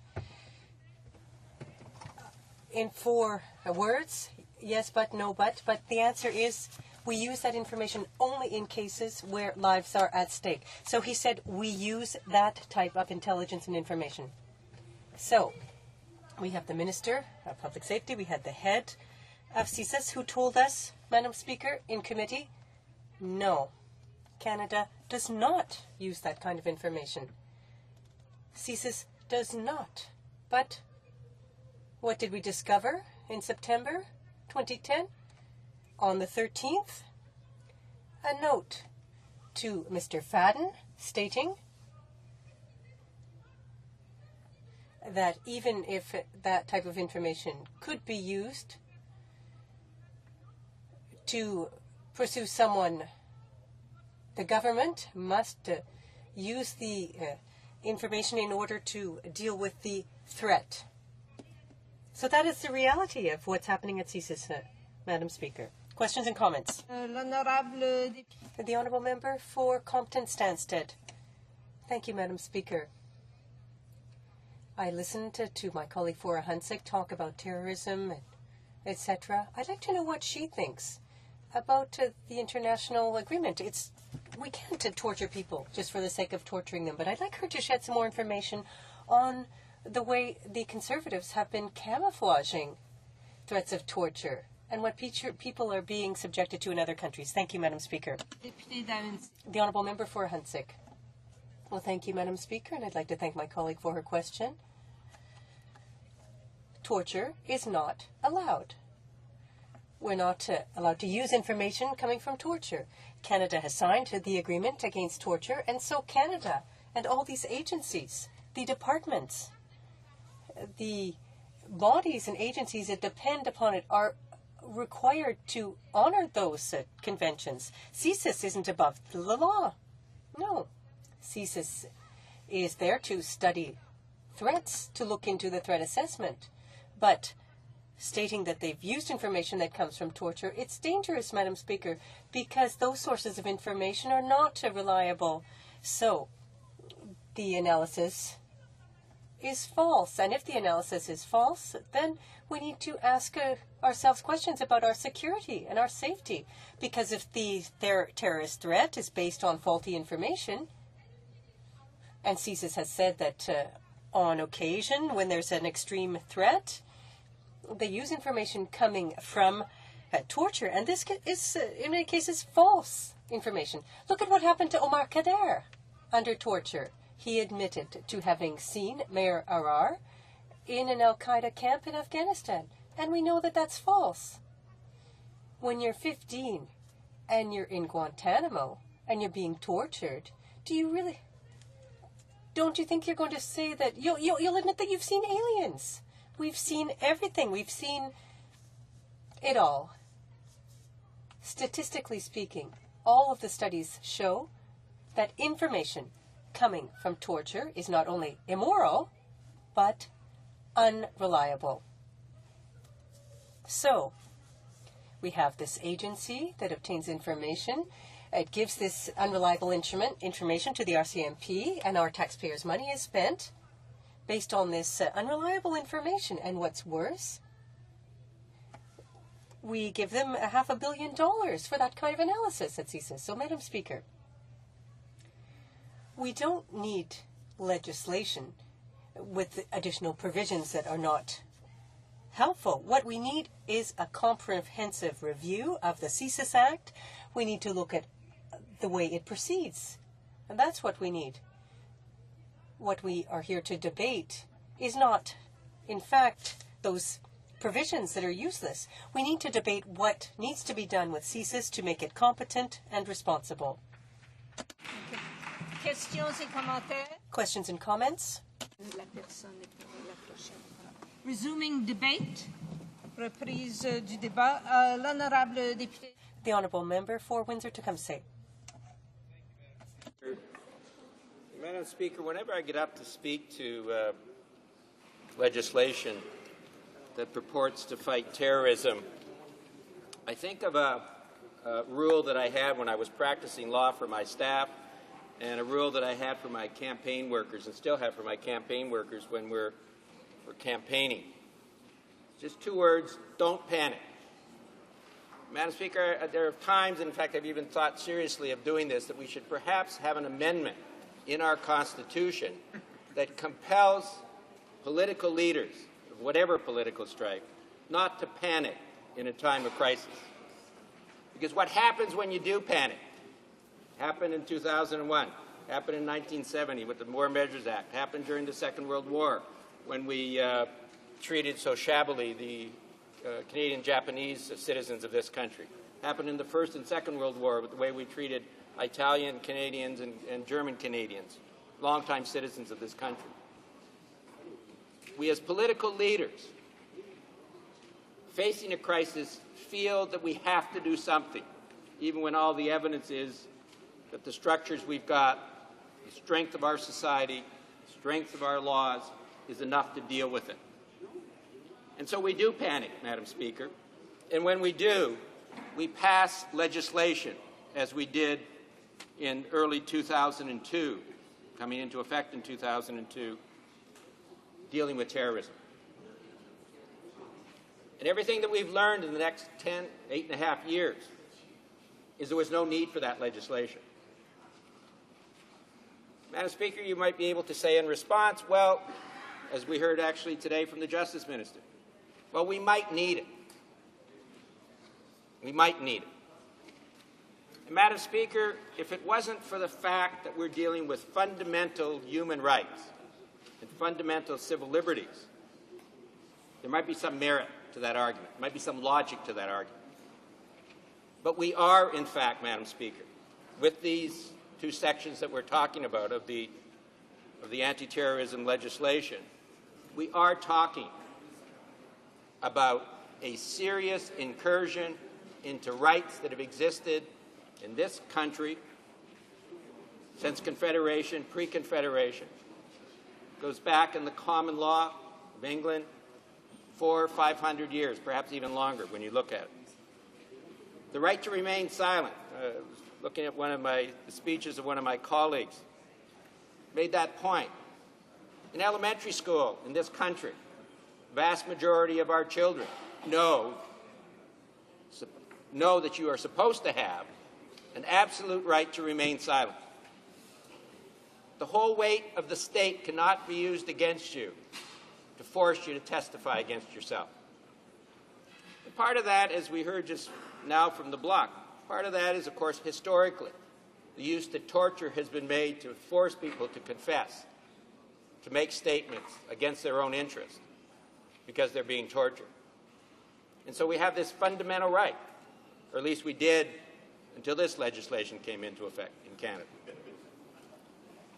in 4 words, yes but, no but the answer is we use that information only in cases where lives are at stake. So he said we use that type of intelligence and information. So we have the Minister of Public Safety, we had the head of CSIS who told us, Madam Speaker, in committee, no, Canada does not use that kind of information. CSIS does not. But what did we discover in September 2010? On the 13th, a note to Mr. Fadden stating that even if that type of information could be used to pursue someone, the government must use the information in order to deal with the threat. So that is the reality of what's happening at CSIS, Madam Speaker. Questions and comments? The Honourable Member for Compton-Stansted. Thank you, Madam Speaker. I listened to my colleague Fora Hunsick talk about terrorism, etc. I'd like to know what she thinks about the international agreement. We can't torture people just for the sake of torturing them, but I'd like her to shed some more information on the way the Conservatives have been camouflaging threats of torture and what people are being subjected to in other countries. Thank you, Madam Speaker. The Honourable Member for Hunsick. Well, thank you, Madam Speaker, and I'd like to thank my colleague for her question. Torture is not allowed. We're not allowed to use information coming from torture. Canada has signed the agreement against torture, and so Canada and all these agencies, the departments, the bodies and agencies that depend upon it are required to honor those conventions. CSIS isn't above the law. No. CSIS is there to study threats, to look into the threat assessment. But stating that they've used information that comes from torture, it's dangerous, Madam Speaker, because those sources of information are not reliable. So the analysis is false. And if the analysis is false, then we need to ask ourselves questions about our security and our safety. Because if the terrorist threat is based on faulty information, and CSIS has said that on occasion, when there's an extreme threat, they use information coming from torture. And this is, in many cases, false information. Look at what happened to Omar Kader under torture. He admitted to having seen Mayor Arar in an al-Qaeda camp in Afghanistan. And we know that that's false. When you're 15 and you're in Guantanamo and you're being tortured, don't you think you're going to say that you'll admit that you've seen aliens? We've seen everything. We've seen it all. Statistically speaking, all of the studies show that information coming from torture is not only immoral, but unreliable. So, we have this agency that obtains information. It gives this unreliable information to the RCMP, and our taxpayers' money is spent based on this unreliable information. And what's worse, we give them $500 million for that kind of analysis at CSIS. So, Madam Speaker, we don't need legislation with additional provisions that are not helpful. What we need is a comprehensive review of the CSIS Act. We need to look at the way it proceeds. And that's what we need. What we are here to debate is not, in fact, those provisions that are useless. We need to debate what needs to be done with CSIS to make it competent and responsible. Questions and comments? Resuming debate. Reprise du débat. L'honorable député. The Honourable Member for Windsor-Tecumseh. Madam Speaker, whenever I get up to speak to legislation that purports to fight terrorism, I think of a rule that I had when I was practicing law for my staff, and a rule that I had for my campaign workers, and still have for my campaign workers when we're campaigning. Just two words: don't panic. Madam Speaker, there are times, in fact, I've even thought seriously of doing this, that we should perhaps have an amendment in our Constitution that compels political leaders of whatever political stripe not to panic in a time of crisis. Because what happens when you do panic? Happened in 2001, happened in 1970 with the War Measures Act, happened during the Second World War when we treated so shabbily the Canadian-Japanese citizens of this country. Happened in the First and Second World War with the way we treated Italian Canadians and German Canadians, longtime citizens of this country. We as political leaders facing a crisis feel that we have to do something, even when all the evidence is that the structures we've got, the strength of our society, the strength of our laws is enough to deal with it. And so we do panic, Madam Speaker. And when we do, we pass legislation, as we did in early 2002, coming into effect in 2002, dealing with terrorism. And everything that we've learned in the next 8.5 years, is there was no need for that legislation. Madam Speaker, you might be able to say in response, well, as we heard actually today from the Justice Minister, well, we might need it. We might need it. And Madam Speaker, if it wasn't for the fact that we're dealing with fundamental human rights and fundamental civil liberties, there might be some merit to that argument. There might be some logic to that argument. But we are, in fact, Madam Speaker, with these two sections that we're talking about of the anti-terrorism legislation, we are talking about a serious incursion into rights that have existed in this country since Confederation, pre-Confederation. Goes back in the common law of England 400 or 500 years, perhaps even longer when you look at it. The right to remain silent. Looking at the speeches of one of my colleagues, made that point. In elementary school in this country, vast majority of our children know that you are supposed to have an absolute right to remain silent. The whole weight of the state cannot be used against you to force you to testify against yourself. And part of that, as we heard just now from the block, part of that is, of course, historically, the use that torture has been made to force people to confess, to make statements against their own interest because they're being tortured. And so we have this fundamental right, or at least we did until this legislation came into effect in Canada.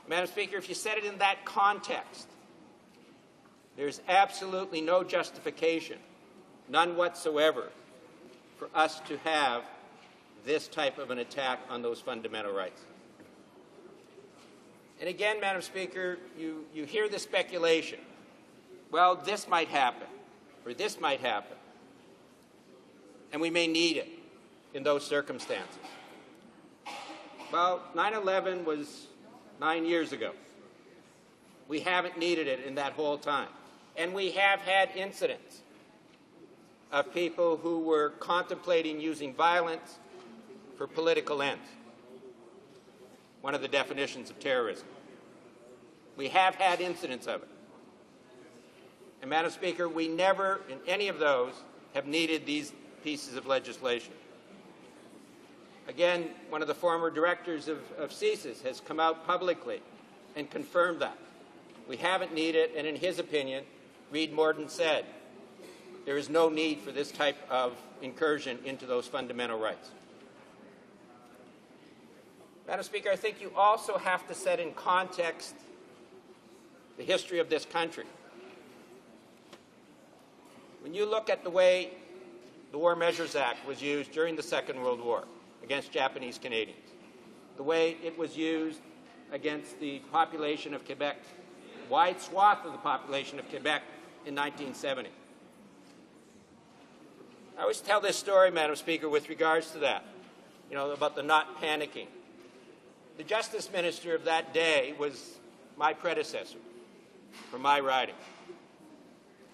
Madam Speaker, if you set it in that context, there's absolutely no justification, none whatsoever, for us to have this type of an attack on those fundamental rights. And again, Madam Speaker, you hear the speculation. Well, this might happen, or this might happen, and we may need it in those circumstances. Well, 9/11 was 9 years ago. We haven't needed it in that whole time. And we have had incidents of people who were contemplating using violence for political ends. One of the definitions of terrorism. We have had incidents of it. And Madam Speaker, we never, in any of those, have needed these pieces of legislation. Again, one of the former directors of CSIS has come out publicly and confirmed that. We haven't needed it, and in his opinion, Reed Morton said, there is no need for this type of incursion into those fundamental rights. Madam Speaker, I think you also have to set in context the history of this country. When you look at the way the War Measures Act was used during the Second World War against Japanese Canadians, the way it was used against the population of Quebec, wide swath of the population of Quebec in 1970. I always tell this story, Madam Speaker, with regards to that, about the not panicking. The Justice Minister of that day was my predecessor for my riding.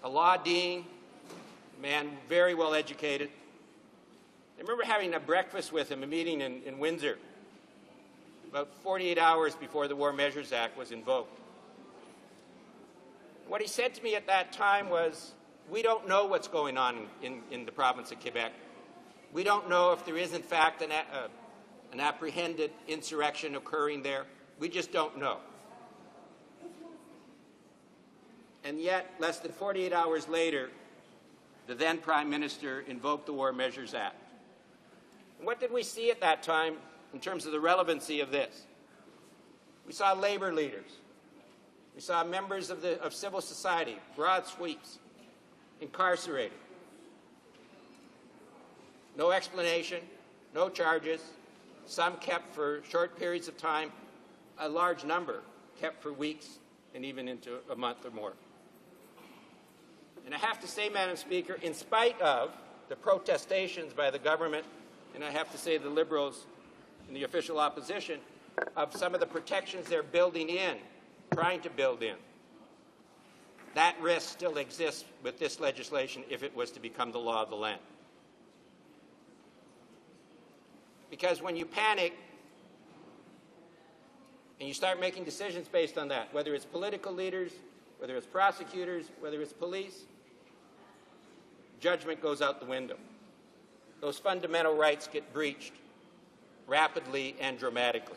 A law dean, a man very well educated. I remember having a breakfast with him, a meeting in Windsor, about 48 hours before the War Measures Act was invoked. What he said to me at that time was, we don't know what's going on in the province of Quebec. We don't know if there is, in fact, an apprehended insurrection occurring there. We just don't know. And yet, less than 48 hours later, the then Prime Minister invoked the War Measures Act. And what did we see at that time in terms of the relevancy of this? We saw labor leaders. We saw members of civil society, broad sweeps, incarcerated. No explanation, no charges, some kept for short periods of time, a large number kept for weeks and even into a month or more. And I have to say, Madam Speaker, in spite of the protestations by the government, and I have to say the Liberals and the official opposition, of some of the protections they're building in, trying to build in, that risk still exists with this legislation if it was to become the law of the land. Because when you panic and you start making decisions based on that, whether it's political leaders, whether it's prosecutors, whether it's police, judgment goes out the window. Those fundamental rights get breached rapidly and dramatically.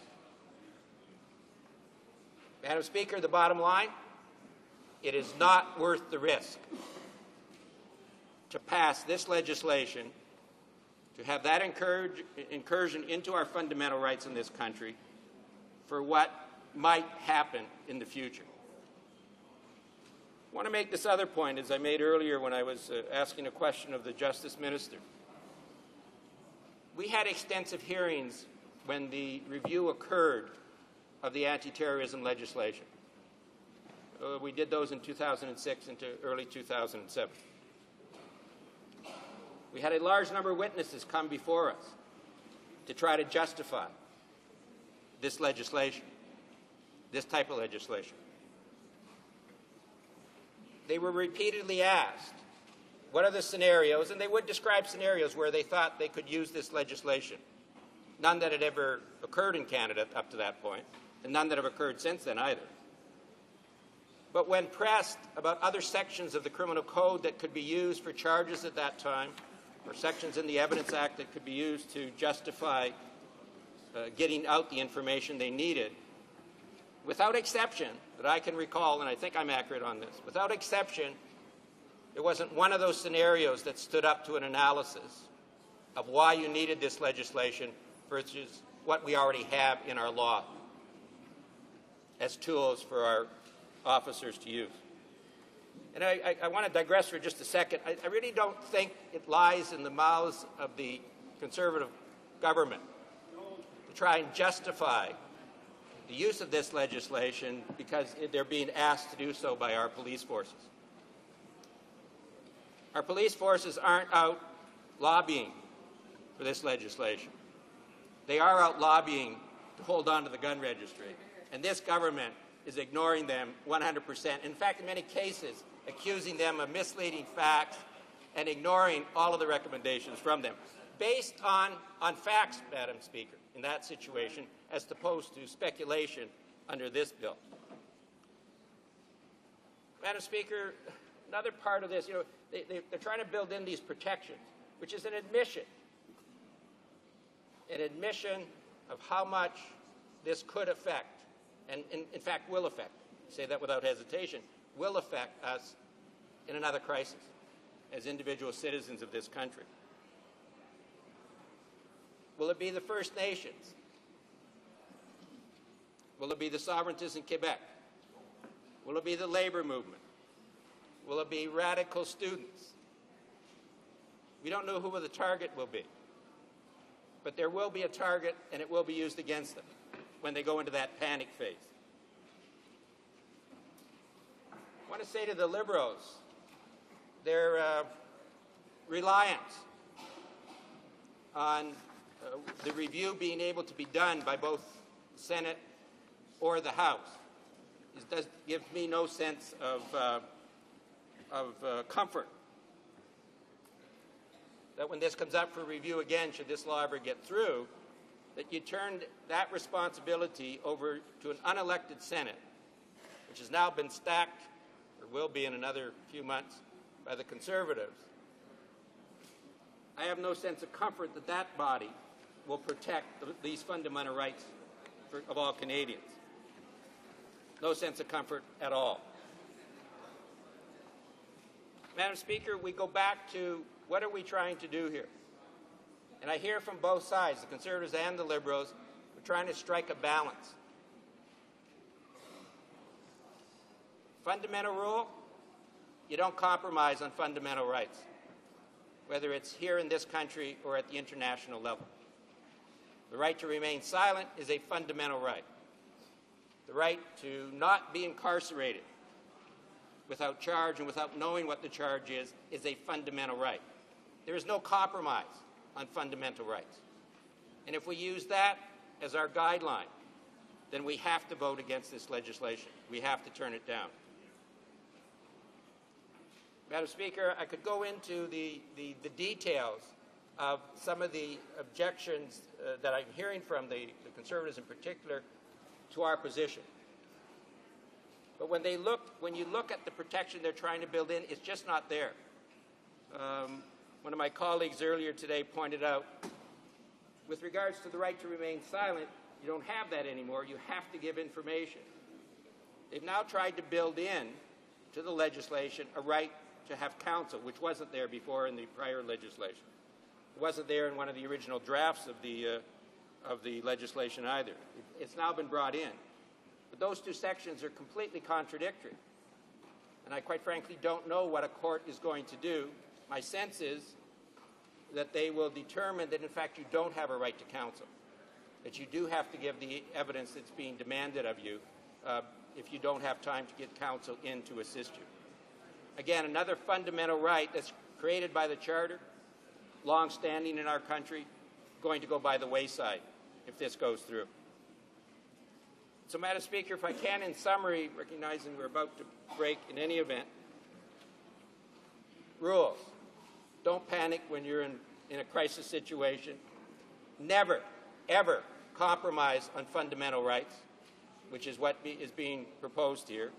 Madam Speaker, the bottom line, it is not worth the risk to pass this legislation, to have that incursion into our fundamental rights in this country for what might happen in the future. I want to make this other point, as I made earlier when I was asking a question of the Justice Minister. We had extensive hearings when the review occurred of the anti-terrorism legislation. We did those in 2006 into early 2007. We had a large number of witnesses come before us to try to justify this legislation, this type of legislation. They were repeatedly asked, what are the scenarios? And they would describe scenarios where they thought they could use this legislation. None that had ever occurred in Canada up to that point, and none that have occurred since then either. But when pressed about other sections of the criminal code that could be used for charges at that time, or sections in the Evidence Act that could be used to justify getting out the information they needed, without exception, that I can recall, and I think I'm accurate on this, without exception, there wasn't one of those scenarios that stood up to an analysis of why you needed this legislation versus what we already have in our law as tools for our officers to use. And I want to digress for just a second. I really don't think it lies in the mouths of the Conservative government to try and justify the use of this legislation because they're being asked to do so by our police forces. Our police forces aren't out lobbying for this legislation. They are out lobbying to hold on to the gun registry. And this government is ignoring them 100%. In fact, in many cases, accusing them of misleading facts and ignoring all of the recommendations from them, based on facts, Madam Speaker, in that situation, as opposed to speculation under this bill. Madam Speaker, another part of this, they're trying to build in these protections, which is an admission of how much this could affect, and in fact will affect, I say that without hesitation, will affect us in another crisis as individual citizens of this country. Will it be the First Nations? Will it be the sovereigntists in Quebec? Will it be the labor movement? Will it be radical students? We don't know who the target will be. But there will be a target, and it will be used against them. when they go into that panic phase. I want to say to the Liberals, their reliance on the review being able to be done by both the Senate or the House does give me no sense of comfort that when this comes up for review again, should this law ever get through, that you turned that responsibility over to an unelected Senate, which has now been stacked, or will be in another few months, by the Conservatives. I have no sense of comfort that that body will protect these fundamental rights of all Canadians. No sense of comfort at all. Madam Speaker, we go back to what are we trying to do here? And I hear from both sides, the Conservatives and the Liberals, we're trying to strike a balance. Fundamental rule, you don't compromise on fundamental rights, whether it's here in this country or at the international level. The right to remain silent is a fundamental right. The right to not be incarcerated without charge and without knowing what the charge is a fundamental right. There is no compromise on fundamental rights. And if we use that as our guideline, then we have to vote against this legislation. We have to turn it down. Madam Speaker, I could go into the details of some of the objections that I'm hearing from the Conservatives in particular to our position. But when you look at the protection they're trying to build in, it's just not there. One of my colleagues earlier today pointed out, with regards to the right to remain silent, you don't have that anymore. You have to give information. They've now tried to build in to the legislation a right to have counsel, which wasn't there before in the prior legislation. It wasn't there in one of the original drafts of the legislation either. It's now been brought in. But those two sections are completely contradictory. And I quite frankly don't know what a court is going to do. My sense is that they will determine that in fact you don't have a right to counsel, that you do have to give the evidence that's being demanded of you if you don't have time to get counsel in to assist you. Again, another fundamental right that's created by the Charter, long-standing in our country, going to go by the wayside if this goes through. So, Madam Speaker, if I can, in summary, recognizing we're about to break in any event, rules. Don't panic when you're in a crisis situation. Never, ever compromise on fundamental rights, which is what is being proposed here.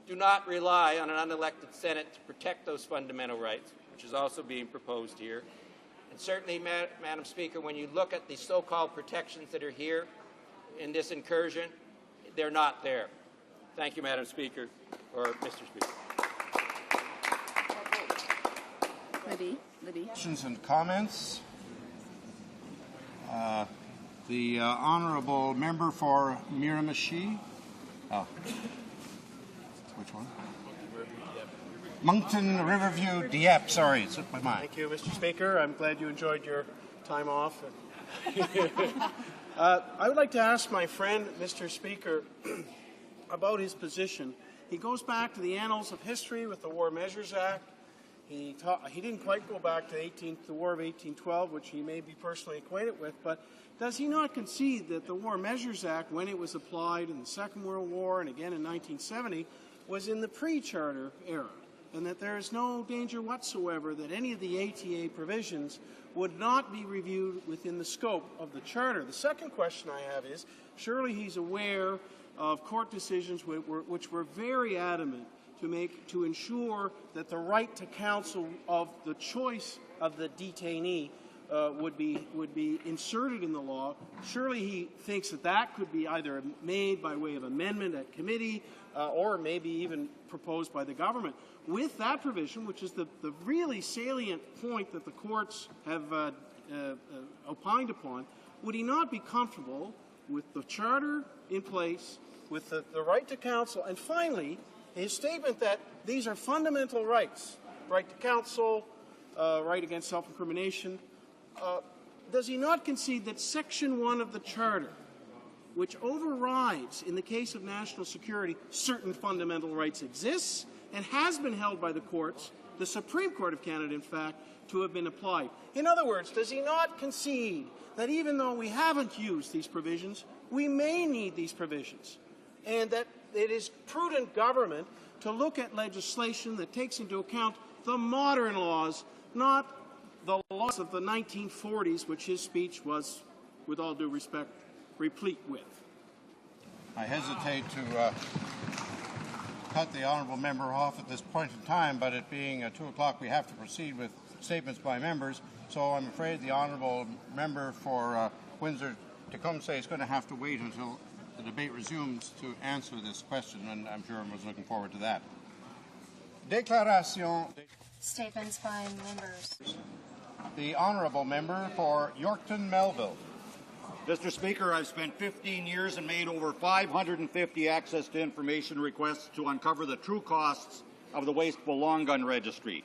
Do not rely on an unelected Senate to protect those fundamental rights, which is also being proposed here. And certainly, Madam Speaker, when you look at the so-called protections that are here in this incursion, they're not there. Thank you, Madam Speaker, or Mr. Speaker. Libby. Questions and comments? The honourable member for Miramichi. Oh. Which one? Moncton, Riverview, Dieppe. Sorry, it slipped my mind. Thank you, Mr. Speaker. I'm glad you enjoyed your time off. I would like to ask my friend, Mr. Speaker, about his position. He goes back to the annals of history with the War Measures Act. He didn't quite go back to the War of 1812, which he may be personally acquainted with, but does he not concede that the War Measures Act, when it was applied in the Second World War and again in 1970, was in the pre-Charter era, and that there is no danger whatsoever that any of the ATA provisions would not be reviewed within the scope of the Charter? The second question I have is, surely he's aware of court decisions which were very adamant to ensure that the right to counsel of the choice of the detainee would be inserted in the law. Surely he thinks that could be either made by way of amendment at committee or maybe even proposed by the government. With that provision, which is the really salient point that the courts have opined upon, would he not be comfortable with the Charter in place, with the right to counsel, and finally, his statement that these are fundamental rights, right to counsel, right against self-incrimination, does he not concede that Section 1 of the Charter, which overrides, in the case of national security, certain fundamental rights exists and has been held by the courts, the Supreme Court of Canada, in fact, to have been applied. In other words, does he not concede that even though we haven't used these provisions, we may need these provisions, and that it is prudent government to look at legislation that takes into account the modern laws, not the laws of the 1940s, which his speech was, with all due respect, replete with? I hesitate to cut the honourable member off at this point in time, but it being 2 o'clock, we have to proceed with statements by members. So I'm afraid the honourable member for Windsor-Tecumseh is going to have to wait until the debate resumes to answer this question, and I'm sure I was looking forward to that. Déclaration. Statements by members. The honourable member for Yorkton Melville. Mr. Speaker, I've spent 15 years and made over 550 access to information requests to uncover the true costs of the wasteful long gun registry.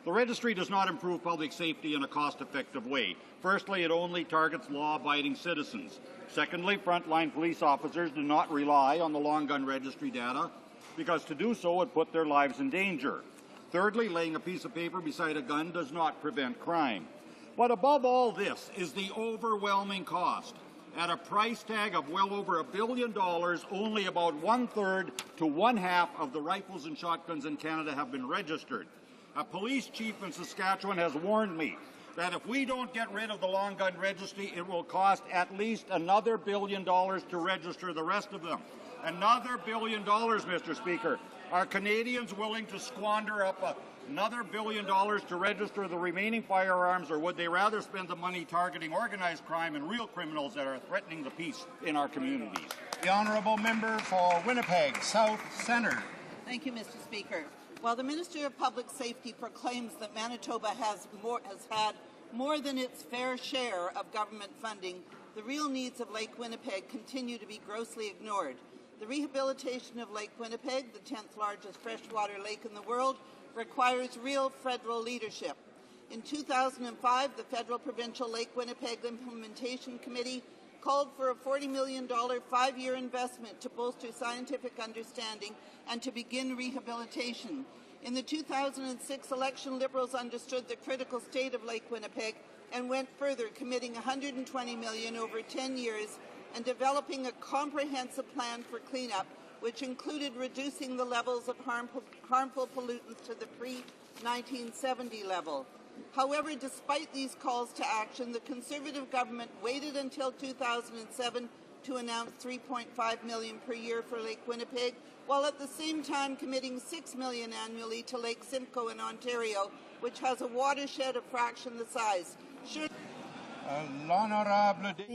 The registry does not improve public safety in a cost-effective way. Firstly, it only targets law-abiding citizens. Secondly, frontline police officers do not rely on the long gun registry data because to do so would put their lives in danger. Thirdly, laying a piece of paper beside a gun does not prevent crime. But above all this is the overwhelming cost. At a price tag of well over $1 billion, only about 1/3 to 1/2 of the rifles and shotguns in Canada have been registered. A police chief in Saskatchewan has warned me that if we don't get rid of the long gun registry, it will cost at least another $1 billion to register the rest of them. Another $1 billion, Mr. Speaker. Are Canadians willing to squander up another $1 billion to register the remaining firearms, or would they rather spend the money targeting organized crime and real criminals that are threatening the peace in our communities? The honourable member for Winnipeg South Centre. Thank you, Mr. Speaker. While the Minister of Public Safety proclaims that Manitoba has had more than its fair share of government funding, the real needs of Lake Winnipeg continue to be grossly ignored. The rehabilitation of Lake Winnipeg, the 10th largest freshwater lake in the world, requires real federal leadership. In 2005, the Federal Provincial Lake Winnipeg Implementation Committee called for a $40 million 5-year investment to bolster scientific understanding and to begin rehabilitation. In the 2006 election, Liberals understood the critical state of Lake Winnipeg and went further, committing $120 million over 10 years and developing a comprehensive plan for cleanup, which included reducing the levels of harmful pollutants to the pre-1970 level. However, despite these calls to action, the Conservative government waited until 2007 to announce $3.5 million per year for Lake Winnipeg, while at the same time committing $6 million annually to Lake Simcoe in Ontario, which has a watershed a fraction the size. The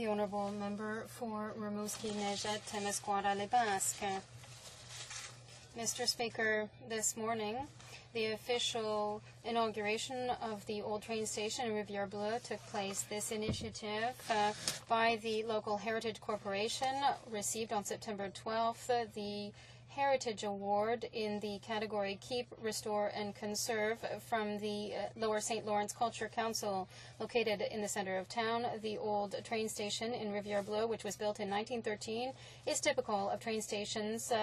honourable member for Rimouski-Neigette, Témiscouata-les-Basques. Mr. Speaker, this morning, the official inauguration of the old train station in Rivière-Bleue took place. This initiative by the local Heritage Corporation received on September 12th the Heritage Award in the category Keep, Restore and Conserve from the Lower St. Lawrence Culture Council. Located in the center of town, the old train station in Rivière-Bleue, which was built in 1913, is typical of train stations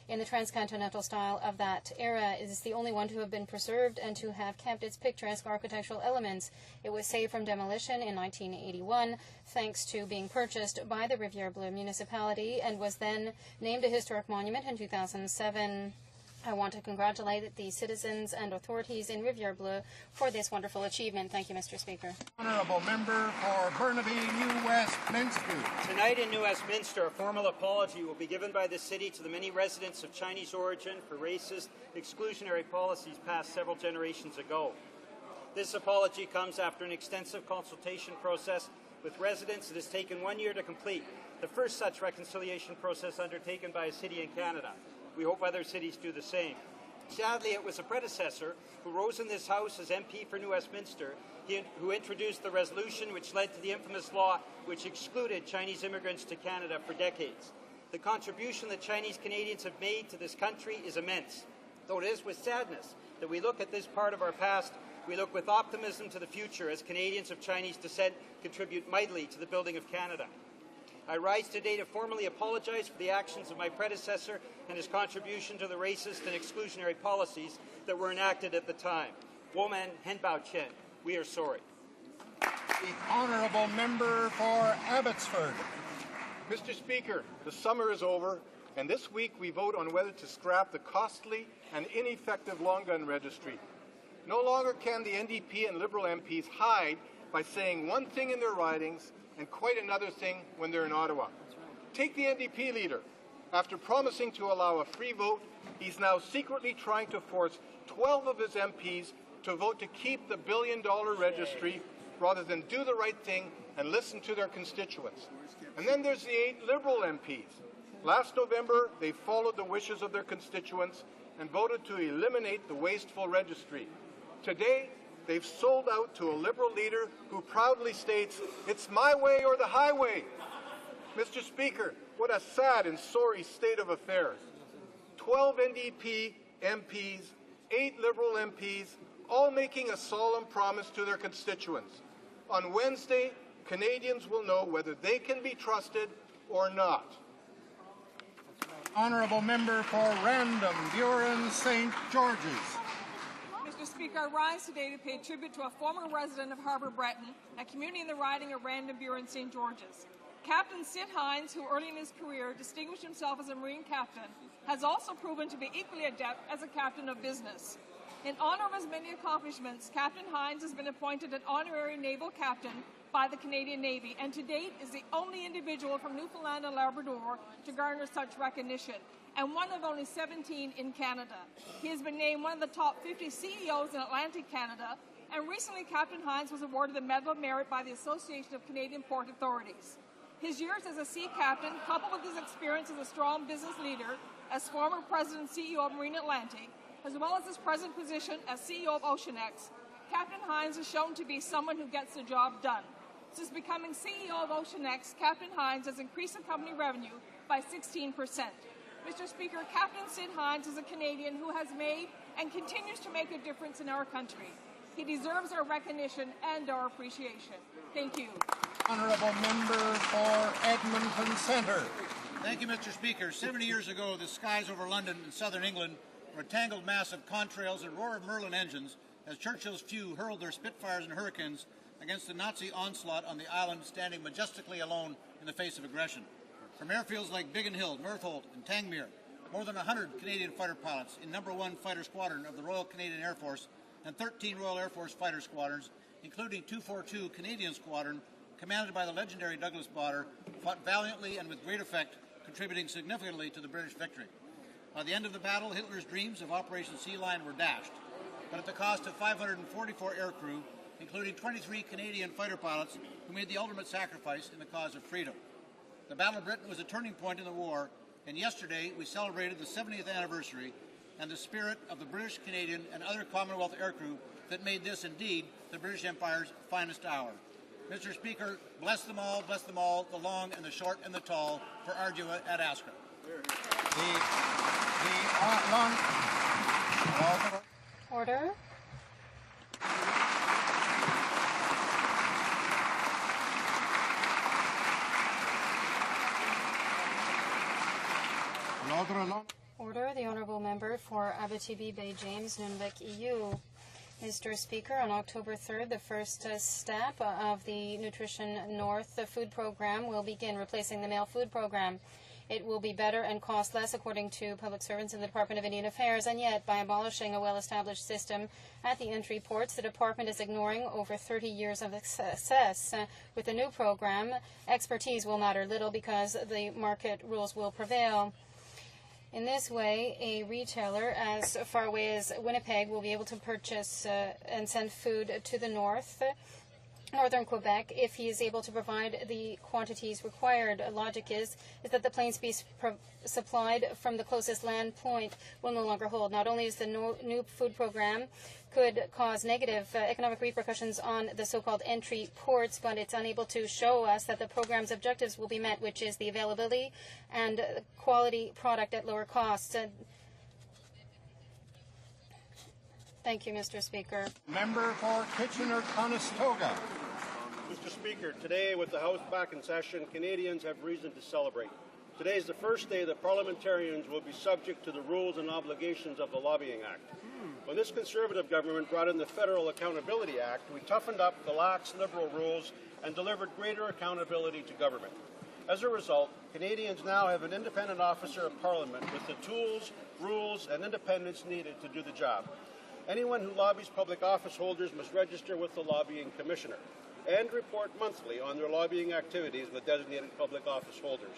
in the transcontinental style of that era. It is the only one to have been preserved and to have kept its picturesque architectural elements. It was saved from demolition in 1981 thanks to being purchased by the Rivière-Bleue municipality and was then named a historic monument in 2007. I want to congratulate the citizens and authorities in Rivière-Bleue for this wonderful achievement. Thank you, Mr. Speaker. Honourable member for Burnaby, New Westminster. Tonight in New Westminster, a formal apology will be given by the city to the many residents of Chinese origin for racist, exclusionary policies passed several generations ago. This apology comes after an extensive consultation process with residents that has taken 1 year to complete, the first such reconciliation process undertaken by a city in Canada. We hope other cities do the same. Sadly, it was a predecessor who rose in this House as MP for New Westminster who introduced the resolution which led to the infamous law which excluded Chinese immigrants to Canada for decades. The contribution that Chinese Canadians have made to this country is immense. Though it is with sadness that we look at this part of our past, we look with optimism to the future as Canadians of Chinese descent contribute mightily to the building of Canada. I rise today to formally apologize for the actions of my predecessor and his contribution to the racist and exclusionary policies that were enacted at the time. Woman Henbao Chen, we are sorry. The Honourable Member for Abbotsford. Mr. Speaker, the summer is over, and this week we vote on whether to scrap the costly and ineffective long gun registry. No longer can the NDP and Liberal MPs hide by saying one thing in their ridings and quite another thing when they're in Ottawa. Take the NDP leader. After promising to allow a free vote, he's now secretly trying to force 12 of his MPs to vote to keep the billion-dollar registry rather than do the right thing and listen to their constituents. And then there's the 8 Liberal MPs. Last November, they followed the wishes of their constituents and voted to eliminate the wasteful registry. Today, they've sold out to a Liberal leader who proudly states, "It's my way or the highway." Mr. Speaker, what a sad and sorry state of affairs. 12 NDP MPs, 8 Liberal MPs, all making a solemn promise to their constituents. On Wednesday, Canadians will know whether they can be trusted or not. Honourable Member for Random, Buren, St. George's. Mr. Speaker, I rise today to pay tribute to a former resident of Harbour Breton, a community in the riding of Random, Buren, St. George's. Captain Sid Hines, who early in his career distinguished himself as a Marine captain, has also proven to be equally adept as a captain of business. In honor of his many accomplishments, Captain Hines has been appointed an honorary naval captain by the Canadian Navy, and to date is the only individual from Newfoundland and Labrador to garner such recognition, and one of only 17 in Canada. He has been named one of the top 50 CEOs in Atlantic Canada, and recently Captain Hines was awarded the Medal of Merit by the Association of Canadian Port Authorities. His years as a sea captain, coupled with his experience as a strong business leader, as former president and CEO of Marine Atlantic, as well as his present position as CEO of OceanX, Captain Hines is shown to be someone who gets the job done. Since becoming CEO of OceanX, Captain Hines has increased the company revenue by 16%. Mr. Speaker, Captain Sid Hines is a Canadian who has made and continues to make a difference in our country. He deserves our recognition and our appreciation. Thank you. Honourable Member for Edmonton Centre. Thank you, Mr. Speaker. 70 years ago, the skies over London and southern England were a tangled mass of contrails and roar of Merlin engines as Churchill's few hurled their Spitfires and Hurricanes against the Nazi onslaught on the island, standing majestically alone in the face of aggression. From airfields like Biggin Hill, Northolt, and Tangmere, more than 100 Canadian fighter pilots in No. 1 Fighter Squadron of the Royal Canadian Air Force and 13 Royal Air Force fighter squadrons, including 242 Canadian Squadron, commanded by the legendary Douglas Bader, fought valiantly and with great effect, contributing significantly to the British victory. By the end of the battle, Hitler's dreams of Operation Sea Lion were dashed, but at the cost of 544 aircrew, including 23 Canadian fighter pilots who made the ultimate sacrifice in the cause of freedom. The Battle of Britain was a turning point in the war, and yesterday we celebrated the 70th anniversary and the spirit of the British, Canadian, and other Commonwealth aircrew that made this indeed the British Empire's finest hour. Mr. Speaker, bless them all, the long and the short and the tall, for Ardua ad Astra. Order. Order. The Honourable Member for Abitibi Bay James, Nunavik EU. Mr. Speaker, on October 3rd, the first step of the Nutrition North food program will begin, replacing the mail food program. It will be better and cost less, according to public servants in the Department of Indian Affairs, and yet, by abolishing a well-established system at the entry ports, the department is ignoring over 30 years of success. With the new program, expertise will matter little because the market rules will prevail. In this way, a retailer as far away as Winnipeg will be able to purchase and send food to the northern Quebec if he is able to provide the quantities required. Logic is that the planes be supplied from the closest land point will no longer hold. Not only is the new food program could cause negative economic repercussions on the so-called entry ports, but it's unable to show us that the program's objectives will be met, which is the availability and quality product at lower costs. Thank you, Mr. Speaker. Member for Kitchener-Conestoga. Mr. Speaker, today, with the House back in session, Canadians have reason to celebrate. Today is the first day that parliamentarians will be subject to the rules and obligations of the Lobbying Act. When this Conservative government brought in the Federal Accountability Act, we toughened up the lax Liberal rules and delivered greater accountability to government. As a result, Canadians now have an independent officer of Parliament with the tools, rules, and independence needed to do the job. Anyone who lobbies public office holders must register with the Lobbying Commissioner and report monthly on their lobbying activities with designated public office holders.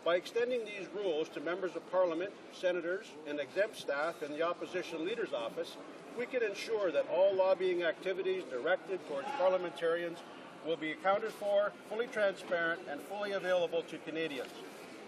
By extending these rules to members of Parliament, senators, and exempt staff in the Opposition Leader's Office, we can ensure that all lobbying activities directed towards parliamentarians will be accounted for, fully transparent, and fully available to Canadians.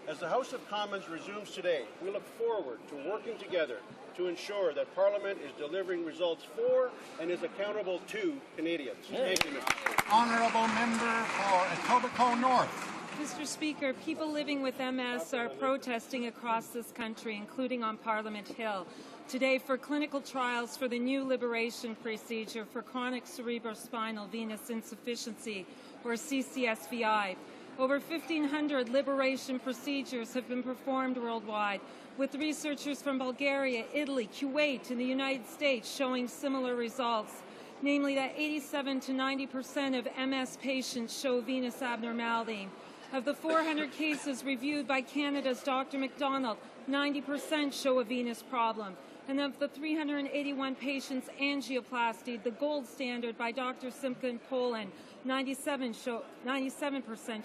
As the House of Commons resumes today, we look forward to working together to ensure that Parliament is delivering results for and is accountable to Canadians. Thank you, Mr. Speaker. Honourable Member for Etobicoke North. Mr. Speaker, people living with MS are protesting across this country, including on Parliament Hill, today for clinical trials for the new liberation procedure for chronic cerebrospinal venous insufficiency, or CCSVI. Over 1,500 liberation procedures have been performed worldwide, with researchers from Bulgaria, Italy, Kuwait, and the United States showing similar results, namely that 87 to 90% of MS patients show venous abnormality. Of the 400 cases reviewed by Canada's Dr. MacDonald, 90% show a venous problem. And of the 381 patients angioplasty, the gold standard by Dr. Simka in Poland, 97%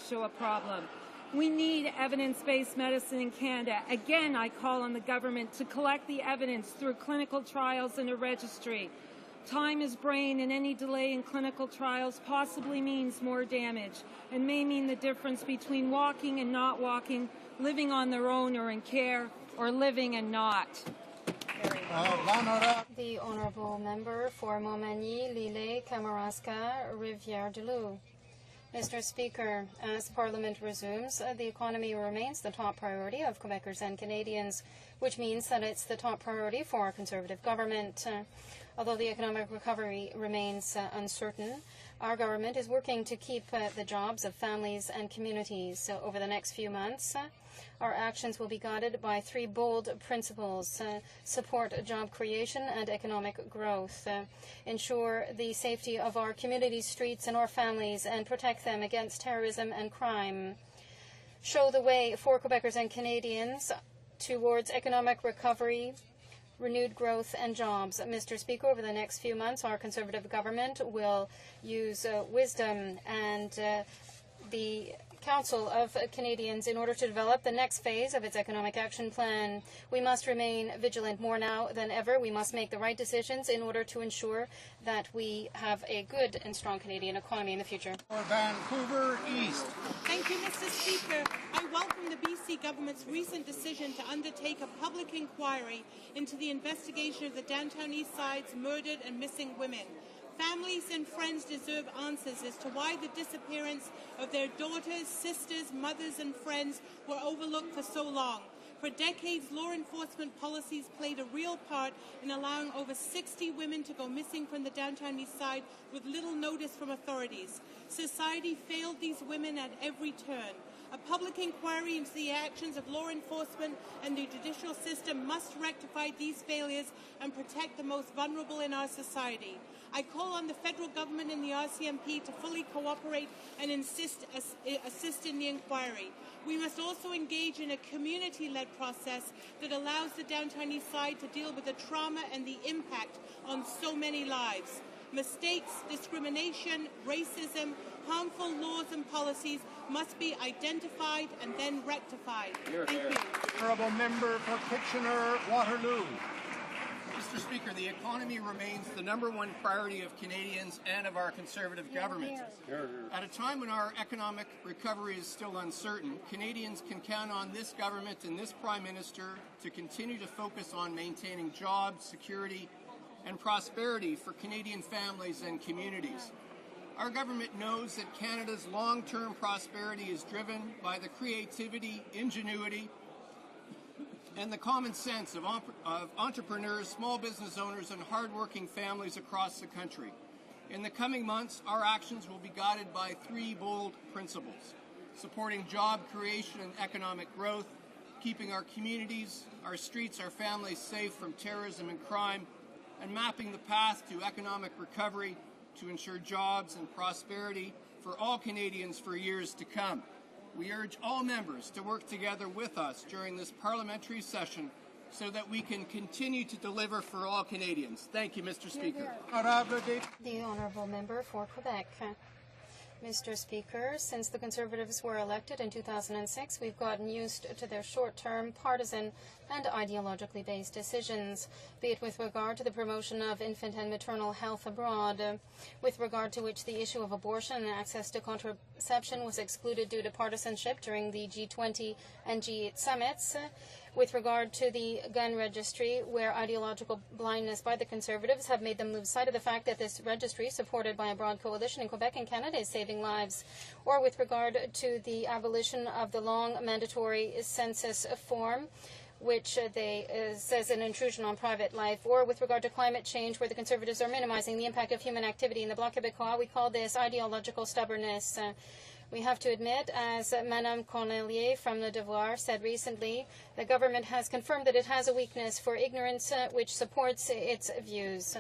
show a problem. We need evidence-based medicine in Canada. Again, I call on the government to collect the evidence through clinical trials and a registry. Time is brain, and any delay in clinical trials possibly means more damage and may mean the difference between walking and not walking, living on their own or in care, or living and not. The Honourable Member for Montmagny, Lille, Kamouraska, Rivière-du-Loup. Mr. Speaker, as Parliament resumes, the economy remains the top priority of Quebecers and Canadians, which means that it's the top priority for our Conservative government. Although the economic recovery remains uncertain, our government is working to keep the jobs of families and communities. Over the next few months, our actions will be guided by three bold principles: support job creation and economic growth, ensure the safety of our communities, streets, and our families, and protect them against terrorism and crime, show the way for Quebecers and Canadians towards economic recovery, renewed growth and jobs. Mr. Speaker, over the next few months, our Conservative government will use wisdom and the Council of Canadians in order to develop the next phase of its economic action plan. We must remain vigilant more now than ever. We must make the right decisions in order to ensure that we have a good and strong Canadian economy in the future. For Vancouver East. Thank you, Mr. Speaker. I welcome the BC government's recent decision to undertake a public inquiry into the investigation of the Downtown East Side's murdered and missing women. Families and friends deserve answers as to why the disappearance of their daughters, sisters, mothers, and friends were overlooked for so long. For decades, law enforcement policies played a real part in allowing over 60 women to go missing from the Downtown East Side with little notice from authorities. Society failed these women at every turn. A public inquiry into the actions of law enforcement and the judicial system must rectify these failures and protect the most vulnerable in our society. I call on the federal government and the RCMP to fully cooperate and assist in the inquiry. We must also engage in a community-led process that allows the Downtown East Side to deal with the trauma and the impact on so many lives. Mistakes, discrimination, racism, harmful laws and policies must be identified and then rectified. Thank you. Honourable Member for Kitchener-Waterloo. Mr. Speaker, the economy remains the #1 priority of Canadians and of our Conservative government. At a time when our economic recovery is still uncertain, Canadians can count on this government and this Prime Minister to continue to focus on maintaining jobs, security, and prosperity for Canadian families and communities. Our government knows that Canada's long-term prosperity is driven by the creativity, ingenuity, and the common sense of entrepreneurs, small business owners, and hardworking families across the country. In the coming months, our actions will be guided by three bold principles: supporting job creation and economic growth, keeping our communities, our streets, our families safe from terrorism and crime, and mapping the path to economic recovery to ensure jobs and prosperity for all Canadians for years to come. We urge all members to work together with us during this parliamentary session so that we can continue to deliver for all Canadians. Thank you, Mr. Speaker. The Honourable Member for Quebec. Mr. Speaker, since the Conservatives were elected in 2006, we've gotten used to their short-term, partisan and ideologically based decisions, be it with regard to the promotion of infant and maternal health abroad, with regard to which the issue of abortion and access to contraception was excluded due to partisanship during the G20 and G8 summits, with regard to the gun registry, where ideological blindness by the Conservatives have made them lose sight of the fact that this registry, supported by a broad coalition in Quebec and Canada, is saving lives, or with regard to the abolition of the long mandatory census form, which says an intrusion on private life, or with regard to climate change, where the Conservatives are minimizing the impact of human activity in the Bloc Québécois. We call this ideological stubbornness. We have to admit, as Madame Cornelier from Le Devoir said recently, the government has confirmed that it has a weakness for ignorance, which supports its views.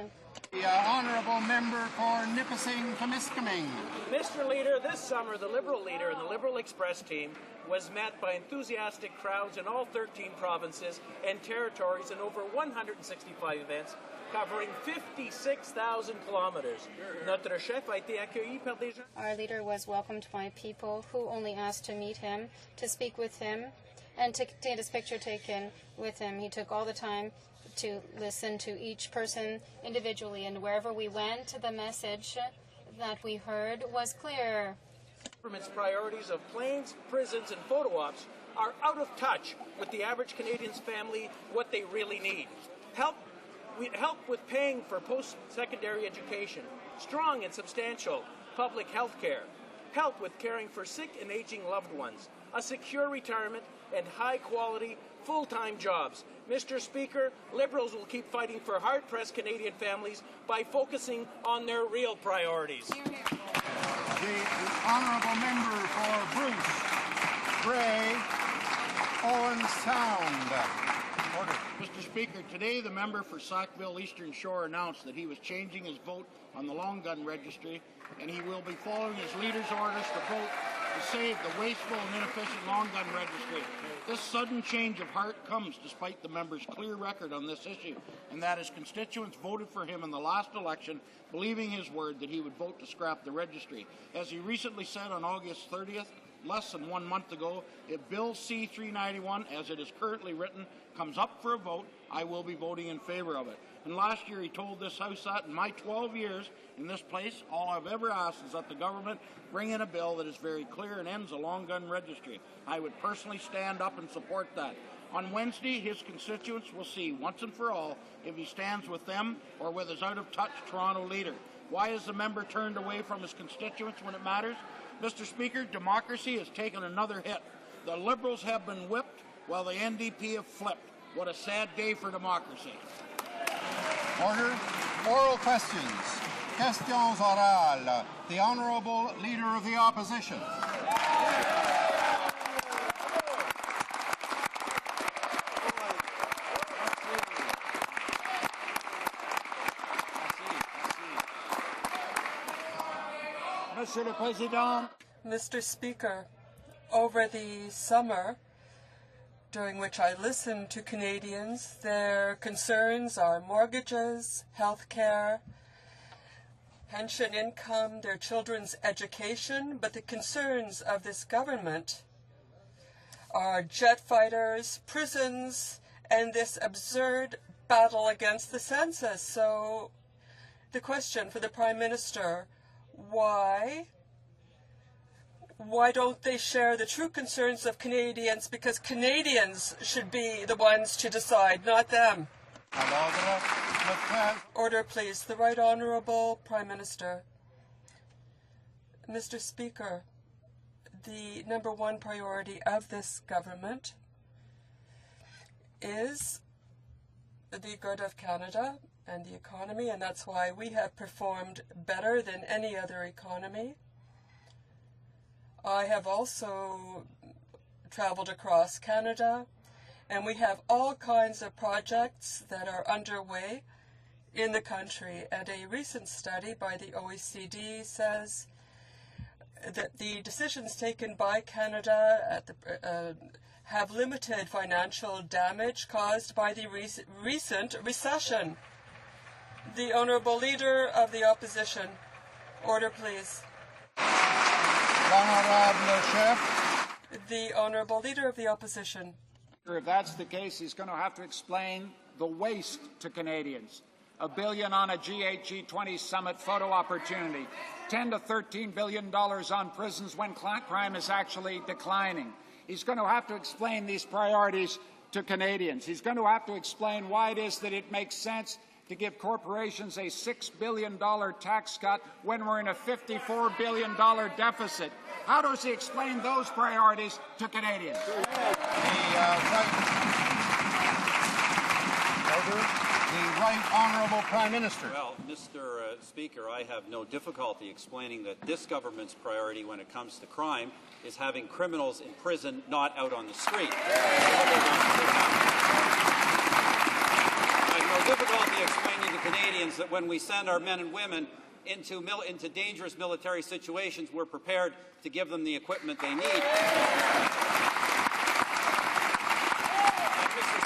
The Honourable Member for Nipissing-Temiskaming. Mr. Leader, this summer the Liberal leader and the Liberal Express team was met by enthusiastic crowds in all 13 provinces and territories in over 165 events, covering 56,000 kilometers. Notre chef a été accueilli par des gens. Our leader was welcomed by people who only asked to meet him, to speak with him, and to get his picture taken with him. He took all the time to listen to each person individually, and wherever we went, the message that we heard was clear. Government's priorities of planes, prisons, and photo ops are out of touch with the average Canadian's family, what they really need. Help with paying for post-secondary education, strong and substantial public health care, help with caring for sick and aging loved ones, a secure retirement, and high-quality, full-time jobs. Mr. Speaker, Liberals will keep fighting for hard-pressed Canadian families by focusing on their real priorities. The Honourable Member for Bruce, Bray, Owen Sound. Order. Mr. Speaker, today the member for Sackville Eastern Shore announced that he was changing his vote on the long gun registry, and he will be following his leader's orders to vote to save the wasteful and inefficient long gun registry. This sudden change of heart comes despite the member's clear record on this issue, and that his constituents voted for him in the last election, believing his word that he would vote to scrap the registry. As he recently said on August 30th, less than 1 month ago, if Bill C-391, as it is currently written, comes up for a vote, I will be voting in favor of it. And last year he told this House that in my 12 years in this place, all I've ever asked is that the government bring in a bill that is very clear and ends a long gun registry. I would personally stand up and support that. On Wednesday, his constituents will see once and for all if he stands with them or with his out-of-touch Toronto leader. Why is the member turned away from his constituents when it matters? Mr. Speaker, democracy has taken another hit. The Liberals have been whipped while the NDP have flipped. What a sad day for democracy. Order. Oral questions. Questions orales. The Honourable Leader of the Opposition. Monsieur le Président. Mr. Speaker, over the summer, during which I listened to Canadians, their concerns are mortgages, health care, pension income, their children's education, but the concerns of this government are jet fighters, prisons, and this absurd battle against the census. So the question for the Prime Minister, why don't they share the true concerns of Canadians? Because Canadians should be the ones to decide, not them. Order, please. The Right Honourable Prime Minister. Mr. Speaker, the number one priority of this government is the good of Canada and the economy, and that's why we have performed better than any other economy. I have also traveled across Canada, and we have all kinds of projects that are underway in the country. And a recent study by the OECD says that the decisions taken by Canada at the, have limited financial damage caused by the recent recession. The Honourable Leader of the Opposition. Order, please. Honourable Chef. The Honourable Leader of the Opposition. If that's the case, he's going to have to explain the waste to Canadians. $1 billion on a G8, G20 summit photo opportunity. $10 to $13 billion on prisons when crime is actually declining. He's going to have to explain these priorities to Canadians. He's going to have to explain why it is that it makes sense to give corporations a $6 billion tax cut when we're in a $54 billion deficit. How does he explain those priorities to Canadians? The Right Honourable Prime Minister. Well, Mr. Speaker, I have no difficulty explaining that this government's priority when it comes to crime is having criminals in prison, not out on the street. I have no difficulty explaining to Canadians that when we send our men and women into dangerous military situations, we're prepared to give them the equipment they need.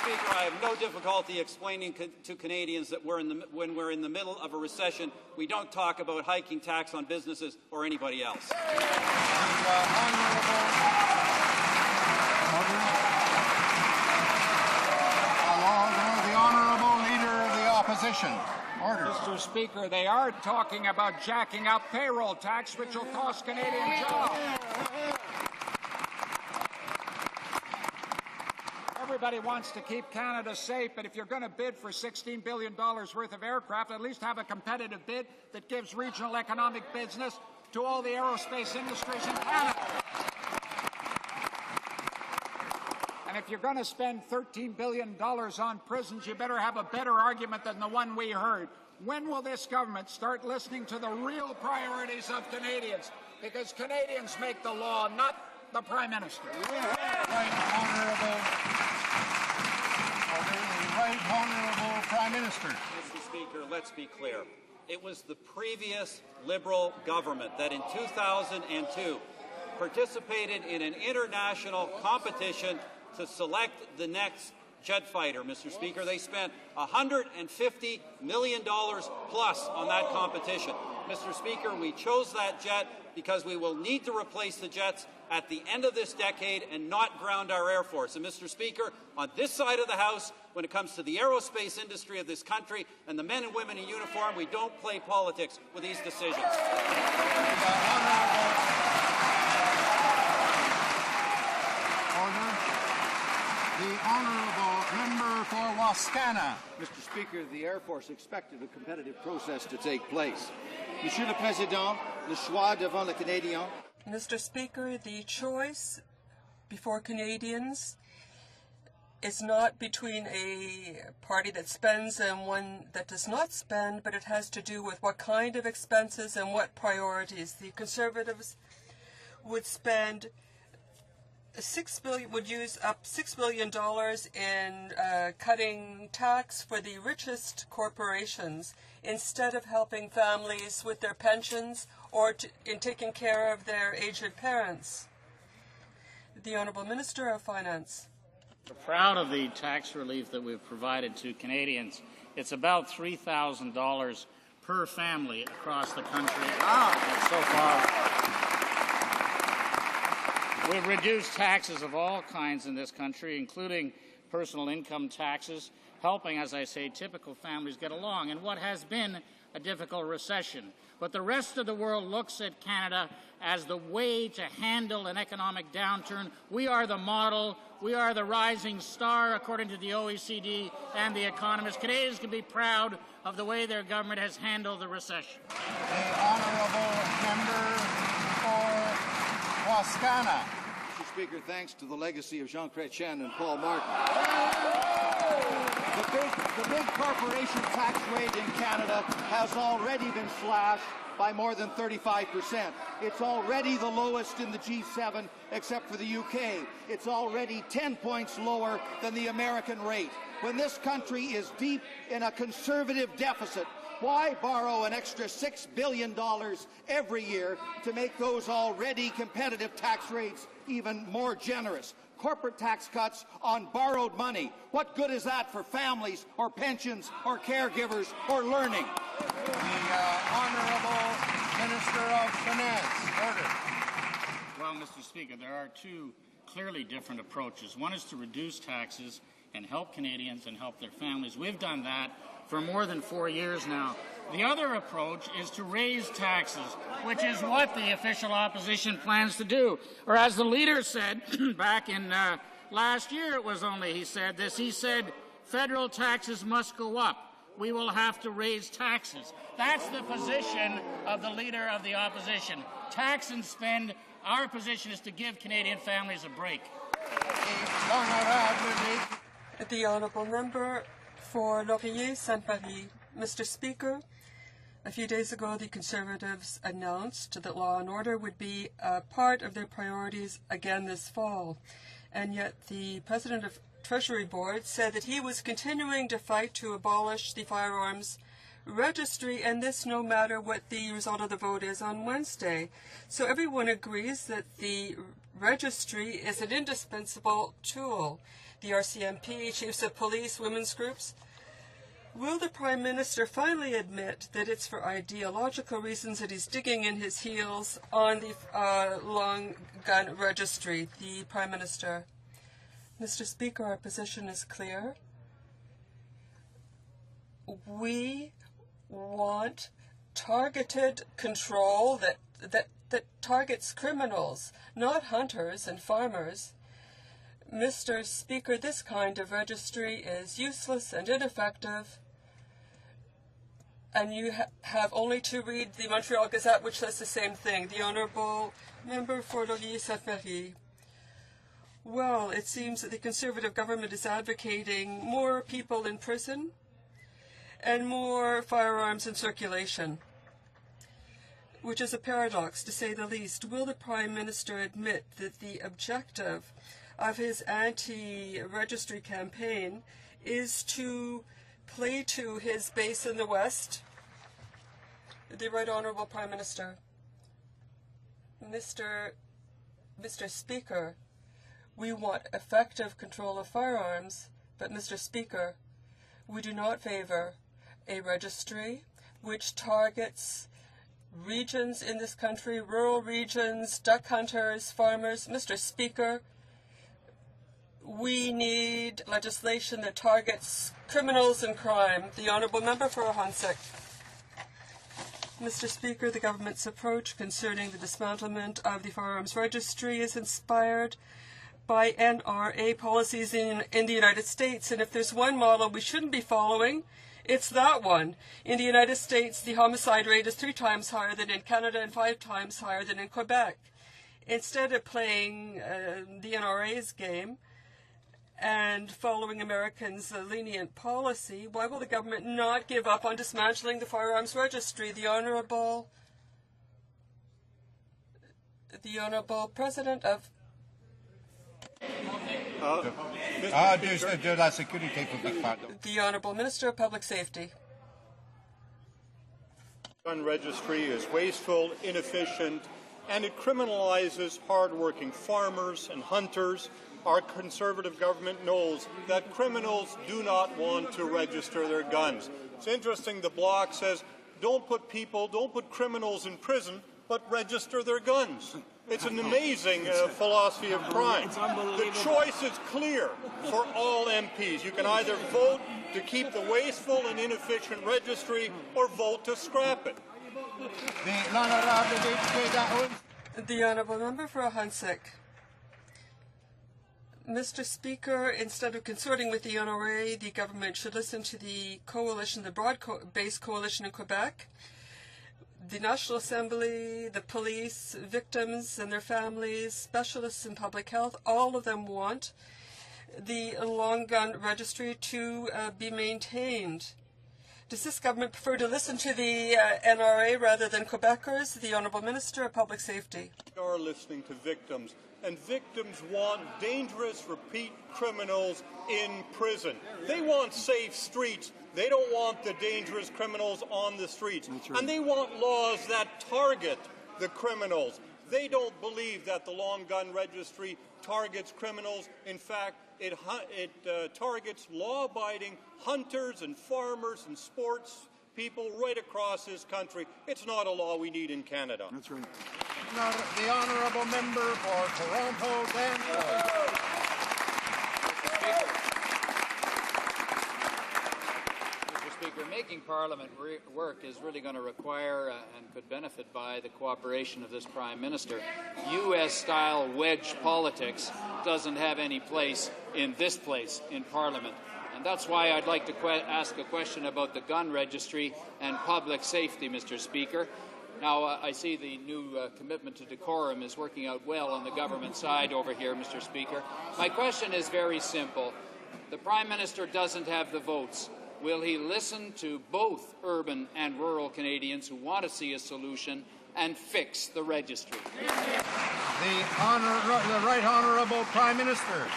Speaker, I have no difficulty explaining to Canadians that when we're in the middle of a recession, we don't talk about hiking tax on businesses or anybody else. The Honourable Leader of the Opposition. Order. Mr. Speaker, they are talking about jacking up payroll tax, which will cost Canadian jobs. Everybody wants to keep Canada safe, but if you're going to bid for $16 billion worth of aircraft, at least have a competitive bid that gives regional economic business to all the aerospace industries in Canada. And if you're going to spend $13 billion on prisons, you better have a better argument than the one we heard. When will this government start listening to the real priorities of Canadians? Because Canadians make the law, not the Prime Minister. Right Honourable Prime Minister. Mr. Speaker, let's be clear. It was the previous Liberal government that in 2002 participated in an international competition to select the next jet fighter, Mr. Speaker. They spent $150 million plus on that competition. Mr. Speaker, we chose that jet because we will need to replace the jets at the end of this decade and not ground our Air Force. And, Mr. Speaker, on this side of the House, when it comes to the aerospace industry of this country and the men and women in uniform, we don't play politics with these decisions. The Honourable Member for Wascana. Mr. Speaker, the Air Force expected a competitive process to take place. Monsieur le Président, le choix devant le Canadien. Mr. Speaker, the choice before Canadians is not between a party that spends and one that does not spend, but it has to do with what kind of expenses and what priorities. The Conservatives would spend would use up $6 billion in cutting tax for the richest corporations instead of helping families with their pensions or in taking care of their aged parents. The Honourable Minister of Finance. We're proud of the tax relief that we've provided to Canadians. It's about $3,000 per family across the country. So far, we've reduced taxes of all kinds in this country, including personal income taxes, helping, as I say, typical families get along in what has been a difficult recession. But the rest of the world looks at Canada as the way to handle an economic downturn. We are the model. We are the rising star, according to the OECD and the economists. Canadians can be proud of the way their government has handled the recession. The Honourable Member for Wascana. Mr. Speaker, thanks to the legacy of Jean Chrétien and Paul Martin. The big corporation tax rate in Canada has already been slashed by more than 35%. It's already the lowest in the G7, except for the UK. It's already 10 points lower than the American rate. When this country is deep in a conservative deficit, why borrow an extra $6 billion every year to make those already competitive tax rates even more generous? Corporate tax cuts on borrowed money. What good is that for families or pensions or caregivers or learning? The Honourable Minister of Finance. Order. Well, Mr. Speaker, there are two clearly different approaches. One is to reduce taxes and help Canadians and help their families. We've done that for more than 4 years now. The other approach is to raise taxes, which is what the official opposition plans to do. Or as the leader said back in last year, it was only he said this, he said, federal taxes must go up. We will have to raise taxes. That's the position of the leader of the opposition. Tax and spend. Our position is to give Canadian families a break. The Honourable Member for Laurier-Sainte-Marie. Mr. Speaker, a few days ago the Conservatives announced that law and order would be a part of their priorities again this fall. And yet the President of Treasury Board said that he was continuing to fight to abolish the firearms registry, and this no matter what the result of the vote is on Wednesday. So everyone agrees that the registry is an indispensable tool. The RCMP, chiefs of police, women's groups. Will the Prime Minister finally admit that it's for ideological reasons that he's digging in his heels on the long gun registry? The Prime Minister. Mr. Speaker, our position is clear. We want targeted control that targets criminals, not hunters and farmers. Mr. Speaker, this kind of registry is useless and ineffective, and you have only to read the Montreal Gazette, which says the same thing. The Honourable Member for Laurier-Sainte-Marie. Well, it seems that the Conservative government is advocating more people in prison and more firearms in circulation, which is a paradox, to say the least. Will the Prime Minister admit that the objective of his anti-registry campaign is to play to his base in the West? The Right Honourable Prime Minister. Mr. Speaker, we want effective control of firearms, but Mr. Speaker, we do not favour a registry which targets regions in this country, rural regions, duck hunters, farmers. Mr. Speaker, we need legislation that targets criminals and crime. The Honourable Member for HoC. Mr. Speaker, the government's approach concerning the dismantlement of the firearms registry is inspired by NRA policies in the United States. And if there's one model we shouldn't be following, it's that one. In the United States, the homicide rate is 3 times higher than in Canada and 5 times higher than in Quebec. Instead of playing the NRA's game and following Americans' lenient policy, why will the government not give up on dismantling the firearms registry? The Honourable President of de la sécurité publique, pardon. The Honourable Minister of Public Safety. Gun registry is wasteful, inefficient, and it criminalizes hardworking farmers and hunters. Our Conservative government knows that criminals do not want to register their guns. It's interesting, the Bloc says, don't put criminals in prison, but register their guns. It's an amazing philosophy of crime. The choice is clear for all MPs. You can either vote to keep the wasteful and inefficient registry or vote to scrap it. The Honourable Member for HoC. Mr. Speaker, instead of consorting with the NRA, the government should listen to the coalition, the broad-based coalition in Quebec. The National Assembly, the police, victims and their families, specialists in public health, all of them want the long gun registry to be maintained. Does this government prefer to listen to the NRA rather than Quebecers? The Honourable Minister of Public Safety. We are listening to victims, and victims want dangerous repeat criminals in prison. They want safe streets. They don't want the dangerous criminals on the streets. Right. And they want laws that target the criminals. They don't believe that the long gun registry targets criminals. In fact, it targets law-abiding hunters and farmers and sports people right across this country. It's not a law we need in Canada. That's right. The honourable member for Toronto, Danforth. Speaker, making Parliament work is really going to require and could benefit by the cooperation of this Prime Minister. U.S.-style wedge politics doesn't have any place in this place, in Parliament. And that's why I'd like to ask a question about the gun registry and public safety, Mr. Speaker. Now, I see the new commitment to decorum is working out well on the government side over here, Mr. Speaker. My question is very simple. The Prime Minister doesn't have the votes. Will he listen to both urban and rural Canadians who want to see a solution and fix the registry? The Right Honourable Prime Minister.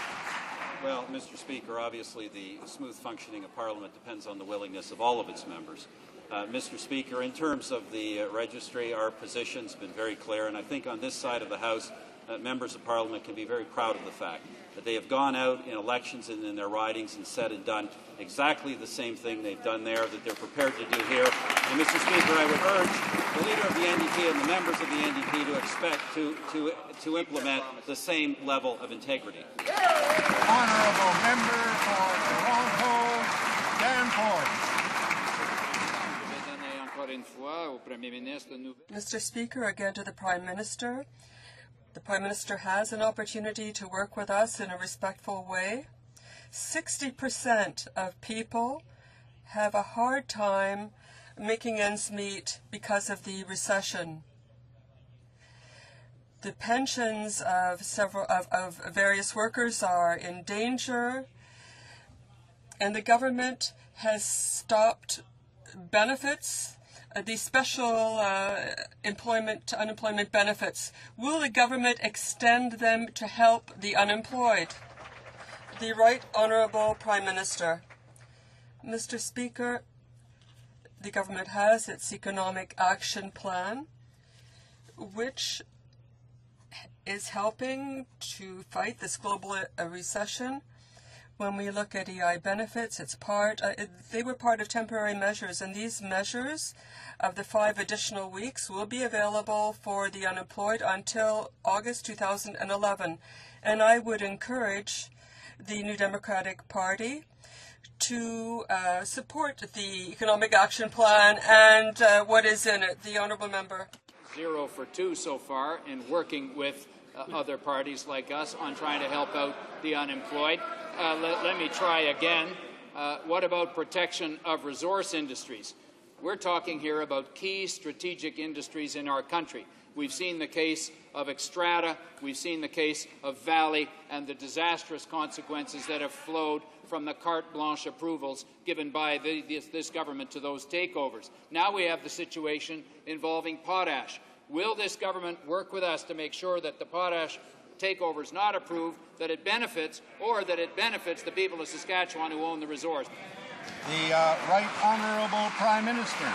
Well, Mr. Speaker, obviously the smooth functioning of Parliament depends on the willingness of all of its members. Mr. Speaker, in terms of the registry, our position's been very clear, and I think on this side of the House, members of Parliament can be very proud of the fact that they have gone out in elections and in their ridings and said and done exactly the same thing they've done there that they're prepared to do here. And, Mr. Speaker, I would urge the Leader of the NDP and the members of the NDP to expect to implement the same level of integrity. Honourable member for Toronto, Danforth. Mr. Speaker, again to the Prime Minister. The Prime Minister has an opportunity to work with us in a respectful way. 60% of people have a hard time making ends meet because of the recession. The pensions of various workers are in danger, and the government has stopped benefits, these special unemployment benefits. Will the government extend them to help the unemployed? The Right Honourable Prime Minister. Mr. Speaker, the government has its economic action plan, which is helping to fight this global recession. When we look at EI benefits, they were part of temporary measures, and these measures of the 5 additional weeks will be available for the unemployed until August 2011. And I would encourage the New Democratic Party to support the Economic Action Plan and what is in it. The Honourable Member. 0 for 2 so far in working with other parties like us on trying to help out the unemployed. Let me try again. What about protection of resource industries? We're talking here about key strategic industries in our country. We've seen the case of Xstrata, we've seen the case of Valley, and the disastrous consequences that have flowed from the carte blanche approvals given by this government to those takeovers. Now we have the situation involving potash. Will this government work with us to make sure that the potash takeover is not approved, that it benefits, or that it benefits the people of Saskatchewan who own the resource? The Right Honourable Prime Minister.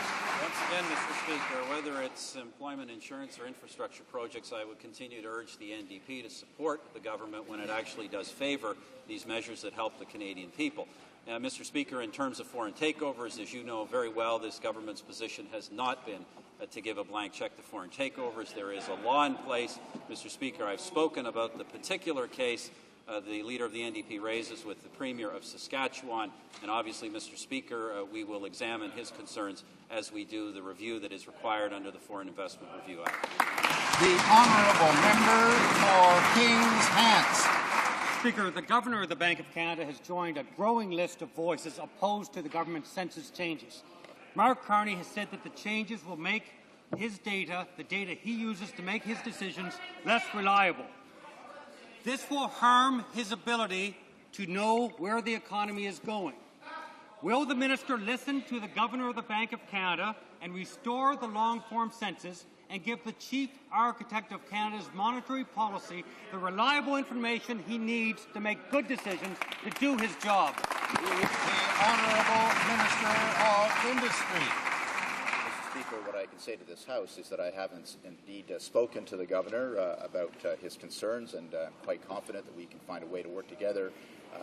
Once again, Mr. Speaker, whether it's employment insurance or infrastructure projects, I would continue to urge the NDP to support the government when it actually does favour these measures that help the Canadian people. Now, Mr. Speaker, in terms of foreign takeovers, as you know very well, this government's position has not been to give a blank check to foreign takeovers. There is a law in place. Mr. Speaker, I've spoken about the particular case the Leader of the NDP raises with the Premier of Saskatchewan, and obviously, Mr. Speaker, we will examine his concerns as we do the review that is required under the Foreign Investment Review Act. The Honourable Member for Kings Hants. Speaker, the Governor of the Bank of Canada has joined a growing list of voices opposed to the government's census changes. Mark Carney has said that the changes will make his data, the data he uses to make his decisions, less reliable. This will harm his ability to know where the economy is going. Will the minister listen to the Governor of the Bank of Canada and restore the long-form census and give the Chief Architect of Canada's monetary policy the reliable information he needs to make good decisions to do his job? The Honourable Minister of Industry. Mr. Speaker, what I can say to this House is that I haven't indeed spoken to the Governor about his concerns, and I'm quite confident that we can find a way to work together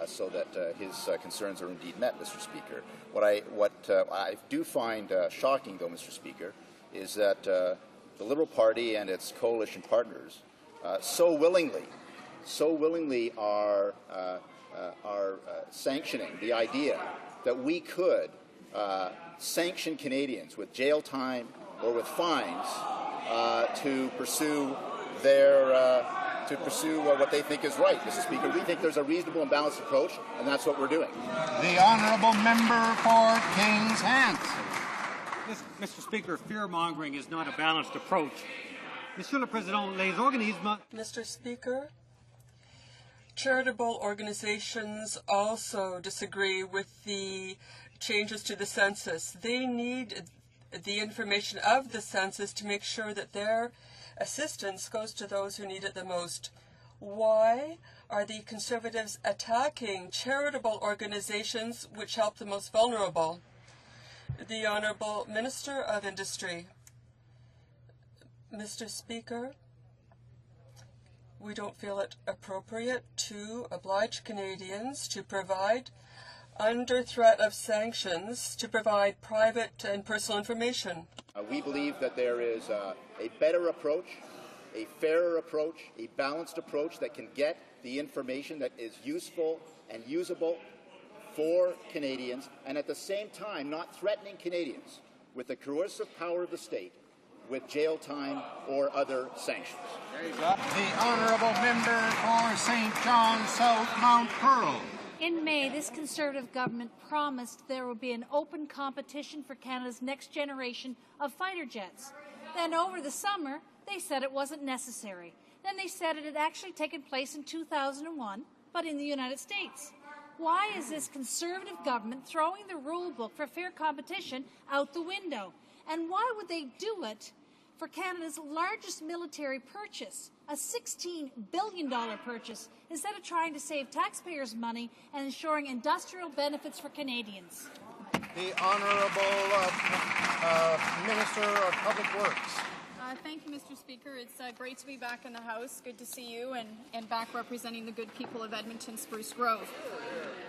so that his concerns are indeed met, Mr. Speaker. What I do find shocking, though, Mr. Speaker, is that the Liberal Party and its coalition partners so willingly are sanctioning the idea that we could sanction Canadians with jail time or with fines to pursue what they think is right. Mr. Speaker, we think there's a reasonable and balanced approach, and that's what we're doing. The Honourable Member for Kings Hants. Mr. Speaker, fear-mongering is not a balanced approach. Monsieur le Président, les organismes... Mr. Speaker, charitable organizations also disagree with the changes to the census. They need the information of the census to make sure that their assistance goes to those who need it the most. Why are the Conservatives attacking charitable organizations which help the most vulnerable? The Honourable Minister of Industry. Mr. Speaker, we don't feel it appropriate to oblige Canadians to provide, under threat of sanctions, to provide private and personal information. We believe that there is a better approach, a fairer approach, a balanced approach that can get the information that is useful and usable for Canadians, and at the same time not threatening Canadians with the coercive power of the state with jail time or other sanctions. The Honourable Member for St. John South Mount Pearl. In May, this Conservative government promised there would be an open competition for Canada's next generation of fighter jets. Then over the summer, they said it wasn't necessary. Then they said it had actually taken place in 2001, but in the United States. Why is this Conservative government throwing the rule book for fair competition out the window? And why would they do it for Canada's largest military purchase, a $16 billion purchase, instead of trying to save taxpayers' money and ensuring industrial benefits for Canadians? The Honourable Minister of Public Works. Thank you, Mr. Speaker. It's great to be back in the House. Good to see you and back representing the good people of Edmonton Spruce Grove.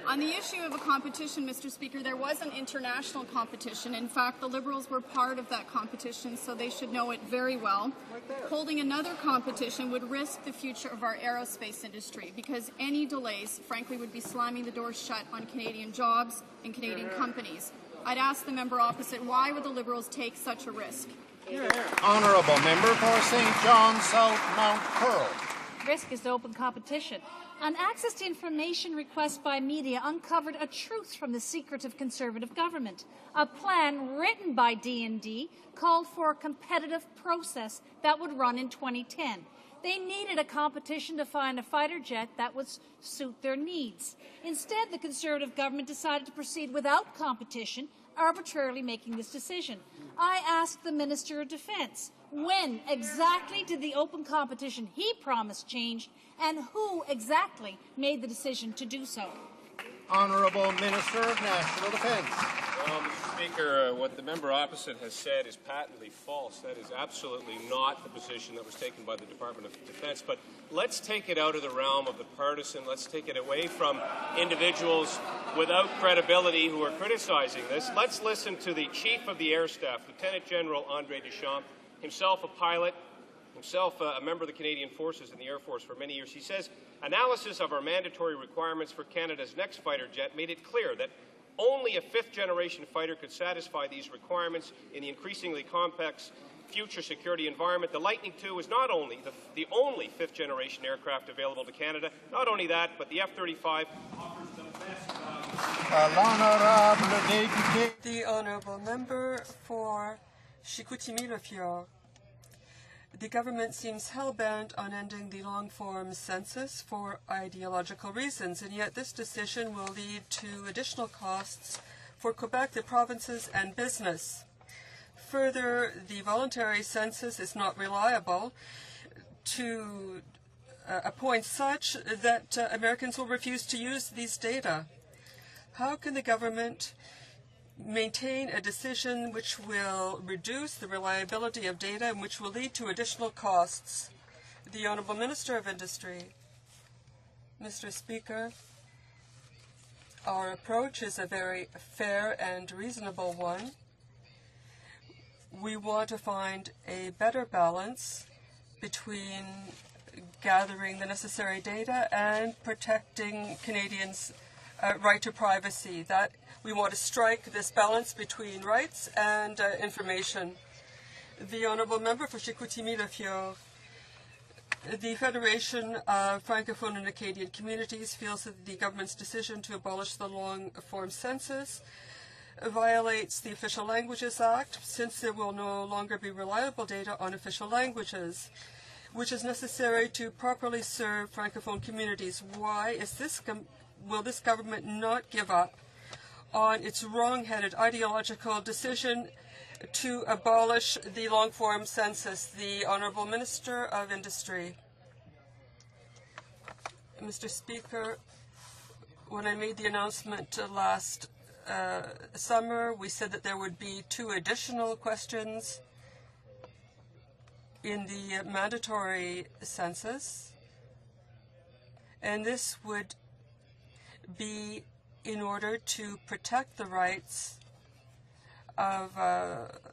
On the issue of a competition, Mr. Speaker, there was an international competition. In fact, the Liberals were part of that competition, so they should know it very well. Holding another competition would risk the future of our aerospace industry because any delays, frankly, would be slamming the doors shut on Canadian jobs and Canadian companies. I'd ask the member opposite, why would the Liberals take such a risk? Honourable Member for St. John South Mount Pearl. Risk is open competition. An access to information request by media uncovered a truth from the secretive Conservative government. A plan written by D&D called for a competitive process that would run in 2010. They needed a competition to find a fighter jet that would suit their needs. Instead, the Conservative government decided to proceed without competition, arbitrarily making this decision. I asked the Minister of Defence, when exactly did the open competition he promised change, and who exactly made the decision to do so? Honourable Minister of National Defence. Well, Mr. Speaker, what the member opposite has said is patently false. That is absolutely not the position that was taken by the Department of Defence. But let's take it out of the realm of the partisan. Let's take it away from individuals without credibility who are criticizing this. Let's listen to the Chief of the Air Staff, Lieutenant General Andre Deschamps, himself a pilot, himself a member of the Canadian Forces in the Air Force for many years. He says, analysis of our mandatory requirements for Canada's next fighter jet made it clear that only a fifth-generation fighter could satisfy these requirements in the increasingly complex future security environment. The Lightning II is not only the only fifth-generation aircraft available to Canada. Not only that, but the F-35 offers the best The Honourable Member for Chicoutimi-Le Fjord. The government seems hell-bent on ending the long-form census for ideological reasons, and yet this decision will lead to additional costs for Quebec, the provinces, and business. Further, the voluntary census is not reliable to a point such that Americans will refuse to use these data. How can the government maintain a decision which will reduce the reliability of data and which will lead to additional costs? The Honourable Minister of Industry. Mr. Speaker, our approach is a very fair and reasonable one. We want to find a better balance between gathering the necessary data and protecting Canadians' right to privacy. That we want to strike this balance between rights and information. The Honourable Member for Chicoutimi-Le-Fjord. The Federation of Francophone and Acadian Communities feels that the government's decision to abolish the long-form census violates the Official Languages Act, since there will no longer be reliable data on official languages, which is necessary to properly serve Francophone communities. Why is this will this government not give up on its wrong-headed ideological decision to abolish the long-form census? The Honourable Minister of Industry. Mr. Speaker, when I made the announcement last summer, we said that there would be 2 additional questions in the mandatory census, and this would be in order to protect the rights of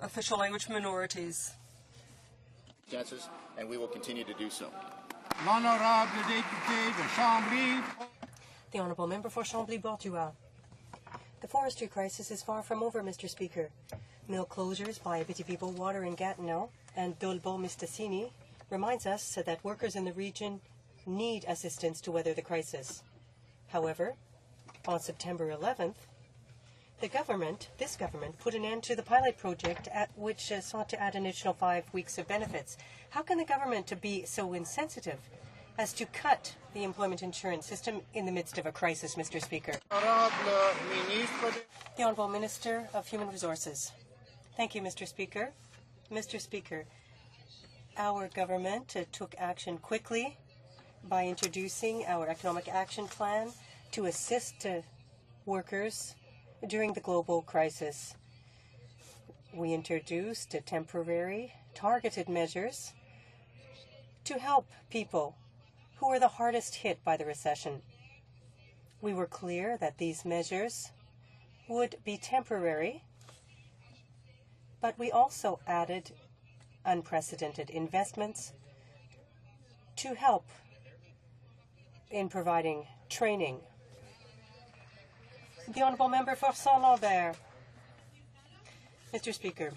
official language minorities. Chances, and we will continue to do so. L'honorable député de Chambly. The Honourable Member for Chambly-Bordua. The forestry crisis is far from over, Mr. Speaker. Mill closures by Abitibi Water in Gatineau and Dolbeau-Mistassini reminds us that workers in the region need assistance to weather the crisis. However, on September 11th, this government, put an end to the pilot project which sought to add an additional 5 weeks of benefits. How can the government be so insensitive as to cut the employment insurance system in the midst of a crisis, Mr. Speaker? The Honourable Minister of Human Resources. Thank you, Mr. Speaker. Mr. Speaker, our government took action quickly by introducing our economic action plan to assist workers during the global crisis. We introduced temporary, targeted measures to help people who are the hardest hit by the recession. We were clear that these measures would be temporary, but we also added unprecedented investments to help in providing training. The Honourable Member for Saint-Lambert. Mr. Speaker,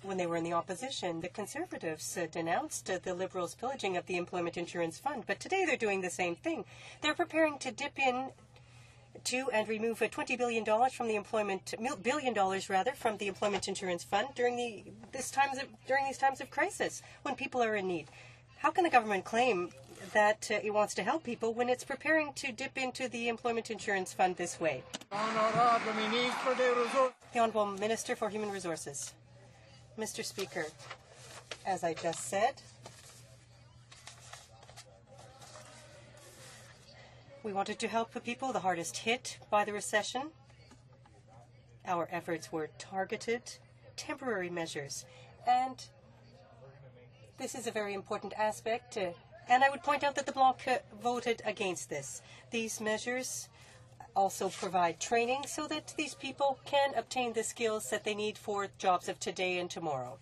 when they were in the opposition, the Conservatives denounced the Liberals' pillaging of the Employment Insurance Fund, but today they're doing the same thing. They're preparing to dip in to and remove $20 billion from the from the Employment Insurance Fund during these times of crisis when people are in need. How can the government claim that it wants to help people when it's preparing to dip into the Employment Insurance Fund this way? The Honourable Minister for Human Resources. Mr. Speaker, as I just said, we wanted to help the people the hardest hit by the recession. Our efforts were targeted, temporary measures, and this is a very important aspect. And I would point out that the Bloc voted against this. These measures also provide training so that these people can obtain the skills that they need for jobs of today and tomorrow.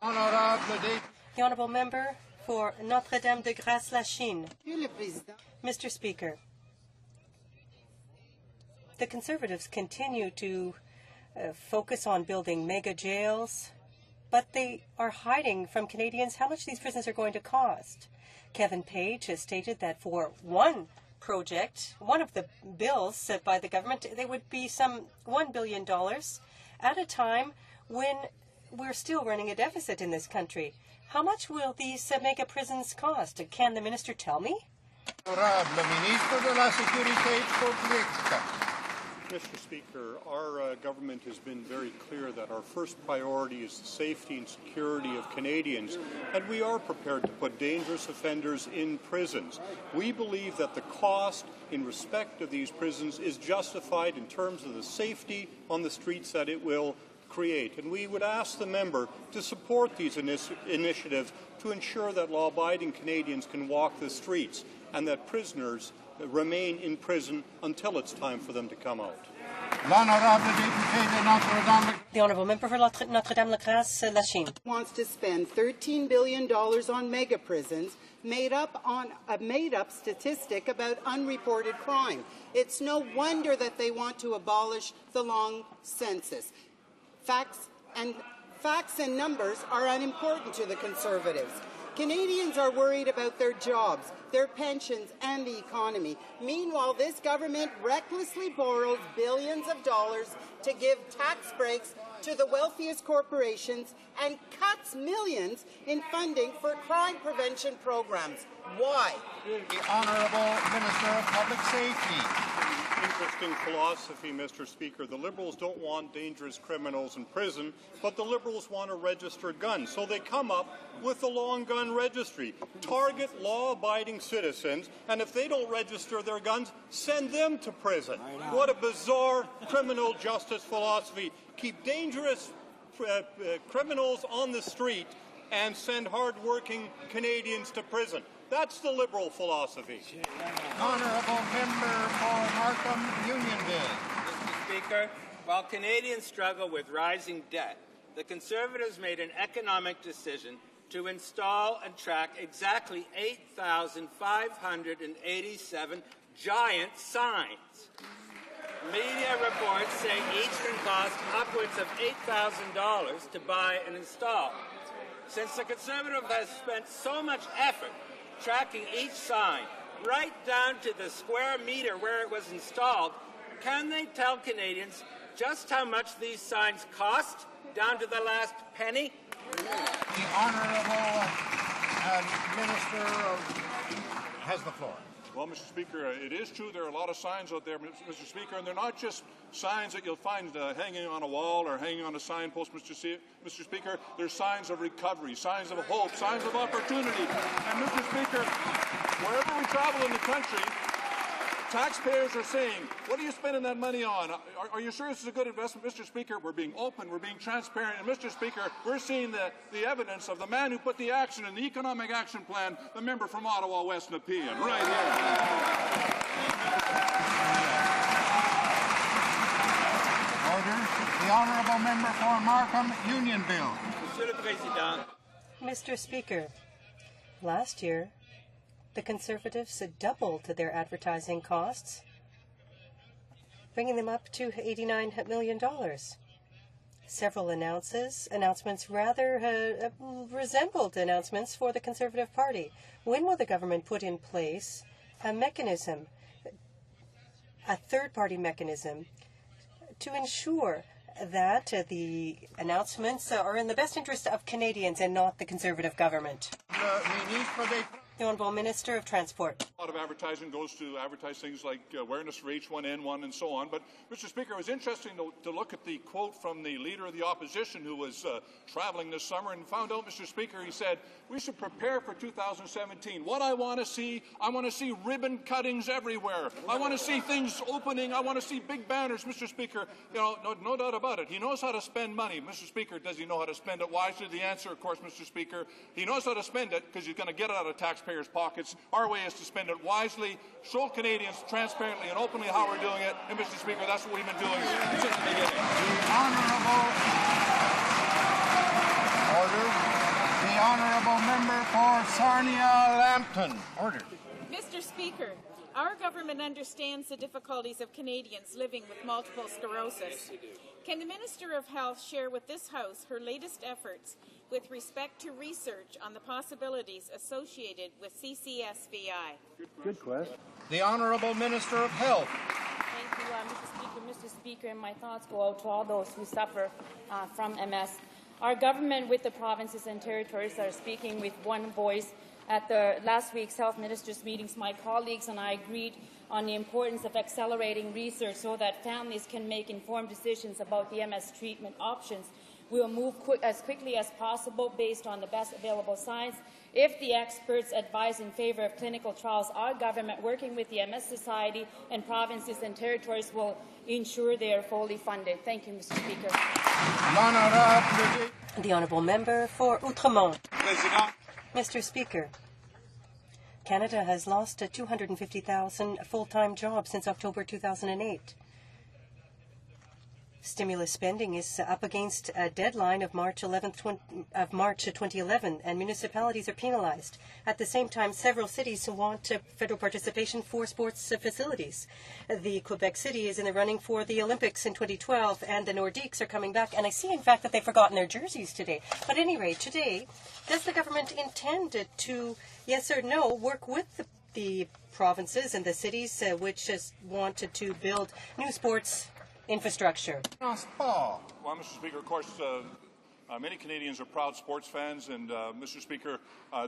The Honourable Member for Notre-Dame-de-Grâce-la-Chine. Mr. Speaker, the Conservatives continue to focus on building mega jails, but they are hiding from Canadians how much these prisons are going to cost. Kevin Page has stated that for one project, one of the bills set by the government, there would be some $1 billion at a time when we're still running a deficit in this country. How much will these mega prisons cost? Can the minister tell me? Mr. Speaker, our government has been very clear that our first priority is the safety and security of Canadians, and we are prepared to put dangerous offenders in prisons. We believe that the cost in respect of these prisons is justified in terms of the safety on the streets that it will create. And we would ask the member to support these initiatives to ensure that law-abiding Canadians can walk the streets and that prisoners remain in prison until it's time for them to come out. The Honourable Member for Notre-Dame-la-Grasse, Lachine. Wants to spend $13 billion on mega prisons made up on a made-up statistic about unreported crime. It's no wonder that they want to abolish the long census. Facts and numbers are unimportant to the Conservatives. Canadians are worried about their jobs, their pensions, and the economy. Meanwhile, this government recklessly borrows billions of dollars to give tax breaks to the wealthiest corporations and cuts millions in funding for crime prevention programs. Why? The Honourable Minister of Public Safety. Interesting philosophy, Mr. Speaker. The Liberals don't want dangerous criminals in prison, but the Liberals want a registered gun. So they come up with the long gun registry. Target law-abiding citizens, and if they don't register their guns, send them to prison. What a bizarre criminal justice philosophy. Keep dangerous criminals on the street and send hard-working Canadians to prison. That's the Liberal philosophy. Honourable Member for Markham Unionville. Mr. Speaker, while Canadians struggle with rising debt, the Conservatives made an economic decision to install and track exactly 8,587 giant signs. Media reports say each can cost upwards of $8,000 to buy and install. Since the Conservative has spent so much effort tracking each sign, right down to the square meter where it was installed, can they tell Canadians just how much these signs cost, down to the last penny? The Honourable Minister has the floor. Well, Mr. Speaker, it is true there are a lot of signs out there, Mr. Speaker, and they're not just signs that you'll find hanging on a wall or hanging on a signpost, Mr. Speaker. They're signs of recovery, signs of hope, signs of opportunity. And, Mr. Speaker, wherever we travel in the country, taxpayers are saying, what are you spending that money on? Are you sure this is a good investment? Mr. Speaker, we're being open, we're being transparent, and Mr. Speaker, we're seeing the evidence of the man who put the action in the Economic Action Plan, the member from Ottawa West Nepean, right here. Order. The Honourable Member for Markham Unionville. Monsieur le Président. Mr. Speaker, last year, the Conservatives doubled their advertising costs, bringing them up to $89 million. Several announcements rather resembled announcements for the Conservative Party. When will the government put in place a mechanism, a third-party mechanism, to ensure that the announcements are in the best interest of Canadians and not the Conservative government? The Honourable Minister of Transport. A lot of advertising goes to advertise things like awareness for H1N1 and so on. But, Mr. Speaker, it was interesting to look at the quote from the Leader of the Opposition who was traveling this summer and found out, Mr. Speaker, he said, we should prepare for 2017. What I want to see ribbon cuttings everywhere. I want to see things opening. I want to see big banners, Mr. Speaker. You know, no doubt about it. He knows how to spend money. Mr. Speaker, does he know how to spend it wisely? The answer, of course, Mr. Speaker, he knows how to spend it because he's going to get it out of taxpayers' pockets. Our way is to spend it wisely, show Canadians transparently and openly how we're doing it. And, Mr. Speaker, that's what we've been doing since the beginning. The Honourable Member for Sarnia-Lambton. Order. Mr. Speaker, our government understands the difficulties of Canadians living with multiple sclerosis. Can the Minister of Health share with this House her latest efforts with respect to research on the possibilities associated with CCSVI? Good question. The Honourable Minister of Health. Thank you, Mr. Speaker. Mr. Speaker, my thoughts go out to all those who suffer from MS. Our government, with the provinces and territories, are speaking with one voice. At the last week's health ministers' meetings, my colleagues and I agreed on the importance of accelerating research so that families can make informed decisions about the MS treatment options. We will move as quickly as possible based on the best available science. If the experts advise in favour of clinical trials, our government, working with the MS Society and provinces and territories, will ensure they are fully funded. Thank you, Mr. Speaker. The Honourable Member for Outremont. Mr. Speaker, Canada has lost 250,000 full-time jobs since October 2008. Stimulus spending is up against a deadline of March 2011, and municipalities are penalized. At the same time, several cities want federal participation for sports facilities. The Quebec City is in the running for the Olympics in 2012, and the Nordiques are coming back. And I see, in fact, that they've forgotten their jerseys today. But at any rate, today, does the government intend to, yes or no, work with the provinces and the cities which wanted to build new sports infrastructure? Well, Mr. Speaker, of course, many Canadians are proud sports fans, and Mr. Speaker,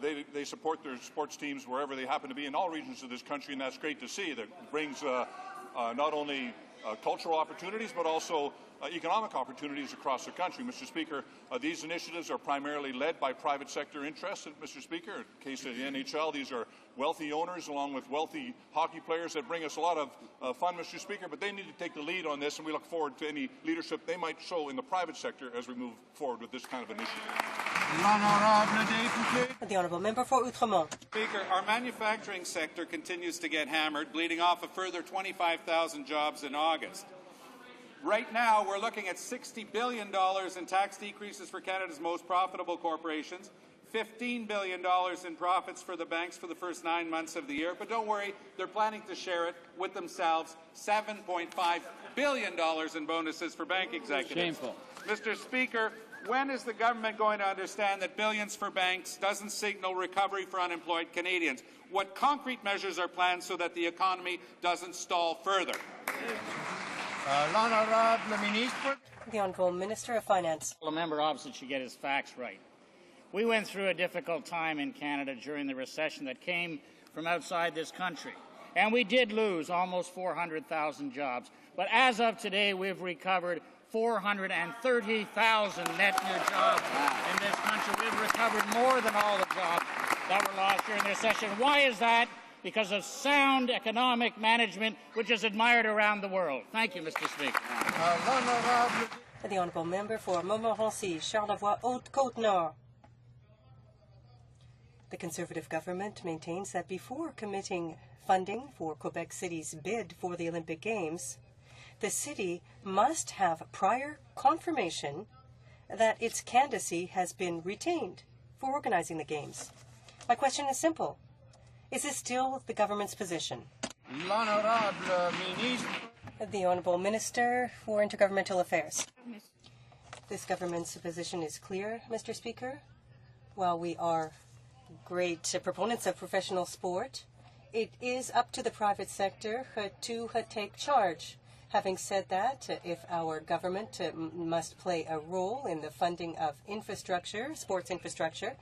they support their sports teams wherever they happen to be in all regions of this country, and that's great to see. That brings not only cultural opportunities, but also economic opportunities across the country. Mr. Speaker, these initiatives are primarily led by private sector interests. Mr. Speaker, in the case of the NHL, these are wealthy owners along with wealthy hockey players that bring us a lot of fun, Mr. Speaker, but they need to take the lead on this, and we look forward to any leadership they might show in the private sector as we move forward with this kind of initiative. The Honourable Member for Outremont. Speaker, our manufacturing sector continues to get hammered, bleeding off a further 25,000 jobs in August. Right now, we're looking at $60 billion in tax decreases for Canada's most profitable corporations, $15 billion in profits for the banks for the first 9 months of the year. But don't worry, they're planning to share it with themselves, $7.5 billion in bonuses for bank executives. Shameful. Mr. Speaker, when is the government going to understand that billions for banks doesn't signal recovery for unemployed Canadians? What concrete measures are planned so that the economy doesn't stall further? The Honourable Minister of Finance. The member opposite should get his facts right. We went through a difficult time in Canada during the recession that came from outside this country. And we did lose almost 400,000 jobs. But as of today, we've recovered 430,000 net new jobs in this country. We've recovered more than all the jobs that were lost during the recession. Why is that? Because of sound economic management, which is admired around the world. Thank you, Mr. Speaker. The Honourable Member for Montmorency, Charlevoix-Haute-Côte-Nord. The Conservative government maintains that before committing funding for Quebec City's bid for the Olympic Games, the city must have prior confirmation that its candidacy has been retained for organizing the Games. My question is simple. Is this still the government's position? The Honourable Minister for Intergovernmental Affairs. This government's position is clear, Mr. Speaker. While we are great proponents of professional sport, it is up to the private sector to take charge. Having said that, if our government must play a role in the funding of infrastructure, sports infrastructure,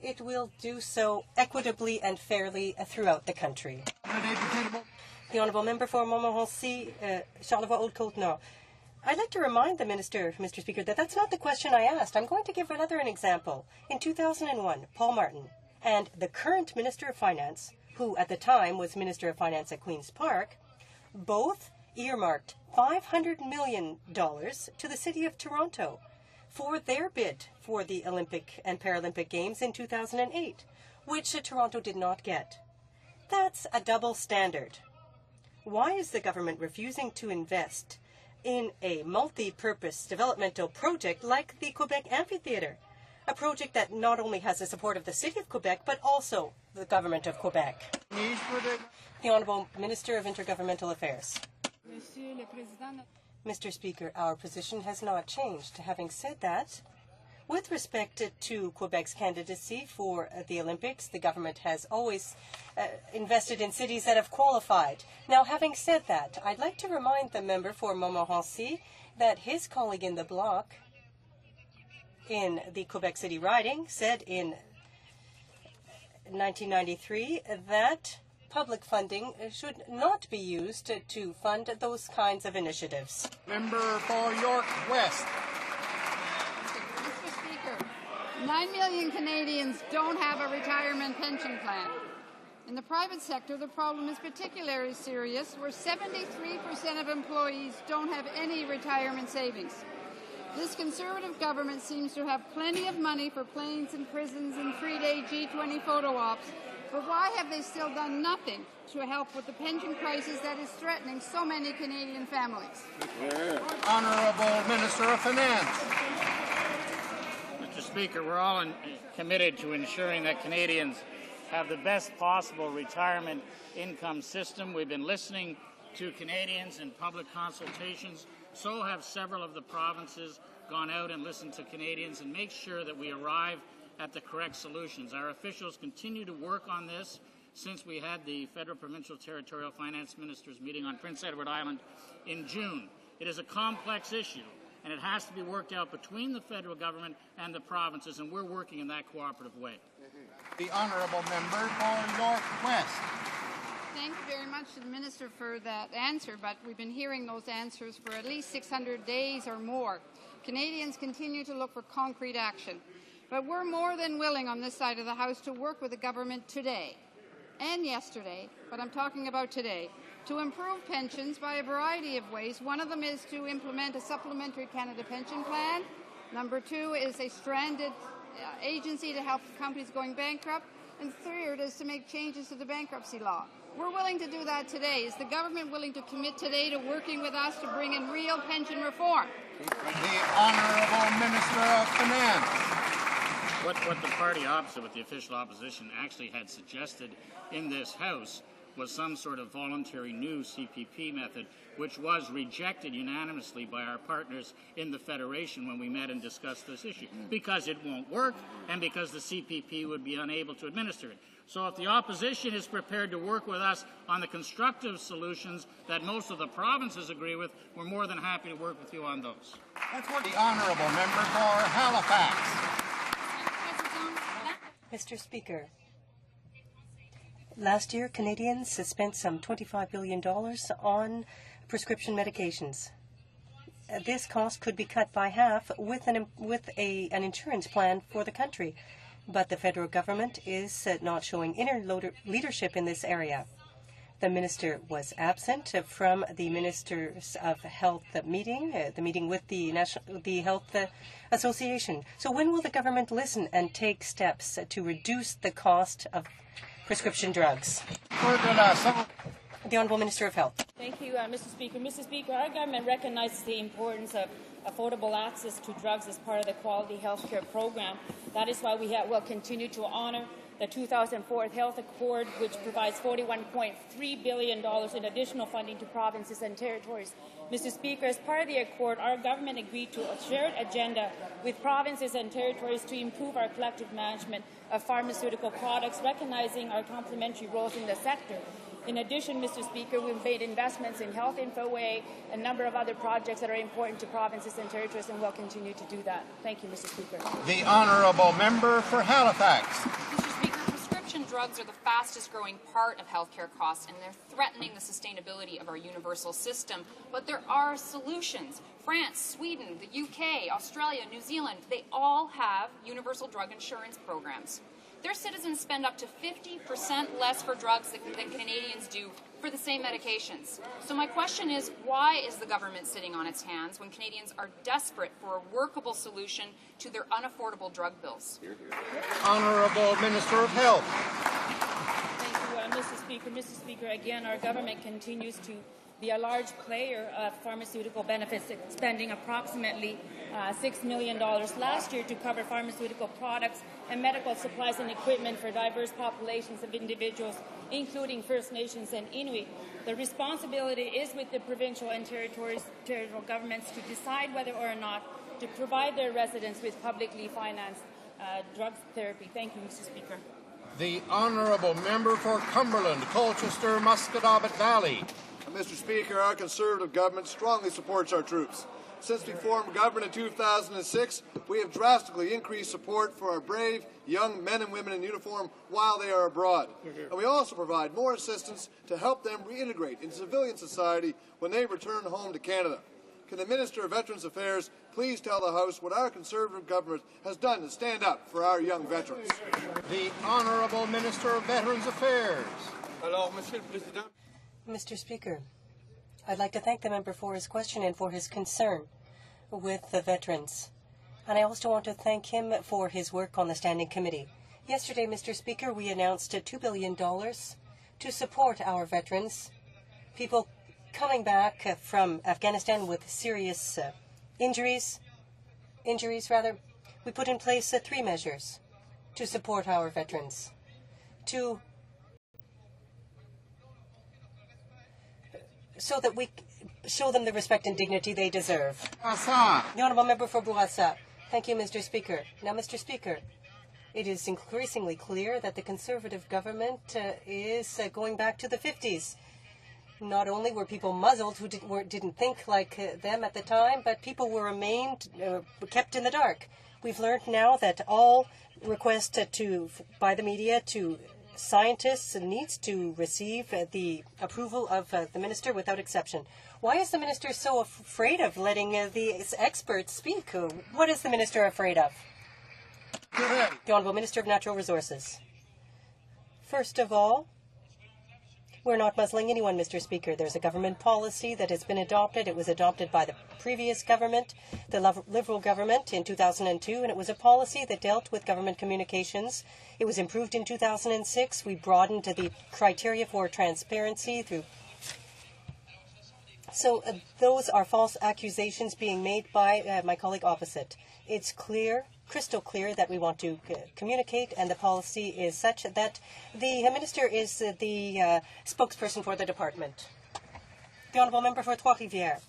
it will do so equitably and fairly throughout the country. The Honourable Member for Montmorency, Charlevoix-Haute-Côte-Nord. I'd like to remind the Minister, Mr. Speaker, that that's not the question I asked. I'm going to give an example. In 2001, Paul Martin and the current Minister of Finance, who at the time was Minister of Finance at Queen's Park, both earmarked $500 million to the City of Toronto for their bid for the Olympic and Paralympic Games in 2008, which Toronto did not get. That's a double standard. Why is the government refusing to invest in a multi-purpose developmental project like the Quebec Amphitheatre, a project that not only has the support of the City of Quebec, but also the Government of Quebec? The Honourable Minister of Intergovernmental Affairs. Mr. Speaker, our position has not changed. Having said that, with respect to Quebec's candidacy for the Olympics, the government has always invested in cities that have qualified. Now, having said that, I'd like to remind the member for Montmorency that his colleague in the bloc in the Quebec City riding said in 1993 that public funding should not be used to fund those kinds of initiatives. Member for York West. Mr. Speaker, 9 million Canadians don't have a retirement pension plan. In the private sector, the problem is particularly serious, where 73% of employees don't have any retirement savings. This Conservative government seems to have plenty of money for planes and prisons and 3-day G20 photo ops, but why have they still done nothing to help with the pension crisis that is threatening so many Canadian families? Honourable Minister of Finance. Mr. Speaker, we're all committed to ensuring that Canadians have the best possible retirement income system. We've been listening to Canadians in public consultations. So have several of the provinces gone out and listened to Canadians and make sure that we arrive at the correct solutions. Our officials continue to work on this since we had the Federal, Provincial, Territorial Finance Ministers meeting on Prince Edward Island in June. It is a complex issue, and it has to be worked out between the federal government and the provinces, and we're working in that cooperative way. The honourable member for York West. Thank you very much to the Minister for that answer, but we've been hearing those answers for at least 600 days or more. Canadians continue to look for concrete action. But we're more than willing on this side of the House to work with the government today and yesterday, but I'm talking about today, to improve pensions by a variety of ways. One of them is to implement a supplementary Canada pension plan. Number 2 is a stranded agency to help companies going bankrupt. And third is to make changes to the bankruptcy law. We're willing to do that today. Is the government willing to commit today to working with us to bring in real pension reform? The Honourable Minister of Finance. What the party opposite, what the official opposition actually had suggested in this House was some sort of voluntary new CPP method, which was rejected unanimously by our partners in the Federation when we met and discussed this issue, because it won't work and because the CPP would be unable to administer it. So if the opposition is prepared to work with us on the constructive solutions that most of the provinces agree with, we're more than happy to work with you on those. The honourable member for Halifax. Mr. Speaker, last year Canadians spent some $25 billion on prescription medications. This cost could be cut by half with an insurance plan for the country, but the federal government is not showing inner leadership in this area. The minister was absent from the Ministers of Health meeting, the meeting with the Health Association. So when will the government listen and take steps to reduce the cost of prescription drugs? The Honourable Minister of Health. Thank you, Mr. Speaker. Mr. Speaker, our government recognizes the importance of affordable access to drugs as part of the Quality Health Care Program. That is why we will continue to honour the 2004 Health Accord, which provides $41.3 billion in additional funding to provinces and territories. Mr. Speaker, as part of the Accord, our government agreed to a shared agenda with provinces and territories to improve our collective management of pharmaceutical products, recognizing our complementary roles in the sector. In addition, Mr. Speaker, we've made investments in Health InfoWay, a number of other projects that are important to provinces and territories, and we'll continue to do that. Thank you, Mr. Speaker. The honourable member for Halifax. Mr. Speaker, prescription drugs are the fastest growing part of healthcare costs, and they're threatening the sustainability of our universal system. But there are solutions. France, Sweden, the UK, Australia, New Zealand, they all have universal drug insurance programs. Their citizens spend up to 50% less for drugs than Canadians do for the same medications. So my question is, why is the government sitting on its hands when Canadians are desperate for a workable solution to their unaffordable drug bills? Honourable Minister of Health. Thank you, Mr. Speaker. Mr. Speaker, again, our government continues to be a large player of pharmaceutical benefits, spending approximately $6 million last year to cover pharmaceutical products and medical supplies and equipment for diverse populations of individuals, including First Nations and Inuit. The responsibility is with the provincial and territorial governments to decide whether or not to provide their residents with publicly financed drug therapy. Thank you, Mr. Speaker. The honourable member for Cumberland, Colchester, Musquodoboit Valley. Mr. Speaker, our Conservative government strongly supports our troops. Since we formed government in 2006, we have drastically increased support for our brave young men and women in uniform while they are abroad. And we also provide more assistance to help them reintegrate into civilian society when they return home to Canada. Can the Minister of Veterans Affairs please tell the House what our Conservative government has done to stand up for our young veterans? The Honourable Minister of Veterans Affairs. Mr. Speaker, I'd like to thank the member for his question and for his concern with the veterans. And I also want to thank him for his work on the Standing Committee. Yesterday, Mr. Speaker, we announced $2 billion to support our veterans, people coming back from Afghanistan with serious injuries. We put in place 3 measures to support our veterans, so that we show them the respect and dignity they deserve. The Honourable Member for Bourassa. Thank you, Mr. Speaker. Now, Mr. Speaker, it is increasingly clear that the Conservative government is going back to the 50s. Not only were people muzzled who didn't think like them at the time, but people were kept in the dark. We've learned now that all requests by the media to scientists needs to receive the approval of the minister without exception. Why is the minister so afraid of letting the experts speak? What is the minister afraid of? The Honourable Minister of Natural Resources. First of all, we're not muzzling anyone, Mr. Speaker. There's a government policy that has been adopted. It was adopted by the previous government, the Liberal government, in 2002, and it was a policy that dealt with government communications. It was improved in 2006. We broadened the criteria for transparency through. So those are false accusations being made by my colleague opposite. It's clear, crystal clear, that we want to communicate, and the policy is such that the minister is the spokesperson for the department. The Honourable Member for Trois-Rivières.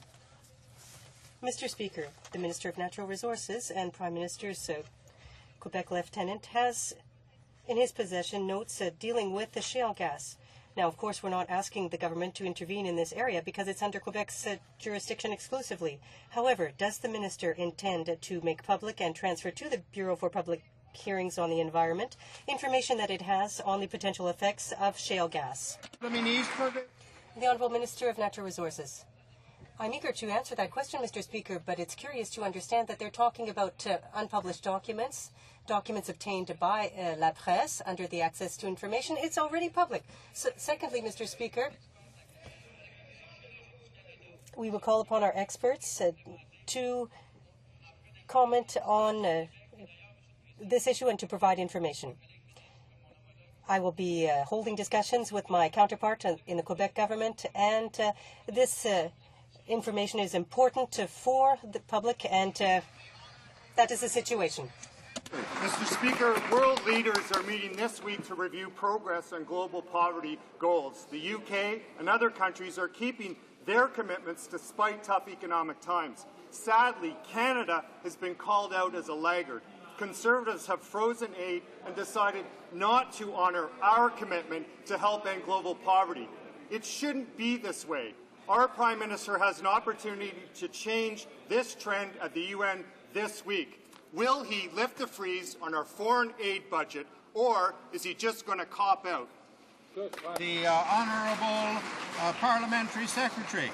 Mr. Speaker, the Minister of Natural Resources and Prime Minister's Quebec Lieutenant has in his possession notes dealing with the shale gas. Now, of course, we're not asking the government to intervene in this area because it's under Quebec's jurisdiction exclusively. However, does the minister intend to make public and transfer to the Bureau for Public Hearings on the Environment information that it has on the potential effects of shale gas? The Honourable Minister of Natural Resources. I'm eager to answer that question, Mr. Speaker, but it's curious to understand that they're talking about unpublished documents obtained by La Presse under the access to information. It's already public. So, secondly, Mr. Speaker, we will call upon our experts to comment on this issue and to provide information. I will be holding discussions with my counterpart in the Quebec government, and this information is important for the public, and that is the situation. Mr. Speaker, world leaders are meeting this week to review progress on global poverty goals. The UK and other countries are keeping their commitments despite tough economic times. Sadly, Canada has been called out as a laggard. Conservatives have frozen aid and decided not to honour our commitment to help end global poverty. It shouldn't be this way. Our Prime Minister has an opportunity to change this trend at the UN this week. Will he lift the freeze on our foreign aid budget, or is he just going to cop out? The Honourable Parliamentary Secretary.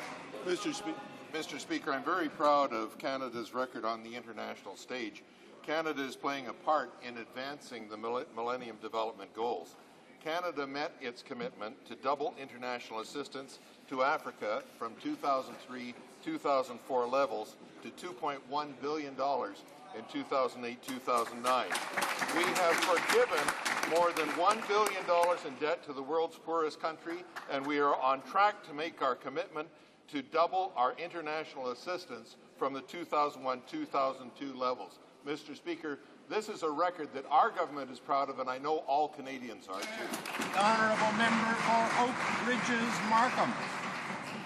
Mr. Speaker, I'm very proud of Canada's record on the international stage. Canada is playing a part in advancing the Millennium Development Goals. Canada met its commitment to double international assistance to Africa from 2003-2004 levels to $2.1 billion in 2008-2009. We have forgiven more than $1 billion in debt to the world's poorest country, and we are on track to make our commitment to double our international assistance from the 2001-2002 levels. Mr. Speaker, this is a record that our government is proud of, and I know all Canadians are too. The Honourable Member for Oak Ridges Markham.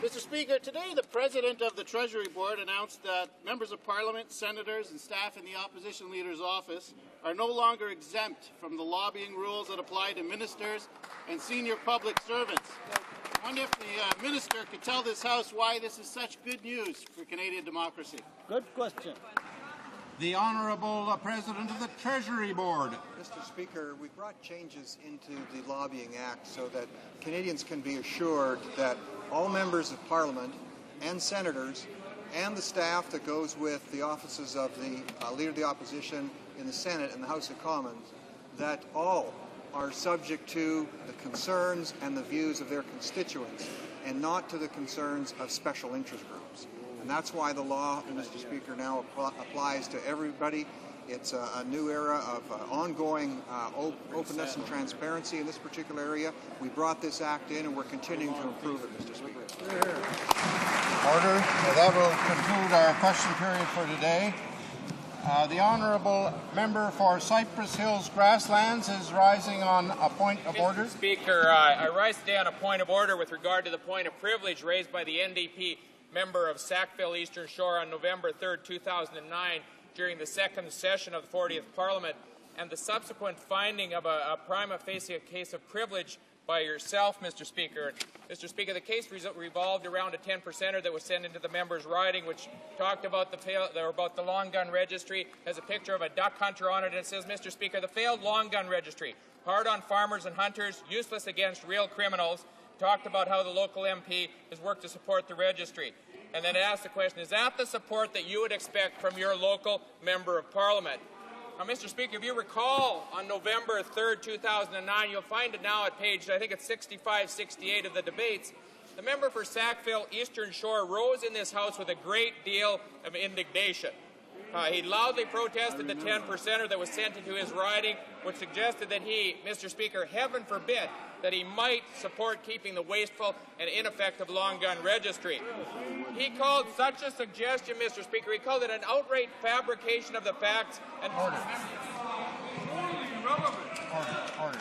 Mr. Speaker, today the President of the Treasury Board announced that members of Parliament, senators and staff in the Opposition Leader's office are no longer exempt from the lobbying rules that apply to ministers and senior public servants. I wonder if the minister could tell this House why this is such good news for Canadian democracy. Good question. The Honourable President of the Treasury Board. Mr. Speaker, we brought changes into the Lobbying Act so that Canadians can be assured that all members of Parliament and senators and the staff that goes with the offices of the Leader of the Opposition in the Senate and the House of Commons, that all are subject to the concerns and the views of their constituents and not to the concerns of special interest groups. And that's why the law, Mr. Speaker, now applies to everybody. It's a new era of ongoing openness and transparency in this particular area. We brought this act in and we're continuing to improve it, Mr. Speaker. Order. That will conclude our question period for today. The Honourable Member for Cypress Hills Grasslands is rising on a point of order. Mr. Speaker, I rise today on a point of order with regard to the point of privilege raised by the NDP member of Sackville Eastern Shore on November 3rd, 2009 during the second session of the 40th Parliament and the subsequent finding of a prima facie case of privilege by yourself, Mr. Speaker. Mr. Speaker, the case revolved around a 10%er that was sent into the member's riding, which talked about the long gun registry, has a picture of a duck hunter on it, and it says, Mr. Speaker, the failed long gun registry, hard on farmers and hunters, useless against real criminals, talked about how the local MP has worked to support the registry. And then it asked the question, is that the support that you would expect from your local member of Parliament? Now, Mr. Speaker, if you recall, on November 3rd, 2009, you'll find it now at page, I think it's 65, 68 of the debates, the member for Sackville Eastern Shore rose in this House with a great deal of indignation. He loudly protested the 10%er that was sent into his riding, which suggested that he, Mr. Speaker, heaven forbid, that he might support keeping the wasteful and ineffective long gun registry. He called such a suggestion, Mr. Speaker, he called it an outright fabrication of the facts and... Order. Order.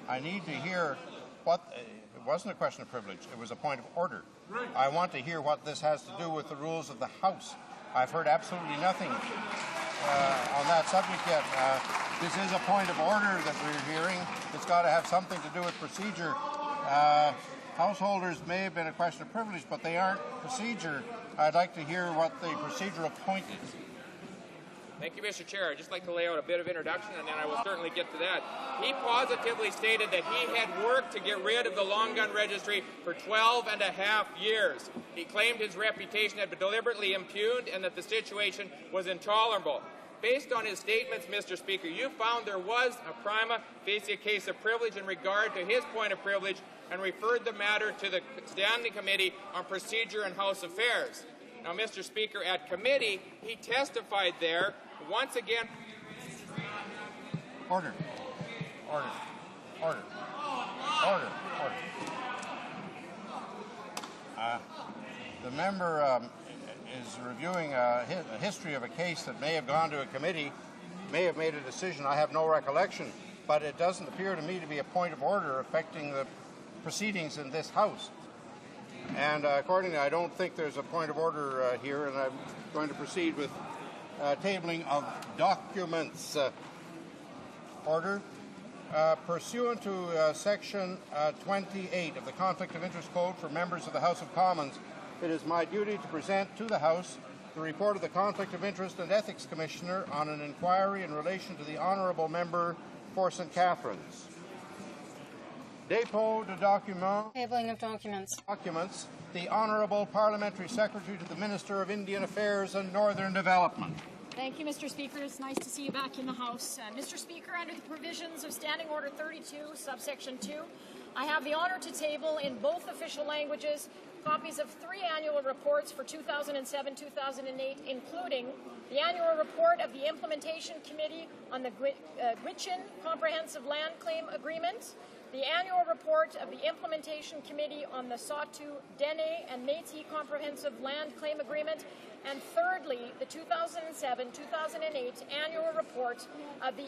I need to hear what... It wasn't a question of privilege. It was a point of order. I want to hear what this has to do with the rules of the House. I've heard absolutely nothing on that subject yet. This is a point of order that we're hearing. It's got to have something to do with procedure. Householders may have been a question of privilege, but they aren't procedure. I'd like to hear what the procedural point is. Thank you, Mr. Chair. I'd just like to lay out a bit of introduction, and then I will certainly get to that. He positively stated that he had worked to get rid of the long gun registry for 12 and a half years. He claimed his reputation had been deliberately impugned and that the situation was intolerable. Based on his statements, Mr. Speaker, you found there was a prima facie case of privilege in regard to his point of privilege and referred the matter to the Standing Committee on Procedure and House Affairs. Now, Mr. Speaker, at committee, he testified there, once again... Order. Order. Order. Order. Order. The member is reviewing a history of a case that may have gone to a committee, may have made a decision. I have no recollection, but it doesn't appear to me to be a point of order affecting the proceedings in this House. And accordingly, I don't think there's a point of order here, and I'm going to proceed with tabling of documents. Order. Pursuant to Section 28 of the Conflict of Interest Code for members of the House of Commons, it is my duty to present to the House the report of the Conflict of Interest and Ethics Commissioner on an inquiry in relation to the Honourable Member for St. Catharines. Dépôt de documents. Tabling of documents. Documents. The Honourable Parliamentary Secretary to the Minister of Indian Affairs and Northern Development. Thank you, Mr. Speaker. It's nice to see you back in the House. Mr. Speaker, under the provisions of Standing Order 32, subsection 2, I have the honour to table in both official languages copies of 3 annual reports for 2007-2008, including the annual report of the Implementation Committee on the Gwich'in Comprehensive Land Claim Agreement, the annual report of the Implementation Committee on the Sahtu, Dene, and Métis Comprehensive Land Claim Agreement, and thirdly, the 2007-2008 annual report of the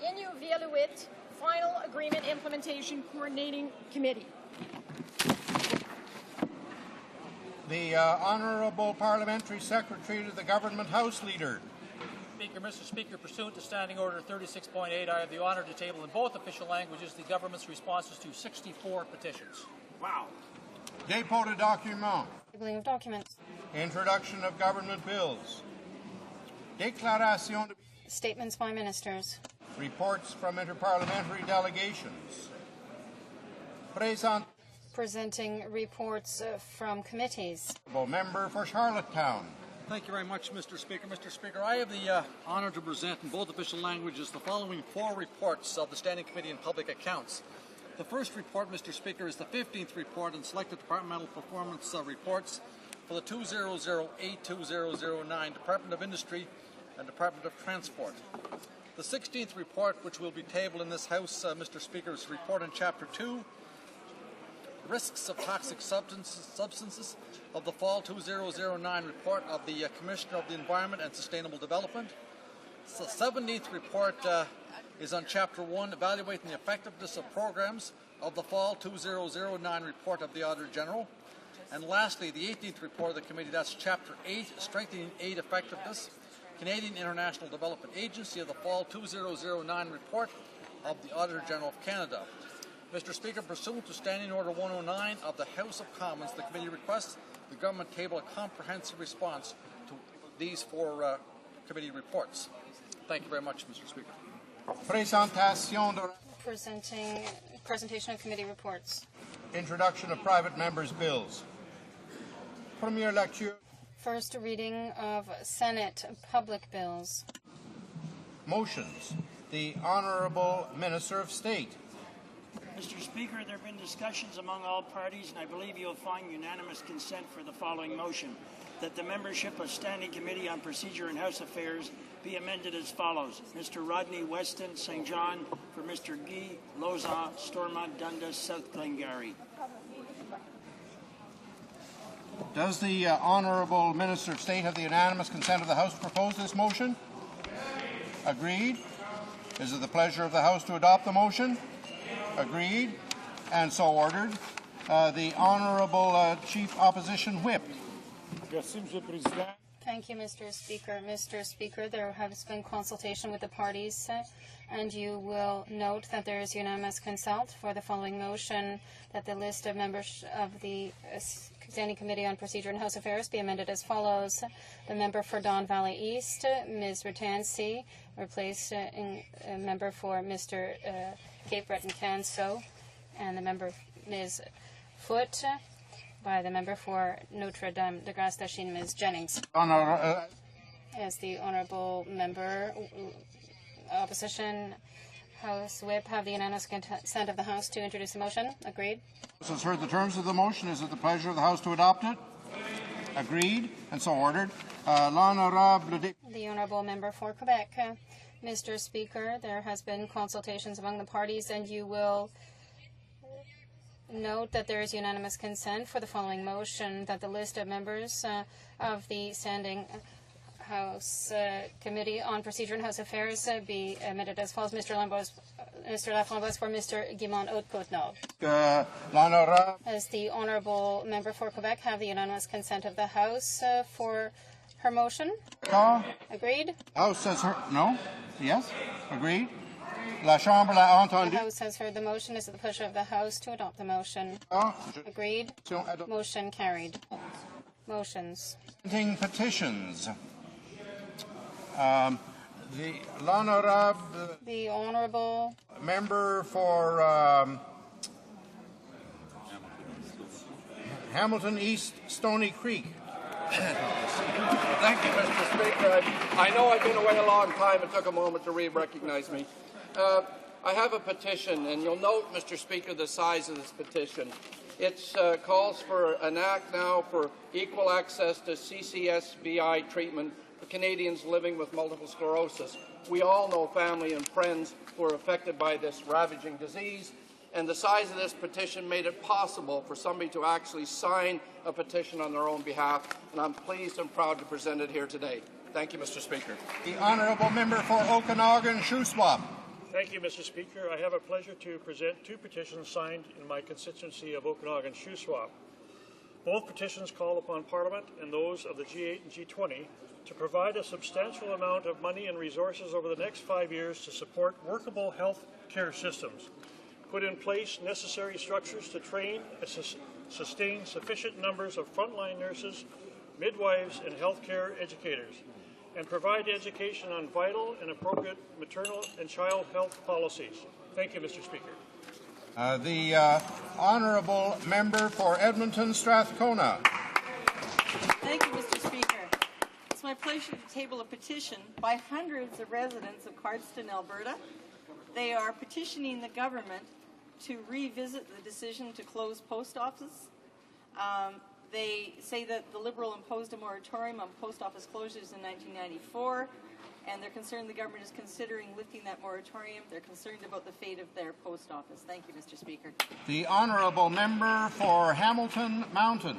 Inuvialuit Final Agreement Implementation Coordinating Committee. The Honourable Parliamentary Secretary to the Government House Leader. Mr. Speaker, pursuant to Standing Order 36.8, I have the honour to table in both official languages the government's responses to 64 petitions. Wow. Dépôt de documents. Tabling of documents. Introduction of government bills. Déclaration de... Statements by ministers. Reports from interparliamentary delegations. Presenting reports from committees. Member for Charlottetown. Thank you very much, Mr. Speaker. Mr. Speaker, I have the honour to present in both official languages the following 4 reports of the Standing Committee on Public Accounts. The first report, Mr. Speaker, is the 15th report on selected departmental performance reports for the 2008-2009 Department of Industry and Department of Transport. The 16th report, which will be tabled in this House, Mr. Speaker, is report on Chapter 2, Risks of Toxic Substances of the Fall 2009 report of the Commissioner of the Environment and Sustainable Development. The 17th report is on Chapter 1, Evaluating the Effectiveness of Programs of the Fall 2009 report of the Auditor General. And lastly, the 18th report of the committee, that's Chapter 8, Strengthening Aid Effectiveness, Canadian International Development Agency of the Fall 2009 report of the Auditor General of Canada. Mr. Speaker, pursuant to Standing Order 109 of the House of Commons, the committee requests the government table a comprehensive response to these 4 committee reports. Thank you very much, Mr. Speaker. Presentation of committee reports. Introduction of private members' bills. Première lecture. First reading of Senate public bills. Motions. The Honourable Minister of State. Mr. Speaker, there have been discussions among all parties, and I believe you'll find unanimous consent for the following motion, that the membership of Standing Committee on Procedure and House Affairs be amended as follows. Mr. Rodney Weston, St. John, for Mr. Guy Lauzon, Stormont, Dundas, South Glengarry. Does the Honourable Minister of State have the unanimous consent of the House to propose this motion? Agreed. Is it the pleasure of the House to adopt the motion? Agreed, and so ordered. The Honourable Chief Opposition Whip. Thank you, Mr. Speaker. Mr. Speaker, there has been consultation with the parties, and you will note that there is unanimous consent for the following motion, that the list of members of the Standing Committee on Procedure and House Affairs be amended as follows. The member for Don Valley East, Ms. Ratansi, replaced a member for Mr. Cape Breton Canso, and the member Ms. Foote by the member for Notre Dame de Grace d'Achine, Ms. Jennings. As the honourable member, opposition House Whip have the unanimous consent of the House to introduce a motion. Agreed. House has heard the terms of the motion. Is it the pleasure of the House to adopt it? Agreed, and so ordered. The honourable member for Quebec. Mr. Speaker, there has been consultations among the parties, and you will note that there is unanimous consent for the following motion, that the list of members of the Standing House Committee on Procedure and House Affairs be amended as follows. Mr. Laframboise for Mr. Guimond Haute-Côte-Nord. As the honourable member for Quebec have the unanimous consent of the House for her motion. Agreed. House says her. No? Yes? Agreed. La Chambre l'a entendu. The House has heard the motion. Is it the pleasure of the House to adopt the motion? Agreed. Motion carried. Motions. Petitions. The honourable member for Hamilton East Stony Creek. Thank you, Mr. Speaker. I know I've been away a long time. It took a moment to recognize me. I have a petition, and you'll note, Mr. Speaker, the size of this petition. It calls for an act now for equal access to CCSVI treatment for Canadians living with multiple sclerosis. We all know family and friends who are affected by this ravaging disease, and the size of this petition made it possible for somebody to actually sign a petition on their own behalf, and I'm pleased and proud to present it here today. Thank you, Mr. Speaker. The honourable member for Okanagan-Shuswap. Thank you, Mr. Speaker. I have a pleasure to present 2 petitions signed in my constituency of Okanagan-Shuswap. Both petitions call upon Parliament and those of the G8 and G20 to provide a substantial amount of money and resources over the next 5 years to support workable health care systems, put in place necessary structures to train and sustain sufficient numbers of frontline nurses, midwives, and healthcare educators, and provide education on vital and appropriate maternal and child health policies. Thank you, Mr. Speaker. The honourable member for Edmonton Strathcona. Thank you, Mr. Speaker. It's my pleasure to table a petition by hundreds of residents of Cardston, Alberta. They are petitioning the government to revisit the decision to close post offices. They say that the Liberal imposed a moratorium on post office closures in 1994, and they're concerned the government is considering lifting that moratorium. They're concerned about the fate of their post office. Thank you, Mr. Speaker. The honourable member for Hamilton Mountain.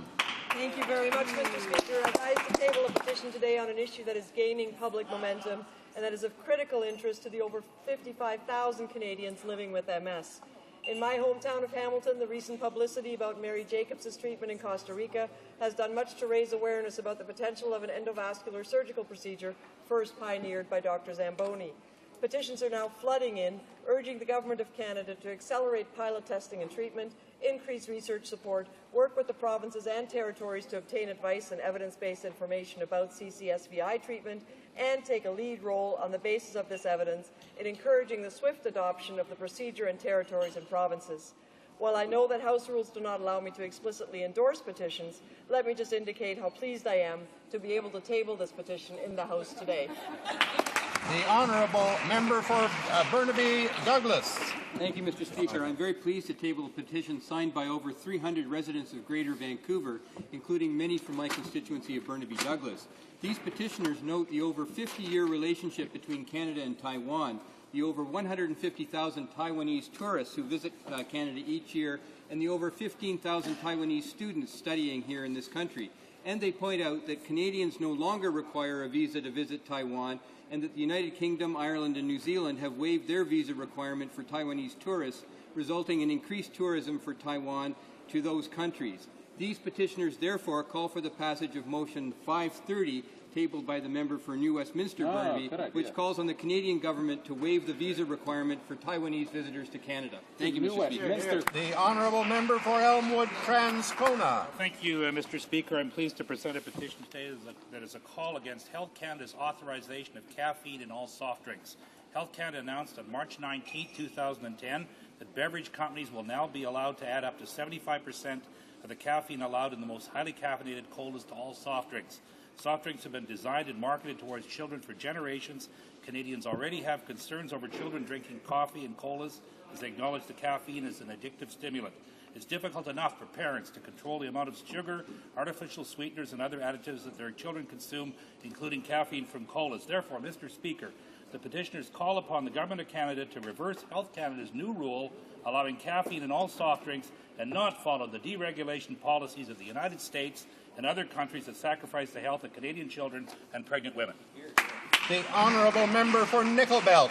Thank you very much, Mr. Speaker. I rise to table a petition today on an issue that is gaining public momentum and that is of critical interest to the over 55,000 Canadians living with MS. In my hometown of Hamilton, the recent publicity about Mary Jacobs' treatment in Costa Rica has done much to raise awareness about the potential of an endovascular surgical procedure first pioneered by Dr. Zamboni. Petitions are now flooding in, urging the Government of Canada to accelerate pilot testing and treatment, increase research support, work with the provinces and territories to obtain advice and evidence-based information about CCSVI treatment, and take a lead role on the basis of this evidence in encouraging the swift adoption of the procedure in territories and provinces. While I know that House rules do not allow me to explicitly endorse petitions, let me just indicate how pleased I am to be able to table this petition in the House today. The honourable member for Burnaby Douglas. Thank you, Mr. Speaker. I'm very pleased to table a petition signed by over 300 residents of Greater Vancouver, including many from my constituency of Burnaby Douglas. These petitioners note the over 50-year relationship between Canada and Taiwan, the over 150,000 Taiwanese tourists who visit Canada each year, and the over 15,000 Taiwanese students studying here in this country. And they point out that Canadians no longer require a visa to visit Taiwan, and that the United Kingdom, Ireland, and New Zealand have waived their visa requirement for Taiwanese tourists, resulting in increased tourism for Taiwan to those countries. These petitioners therefore call for the passage of Motion 530, tabled by the member for New Westminster Burnaby, which calls on the Canadian government to waive the visa requirement for Taiwanese visitors to Canada. Thank you, Mr. Speaker. The honourable member for Elmwood Transcona. Thank you, Mr. Speaker. I'm pleased to present a petition today that is a call against Health Canada's authorization of caffeine in all soft drinks. Health Canada announced on March 19, 2010, that beverage companies will now be allowed to add up to 75% of the caffeine allowed in the most highly caffeinated colas to all soft drinks. Soft drinks have been designed and marketed towards children for generations. Canadians already have concerns over children drinking coffee and colas, as they acknowledge the caffeine is an addictive stimulant. It's difficult enough for parents to control the amount of sugar, artificial sweeteners, and other additives that their children consume, including caffeine from colas. Therefore, Mr. Speaker, the petitioners call upon the Government of Canada to reverse Health Canada's new rule allowing caffeine in all soft drinks and not follow the deregulation policies of the United States and other countries that sacrifice the health of Canadian children and pregnant women. The honourable member for Nickelbelt.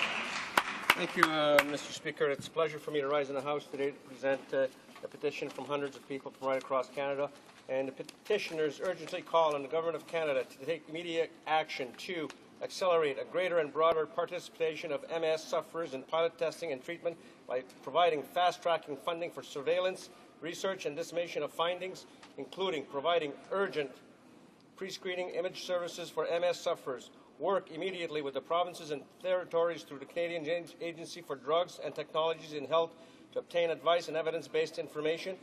Thank you, Mr. Speaker. It's a pleasure for me to rise in the House today to present a petition from hundreds of people from right across Canada. And the petitioners urgently call on the Government of Canada to take immediate action to accelerate a greater and broader participation of MS sufferers in pilot testing and treatment by providing fast-tracking funding for surveillance, research, and dissemination of findings, including providing urgent pre-screening image services for MS sufferers, work immediately with the provinces and territories through the Canadian Agency for Drugs and Technologies in Health to obtain advice and evidence-based information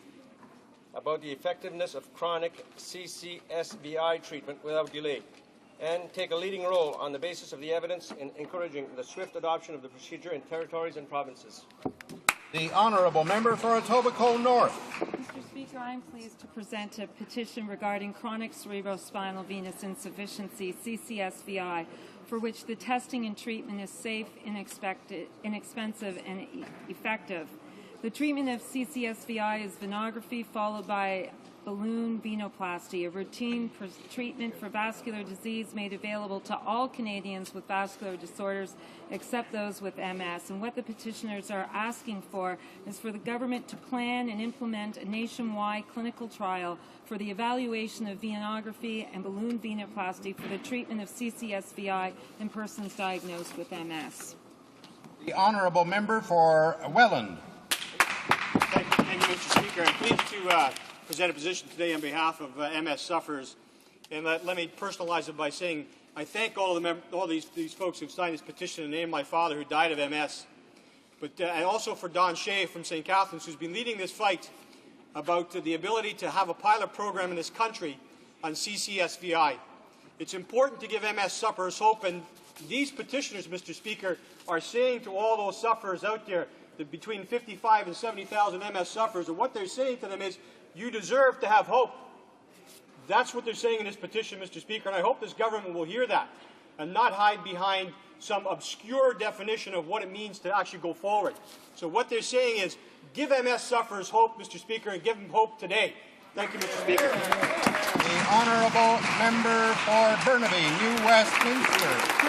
about the effectiveness of chronic CCSVI treatment without delay, and take a leading role on the basis of the evidence in encouraging the swift adoption of the procedure in territories and provinces. The honourable member for Etobicoke North. Mr. Speaker, I am pleased to present a petition regarding chronic cerebrospinal venous insufficiency, CCSVI, for which the testing and treatment is safe, inexpensive, and effective. The treatment of CCSVI is venography followed by balloon venoplasty, a routine treatment for vascular disease made available to all Canadians with vascular disorders except those with MS. And what the petitioners are asking for is for the government to plan and implement a nationwide clinical trial for the evaluation of venography and balloon venoplasty for the treatment of CCSVI in persons diagnosed with MS. The Honourable Member for Welland. Thank you, Mr. Speaker. I'm pleased to present a position today on behalf of MS sufferers. And let me personalize it by saying I thank all these folks who've signed this petition in the name of my father who died of MS. But and also for Don Shea from St. Catharines, who's been leading this fight about the ability to have a pilot program in this country on CCSVI. It's important to give MS sufferers hope, and these petitioners, Mr. Speaker, are saying to all those sufferers out there, that between 55 and 70,000 MS sufferers, and what they're saying to them is, you deserve to have hope. That's what they're saying in this petition, Mr. Speaker, and I hope this government will hear that and not hide behind some obscure definition of what it means to actually go forward. So what they're saying is, give MS sufferers hope, Mr. Speaker, and give them hope today. Thank you, Mr. Speaker. The Honourable Member for Burnaby, New Westminster.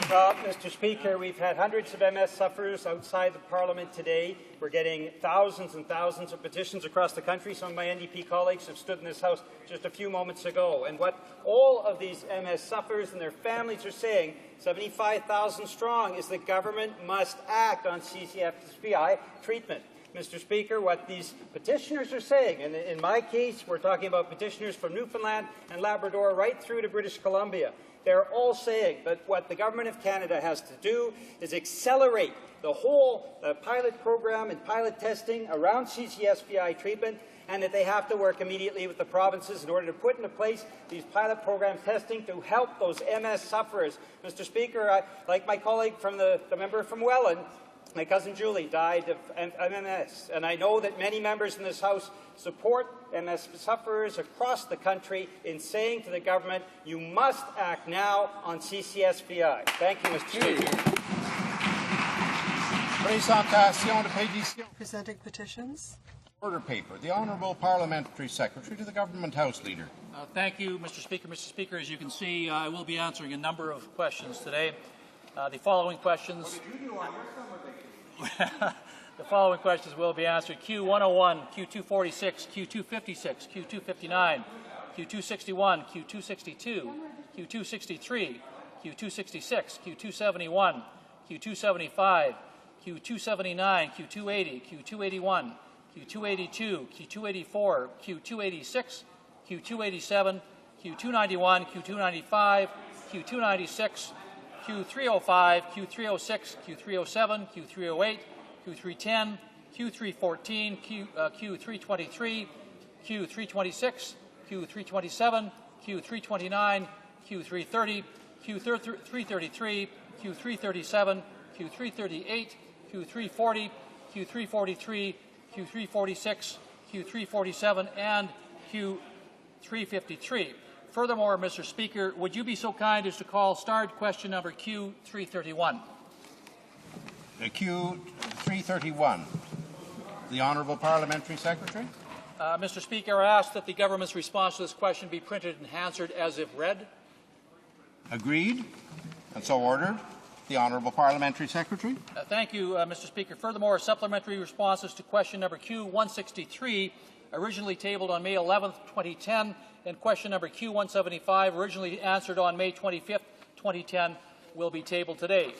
Well, Mr. Speaker, we've had hundreds of MS sufferers outside the Parliament today. We're getting thousands and thousands of petitions across the country. Some of my NDP colleagues have stood in this House just a few moments ago. And what all of these MS sufferers and their families are saying, 75,000 strong, is the government must act on CCSVI treatment. Mr. Speaker, what these petitioners are saying, and in my case, we're talking about petitioners from Newfoundland and Labrador right through to British Columbia. They're all saying that what the Government of Canada has to do is accelerate the whole pilot program and pilot testing around CCSVI treatment, and that they have to work immediately with the provinces in order to put into place these pilot programs testing to help those MS sufferers. Mr. Speaker, like my colleague from the member from Welland, my cousin Julie died of MS, and I know that many members in this House support MS sufferers across the country in saying to the government, you must act now on CCSVI. Thank you, Mr. Speaker. Presenting petitions. Order paper. The Honourable Parliamentary Secretary to the Government House Leader. Thank you, Mr. Speaker. Mr. Speaker, as you can see, I will be answering a number of questions today. The following questions will be answered. Q101, Q246, Q256, Q259, Q261, Q262, Q263, Q266, Q271, Q275, Q279, Q280, Q281, Q282, Q284, Q286, Q287, Q291, Q295, Q296, Q305, Q306, Q307, Q308, Q310, Q314, Q323, Q326, Q327, Q329, Q330, Q333, Q337, Q338, Q340, Q343, Q346, Q347, and Q353. Furthermore, Mr. Speaker, would you be so kind as to call starred question number Q331? Q331. The Honourable Parliamentary Secretary. Mr. Speaker, I ask that the government's response to this question be printed and answered as if read. Agreed, and so ordered. The Honourable Parliamentary Secretary. Thank you, Mr. Speaker. Furthermore, supplementary responses to question number Q163, originally tabled on May 11, 2010, and question number Q175, originally answered on May 25, 2010, will be tabled today.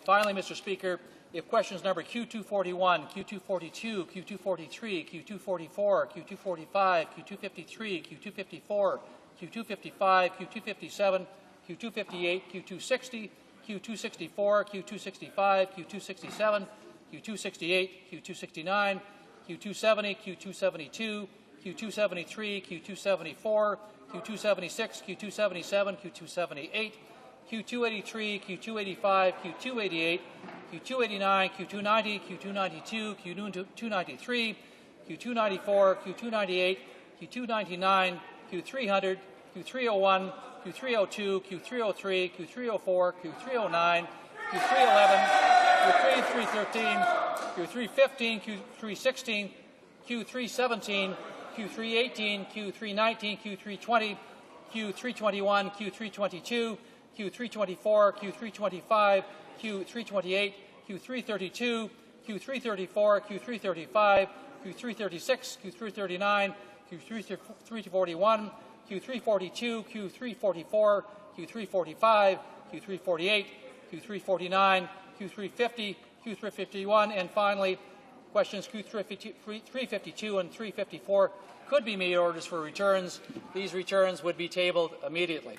Finally, Mr. Speaker, if questions number Q241, Q242, Q243, Q244, Q245, Q253, Q254, Q255, Q257, Q258, Q260, Q264, Q265, Q267, Q268, Q269, Q270, Q272, Q273, Q274, Q276, Q277, Q278, Q283, Q285, Q288, Q289, Q290, Q292, Q293, Q294, Q298, Q299, Q300, Q301, Q302, Q303, Q304, Q309, Q311, Q313, Q315, Q316, Q317, Q318, Q319, Q320, Q321, Q322, Q324, Q325, Q328, Q332, Q334, Q335, Q336, Q339, Q341, Q342, Q344, Q345, Q348, Q349, Q350, Q351, and finally, questions Q352 and 354 could be made orders for returns. These returns would be tabled immediately.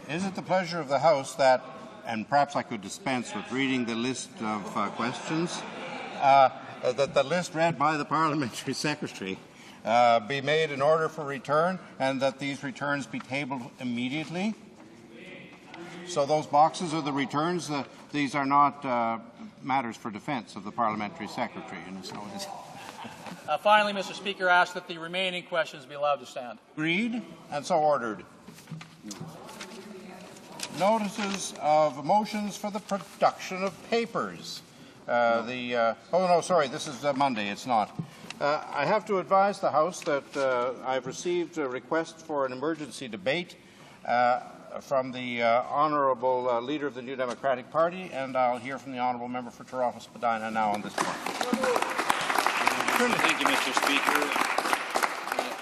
Is it the pleasure of the House that, and perhaps I could dispense with reading the list of questions, that the list read by the Parliamentary Secretary be made in order for return, and that these returns be tabled immediately? So those boxes are the returns. These are not matters for defence of the Parliamentary Secretary. Finally, Mr. Speaker, I ask that the remaining questions be allowed to stand. Agreed, and so ordered. Notices of motions for the production of papers. Oh, no, sorry, this is Monday. It's not. I have to advise the House that I've received a request for an emergency debate from the Honourable Leader of the New Democratic Party, and I'll hear from the Honourable Member for Toronto Spadina now on this point. Thank you, Mr. Speaker.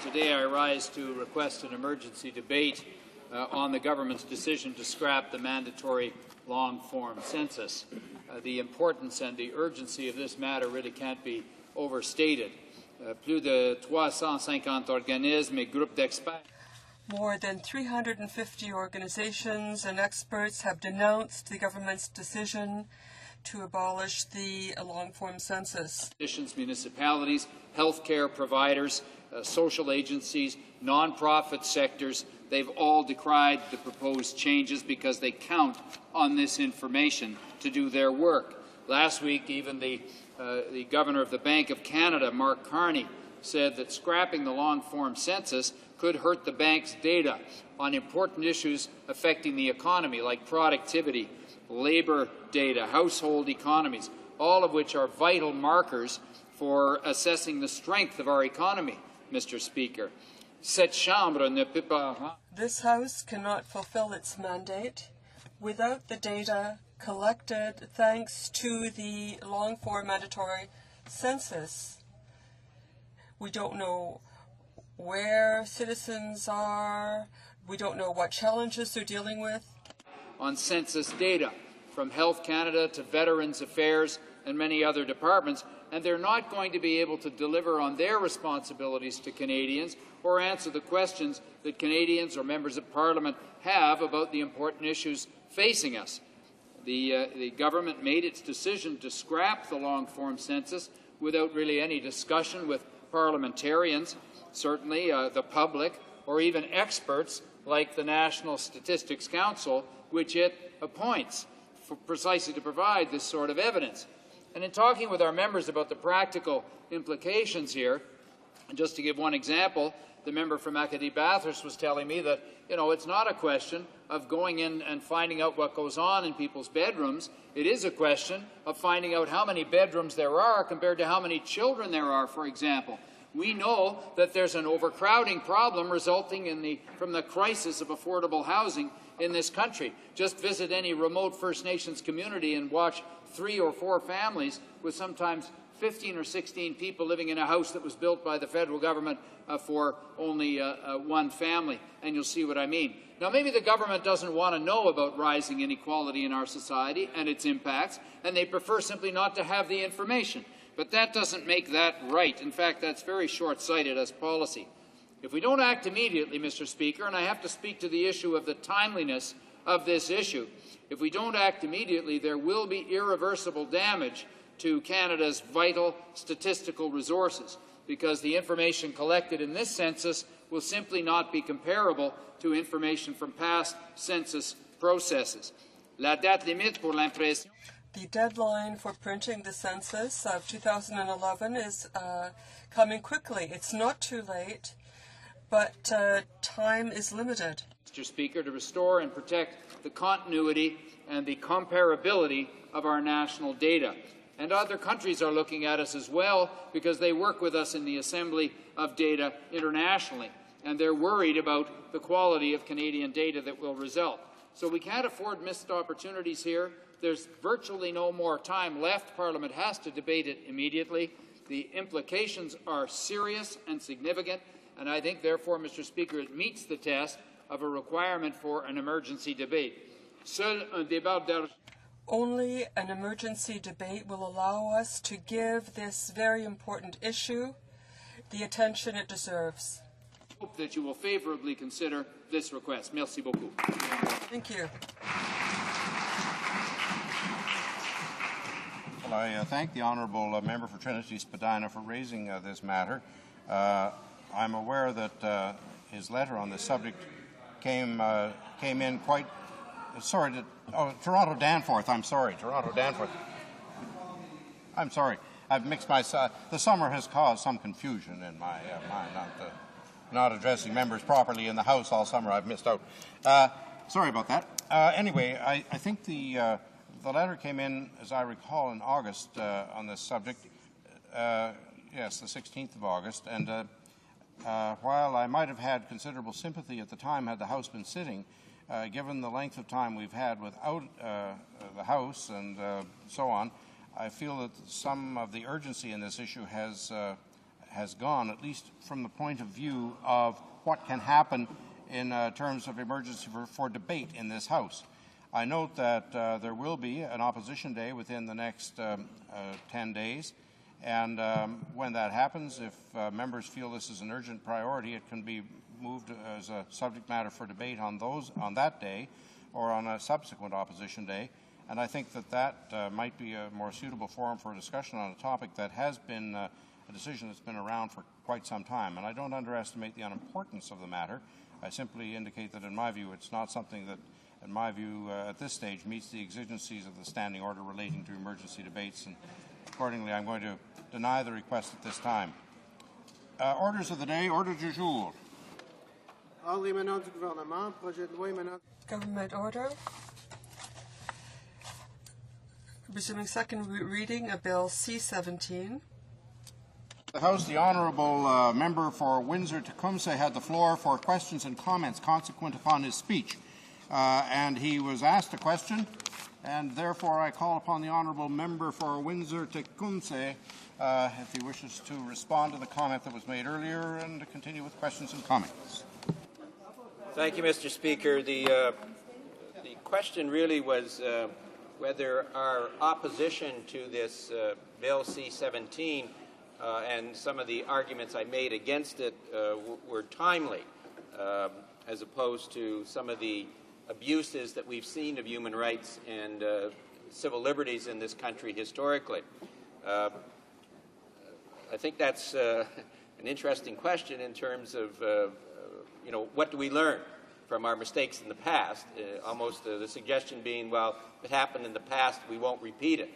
Today I rise to request an emergency debate on the government's decision to scrap the mandatory long-form census. The importance and the urgency of this matter really can't be overstated. Plus de 350 organismes et groupes d'experts. More than 350 organizations and experts have denounced the government's decision to abolish the long-form census. Municipalities, healthcare providers, social agencies, non-profit sectors, they've all decried the proposed changes because they count on this information to do their work. Last week, even the Governor of the Bank of Canada, Mark Carney, said that scrapping the long-form census could hurt the bank's data on important issues affecting the economy, like productivity, labour data, household economies, all of which are vital markers for assessing the strength of our economy, Mr. Speaker. Cette chambre ne peut pas... This House cannot fulfill its mandate without the data collected thanks to the long-form mandatory census. We don't know where citizens are. We don't know what challenges they're dealing with. On census data, from Health Canada to Veterans Affairs and many other departments, and they're not going to be able to deliver on their responsibilities to Canadians or answer the questions that Canadians or members of Parliament have about the important issues facing us. The government made its decision to scrap the long-form census without really any discussion with parliamentarians, certainly the public, or even experts like the National Statistics Council, which it appoints precisely to provide this sort of evidence. And in talking with our members about the practical implications here, just to give one example, the member from Acadie-Bathurst was telling me that, it's not a question of going in and finding out what goes on in people's bedrooms. It is a question of finding out how many bedrooms there are compared to how many children there are, for example. We know that there's an overcrowding problem resulting from the crisis of affordable housing in this country. Just visit any remote First Nations community and watch 3 or 4 families with sometimes 15 or 16 people living in a house that was built by the federal government for only one family, and you'll see what I mean. Now, maybe the government doesn't want to know about rising inequality in our society and its impacts, and they prefer simply not to have the information. But that doesn't make that right. In fact, that's very short-sighted as policy. If we don't act immediately, Mr. Speaker, and I have to speak to the issue of the timeliness of this issue, if we don't act immediately, there will be irreversible damage to Canada's vital statistical resources, because the information collected in this census will simply not be comparable to information from past census processes. La date limite pour l'impression. The deadline for printing the census of 2011 is coming quickly. It's not too late, but time is limited. Mr. Speaker, to restore and protect the continuity and the comparability of our national data. And other countries are looking at us as well because they work with us in the assembly of data internationally, and they're worried about the quality of Canadian data that will result. So we can't afford missed opportunities here. There's virtually no more time left. Parliament has to debate it immediately. The implications are serious and significant, and I think, therefore, Mr. Speaker, it meets the test of a requirement for an emergency debate. Seul un débat d'urgence. Only an emergency debate will allow us to give this very important issue the attention it deserves. I hope that you will favourably consider this request. Merci beaucoup. Thank you. Well, I thank the honourable member for Trinity Spadina for raising this matter. I'm aware that his letter on this subject came in quite. Toronto Danforth. I'm sorry, Toronto Danforth. I'm sorry. I've mixed my. The summer has caused some confusion in my mind. Not addressing members properly in the House all summer. I've missed out. Sorry about that. Anyway, I think the letter came in, as I recall, in August on this subject. Yes, the 16th of August. And while I might have had considerable sympathy at the time had the House been sitting, given the length of time we've had without the House and so on, I feel that some of the urgency in this issue has gone, at least from the point of view of what can happen in terms of emergency for debate in this House. I note that there will be an opposition day within the next 10 days, and when that happens, if members feel this is an urgent priority, it can be moved as a subject matter for debate on that day or on a subsequent opposition day. And I think that might be a more suitable forum for a discussion on a topic that has been a decision that's been around for quite some time. And I don't underestimate the unimportance of the matter. I simply indicate that in my view it's not something that, in my view, at this stage meets the exigencies of the standing order relating to emergency debates, and accordingly I'm going to deny the request at this time. Orders of the day. Order du jour. Government order. Resuming second reading of Bill C-17. The House, the honourable member for Windsor-Tecumseh had the floor for questions and comments consequent upon his speech. And he was asked a question, and therefore I call upon the honourable member for Windsor-Tecumseh if he wishes to respond to the comment that was made earlier and to continue with questions and comments. Thank you, Mr. Speaker. The question really was whether our opposition to this Bill C-17 and some of the arguments I made against it were timely, as opposed to some of the abuses that we've seen of human rights and civil liberties in this country historically. I think that's an interesting question in terms of, what do we learn from our mistakes in the past? Almost the suggestion being, well, if it happened in the past, we won't repeat it.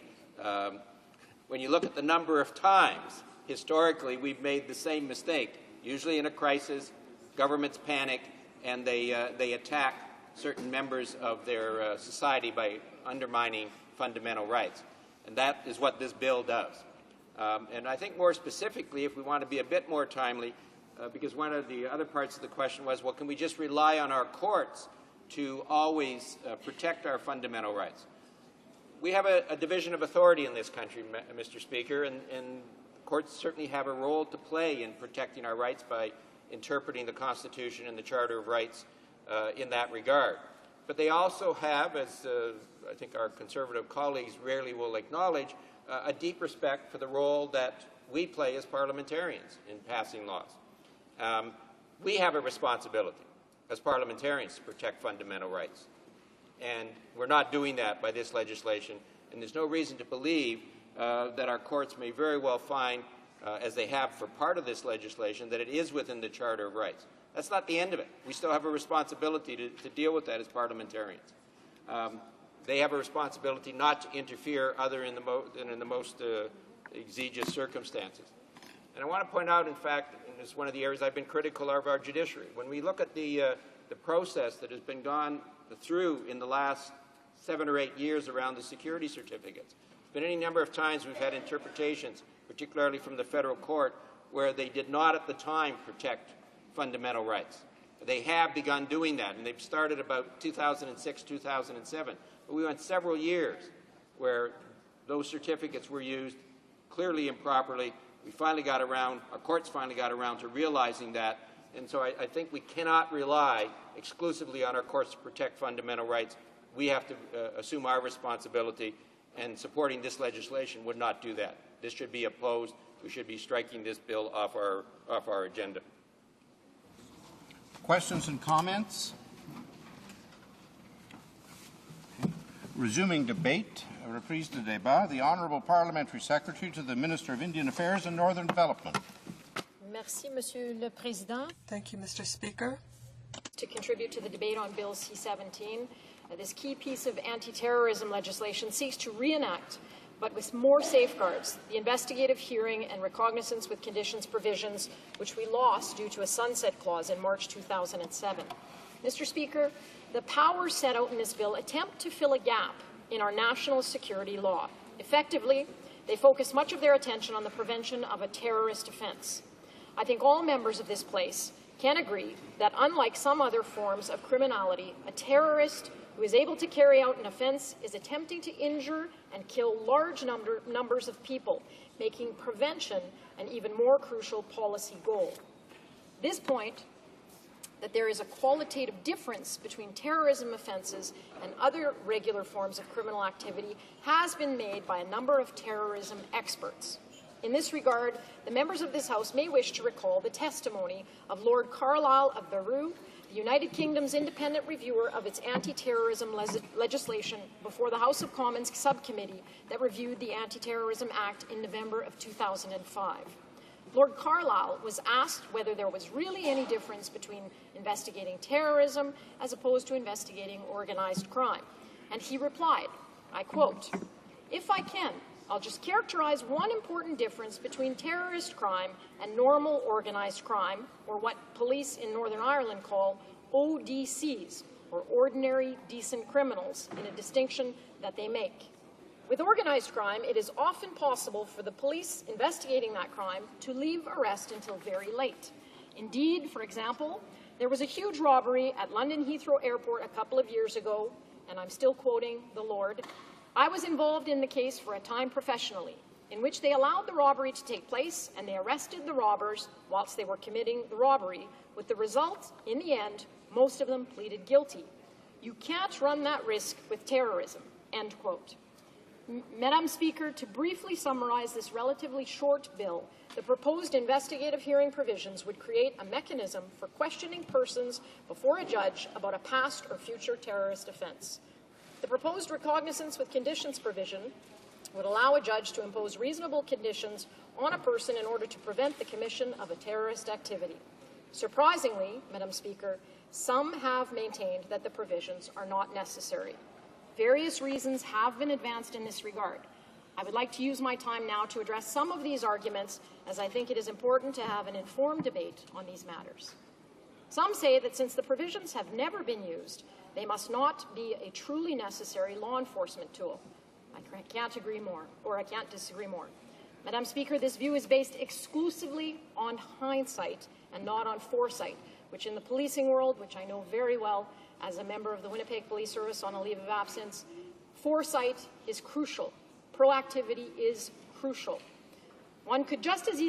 When you look at the number of times, historically, we've made the same mistake. Usually in a crisis, governments panic, and they attack certain members of their society by undermining fundamental rights. And that is what this bill does. And I think more specifically, if we want to be a bit more timely, because one of the other parts of the question was, well, can we just rely on our courts to always protect our fundamental rights? We have a division of authority in this country, Mr. Speaker, and courts certainly have a role to play in protecting our rights by interpreting the Constitution and the Charter of Rights in that regard. But they also have, as I think our Conservative colleagues rarely will acknowledge, a deep respect for the role that we play as parliamentarians in passing laws. We have a responsibility as parliamentarians to protect fundamental rights. And we're not doing that by this legislation. And there's no reason to believe that our courts may very well find, as they have for part of this legislation, that it is within the Charter of Rights. That's not the end of it. We still have a responsibility to deal with that as parliamentarians. They have a responsibility not to interfere other than in the most egregious circumstances. And I want to point out, in fact, and it's one of the areas I've been critical of our judiciary. When we look at the process that has been gone through in the last 7 or 8 years around the security certificates, been any number of times we've had interpretations, particularly from the federal court, where they did not at the time protect fundamental rights. They have begun doing that, and they've started about 2006, 2007. But we went several years where those certificates were used clearly improperly. We finally got around, our courts finally got around to realizing that, and so I think we cannot rely exclusively on our courts to protect fundamental rights. We have to assume our responsibility, and supporting this legislation would not do that. This should be opposed. We should be striking this bill off our agenda. Questions and comments? Okay. Resuming debate, reprise de débat, the Honourable Parliamentary Secretary to the Minister of Indian Affairs and Northern Development. Merci, Monsieur le Président. Thank you, Mr. Speaker. To contribute to the debate on Bill C-17, this key piece of anti-terrorism legislation seeks to reenact, but with more safeguards, the investigative hearing and recognizance with conditions provisions, which we lost due to a sunset clause in March 2007. Mr. Speaker, the powers set out in this bill attempt to fill a gap in our national security law. Effectively, they focus much of their attention on the prevention of a terrorist offense. I think all members of this place can agree that unlike some other forms of criminality, a terrorist who is able to carry out an offense is attempting to injure and kill large numbers of people, making prevention an even more crucial policy goal. This point, that there is a qualitative difference between terrorism offenses and other regular forms of criminal activity, has been made by a number of terrorism experts. In this regard, the members of this House may wish to recall the testimony of Lord Carlisle of Beirut, the United Kingdom's independent reviewer of its anti-terrorism legislation, before the House of Commons subcommittee that reviewed the Anti-Terrorism Act in November of 2005. Lord Carlisle was asked whether there was really any difference between investigating terrorism as opposed to investigating organized crime. And he replied, I quote, "If I can, I'll just characterize one important difference between terrorist crime and normal organized crime, or what police in Northern Ireland call ODCs, or ordinary decent criminals, in a distinction that they make. With organized crime, it is often possible for the police investigating that crime to leave arrest until very late. Indeed, for example, there was a huge robbery at London Heathrow Airport a couple of years ago, and I'm still quoting the Lord. I was involved in the case for a time professionally, in which they allowed the robbery to take place and they arrested the robbers whilst they were committing the robbery, with the result, in the end, most of them pleaded guilty. You can't run that risk with terrorism," end quote. Madam Speaker, to briefly summarize this relatively short bill, the proposed investigative hearing provisions would create a mechanism for questioning persons before a judge about a past or future terrorist offense. The proposed recognizance with conditions provision would allow a judge to impose reasonable conditions on a person in order to prevent the commission of a terrorist activity. Surprisingly, Madam Speaker, some have maintained that the provisions are not necessary. Various reasons have been advanced in this regard. I would like to use my time now to address some of these arguments, as I think it is important to have an informed debate on these matters. Some say that since the provisions have never been used, they must not be a truly necessary law enforcement tool. I can't agree more, or I can't disagree more. Madam Speaker, this view is based exclusively on hindsight and not on foresight, which in the policing world, which I know very well as a member of the Winnipeg Police Service on a leave of absence, foresight is crucial. Proactivity is crucial. One could just as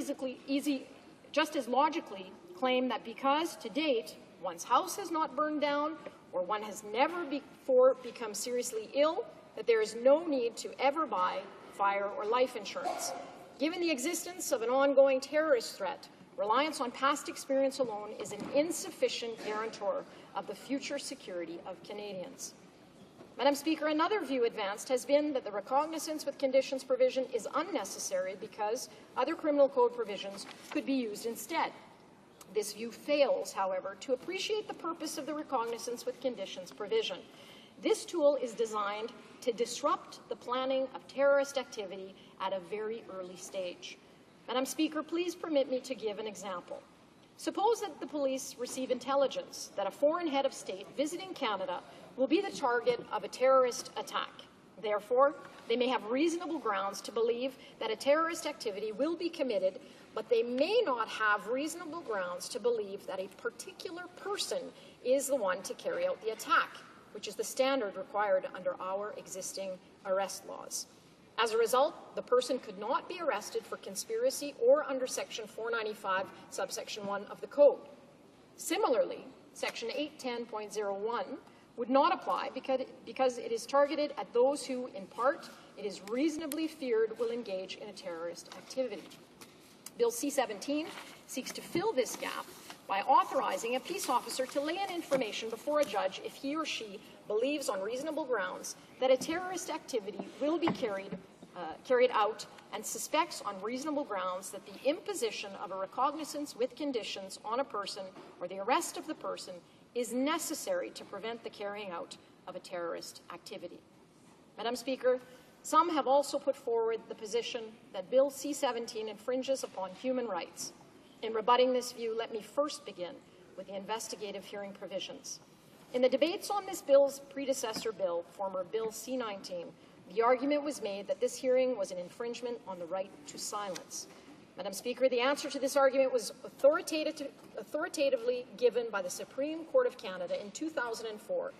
logically claim that because to date one's house has not burned down or one has never before become seriously ill, that there is no need to ever buy fire or life insurance. Given the existence of an ongoing terrorist threat, reliance on past experience alone is an insufficient guarantor of the future security of Canadians. Madam Speaker, another view advanced has been that the recognizance with conditions provision is unnecessary because other criminal code provisions could be used instead. This view fails, however, to appreciate the purpose of the recognizance with conditions provision. This tool is designed to disrupt the planning of terrorist activity at a very early stage. Madam Speaker, please permit me to give an example. Suppose that the police receive intelligence that a foreign head of state visiting Canada will be the target of a terrorist attack. Therefore, They may have reasonable grounds to believe that a terrorist activity will be committed, but they may not have reasonable grounds to believe that a particular person is the one to carry out the attack, which is the standard required under our existing arrest laws. As a result, the person could not be arrested for conspiracy or under Section 495, subsection 1 of the Code. Similarly, Section 810.01 would not apply because it is targeted at those who, in part, it is reasonably feared will engage in a terrorist activity. Bill C-17 seeks to fill this gap by authorizing a peace officer to lay in information before a judge if he or she believes on reasonable grounds that a terrorist activity will be carried out and suspects on reasonable grounds that the imposition of a recognizance with conditions on a person or the arrest of the person is necessary to prevent the carrying out of a terrorist activity. Madam Speaker, some have also put forward the position that Bill C-17 infringes upon human rights. In rebutting this view, let me first begin with the investigative hearing provisions. In the debates on this bill's predecessor bill, former Bill C-19, the argument was made that this hearing was an infringement on the right to silence. Madam Speaker, the answer to this argument was authoritatively given by the Supreme Court of Canada in 2004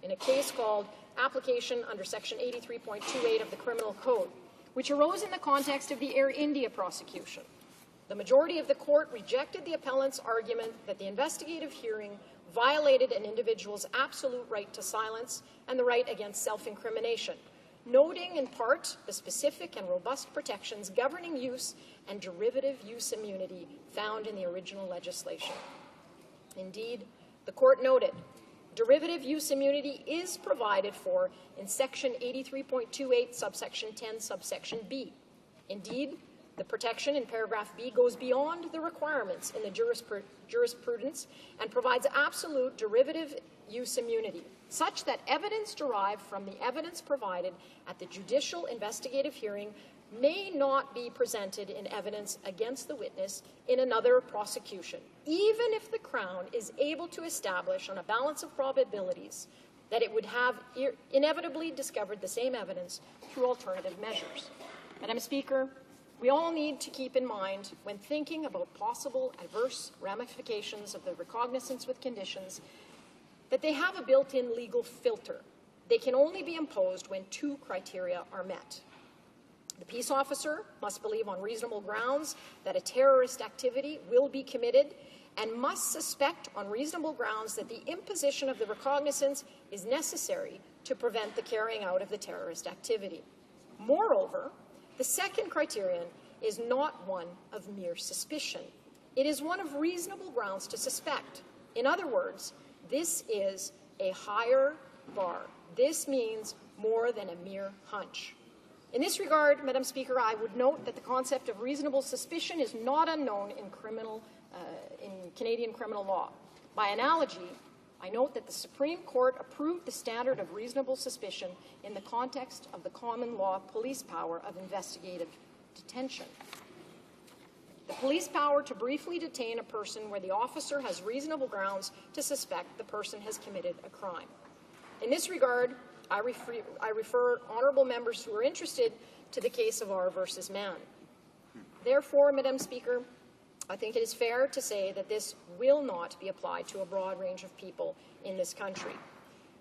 in a case called Application under Section 83.28 of the Criminal Code, which arose in the context of the Air India prosecution. The majority of the court rejected the appellant's argument that the investigative hearing violated an individual's absolute right to silence and the right against self-incrimination, noting in part the specific and robust protections governing use and derivative use immunity found in the original legislation. Indeed, the court noted, derivative use immunity is provided for in Section 83.28, subsection 10, subsection B. Indeed, the protection in paragraph B goes beyond the requirements in the jurisprudence and provides absolute derivative use immunity, such that evidence derived from the evidence provided at the judicial investigative hearing may not be presented in evidence against the witness in another prosecution, even if the Crown is able to establish on a balance of probabilities that it would have inevitably discovered the same evidence through alternative measures. Madam Speaker, we all need to keep in mind, when thinking about possible adverse ramifications of the recognizance with conditions, that they have a built-in legal filter. They can only be imposed when two criteria are met. The peace officer must believe on reasonable grounds that a terrorist activity will be committed and must suspect on reasonable grounds that the imposition of the recognizance is necessary to prevent the carrying out of the terrorist activity. Moreover, the second criterion is not one of mere suspicion. It is one of reasonable grounds to suspect. In other words, this is a higher bar. This means more than a mere hunch. In this regard, Madam Speaker, I would note that the concept of reasonable suspicion is not unknown in Canadian criminal law. By analogy, I note that the Supreme Court approved the standard of reasonable suspicion in the context of the common law police power of investigative detention. The police power to briefly detain a person where the officer has reasonable grounds to suspect the person has committed a crime. In this regard, I refer honourable members who are interested to the case of R versus Mann. Therefore, Madam Speaker, I think it is fair to say that this will not be applied to a broad range of people in this country.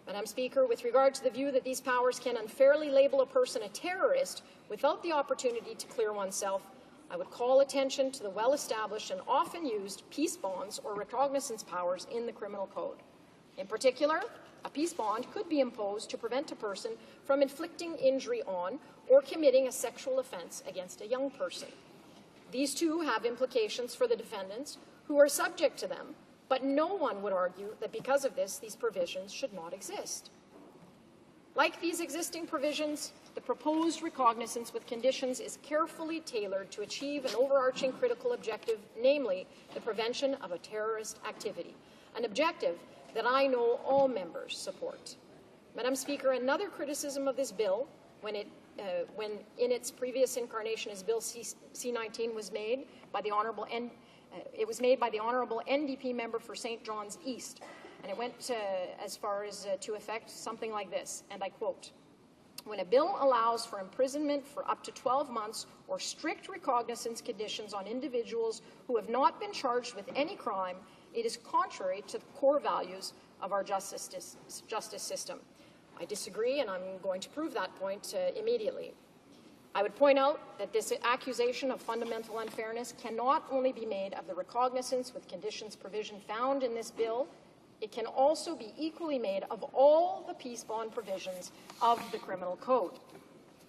Madam Speaker, with regard to the view that these powers can unfairly label a person a terrorist without the opportunity to clear oneself, I would call attention to the well-established and often used peace bonds or recognizance powers in the criminal code. In particular, a peace bond could be imposed to prevent a person from inflicting injury on or committing a sexual offense against a young person. These too have implications for the defendants who are subject to them, but no one would argue that because of this, these provisions should not exist. Like these existing provisions, the proposed recognizance with conditions is carefully tailored to achieve an overarching critical objective, namely the prevention of a terrorist activity, an objective that I know all members support. Madam Speaker, another criticism of this bill, when in its previous incarnation as Bill C-19 was made by the Honourable NDP member for St. John's East, and it went as far as to effect something like this, and I quote, When a bill allows for imprisonment for up to 12 months or strict recognizance conditions on individuals who have not been charged with any crime, it is contrary to the core values of our justice system. I disagree, and I'm going to prove that point immediately. I would point out that this accusation of fundamental unfairness cannot only be made of the recognizance with conditions provision found in this bill, it can also be equally made of all the peace bond provisions of the Criminal Code.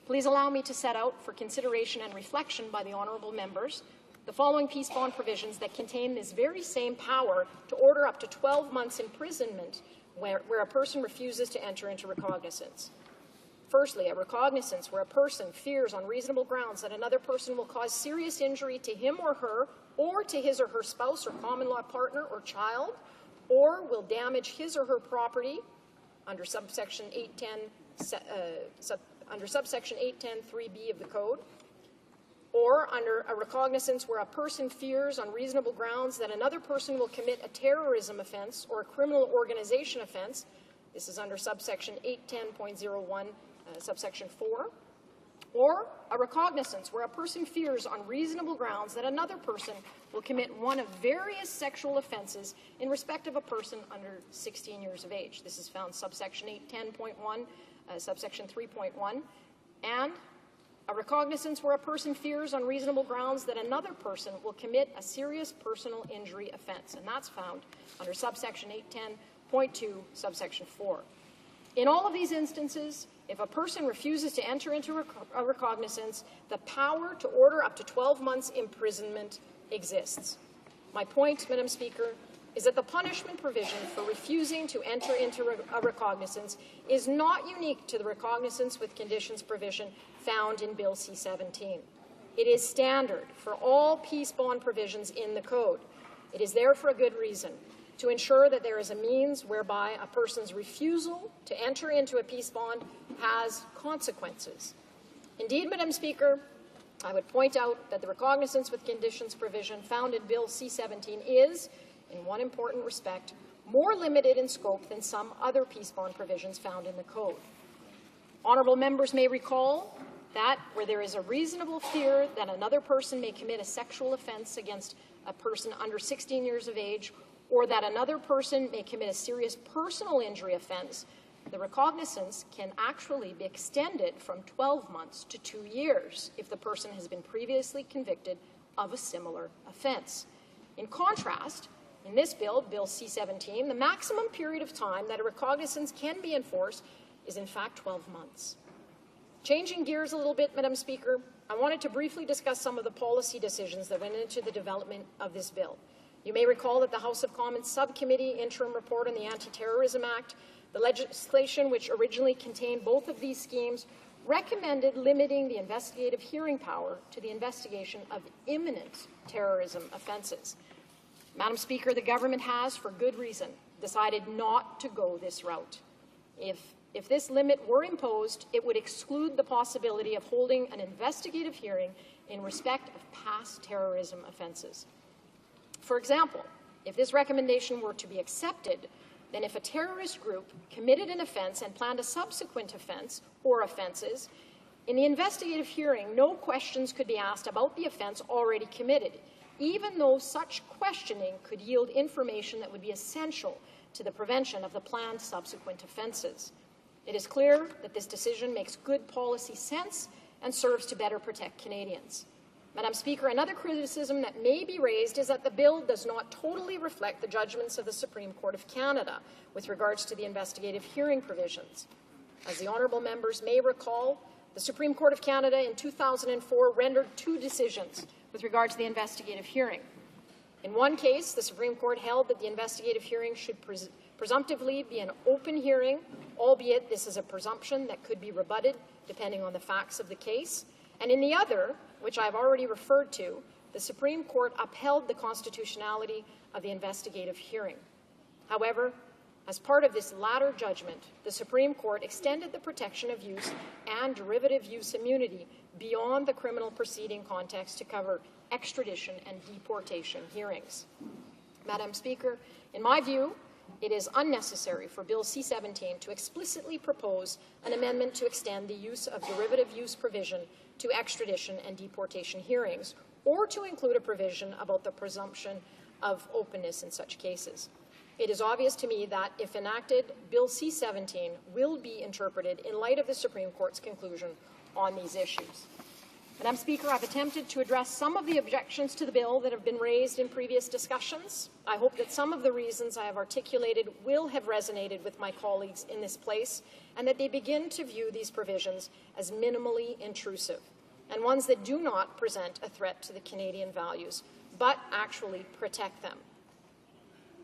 Please allow me to set out for consideration and reflection by the honourable members the following peace bond provisions that contain this very same power to order up to 12 months imprisonment where a person refuses to enter into recognizance. Firstly, a recognizance where a person fears on reasonable grounds that another person will cause serious injury to him or her, or to his or her spouse or common law partner or child, or will damage his or her property under subsection 810(3)(b) of the Code, or under a recognizance where a person fears on reasonable grounds that another person will commit a terrorism offence or a criminal organization offence. This is under subsection 810.01, subsection 4. Or a recognizance where a person fears on reasonable grounds that another person will commit one of various sexual offences in respect of a person under 16 years of age. This is found subsection 810.1, subsection 3.1. And a recognizance where a person fears on reasonable grounds that another person will commit a serious personal injury offence, and that's found under subsection 810.2, subsection 4. In all of these instances, if a person refuses to enter into a recognizance, the power to order up to 12 months imprisonment exists. My point, Madam Speaker, is that the punishment provision for refusing to enter into a recognizance is not unique to the recognizance with conditions provision found in Bill C-17. It is standard for all peace bond provisions in the Code. It is there for a good reason, to ensure that there is a means whereby a person's refusal to enter into a peace bond has consequences. Indeed, Madam Speaker, I would point out that the recognizance with conditions provision found in Bill C-17 is, in one important respect, more limited in scope than some other peace bond provisions found in the Code. Honourable members may recall that where there is a reasonable fear that another person may commit a sexual offence against a person under 16 years of age, or that another person may commit a serious personal injury offence, the recognizance can actually be extended from 12 months to 2 years if the person has been previously convicted of a similar offence. In contrast, in this bill, Bill C-17, the maximum period of time that a recognizance can be enforced is in fact 12 months. Changing gears a little bit, Madam Speaker, I wanted to briefly discuss some of the policy decisions that went into the development of this bill. You may recall that the House of Commons Subcommittee interim report on the Anti-Terrorism Act, the legislation which originally contained both of these schemes, recommended limiting the investigative hearing power to the investigation of imminent terrorism offences. Madam Speaker, the government has, for good reason, decided not to go this route. If this limit were imposed, it would exclude the possibility of holding an investigative hearing in respect of past terrorism offences. For example, if this recommendation were to be accepted, then if a terrorist group committed an offence and planned a subsequent offence or offences, in the investigative hearing, no questions could be asked about the offence already committed, even though such questioning could yield information that would be essential to the prevention of the planned subsequent offences. It is clear that this decision makes good policy sense and serves to better protect Canadians. Madam Speaker, another criticism that may be raised is that the bill does not totally reflect the judgments of the Supreme Court of Canada with regards to the investigative hearing provisions. As the honourable members may recall, the Supreme Court of Canada in 2004 rendered 2 decisions with regard to the investigative hearing. In one case, the Supreme Court held that the investigative hearing should presumptively be an open hearing, albeit this is a presumption that could be rebutted depending on the facts of the case. And in the other, which I've already referred to, the Supreme Court upheld the constitutionality of the investigative hearing. However, as part of this latter judgment, the Supreme Court extended the protection of use and derivative use immunity beyond the criminal proceeding context to cover extradition and deportation hearings. Madam Speaker, in my view, it is unnecessary for Bill C-17 to explicitly propose an amendment to extend the use of derivative use provision to extradition and deportation hearings, or to include a provision about the presumption of openness in such cases. It is obvious to me that, if enacted, Bill C-17 will be interpreted in light of the Supreme Court's conclusion on these issues. Madam Speaker, I've attempted to address some of the objections to the bill that have been raised in previous discussions. I hope that some of the reasons I have articulated will have resonated with my colleagues in this place, and that they begin to view these provisions as minimally intrusive, and ones that do not present a threat to the Canadian values, but actually protect them.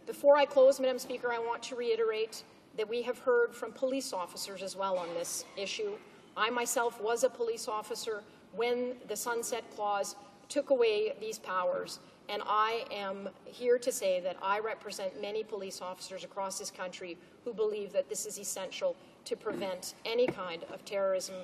Before I close, Madam Speaker, I want to reiterate that we have heard from police officers as well on this issue. I myself was a police officer when the Sunset Clause took away these powers, and I am here to say that I represent many police officers across this country who believe that this is essential to prevent any kind of terrorism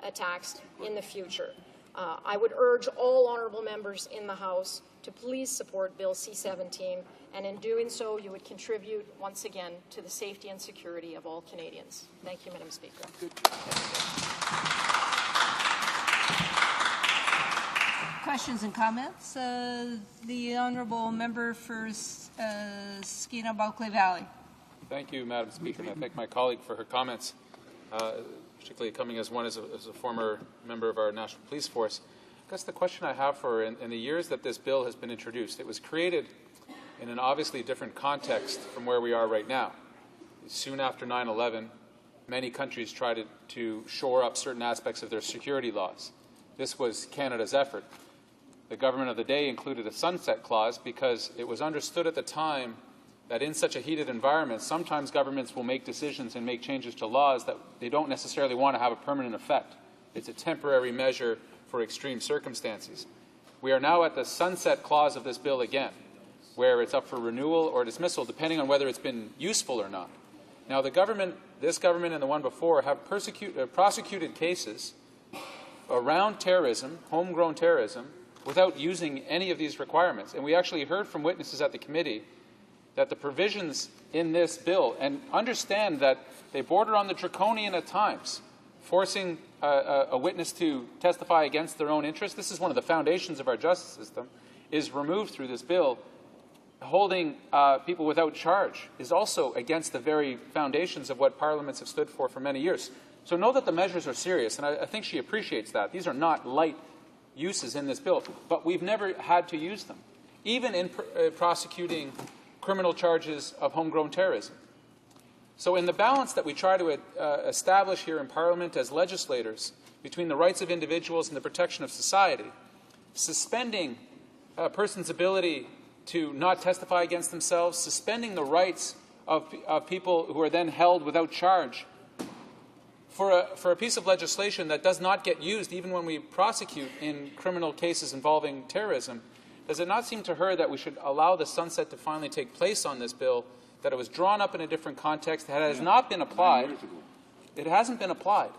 attacks in the future. I would urge all honourable members in the House to please support Bill C-17, and in doing so, you would contribute once again to the safety and security of all Canadians. Thank you, Madam Speaker. Questions and comments? The honourable member for Skeena-Bulkley Valley. Thank you, Madam Speaker, and I thank my colleague for her comments, particularly coming as a former member of our National Police Force. I guess the question I have for her, in the years that this bill has been introduced, it was created in an obviously different context from where we are right now. Soon after 9/11, many countries tried to shore up certain aspects of their security laws. This was Canada's effort. The government of the day included a sunset clause because it was understood at the time that in such a heated environment, sometimes governments will make decisions and make changes to laws that they don't necessarily want to have a permanent effect. It's a temporary measure for extreme circumstances. We are now at the sunset clause of this bill again, where it's up for renewal or dismissal, depending on whether it's been useful or not. Now, the government, this government and the one before, have prosecuted cases around terrorism, homegrown terrorism, without using any of these requirements. And we actually heard from witnesses at the committee that the provisions in this bill, and understand that they border on the draconian at times, forcing a witness to testify against their own interests. This is one of the foundations of our justice system, is removed through this bill. Holding people without charge is also against the very foundations of what parliaments have stood for many years. So know that the measures are serious, and I think she appreciates that. These are not light uses in this bill, but we've never had to use them, even in prosecuting criminal charges of homegrown terrorism. So in the balance that we try to establish here in Parliament as legislators between the rights of individuals and the protection of society, suspending a person's ability to not testify against themselves, suspending the rights of people who are then held without charge for a piece of legislation that does not get used even when we prosecute in criminal cases involving terrorism, does it not seem to her that we should allow the sunset to finally take place on this bill, that it was drawn up in a different context, that it has not been applied? It hasn't been applied.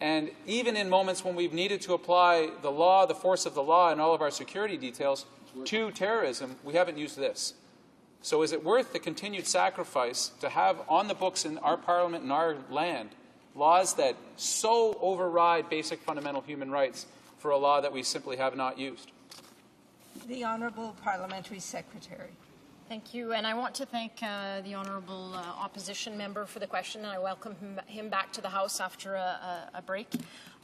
And even in moments when we've needed to apply the law, the force of the law, and all of our security details to terrorism, we haven't used this. So is it worth the continued sacrifice to have on the books in our Parliament and our land laws that so override basic fundamental human rights for a law that we simply have not used? The Honourable Parliamentary Secretary. Thank you, and I want to thank the honourable opposition member for the question, and I welcome him back to the House after a break.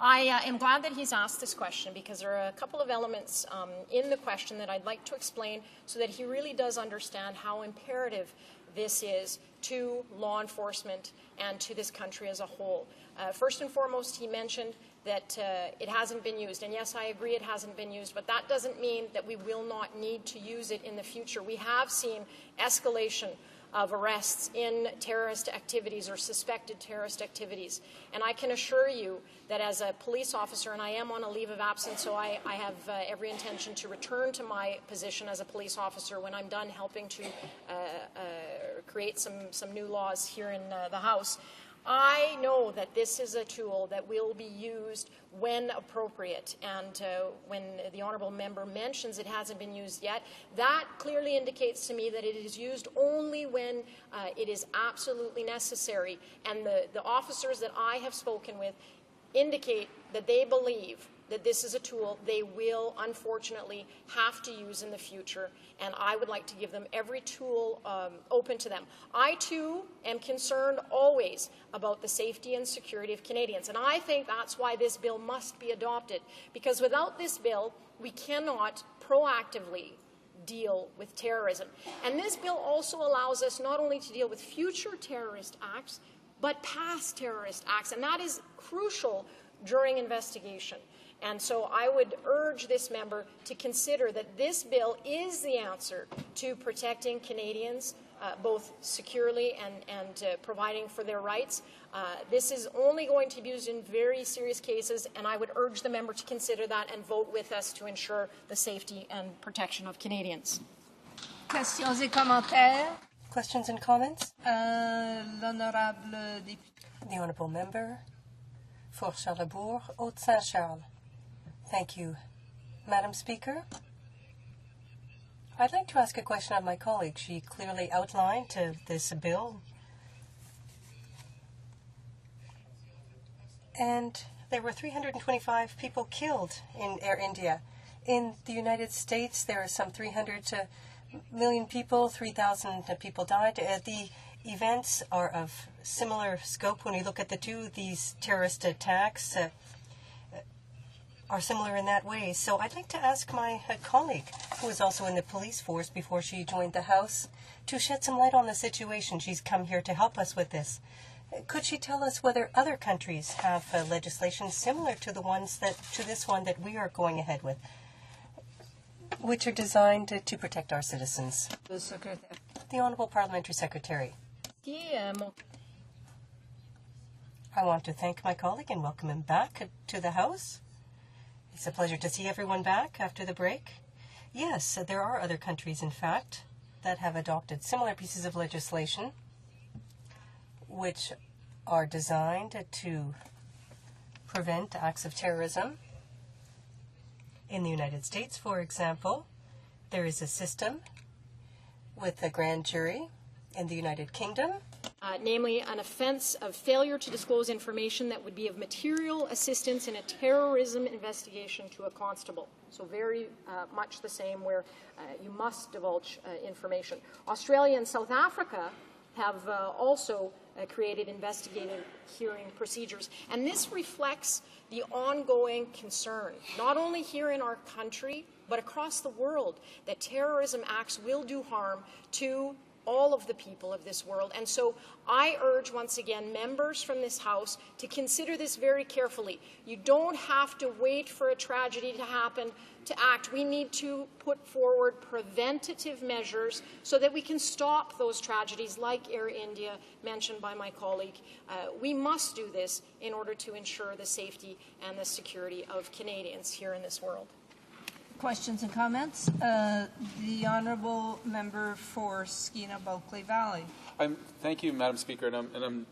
I am glad that he's asked this question, because there are a couple of elements in the question that I'd like to explain so that he really does understand how imperative this is to law enforcement and to this country as a whole. First and foremost, he mentioned that it hasn't been used. And yes, I agree it hasn't been used, but that doesn't mean that we will not need to use it in the future. We have seen escalation of arrests in terrorist activities or suspected terrorist activities. And I can assure you that as a police officer, and I am on a leave of absence, so I have every intention to return to my position as a police officer when I'm done helping to create some new laws here in the House. I know that this is a tool that will be used when appropriate, and when the honourable member mentions it hasn't been used yet, that clearly indicates to me that it is used only when it is absolutely necessary. And the officers that I have spoken with indicate that they believe that this is a tool they will unfortunately have to use in the future, and I would like to give them every tool open to them. I too am concerned always about the safety and security of Canadians, and I think that's why this bill must be adopted, because without this bill we cannot proactively deal with terrorism. And this bill also allows us not only to deal with future terrorist acts, but past terrorist acts, and that is crucial during investigation. And so I would urge this member to consider that this bill is the answer to protecting Canadians, both securely and providing for their rights. This is only going to be used in very serious cases, and I would urge the member to consider that and vote with us to ensure the safety and protection of Canadians. Questions et commentaires? Questions and comments? L'honorable député. The Honourable Member for Charlesbourg, Haute-Saint-Charles. Thank you. Madam Speaker, I'd like to ask a question of my colleague. She clearly outlined this bill. And there were 325 people killed in Air India. In the United States, there are some 300 million people, 3,000 people died. The events are of similar scope. When you look at the two, these terrorist attacks are similar in that way. So I'd like to ask my colleague, who is also in the police force before she joined the House, to shed some light on the situation. She's come here to help us with this. Could she tell us whether other countries have legislation similar to this one that we are going ahead with, which are designed to protect our citizens? The Honourable Parliamentary Secretary. I want to thank my colleague and welcome him back to the House. It's a pleasure to see everyone back after the break. Yes, there are other countries, in fact, that have adopted similar pieces of legislation which are designed to prevent acts of terrorism. In the United States, for example, there is a system with a grand jury. In the United Kingdom, namely an offence of failure to disclose information that would be of material assistance in a terrorism investigation to a constable. So very much the same, where you must divulge information. Australia and South Africa have also created investigative hearing procedures. And this reflects the ongoing concern, not only here in our country, but across the world, that terrorism acts will do harm to all of the people of this world. And so I urge, once again, members from this House to consider this very carefully. You don't have to wait for a tragedy to happen to act. We need to put forward preventative measures so that we can stop those tragedies like Air India, mentioned by my colleague. We must do this in order to ensure the safety and the security of Canadians here in this world. Questions and comments? The Honourable Member for Skeena-Bulkley Valley. Thank you, Madam Speaker, and I'm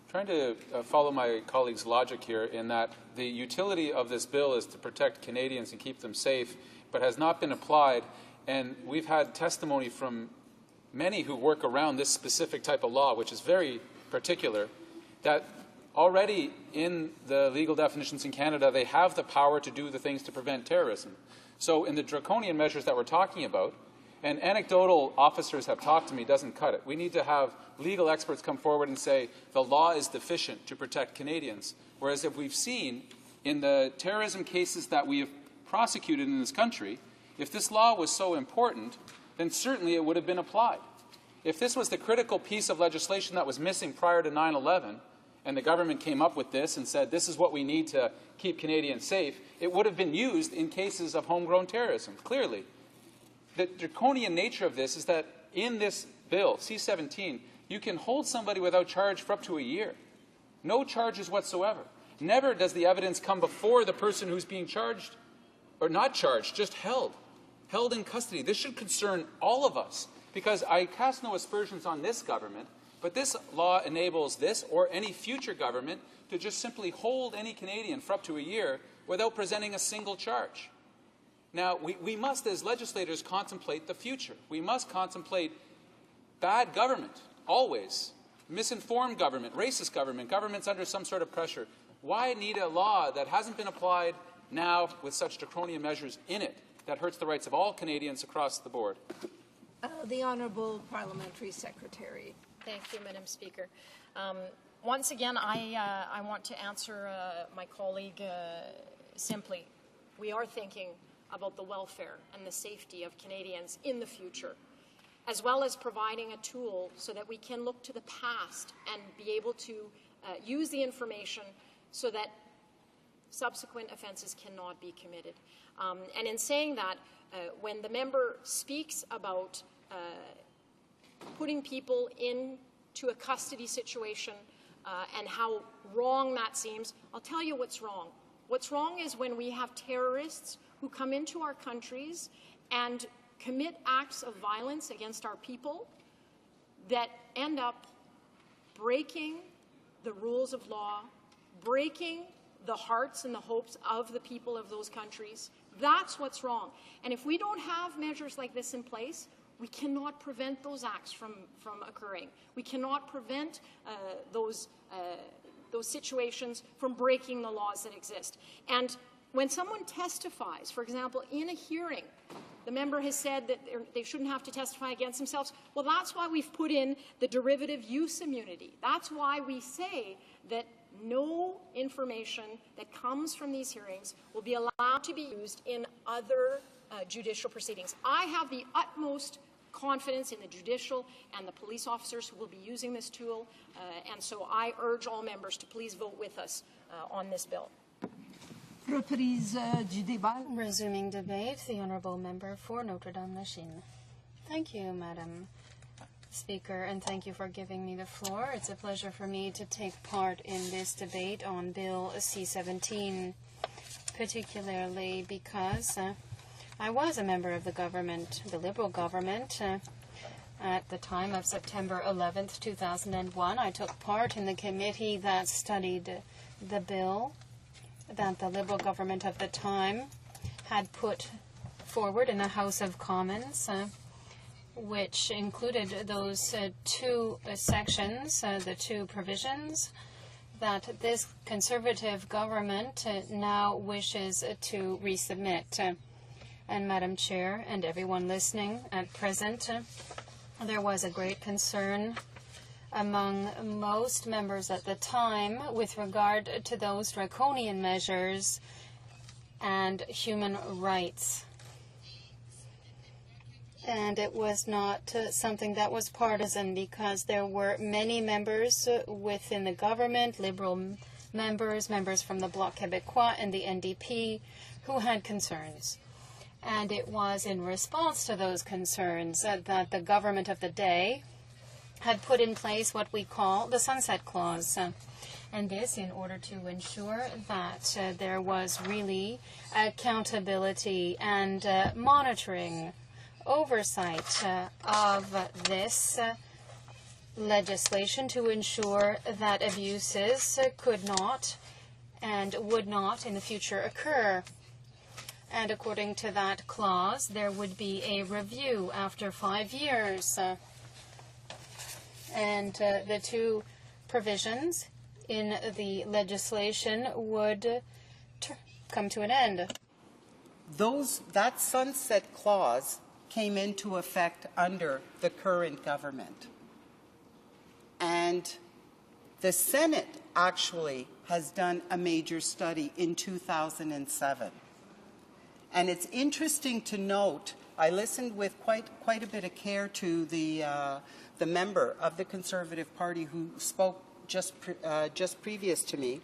trying to follow my colleague's logic here in that the utility of this bill is to protect Canadians and keep them safe, but has not been applied. And we've had testimony from many who work around this specific type of law, which is very particular, that already in the legal definitions in Canada, they have the power to do the things to prevent terrorism. So in the draconian measures that we're talking about, and anecdotal officers have talked to me, doesn't cut it. We need to have legal experts come forward and say the law is deficient to protect Canadians. Whereas if we've seen in the terrorism cases that we have prosecuted in this country, if this law was so important, then certainly it would have been applied. If this was the critical piece of legislation that was missing prior to 9/11, and the government came up with this and said, this is what we need to keep Canadians safe, it would have been used in cases of homegrown terrorism, clearly. The draconian nature of this is that in this bill, C-17, you can hold somebody without charge for up to a year. No charges whatsoever. Never does the evidence come before the person who's being charged, or not charged, just held in custody. This should concern all of us, because I cast no aspersions on this government, But this law enables this or any future government to just simply hold any Canadian for up to a year without presenting a single charge. Now, we must, as legislators, contemplate the future. We must contemplate bad government, always. Misinformed government, racist government, governments under some sort of pressure. Why need a law that hasn't been applied now with such draconian measures in it that hurts the rights of all Canadians across the board? The Honourable Parliamentary Secretary. Thank you, Madam Speaker. Once again, I want to answer my colleague simply. We are thinking about the welfare and the safety of Canadians in the future, as well as providing a tool so that we can look to the past and be able to use the information so that subsequent offences cannot be committed. And in saying that, when the member speaks about putting people into a custody situation and how wrong that seems, I'll tell you what's wrong. What's wrong is when we have terrorists who come into our countries and commit acts of violence against our people that end up breaking the rules of law, breaking the hearts and the hopes of the people of those countries. That's what's wrong. And if we don't have measures like this in place, we cannot prevent those acts from occurring. We cannot prevent those situations from breaking the laws that exist. And when someone testifies, for example, in a hearing, the member has said that they shouldn't have to testify against themselves. Well, that's why we've put in the derivative use immunity. That's why we say that no information that comes from these hearings will be allowed to be used in other judicial proceedings. I have the utmost confidence in the judicial and the police officers who will be using this tool, and so I urge all members to please vote with us on this bill. Resuming debate, the Honourable Member for Notre Dame-Lachine. Thank you, Madam Speaker, and thank you for giving me the floor. It's a pleasure for me to take part in this debate on Bill C-17, particularly because I was a member of the government, the Liberal government, at the time of September 11th, 2001. I took part in the committee that studied the bill that the Liberal government of the time had put forward in the House of Commons, which included those two sections, the two provisions that this Conservative government now wishes to resubmit. And Madam Chair and everyone listening at present, there was a great concern among most members at the time with regard to those draconian measures and human rights. And it was not something that was partisan, because there were many members within the government, Liberal members, members from the Bloc Québécois and the NDP, who had concerns. And it was in response to those concerns that the government of the day had put in place what we call the Sunset Clause. And this in order to ensure that there was really accountability and monitoring, oversight of this legislation to ensure that abuses could not and would not in the future occur. And according to that clause, there would be a review after 5 years. And the two provisions in the legislation would come to an end. That sunset clause came into effect under the current government. And the Senate actually has done a major study in 2007. And it's interesting to note, I listened with quite a bit of care to the member of the Conservative Party who spoke just previous to me,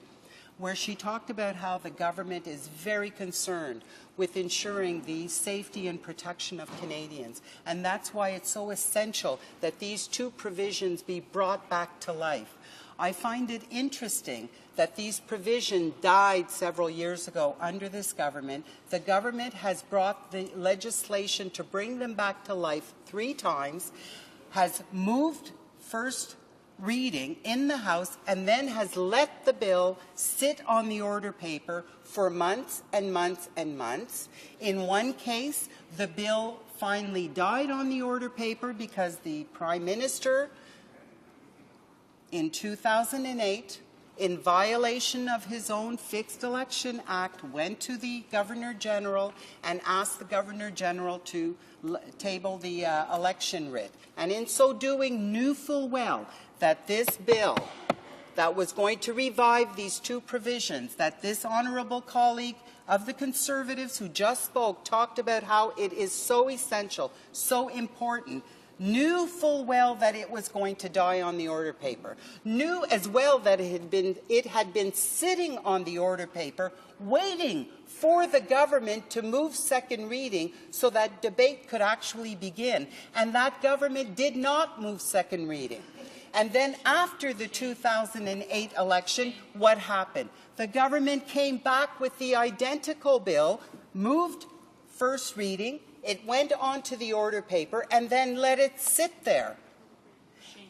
where she talked about how the government is very concerned with ensuring the safety and protection of Canadians. And that's why it's so essential that these two provisions be brought back to life. I find it interesting that these provisions died several years ago under this government. The government has brought the legislation to bring them back to life 3 times, has moved first reading in the House and then has let the bill sit on the order paper for months and months and months. In one case, the bill finally died on the order paper because the Prime Minister in 2008, in violation of his own Fixed Election Act, went to the Governor-General and asked the Governor-General to table the election writ. And in so doing, knew full well that this bill that was going to revive these two provisions, that this honourable colleague of the Conservatives who just spoke talked about how it is so essential, so important, knew full well that it was going to die on the order paper, knew as well that it had been sitting on the order paper waiting for the government to move second reading so that debate could actually begin. And that government did not move second reading. And then after the 2008 election, what happened? The government came back with the identical bill, moved first reading, it went onto the order paper, and then let it sit there.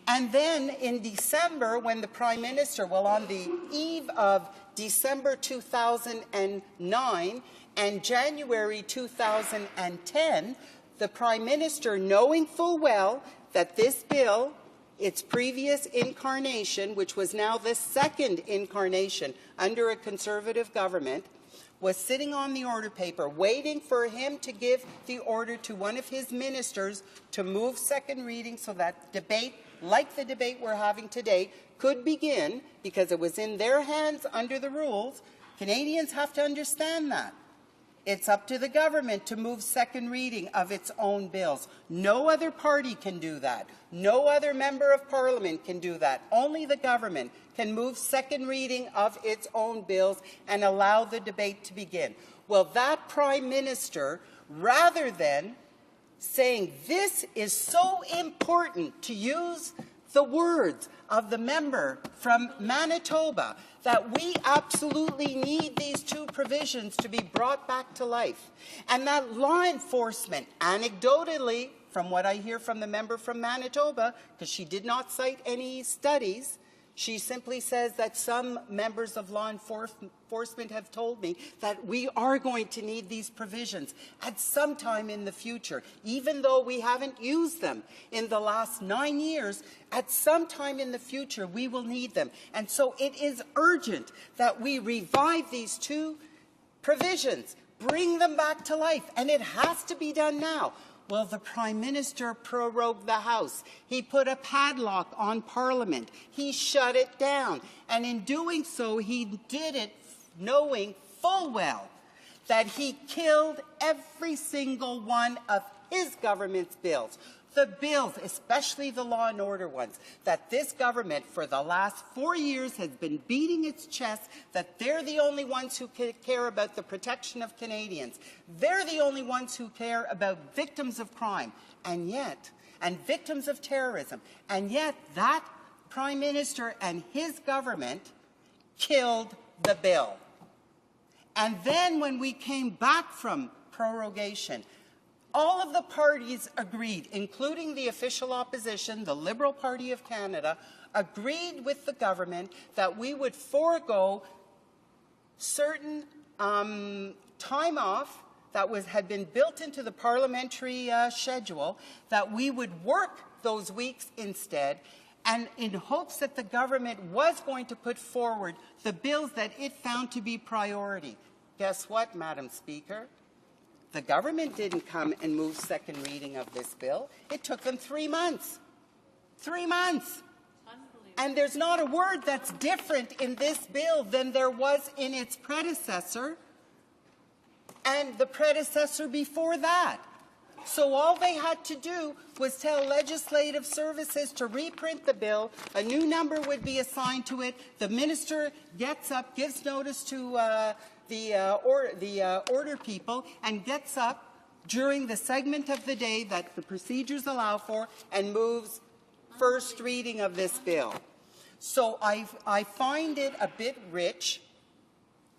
And then in December, when the Prime Minister, well, on the eve of December 2009 and January 2010, the Prime Minister, knowing full well that this bill, its previous incarnation, which was now the second incarnation under a Conservative government, was sitting on the order paper waiting for him to give the order to one of his ministers to move second reading so that debate, like the debate we're having today, could begin because it was in their hands under the rules. Canadians have to understand that. It's up to the government to move second reading of its own bills. No other party can do that. No other member of Parliament can do that. Only the government can move second reading of its own bills and allow the debate to begin. Well, that Prime Minister, rather than saying this is so important, to use the words of the member from Manitoba, that we absolutely need these two provisions to be brought back to life, and that law enforcement, anecdotally, from what I hear from the member from Manitoba, because she did not cite any studies, she simply says that some members of law enforcement have told me that we are going to need these provisions at some time in the future, even though we haven't used them in the last 9 years. At some time in the future, we will need them. And so it is urgent that we revive these two provisions, bring them back to life, and it has to be done now. Well, the Prime Minister prorogued the House. He put a padlock on Parliament. He shut it down. And in doing so, he did it knowing full well that he killed every single one of his government's bills. The bills, especially the law and order ones, that this government for the last 4 years has been beating its chest that they're the only ones who care about the protection of Canadians. They're the only ones who care about victims of crime, and victims of terrorism. And yet that Prime Minister and his government killed the bill. And then when we came back from prorogation, all of the parties agreed, including the official opposition, the Liberal Party of Canada, agreed with the government that we would forego certain time off that had been built into the parliamentary schedule, that we would work those weeks instead, and in hopes that the government was going to put forward the bills that it found to be priority. Guess what, Madam Speaker? The government didn't come and move second reading of this bill. It took them 3 months. 3 months. And there's not a word that's different in this bill than there was in its predecessor and the predecessor before that. So all they had to do was tell Legislative Services to reprint the bill. A new number would be assigned to it. The minister gets up, gives notice to the order people, and gets up during the segment of the day that the procedures allow for and moves first reading of this bill. So I find it a bit rich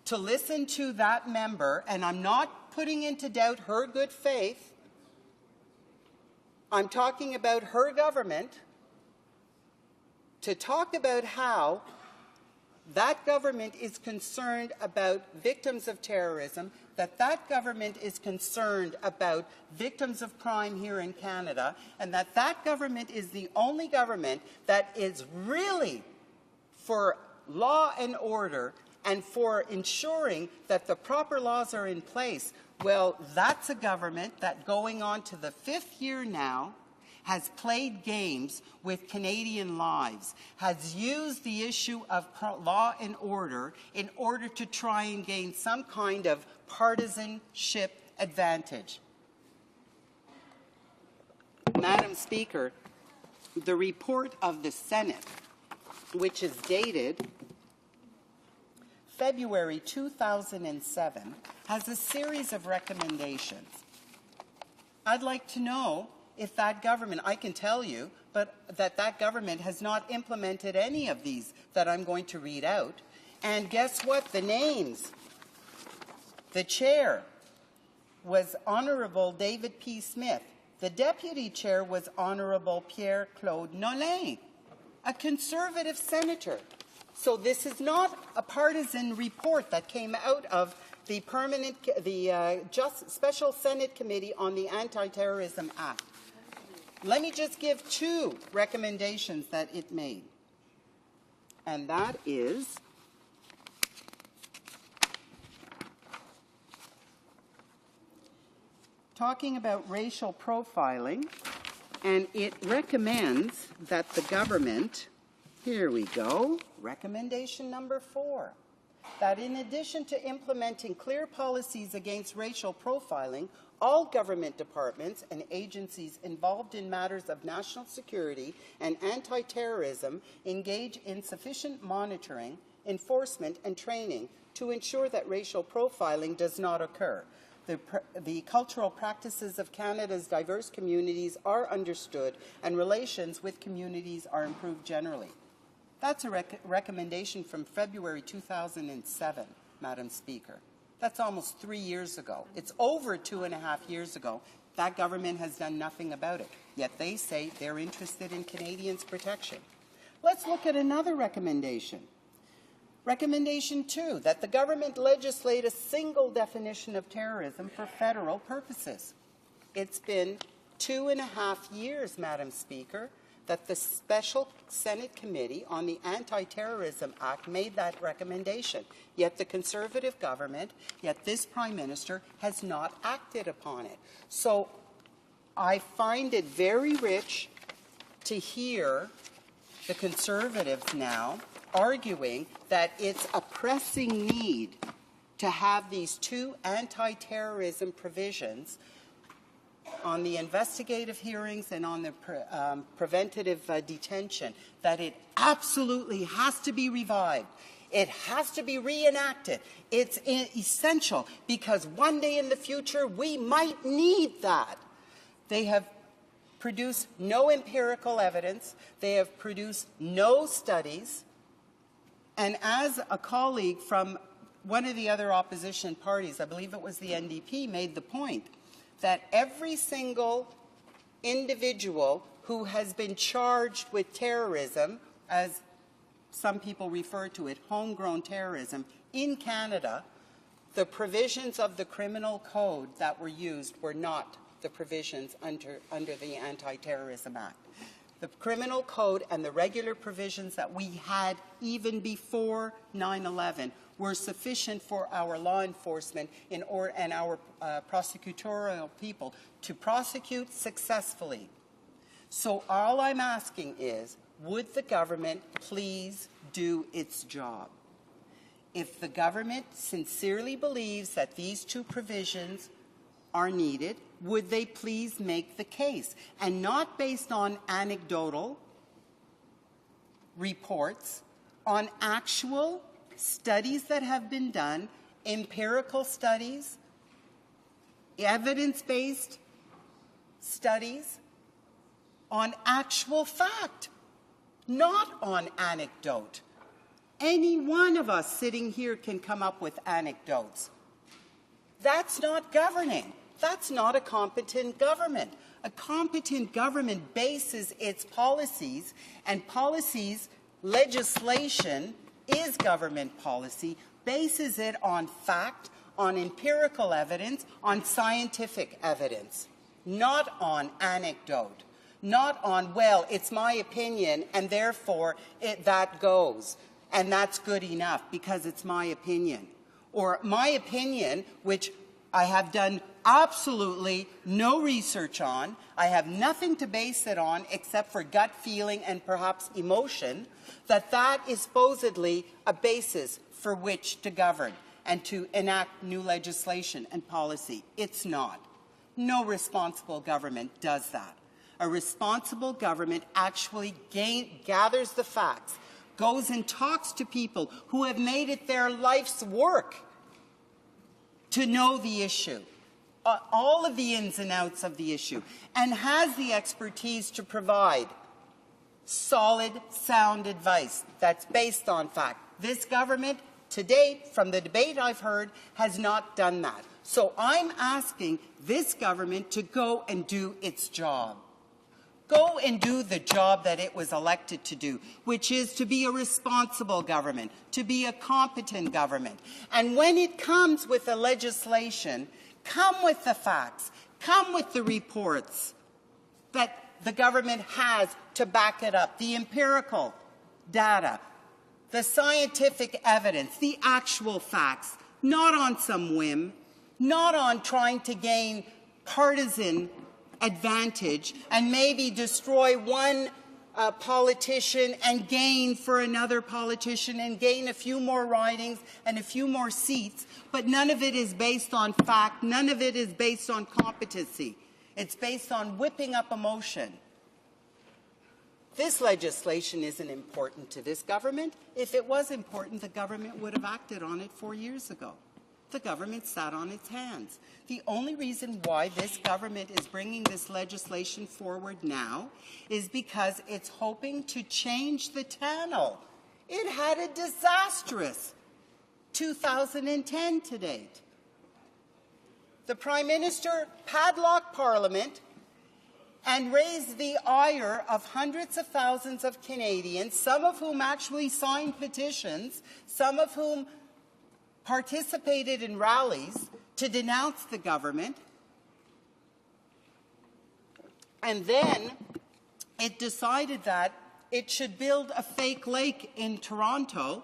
to listen to that member, and I'm not putting into doubt her good faith. I'm talking about her government to talk about how that government is concerned about victims of terrorism, that government is concerned about victims of crime here in Canada, and that government is the only government that is really for law and order and for ensuring that the proper laws are in place. Well, that's a government that, going on to the 5th year now, has played games with Canadian lives, has used the issue of law and order in order to try and gain some kind of partisanship advantage. Madam Speaker, the report of the Senate, which is dated February 2007, has a series of recommendations. I'd like to know if that government, I can tell you, but that government has not implemented any of these that I'm going to read out. And guess what? The names. The chair was Honourable David P. Smith. The deputy chair was Honourable Pierre-Claude Nolin, a Conservative senator. So this is not a partisan report that came out of the Special Senate Committee on the Anti-Terrorism Act. Let me just give 2 recommendations that it made. And that is talking about racial profiling, and it recommends that the government, here we go, recommendation number 4, that in addition to implementing clear policies against racial profiling, all government departments and agencies involved in matters of national security and anti-terrorism engage in sufficient monitoring, enforcement, and training to ensure that racial profiling does not occur. The cultural practices of Canada's diverse communities are understood, and relations with communities are improved generally. That's a recommendation from February 2007, Madam Speaker. That's almost 3 years ago. It's over 2.5 years ago. That government has done nothing about it, yet they say they're interested in Canadians' protection. Let's look at another recommendation. Recommendation 2, that the government legislate a single definition of terrorism for federal purposes. It's been 2.5 years, Madam Speaker, that the Special Senate Committee on the Anti-Terrorism Act made that recommendation. Yet the Conservative government, yet this Prime Minister has not acted upon it. So I find it very rich to hear the Conservatives now arguing that it's a pressing need to have these 2 anti-terrorism provisions on the investigative hearings and on the preventative detention, that it absolutely has to be revived. It has to be reenacted. It's essential because one day in the future we might need that. They have produced no empirical evidence. They have produced no studies. And as a colleague from one of the other opposition parties, I believe it was the NDP, made the point, that every single individual who has been charged with terrorism, as some people refer to it, homegrown terrorism, in Canada, the provisions of the criminal code that were used were not the provisions under the Anti-Terrorism Act. The criminal code and the regular provisions that we had even before 9/11 were sufficient for our law enforcement and our prosecutorial people to prosecute successfully. So all I'm asking is, would the government please do its job? If the government sincerely believes that these 2 provisions are needed, would they please make the case, and not based on anecdotal reports, on actual studies that have been done, empirical studies, evidence-based studies, on actual fact, not on anecdote. Any one of us sitting here can come up with anecdotes. That's not governing. That's not a competent government. A competent government bases its policies, and policies, legislation is government policy, bases it on fact, on empirical evidence, on scientific evidence, not on anecdote, not on, well, it's my opinion and therefore that goes, and that's good enough because it's my opinion. Or my opinion, which I have done absolutely no research on, I have nothing to base it on except for gut feeling and perhaps emotion, that is supposedly a basis for which to govern and to enact new legislation and policy. It's not. No responsible government does that. A responsible government actually gathers the facts, goes and talks to people who have made it their life's work to know the issue, all of the ins and outs of the issue, and has the expertise to provide solid, sound advice that's based on fact. This government, to date, from the debate I've heard, has not done that. So I'm asking this government to go and do its job. Go and do the job that it was elected to do, which is to be a responsible government, to be a competent government. And when it comes with the legislation, come with the facts, come with the reports that the government has to back it up, the empirical data, the scientific evidence, the actual facts, not on some whim, not on trying to gain partisan advantage and maybe destroy one politician and gain for another politician and gain a few more ridings and a few more seats, but none of it is based on fact, none of it is based on competency. It's based on whipping up emotion. This legislation isn't important to this government. If it was important, the government would have acted on it 4 years ago. The government sat on its hands. The only reason why this government is bringing this legislation forward now is because it's hoping to change the channel. It had a disastrous 2010 to date. The Prime Minister padlocked Parliament and raised the ire of hundreds of thousands of Canadians, some of whom actually signed petitions, some of whom participated in rallies to denounce the government. And then it decided that it should build a fake lake in Toronto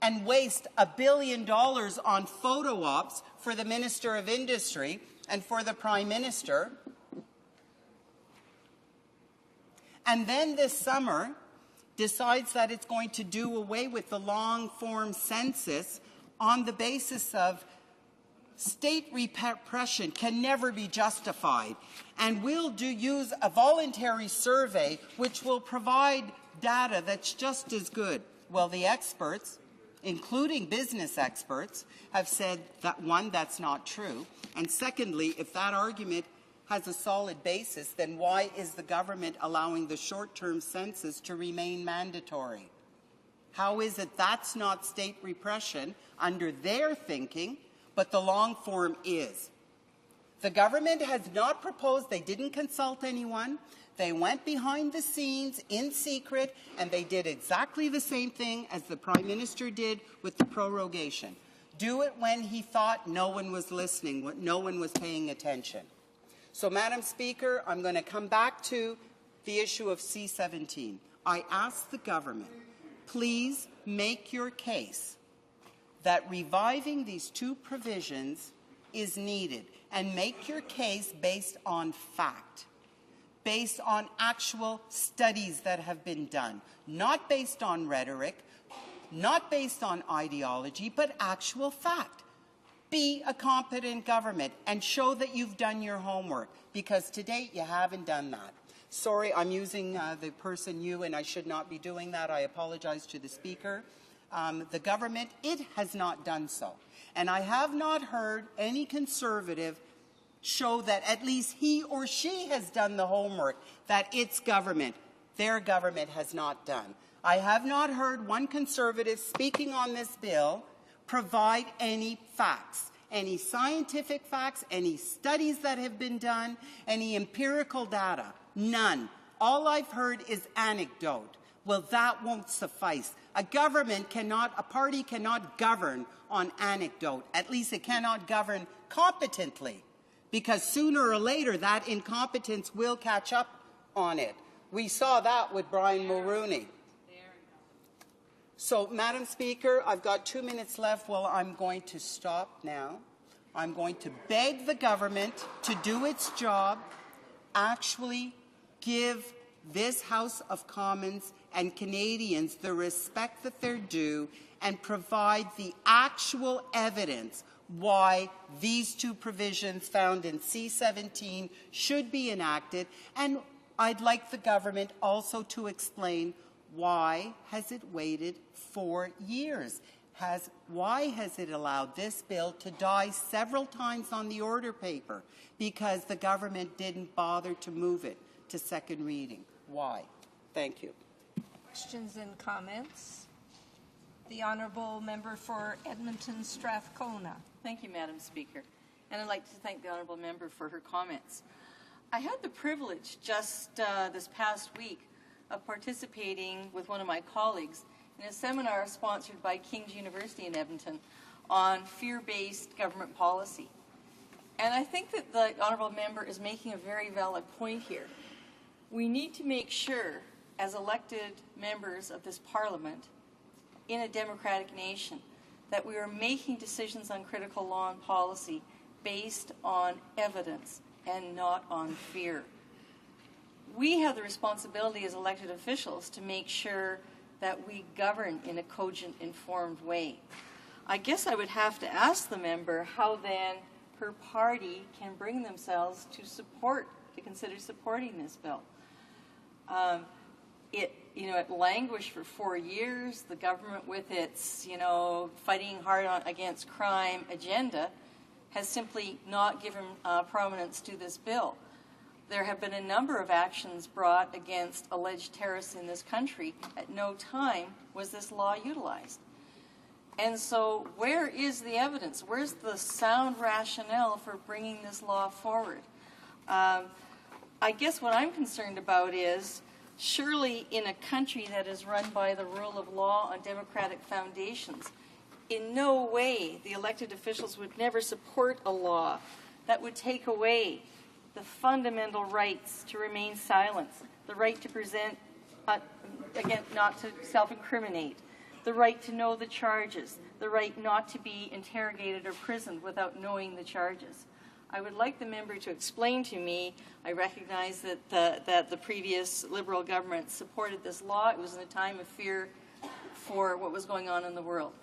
and waste $1 billion on photo ops for the Minister of Industry and for the Prime Minister. And then this summer decides that it's going to do away with the long-form census on the basis of state repression can never be justified, and will use a voluntary survey which will provide data that's just as good. Well, the experts, including business experts, have said that, one, that's not true, and secondly, if that argument has a solid basis, then why is the government allowing the short-term census to remain mandatory? How is it that's not state repression under their thinking, but the long form is? The government has not proposed, they didn't consult anyone, they went behind the scenes in secret, and they did exactly the same thing as the Prime Minister did with the prorogation. Do it when he thought no one was listening, when no one was paying attention. So, Madam Speaker, I'm going to come back to the issue of C-17. I ask the government, please make your case that reviving these two provisions is needed, and make your case based on fact, based on actual studies that have been done, not based on rhetoric, not based on ideology, but actual fact. Be a competent government and show that you've done your homework, because to date you haven't done that. Sorry, I'm using the person you, and I should not be doing that. I apologize to the Speaker. The government, it has not done so. And I have not heard any Conservative show that at least he or she has done the homework that its government, their government, has not done. I have not heard one Conservative speaking on this bill provide any facts, any scientific facts, any studies that have been done, any empirical data. None. All I've heard is anecdote. Well, that won't suffice. A party cannot govern on anecdote. At least it cannot govern competently, because sooner or later that incompetence will catch up on it. We saw that with Brian Mulrooney. So, Madam Speaker, I've got 2 minutes left. Well, I'm going to stop now. I'm going to beg the government to do its job, actually give this House of Commons and Canadians the respect that they're due, and provide the actual evidence why these two provisions found in C-17 should be enacted. And I'd like the government also to explain why has it waited 4 years? Why has it allowed this bill to die several times on the order paper? Because the government didn't bother to move it to second reading. Why? Thank you. Questions and comments? The Honourable Member for Edmonton Strathcona. Thank you, Madam Speaker. And I'd like to thank the Honourable Member for her comments. I had the privilege just this past week of participating with one of my colleagues in a seminar sponsored by King's University in Edmonton on fear-based government policy. And I think that the Honourable Member is making a very valid point here. We need to make sure, as elected members of this Parliament in a democratic nation, that we are making decisions on critical law and policy based on evidence and not on fear. We have the responsibility as elected officials to make sure that we govern in a cogent, informed way. I guess I would have to ask the member how then her party can bring themselves to consider supporting this bill. It languished for 4 years. The government, with its, fighting hard against crime agenda, has simply not given prominence to this bill. There have been a number of actions brought against alleged terrorists in this country. At no time was this law utilized. And so where is the evidence? Where's the sound rationale for bringing this law forward? I guess what I'm concerned about is, surely in a country that is run by the rule of law on democratic foundations, in no way the elected officials would never support a law that would take away the fundamental rights to remain silent, the right to present, again, not to self-incriminate, the right to know the charges, the right not to be interrogated or prisoned without knowing the charges. I would like the member to explain to me, I recognize that the previous Liberal government supported this law. It was in a time of fear for what was going on in the world.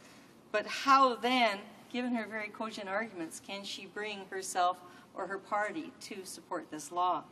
But how then, given her very cogent arguments, can she bring herself or her party to support this law?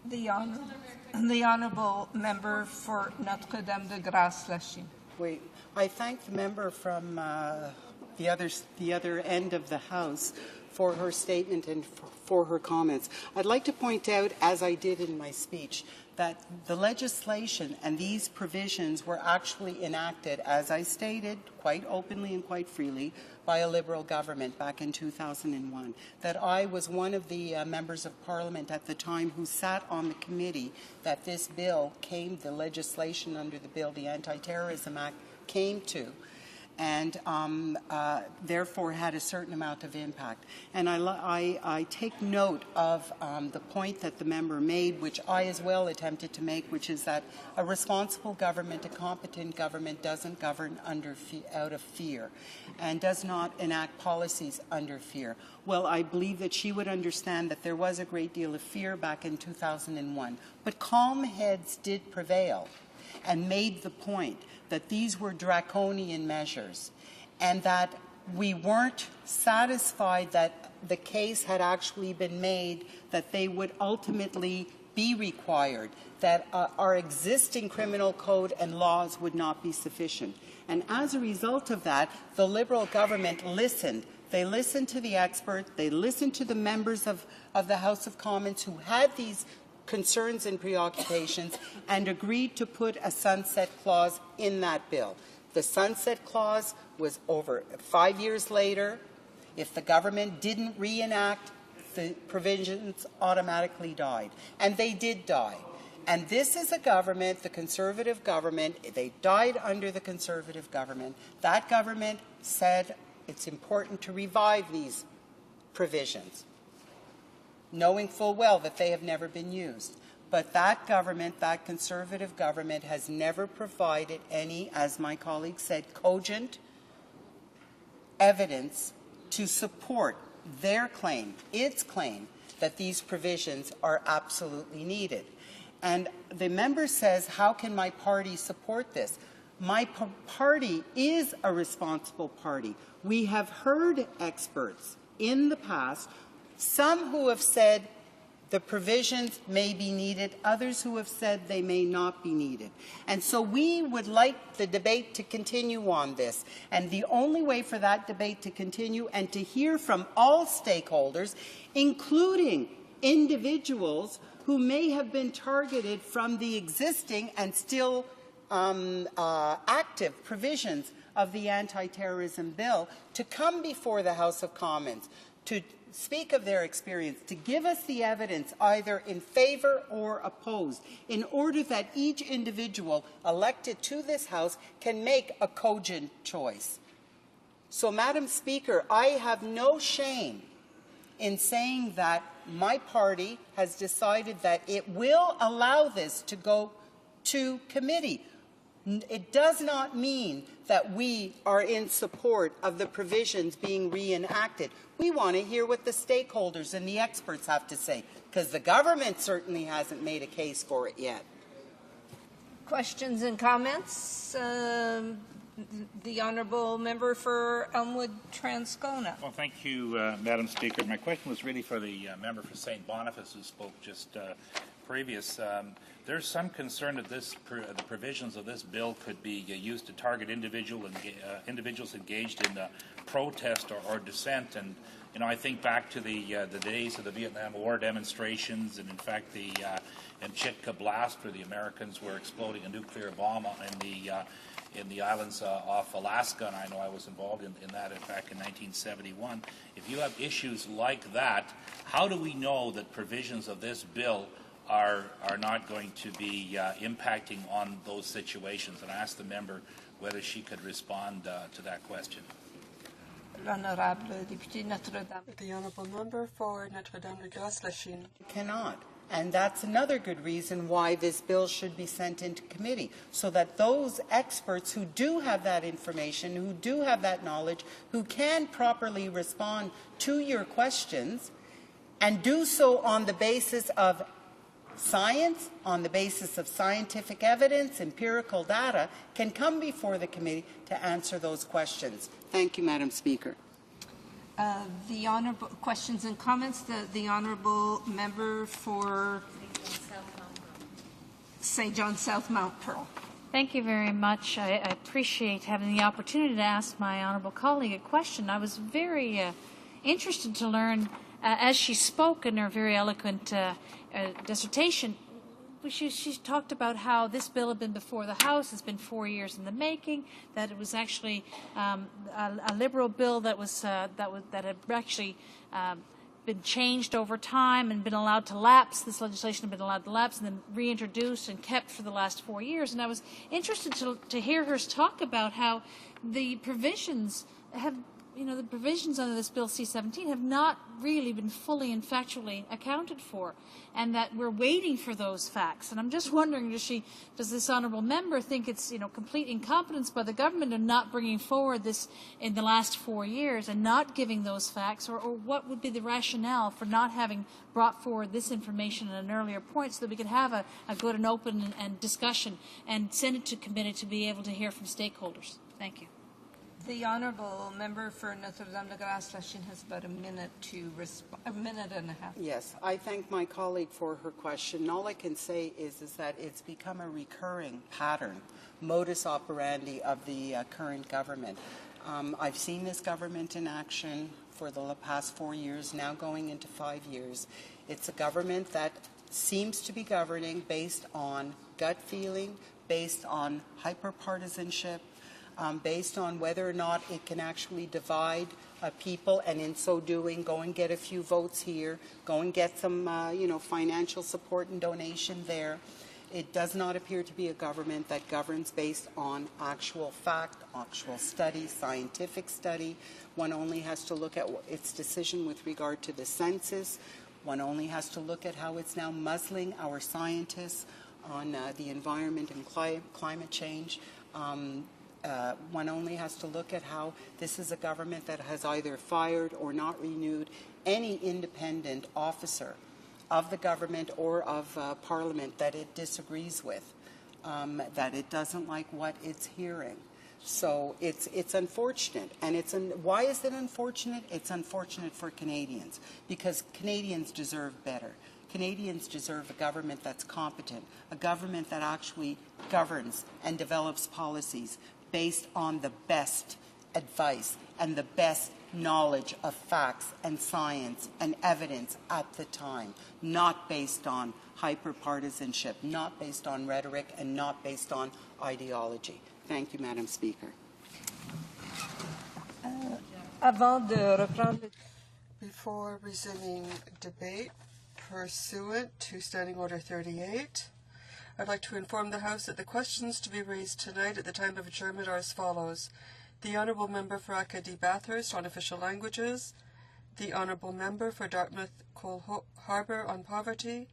The Honourable Member for Notre-Dame-de-Grâce-Lachine. Wait, I thank the member from the other end of the House for her statement and for her comments. I'd like to point out, as I did in my speech, that the legislation and these provisions were actually enacted, as I stated quite openly and quite freely, by a Liberal government back in 2001. That I was one of the members of Parliament at the time who sat on the committee that this bill came, the legislation under the bill, the Anti-Terrorism Act, came to, and therefore had a certain amount of impact. And I take note of the point that the member made, which I as well attempted to make, which is that a responsible government, a competent government, doesn't govern out of fear and does not enact policies under fear. Well, I believe that she would understand that there was a great deal of fear back in 2001. But calm heads did prevail and made the point that these were draconian measures and that we weren't satisfied that the case had actually been made that they would ultimately be required, that our existing criminal code and laws would not be sufficient. And as a result of that, the Liberal government listened. They listened to the experts, they listened to the members of the House of Commons who had these concerns and preoccupations, and agreed to put a sunset clause in that bill. The sunset clause was over 5 years later. If the government didn't reenact, the provisions automatically died. And they did die. And this is a government, the Conservative government, they died under the Conservative government. That government said it's important to revive these provisions, knowing full well that they have never been used. But that government, that Conservative government, has never provided any, as my colleague said, cogent evidence to support their claim, its claim, that these provisions are absolutely needed. And the member says, how can my party support this? My party is a responsible party. We have heard experts in the past, some who have said the provisions may be needed, others who have said they may not be needed. And so we would like the debate to continue on this. And the only way for that debate to continue and to hear from all stakeholders, including individuals who may have been targeted from the existing and still active provisions of the anti-terrorism bill, to come before the House of Commons, to speak of their experience, to give us the evidence either in favour or opposed, in order that each individual elected to this House can make a cogent choice. So, Madam Speaker, I have no shame in saying that my party has decided that it will allow this to go to committee. It does not mean that we are in support of the provisions being reenacted. We want to hear what the stakeholders and the experts have to say, because the government certainly hasn't made a case for it yet. Questions and comments? The Honourable Member for Elmwood Transcona. Well, thank you, Madam Speaker. My question was really for the member for St. Boniface who spoke just previous. There's some concern that the provisions of this bill could be used to target individuals engaged in protest or dissent. And I think back to the days of the Vietnam War demonstrations, and in fact the Chitka blast, where the Americans were exploding a nuclear bomb in the islands off Alaska, and I know I was involved in that back in 1971. If you have issues like that, how do we know that provisions of this bill are not going to be impacting on those situations? And I asked the member whether she could respond to that question. The Honourable Member for Notre-Dame-de-Grâce-la-Chine. Cannot. And that's another good reason why this bill should be sent into committee, so that those experts who do have that information, who do have that knowledge, who can properly respond to your questions, and do so on the basis of science, on the basis of scientific evidence, empirical data, can come before the committee to answer those questions. Thank you, Madam Speaker. The honourable questions and comments. The Honourable Member for St. John South Mount Pearl. Thank you very much. I appreciate having the opportunity to ask my honourable colleague a question. I was very interested to learn, as she spoke in her very eloquent dissertation, she talked about how this bill had been before the House. It's been 4 years in the making. That it was actually a Liberal bill that had actually been changed over time and been allowed to lapse. This legislation had been allowed to lapse and then reintroduced and kept for the last 4 years. And I was interested to hear her talk about how the provisions have. The provisions under this Bill C-17 have not really been fully and factually accounted for, and that we're waiting for those facts. And I'm just wondering, does this honourable member think it's complete incompetence by the government in not bringing forward this in the last 4 years and not giving those facts, or what would be the rationale for not having brought forward this information at an earlier point so that we could have a good and open and discussion and send it to committee to be able to hear from stakeholders? Thank you. The Honourable Member for Notre-Dame-de-Grâce-la-Chine has about a minute to respond, a minute and a half. Yes, I thank my colleague for her question. All I can say is that it's become a recurring pattern, modus operandi of the current government. I've seen this government in action for the past 4 years, now going into 5 years. It's a government that seems to be governing based on gut feeling, based on hyper-partisanship, based on whether or not it can actually divide people, and in so doing, go and get a few votes here, go and get some, financial support and donation there. It does not appear to be a government that governs based on actual fact, actual study, scientific study. One only has to look at its decision with regard to the census. One only has to look at how it's now muzzling our scientists on the environment and climate change. One only has to look at how this is a government that has either fired or not renewed any independent officer of the government or of Parliament that it disagrees with, that it doesn't like what it's hearing. So it's unfortunate. And why is it unfortunate? It's unfortunate for Canadians because Canadians deserve better. Canadians deserve a government that's competent, a government that actually governs and develops policies based on the best advice and the best knowledge of facts and science and evidence at the time, not based on hyper-partisanship, not based on rhetoric, and not based on ideology. Thank you, Madam Speaker. Before resuming debate, pursuant to Standing Order 38, I'd like to inform the House that the questions to be raised tonight at the time of adjournment are as follows. The Honourable Member for Acadie Bathurst on official languages, the Honourable Member for Dartmouth Cole Harbour on poverty,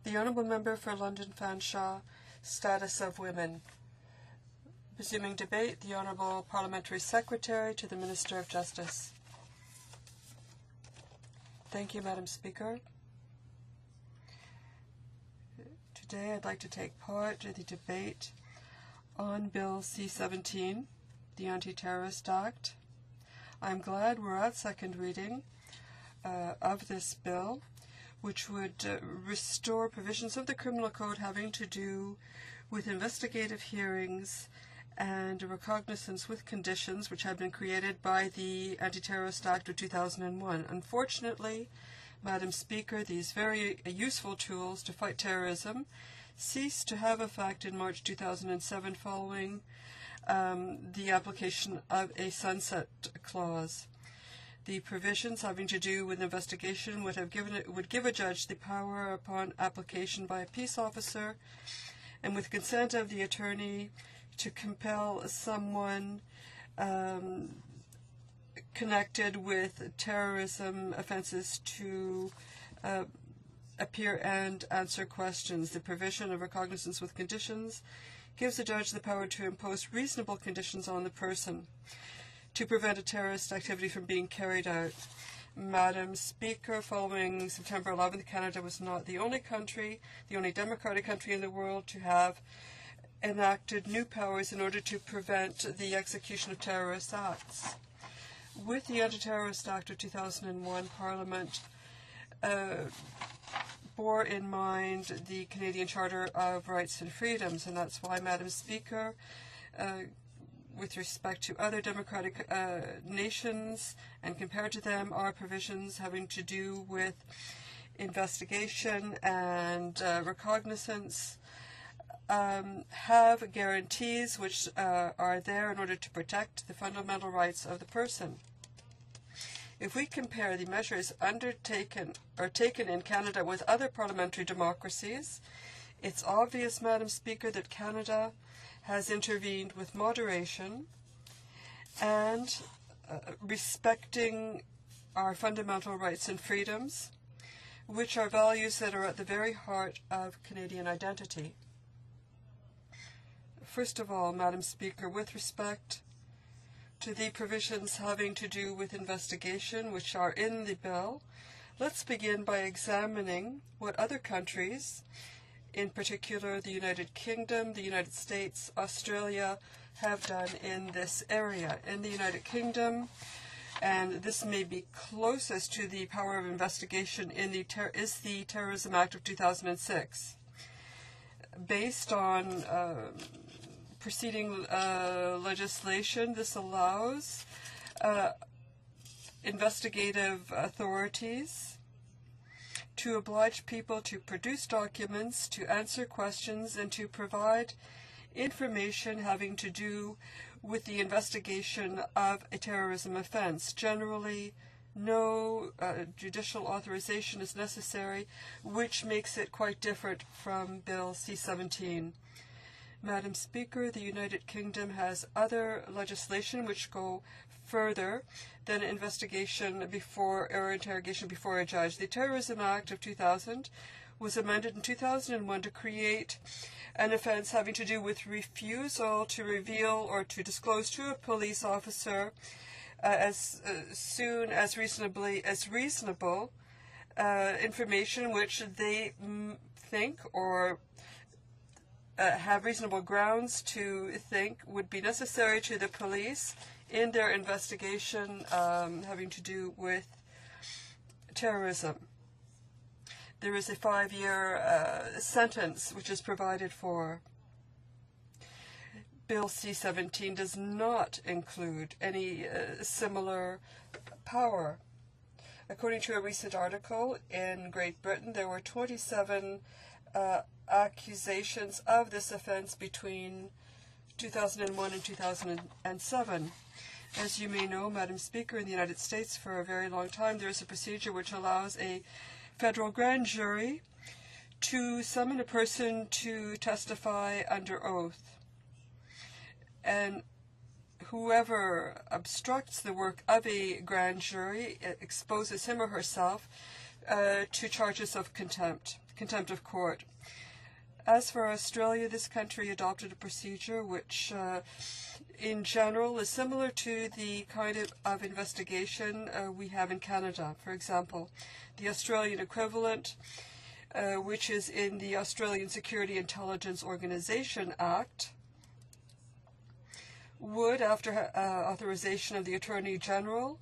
the Honourable Member for London Fanshawe, status of women. Resuming debate, the Honourable Parliamentary Secretary to the Minister of Justice. Thank you, Madam Speaker. Today I'd like to take part in the debate on Bill C-17, the Anti-Terrorist Act. I'm glad we're at second reading of this bill, which would restore provisions of the Criminal Code having to do with investigative hearings and recognizance with conditions which had been created by the Anti-Terrorist Act of 2001. Unfortunately, Madam Speaker, these very useful tools to fight terrorism ceased to have effect in March 2007 following the application of a sunset clause. The provisions having to do with investigation would give a judge the power upon application by a peace officer and with consent of the attorney to compel someone connected with terrorism offenses to appear and answer questions. The provision of recognizance with conditions gives the judge the power to impose reasonable conditions on the person to prevent a terrorist activity from being carried out. Madam Speaker, following September 11th, Canada was not the only country, the only democratic country in the world to have enacted new powers in order to prevent the execution of terrorist acts. With the Anti-Terrorist Act of 2001, Parliament bore in mind the Canadian Charter of Rights and Freedoms, and that's why, Madam Speaker, with respect to other democratic nations and compared to them, are provisions having to do with investigation and recognizance have guarantees which are there in order to protect the fundamental rights of the person. If we compare the measures undertaken or taken in Canada with other parliamentary democracies, it's obvious, Madam Speaker, that Canada has intervened with moderation and respecting our fundamental rights and freedoms, which are values that are at the very heart of Canadian identity. First of all, Madam Speaker, with respect to the provisions having to do with investigation, which are in the bill, let's begin by examining what other countries, in particular the United Kingdom, the United States, Australia, have done in this area. In the United Kingdom, and this may be closest to the power of investigation is the Terrorism Act of 2006. Based on preceding legislation, this allows investigative authorities to oblige people to produce documents, to answer questions, and to provide information having to do with the investigation of a terrorism offense. Generally, no judicial authorization is necessary, which makes it quite different from Bill C-17. Madam Speaker, the United Kingdom has other legislation which go further than investigation before or interrogation before a judge. The Terrorism Act of 2000 was amended in 2001 to create an offense having to do with refusal to reveal or to disclose to a police officer as soon as reasonable information which they think or have reasonable grounds to think would be necessary to the police in their investigation having to do with terrorism. There is a 5-year sentence which is provided for. Bill C-17 does not include any similar power. According to a recent article in Great Britain, there were 27 accusations of this offense between 2001 and 2007. As you may know, Madam Speaker, in the United States for a very long time there is a procedure which allows a federal grand jury to summon a person to testify under oath. And whoever obstructs the work of a grand jury exposes him or herself to charges of contempt of court. As for Australia, this country adopted a procedure which in general is similar to the kind of investigation we have in Canada. For example, the Australian equivalent, which is in the Australian Security Intelligence Organization Act, would, after authorization of the Attorney General,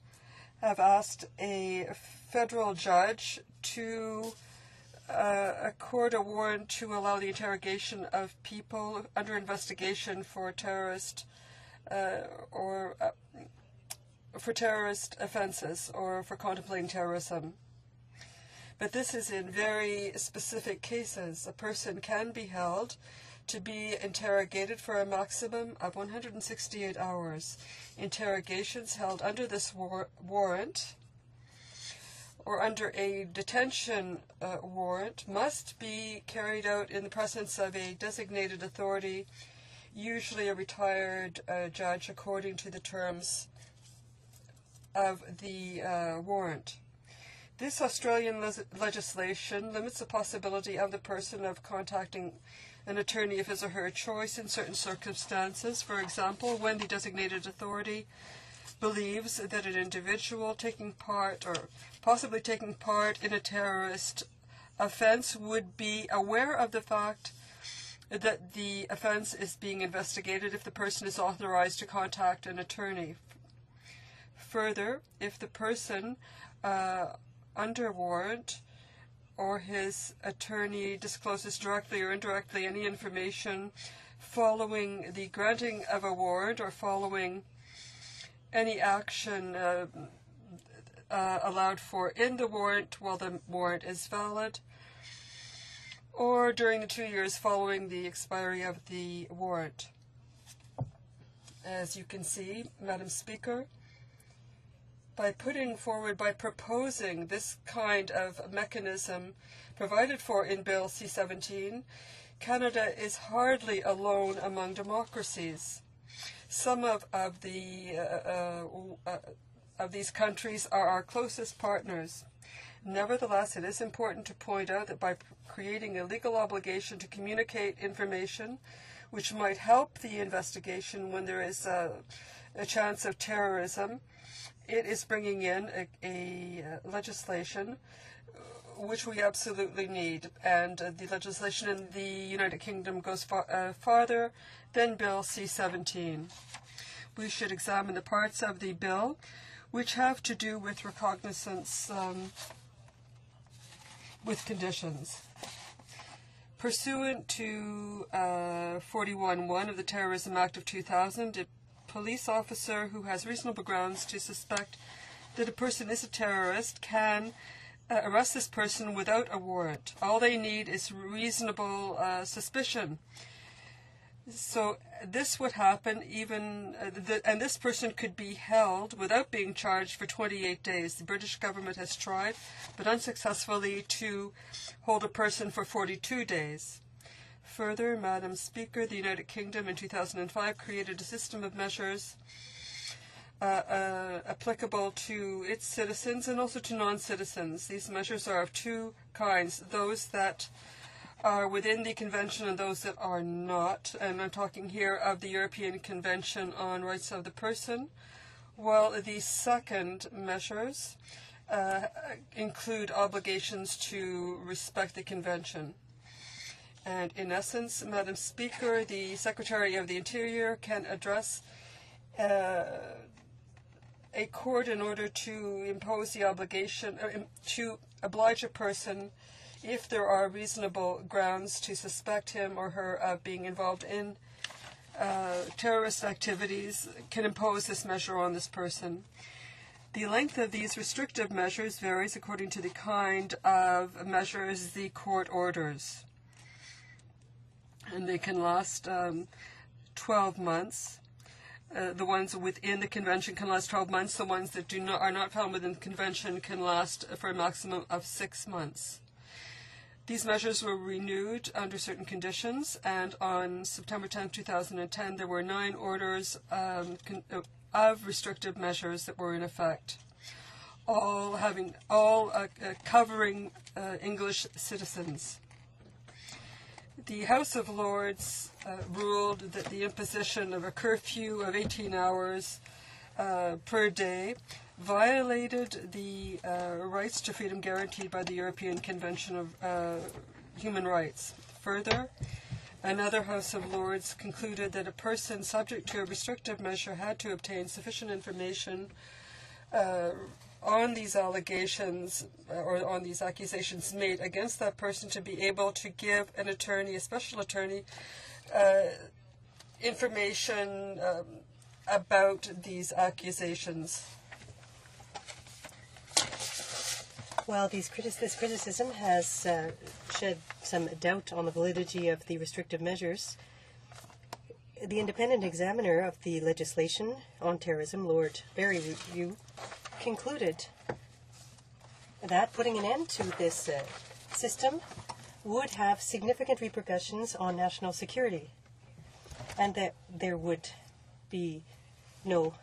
have asked a federal judge to accord a warrant to allow the interrogation of people under investigation for terrorist for terrorist offenses or for contemplating terrorism. But this is in very specific cases. A person can be held to be interrogated for a maximum of 168 hours. Interrogations held under this warrant or under a detention warrant must be carried out in the presence of a designated authority, usually a retired judge, according to the terms of the warrant. This Australian legislation limits the possibility of the person of contacting an attorney of his or her choice in certain circumstances. For example, when the designated authority believes that an individual taking part or possibly taking part in a terrorist offense would be aware of the fact that the offense is being investigated if the person is authorized to contact an attorney. Further, if the person under warrant or his attorney discloses directly or indirectly any information following the granting of a warrant or following any action allowed for in the warrant while the warrant is valid, or during the 2 years following the expiry of the warrant. As you can see, Madam Speaker, by proposing this kind of mechanism provided for in Bill C-17, Canada is hardly alone among democracies. Some of these countries are our closest partners. Nevertheless, it is important to point out that by creating a legal obligation to communicate information which might help the investigation when there is a chance of terrorism, it is bringing in a legislation which we absolutely need. And the legislation in the United Kingdom goes farther than Bill C-17. We should examine the parts of the bill which have to do with recognizance with conditions. Pursuant to 41(1) of the Terrorism Act of 2000, a police officer who has reasonable grounds to suspect that a person is a terrorist can arrest this person without a warrant. All they need is reasonable suspicion. So this would happen even, and this person could be held without being charged for 28 days. The British government has tried, but unsuccessfully, to hold a person for 42 days. Further, Madam Speaker, the United Kingdom in 2005 created a system of measures applicable to its citizens and also to non-citizens. These measures are of two kinds: those that are within the Convention and those that are not. And I'm talking here of the European Convention on Rights of the Person, while the second measures include obligations to respect the Convention. And in essence, Madam Speaker, the Secretary of the Interior can address a court in order to impose the obligation, to oblige a person if there are reasonable grounds to suspect him or her of being involved in terrorist activities, can impose this measure on this person. The length of these restrictive measures varies according to the kind of measures the court orders. And they can last 12 months. The ones within the Convention can last 12 months. The ones that are not found within the Convention can last for a maximum of 6 months. These measures were renewed under certain conditions, and on September 10, 2010, there were 9 orders of restrictive measures that were in effect, all covering English citizens. The House of Lords ruled that the imposition of a curfew of 18 hours per day violated the rights to freedom guaranteed by the European Convention of Human Rights. Further, another House of Lords concluded that a person subject to a restrictive measure had to obtain sufficient information on these allegations or on these accusations made against that person to be able to give an attorney, a special attorney, information about these accusations. Well, this criticism has shed some doubt on the validity of the restrictive measures. The independent examiner of the legislation on terrorism, Lord Berryreview, concluded that putting an end to this system would have significant repercussions on national security, and that there would be no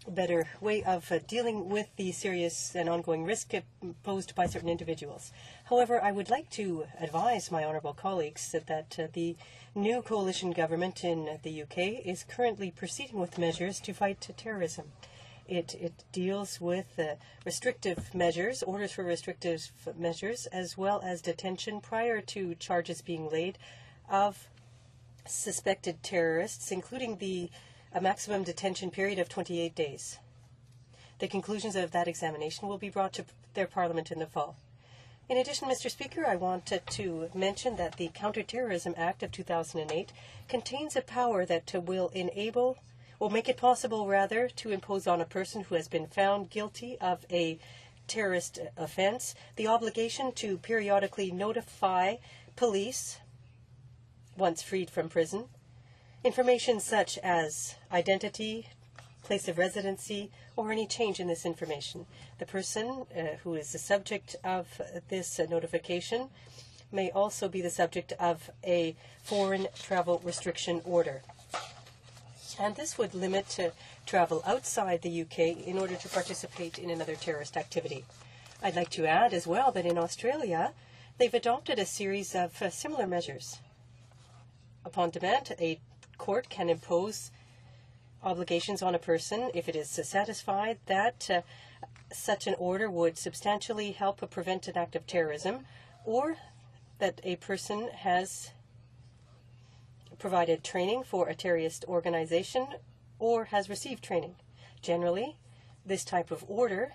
better way of dealing with the serious and ongoing risk posed by certain individuals. However, I would like to advise my honourable colleagues that the new coalition government in the UK is currently proceeding with measures to fight terrorism. It deals with restrictive measures, orders for restrictive measures, as well as detention prior to charges being laid of suspected terrorists, including a maximum detention period of 28 days. The conclusions of that examination will be brought to their Parliament in the fall. In addition, Mr. Speaker, I wanted to mention that the Counter-Terrorism Act of 2008 contains a power that will make it possible, to impose on a person who has been found guilty of a terrorist offense the obligation to periodically notify police, once freed from prison, information such as identity, place of residency, or any change in this information. The person who is the subject of this notification may also be the subject of a foreign travel restriction order. And this would limit travel outside the UK in order to participate in another terrorist activity. I'd like to add as well that in Australia, they've adopted a series of similar measures. Upon demand, a court can impose obligations on a person if it is satisfied that such an order would substantially help prevent an act of terrorism, or that a person has provided training for a terrorist organization or has received training. Generally, this type of order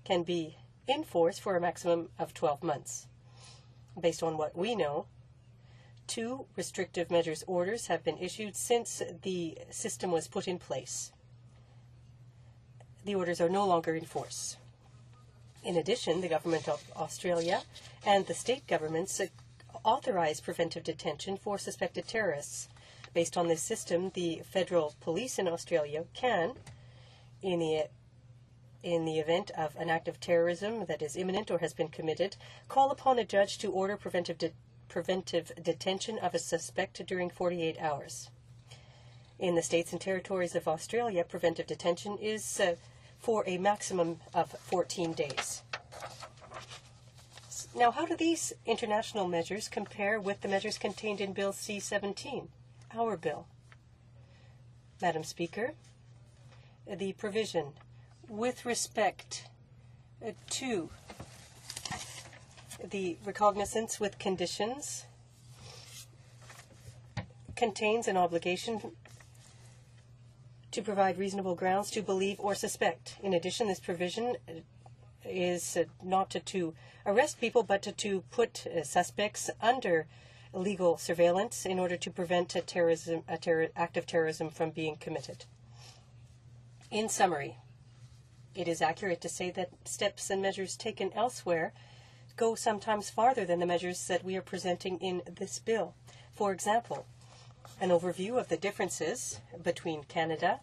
can be in force for a maximum of 12 months. Based on what we know, 2 restrictive measures orders have been issued since the system was put in place. The orders are no longer in force. In addition, the Government of Australia and the state governments authorize preventive detention for suspected terrorists. Based on this system, the federal police in Australia can, in the event of an act of terrorism that is imminent or has been committed, call upon a judge to order preventive detention of a suspect during 48 hours. In the states and territories of Australia, preventive detention is for a maximum of 14 days. Now, how do these international measures compare with the measures contained in Bill C-17, our bill? Madam Speaker, the provision with respect to the recognizance with conditions contains an obligation to provide reasonable grounds to believe or suspect. In addition, this provision is not to arrest people, but to put suspects under legal surveillance in order to prevent act of terrorism from being committed. In summary, it is accurate to say that steps and measures taken elsewhere go sometimes farther than the measures that we are presenting in this bill. For example, an overview of the differences between Canada,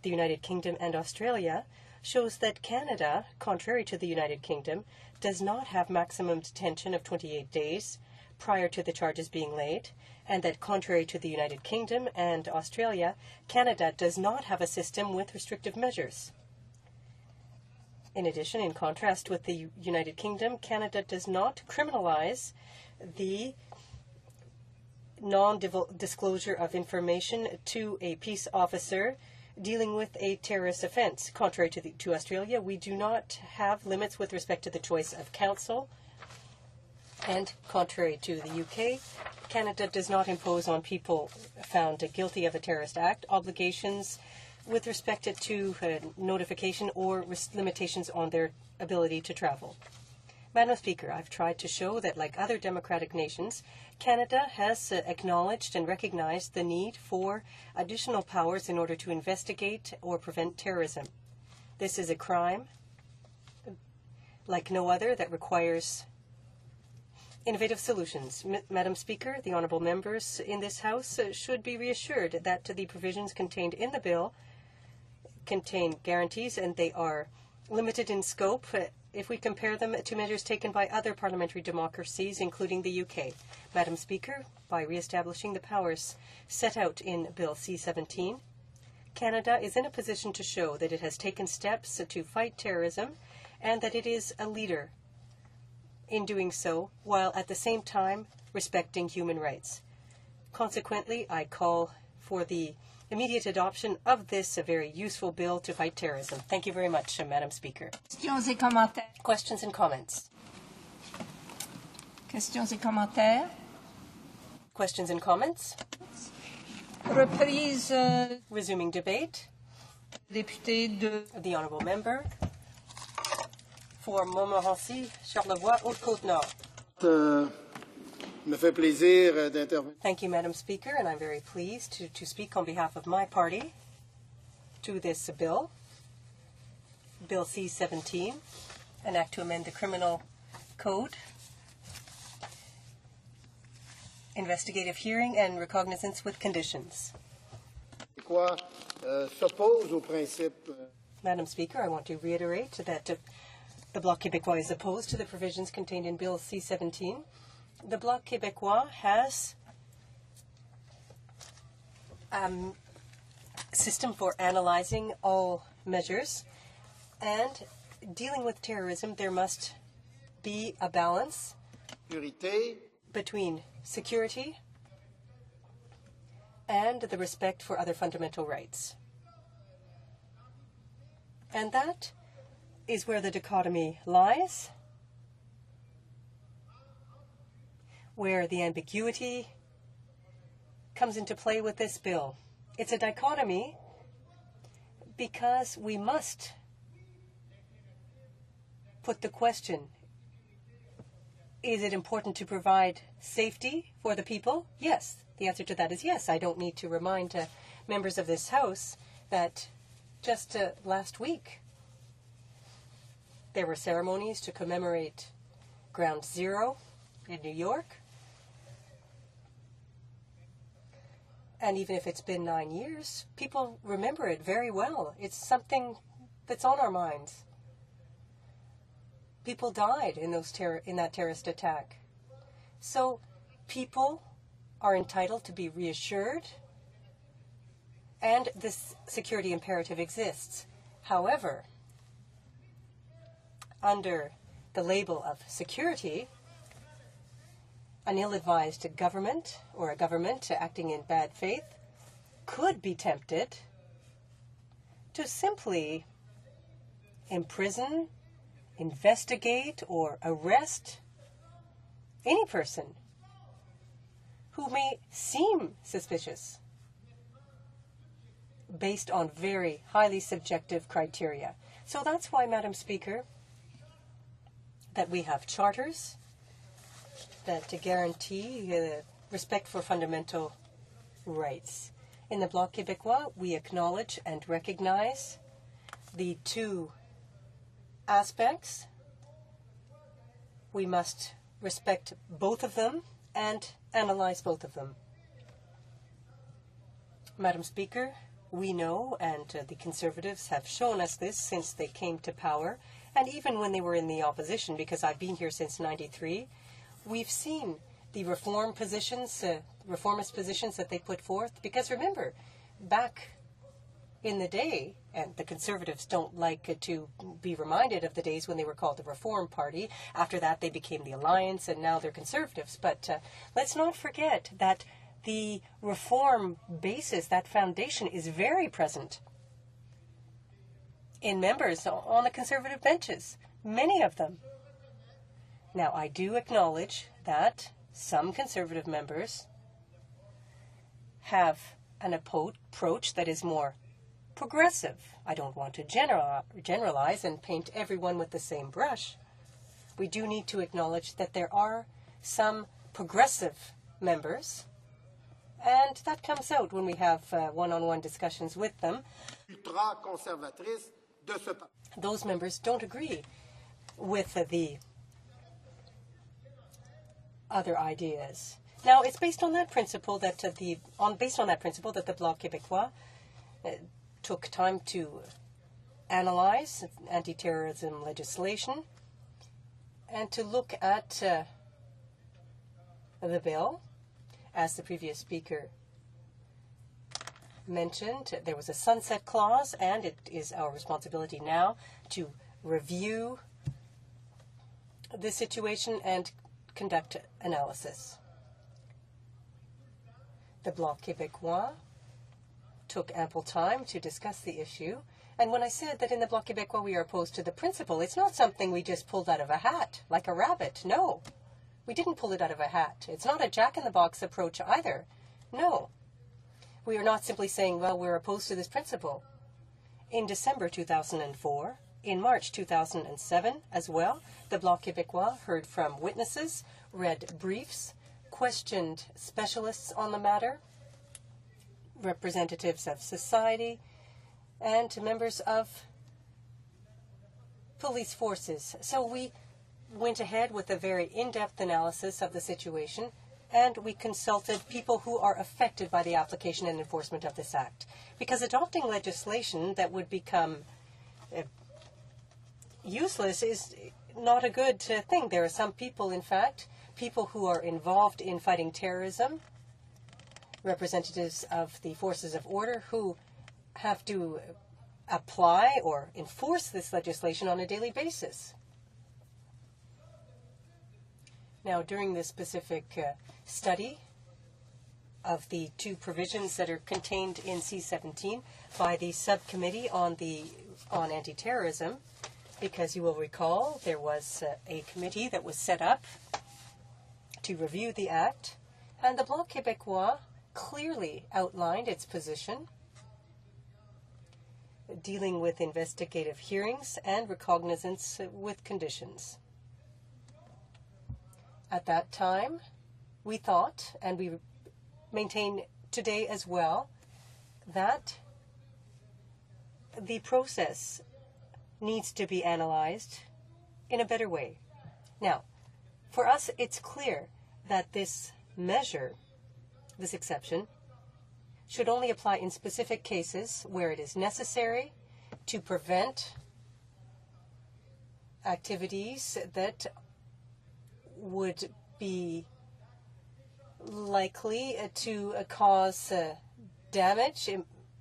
the United Kingdom, and Australia shows that Canada, contrary to the United Kingdom, does not have maximum detention of 28 days prior to the charges being laid, and that contrary to the United Kingdom and Australia, Canada does not have a system with restrictive measures. In addition, in contrast with the United Kingdom, Canada does not criminalize the non-disclosure of information to a peace officer dealing with a terrorist offense. Contrary to Australia, we do not have limits with respect to the choice of counsel. And contrary to the UK, Canada does not impose on people found guilty of a terrorist act obligations with respect to notification or limitations on their ability to travel. Madam Speaker, I've tried to show that, like other democratic nations, Canada has acknowledged and recognized the need for additional powers in order to investigate or prevent terrorism. This is a crime like no other that requires innovative solutions. Madam Speaker, the honourable members in this House should be reassured that the provisions contained in the bill contain guarantees, and they are limited in scope if we compare them to measures taken by other parliamentary democracies, including the UK. Madam Speaker, by re-establishing the powers set out in Bill C-17, Canada is in a position to show that it has taken steps to fight terrorism and that it is a leader in doing so, while at the same time respecting human rights. Consequently, I call for the immediate adoption of this very useful bill to fight terrorism. Thank you very much, Madam Speaker. Questions et commentaires. Questions and comments. Questions et commentaires. Questions and comments. Reprise. Resuming debate. Député de. The honourable member for Montmorency, Charlevoix, Haute-Côte-Nord. Me fait plaisir d'intervenir. Thank you, Madam Speaker, and I'm very pleased to speak on behalf of my party to this bill, Bill C-17, an act to amend the criminal code, investigative hearing and recognizance with conditions. S'oppose au principe. Madam Speaker, I want to reiterate that the Bloc Québécois is opposed to the provisions contained in Bill C-17. The Bloc Québécois has a system for analyzing all measures, and dealing with terrorism, there must be a balance between security and the respect for other fundamental rights. And that is where the dichotomy lies, where the ambiguity comes into play with this bill. It's a dichotomy because we must put the question, is it important to provide safety for the people? Yes. The answer to that is yes. I don't need to remind members of this House that just last week there were ceremonies to commemorate Ground Zero in New York, And even if it's been 9 years, people remember it very well. It's something that's on our minds. People died in that terrorist attack. So people are entitled to be reassured, and this security imperative exists. However, under the label of security, an ill-advised government or a government acting in bad faith could be tempted to simply imprison, investigate, or arrest any person who may seem suspicious based on very highly subjective criteria. So that's why, Madam Speaker, that we have charters that to guarantee respect for fundamental rights. In the Bloc Québécois, we acknowledge and recognize the two aspects. We must respect both of them and analyze both of them. Madam Speaker, we know, and the Conservatives have shown us this since they came to power, and even when they were in the opposition, because I've been here since '93, we've seen the reformist positions that they put forth. Because remember, back in the day, and the Conservatives don't like to be reminded of the days when they were called the Reform Party. After that, they became the Alliance, and now they're Conservatives. But let's not forget that the reform basis, that foundation, is very present in members on the Conservative benches, many of them. Now, I do acknowledge that some Conservative members have an approach that is more progressive. I don't want to generalize and paint everyone with the same brush. We do need to acknowledge that there are some progressive members, and that comes out when we have one-on-one discussions with them. Those members don't agree with the other ideas. Now, it's based on that principle that the Bloc Québécois took time to analyze anti-terrorism legislation and to look at the bill. As the previous speaker mentioned, there was a sunset clause, and it is our responsibility now to review the situation and conduct analysis. The Bloc Québécois took ample time to discuss the issue, and when I said that in the Bloc Québécois we are opposed to the principle, it's not something we just pulled out of a hat, like a rabbit. No, we didn't pull it out of a hat. It's not a jack-in-the-box approach either. No, we are not simply saying, well, we're opposed to this principle. In December 2004, in March 2007 as well, the Bloc Québécois heard from witnesses, read briefs, questioned specialists on the matter, representatives of society, and members of police forces. So we went ahead with a very in-depth analysis of the situation, and we consulted people who are affected by the application and enforcement of this act. Because adopting legislation that would become useless is not a good thing. There are some people, in fact, people who are involved in fighting terrorism, representatives of the forces of order who have to apply or enforce this legislation on a daily basis. Now, during this specific study of the two provisions that are contained in C-17 by the subcommittee on anti-terrorism, because you will recall there was a committee that was set up to review the act, and the Bloc Québécois clearly outlined its position, dealing with investigative hearings and recognizance with conditions. At that time, we thought, and we maintain today as well, that the process needs to be analyzed in a better way. Now, for us, it's clear that this measure, this exception, should only apply in specific cases where it is necessary to prevent activities that would be likely to cause damage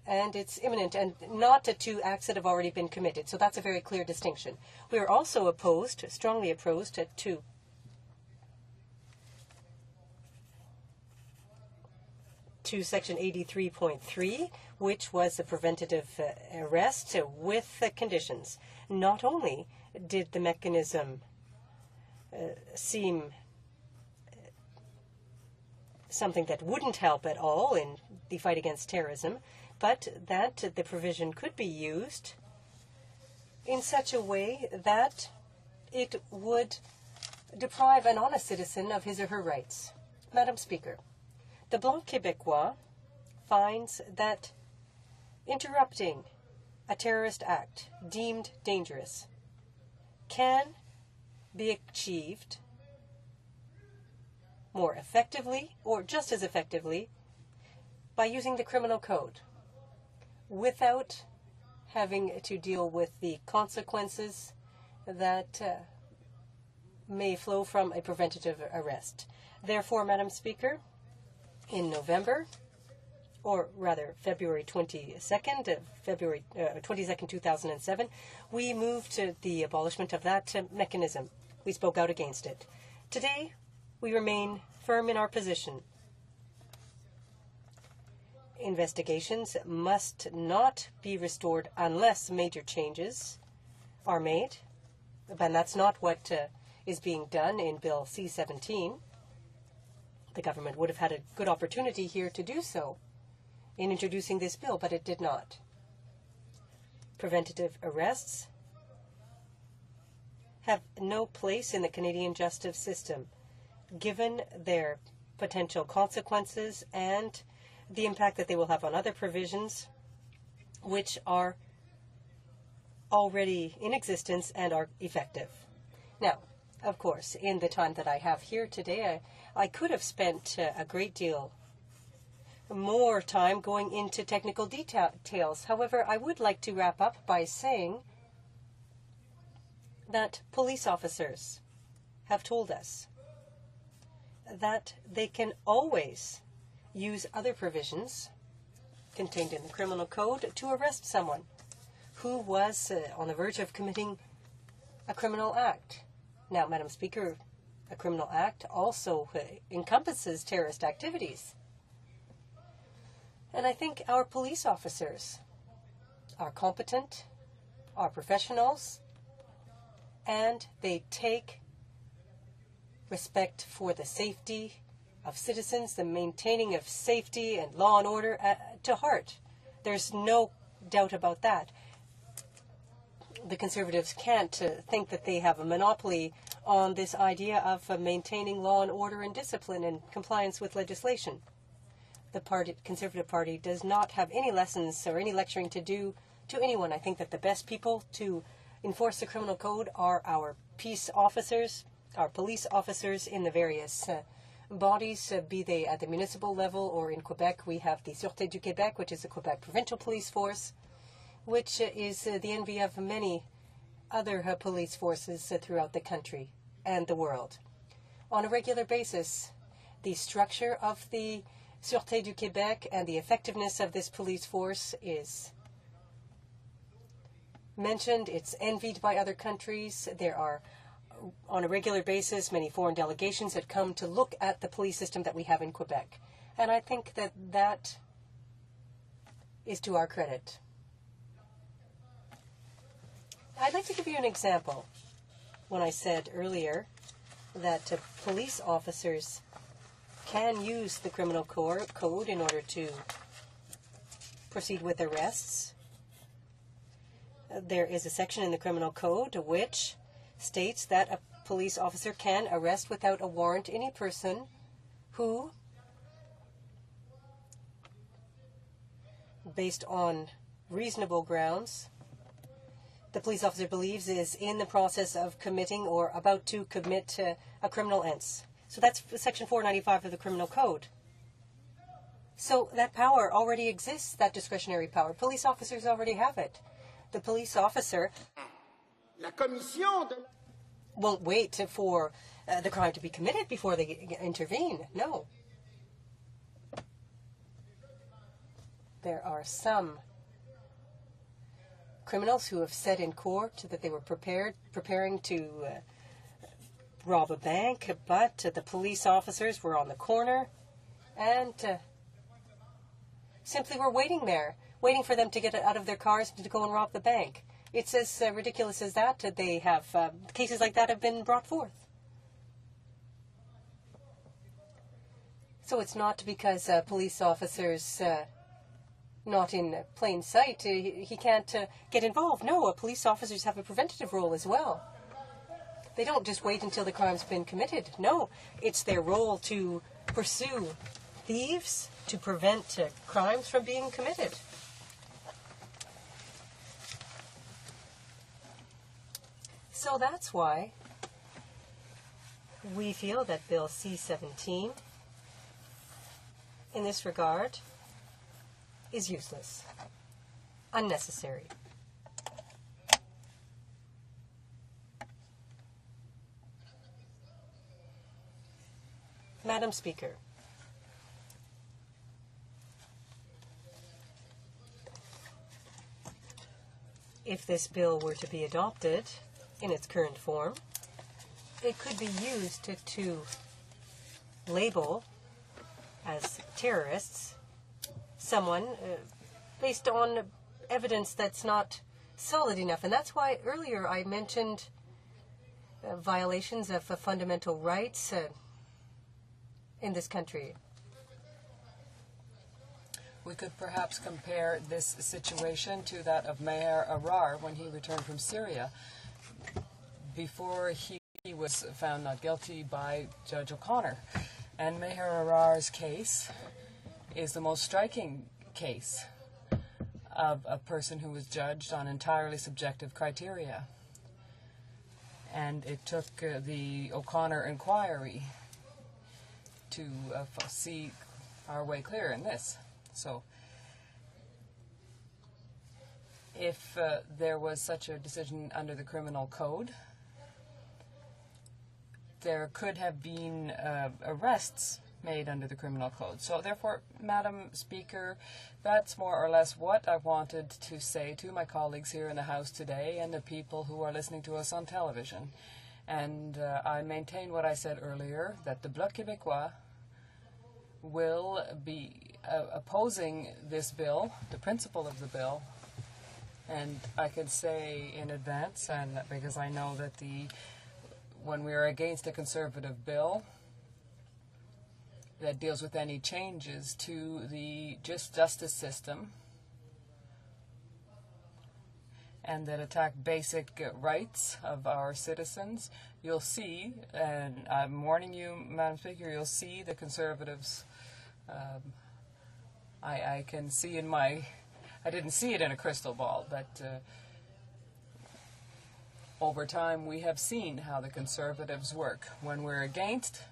and it's imminent, and not to acts that have already been committed. So that's a very clear distinction. We are also opposed, strongly opposed, to Section 83.3, which was a preventative arrest with conditions. Not only did the mechanism seem something that wouldn't help at all in the fight against terrorism, but that the provision could be used in such a way that it would deprive an honest citizen of his or her rights. Madam Speaker, the Bloc Québécois finds that interrupting a terrorist act deemed dangerous can be achieved more effectively, or just as effectively, by using the criminal code without having to deal with the consequences that may flow from a preventative arrest. Therefore, Madam Speaker, in November, or rather February 22nd, 2007, we moved to the abolishment of that mechanism. We spoke out against it. Today, we remain firm in our position. Investigations must not be restored unless major changes are made, and that's not what is being done in Bill C-17. The government would have had a good opportunity here to do so in introducing this bill, but it did not. Preventative arrests have no place in the Canadian justice system, given their potential consequences and the impact that they will have on other provisions which are already in existence and are effective. Now, of course, in the time that I have here today, I could have spent a great deal more time going into technical details. However, I would like to wrap up by saying that police officers have told us that they can always use other provisions contained in the criminal code to arrest someone who was on the verge of committing a criminal act. Now, Madam Speaker, a criminal act also encompasses terrorist activities. And I think our police officers are competent, are professionals, and they take respect for the safety of citizens, the maintaining of safety and law and order to heart. There's no doubt about that. The Conservatives can't think that they have a monopoly on this idea of maintaining law and order and discipline and compliance with legislation. The Conservative Party does not have any lessons or any lecturing to do to anyone. I think that the best people to enforce the criminal code are our peace officers, our police officers in the various bodies, be they at the municipal level or in Quebec. We have the Sûreté du Québec, which is the Quebec Provincial Police Force, which is the envy of many other police forces throughout the country and the world. On a regular basis, the structure of the Sûreté du Québec and the effectiveness of this police force is mentioned. It's envied by other countries. There are, on a regular basis, many foreign delegations that come to look at the police system that we have in Quebec. And I think that that is to our credit. I'd like to give you an example. When I said earlier that police officers can use the criminal code in order to proceed with arrests, there is a section in the criminal code which states that a police officer can arrest without a warrant any person who, based on reasonable grounds, the police officer believes is in the process of committing or about to commit a criminal offense. So that's Section 495 of the Criminal Code. So that power already exists, that discretionary power. Police officers already have it. The police officer will wait for the crime to be committed before they intervene. No. There are some criminals who have said in court that they were preparing to rob a bank, but the police officers were on the corner and simply were waiting there, waiting for them to get out of their cars to go and rob the bank. It's as ridiculous as that. They have cases like that have been brought forth. So it's not because police officers not in plain sight, he can't get involved. No, police officers have a preventative role as well. They don't just wait until the crime's been committed. No, it's their role to pursue thieves, to prevent crimes from being committed. So that's why we feel that Bill C-17, in this regard, is useless, unnecessary. Madam Speaker, if this bill were to be adopted in its current form, it could be used to label as terrorists someone based on evidence that's not solid enough. And that's why earlier I mentioned violations of fundamental rights in this country. We could perhaps compare this situation to that of Maher Arar when he returned from Syria before he was found not guilty by Judge O'Connor. And Maher Arar's case is the most striking case of a person who was judged on entirely subjective criteria. And it took the O'Connor inquiry to see our way clear in this. So if there was such a decision under the criminal code, there could have been arrests made under the criminal code. So therefore, Madam Speaker, that's more or less what I wanted to say to my colleagues here in the House today and the people who are listening to us on television. And I maintain what I said earlier, that the Bloc Québécois will be opposing this bill, the principle of the bill. And I can say in advance, and because I know that when we are against a conservative bill that deals with any changes to the justice system and that attack basic rights of our citizens, you'll see, and I'm warning you, Madam Speaker, you'll see the Conservatives. I can see in I didn't see it in a crystal ball, but over time we have seen how the Conservatives work. When we're against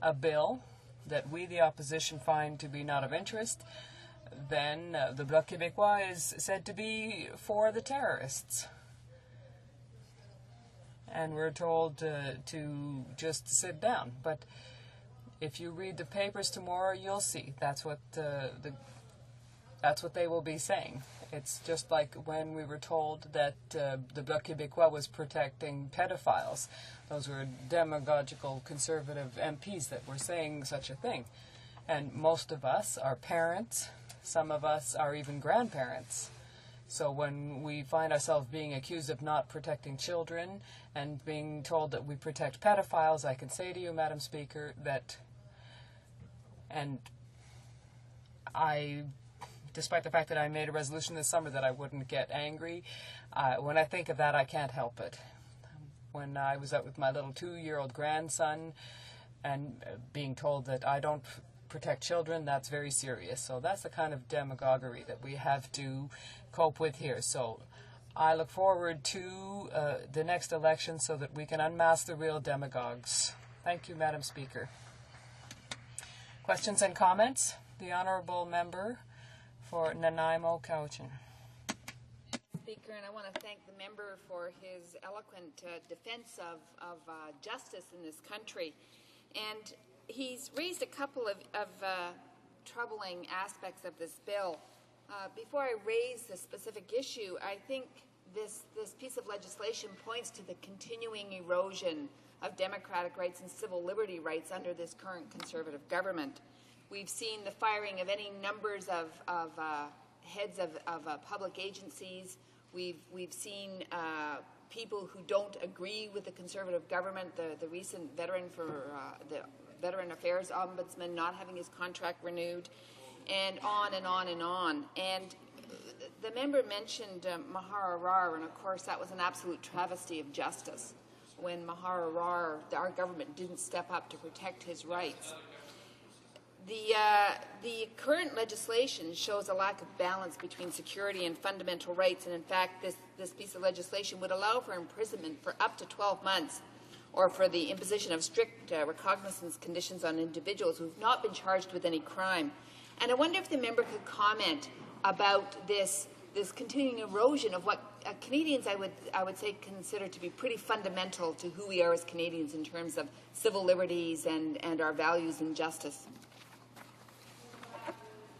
a bill that we, the opposition, find to be not of interest, then the Bloc Québécois is said to be for the terrorists. And we're told to just sit down. But if you read the papers tomorrow, you'll see that's what that's what they will be saying. It's just like when we were told that the Bloc Québécois was protecting pedophiles. Those were demagogical conservative MPs that were saying such a thing. And most of us are parents. Some of us are even grandparents. So when we find ourselves being accused of not protecting children and being told that we protect pedophiles, I can say to you, Madam Speaker, that, and despite the fact that I made a resolution this summer that I wouldn't get angry, when I think of that, I can't help it. When I was out with my little 2-year-old grandson and being told that I don't protect children, that's very serious. So that's the kind of demagoguery that we have to cope with here. So I look forward to the next election so that we can unmask the real demagogues. Thank you, Madam Speaker. Questions and comments? The honourable member for Nanaimo Cowichan. Speaker, and I want to thank the member for his eloquent defense of justice in this country. And he's raised a couple of troubling aspects of this bill. Before I raise the specific issue, I think this piece of legislation points to the continuing erosion of democratic rights and civil liberty rights under this current Conservative government. We've seen the firing of any numbers of heads of public agencies. We've seen people who don't agree with the Conservative government, the recent veteran for the Veteran Affairs Ombudsman not having his contract renewed, and on and on and on. And the member mentioned Mahar Arar, and of course that was an absolute travesty of justice when Mahar Arar, our government, didn't step up to protect his rights. The current legislation shows a lack of balance between security and fundamental rights, and in fact this piece of legislation would allow for imprisonment for up to 12 months or for the imposition of strict recognizance conditions on individuals who have not been charged with any crime. And I wonder if the member could comment about this continuing erosion of what Canadians, I would say, consider to be pretty fundamental to who we are as Canadians in terms of civil liberties and our values and justice.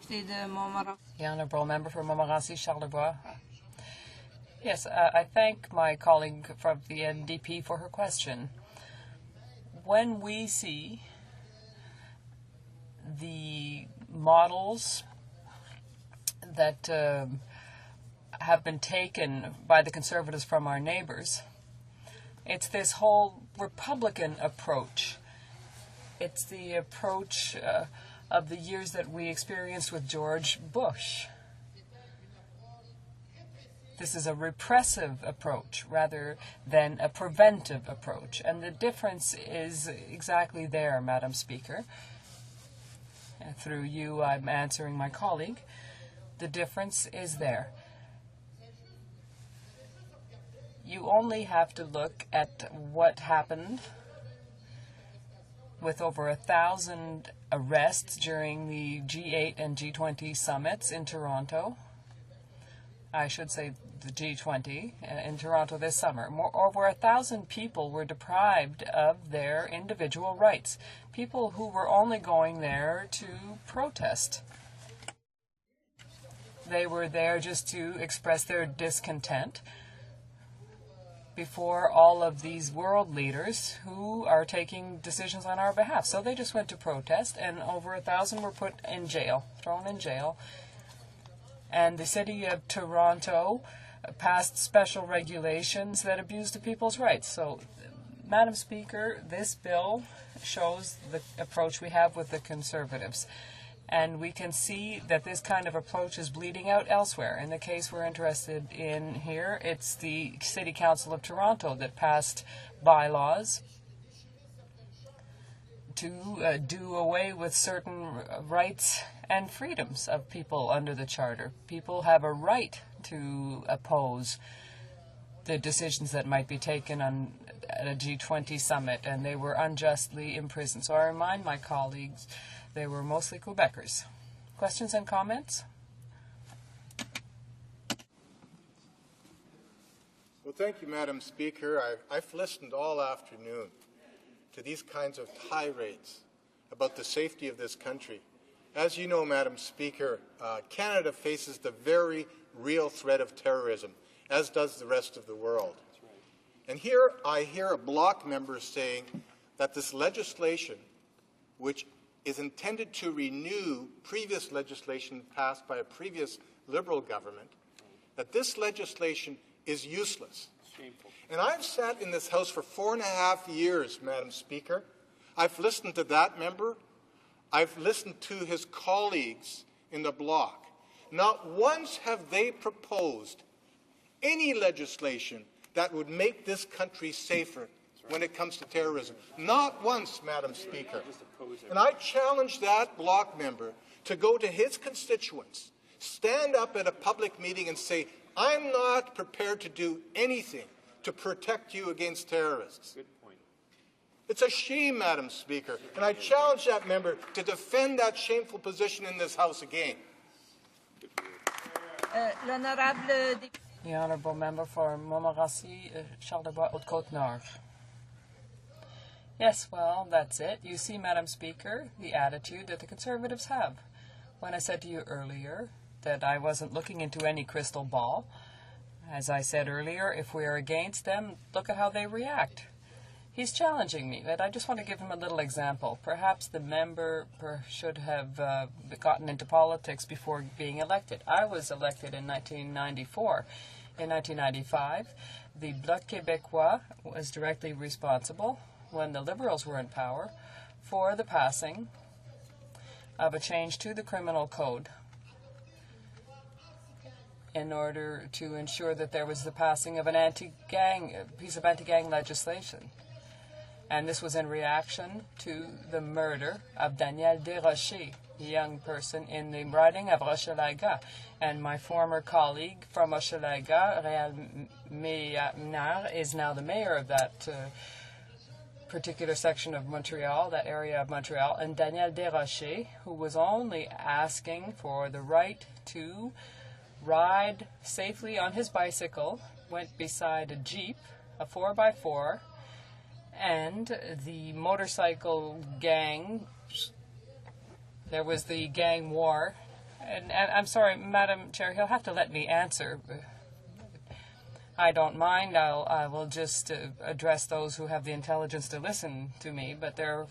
The honourable member for Montmorency Charlevoix. Yes, I thank my colleague from the NDP for her question. When we see the models that have been taken by the Conservatives from our neighbours, it's this whole Republican approach. It's the approach of the years that we experienced with George Bush. This is a repressive approach rather than a preventive approach. And the difference is exactly there, Madam Speaker. Through you, I'm answering my colleague. The difference is there. You only have to look at what happened with over 1,000 arrests during the G8 and G20 summits in Toronto. I should say the G20 in Toronto this summer. Over 1,000 people were deprived of their individual rights. People who were only going there to protest. They were there just to express their discontent before all of these world leaders who are taking decisions on our behalf. So they just went to protest, and over 1,000 were put in jail, thrown in jail. And the city of Toronto passed special regulations that abused the people's rights. So, Madam Speaker, this bill shows the approach we have with the Conservatives. And we can see that this kind of approach is bleeding out elsewhere. In the case we're interested in here, it's the City Council of Toronto that passed bylaws to do away with certain rights and freedoms of people under the Charter. People have a right to oppose the decisions that might be taken on at a G20 summit, and they were unjustly imprisoned. So I remind my colleagues, they were mostly Quebecers. Questions and comments? Well, thank you, Madam Speaker. I've listened all afternoon to these kinds of tirades about the safety of this country. As you know, Madam Speaker, Canada faces the very real threat of terrorism, as does the rest of the world. And here I hear a Bloc member saying that this legislation, which is intended to renew previous legislation passed by a previous Liberal government, that this legislation is useless. Shameful. And I've sat in this House for 4.5 years, Madam Speaker. I've listened to that member. I've listened to his colleagues in the Bloc. Not once have they proposed any legislation that would make this country safer when it comes to terrorism. Not once, Madam Speaker. And I challenge that Bloc member to go to his constituents, stand up at a public meeting and say, I'm not prepared to do anything to protect you against terrorists. Good point. It's a shame, Madam Speaker, and I challenge that member to defend that shameful position in this House again. The Honourable Member for Montmorency, Charleroi, Haute-Côte-Nord. Yes, well, that's it. You see, Madam Speaker, the attitude that the Conservatives have. When I said to you earlier that I wasn't looking into any crystal ball, as I said earlier, if we are against them, look at how they react. He's challenging me, but I just want to give him a little example. Perhaps the member should have gotten into politics before being elected. I was elected in 1994. In 1995, the Bloc Québécois was directly responsible, when the Liberals were in power, for the passing of a change to the criminal code in order to ensure that there was the passing of a piece of anti-gang legislation. And this was in reaction to the murder of Daniel Desrochers, a young person in the riding of Hochelaga. And my former colleague from Hochelaga, Réal Ménard, is now the mayor of that particular section of Montreal, that area of Montreal. And Daniel Desrochers, who was only asking for the right to ride safely on his bicycle, went beside a Jeep, a 4x4, and the motorcycle gang, there was the gang war. And I'm sorry, Madam Chair, he'll have to let me answer. I don't mind. I will just address those who have the intelligence to listen to me, but they're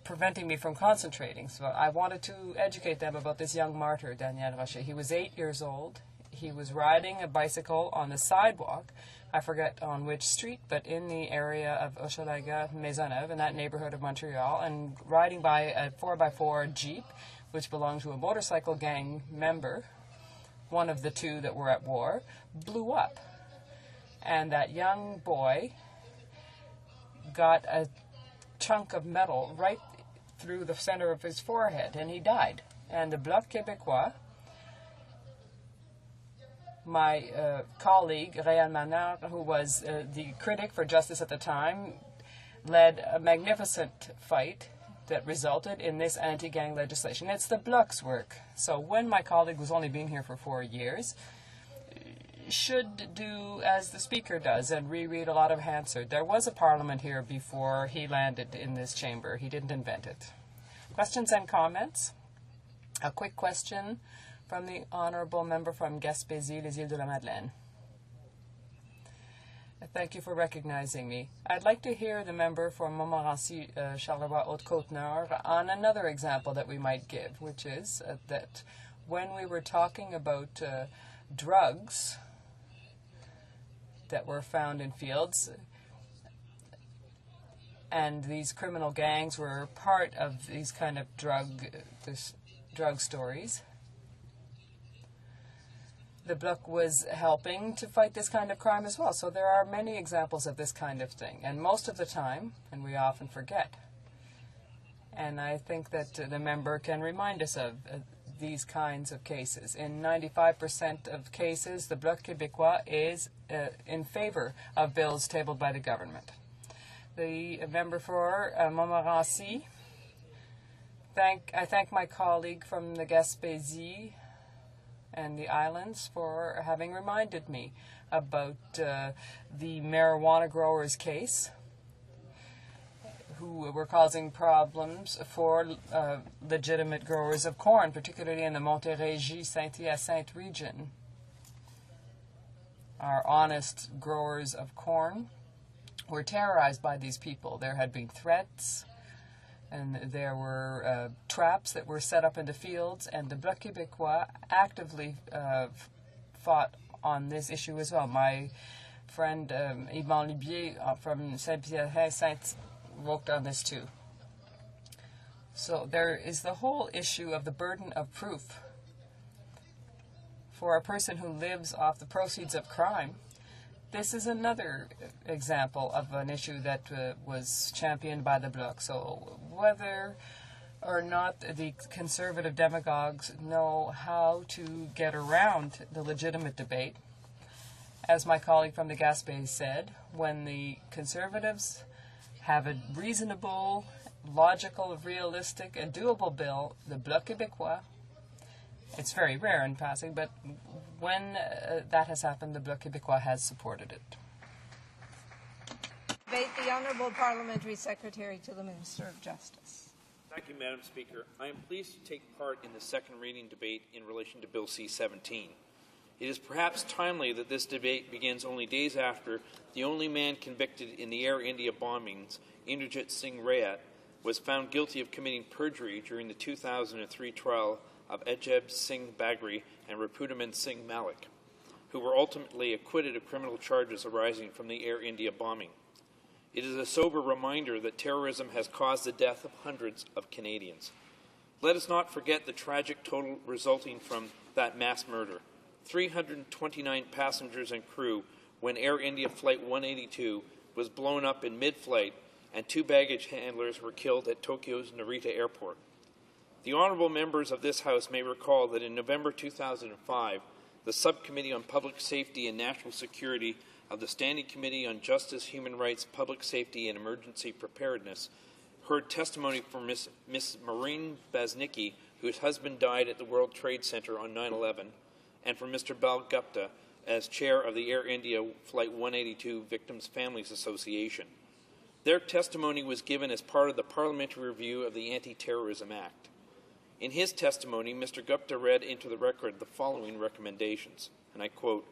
preventing me from concentrating. So I wanted to educate them about this young martyr, Daniel Desrochers. He was 8 years old. He was riding a bicycle on the sidewalk. I forget on which street, but in the area of Hochelaga, Maisonneuve, in that neighborhood of Montreal, and riding by a 4x4 Jeep, which belonged to a motorcycle gang member, one of the two that were at war, blew up. And that young boy got a chunk of metal right through the center of his forehead, and he died. And the Bloc Québécois, my colleague, Réal Ménard, who was the critic for justice at the time, led a magnificent fight that resulted in this anti-gang legislation. It's the Bloc's work. So when my colleague was only being here for 4 years, should do as the Speaker does and reread a lot of Hansard. There was a parliament here before he landed in this chamber. He didn't invent it. Questions and comments? A quick question from the Honourable Member from Gaspésie, les Îles de la Madeleine. Thank you for recognizing me. I'd like to hear the member for Montmorency, Charleroi, Haute-Côte-Nord on another example that we might give, which is that when we were talking about drugs that were found in fields, and these criminal gangs were part of these kind of drug stories, the Bloc was helping to fight this kind of crime as well. So there are many examples of this kind of thing. And most of the time, and we often forget, and I think that the member can remind us of these kinds of cases. In 95% of cases, the Bloc Québécois is in favor of bills tabled by the government. The member for Montmorency, I thank my colleague from the Gaspésie and the islands for having reminded me about the marijuana growers case who were causing problems for legitimate growers of corn, particularly in the Montérégie, Saint-Hyacinthe region. Our honest growers of corn were terrorized by these people. There had been threats, and there were traps that were set up in the fields, and the Bloc Québécois actively fought on this issue as well. My friend Yvan Libier from Saint-Hyacinthe worked on this too. So there is the whole issue of the burden of proof for a person who lives off the proceeds of crime. This is another example of an issue that was championed by the Bloc. So whether or not the conservative demagogues know how to get around the legitimate debate, as my colleague from the Gaspé said, when the conservatives have a reasonable, logical, realistic, and doable bill, the Bloc Québécois, it's very rare in passing, but when that has happened, the Bloc Québécois has supported it. Debate the Honourable Parliamentary Secretary to the Minister of Justice. Thank you, Madam Speaker. I am pleased to take part in the second reading debate in relation to Bill C-17. It is perhaps timely that this debate begins only days after the only man convicted in the Air India bombings, Inderjit Singh Rayat, was found guilty of committing perjury during the 2003 trial of Ajeb Singh Bagri and Rapudaman Singh Malik, who were ultimately acquitted of criminal charges arising from the Air India bombing. It is a sober reminder that terrorism has caused the death of hundreds of Canadians. Let us not forget the tragic total resulting from that mass murder. 329 passengers and crew when Air India Flight 182 was blown up in mid-flight and 2 baggage handlers were killed at Tokyo's Narita Airport. The honourable members of this House may recall that in November 2005, the Subcommittee on Public Safety and National Security of the Standing Committee on Justice, Human Rights, Public Safety and Emergency Preparedness heard testimony from Ms. Maureen Baznicki, whose husband died at the World Trade Center on 9/11, and from Mr. Bal Gupta as chair of the Air India Flight 182 Victims' Families Association. Their testimony was given as part of the parliamentary review of the Anti-Terrorism Act. In his testimony, Mr. Gupta read into the record the following recommendations, and I quote,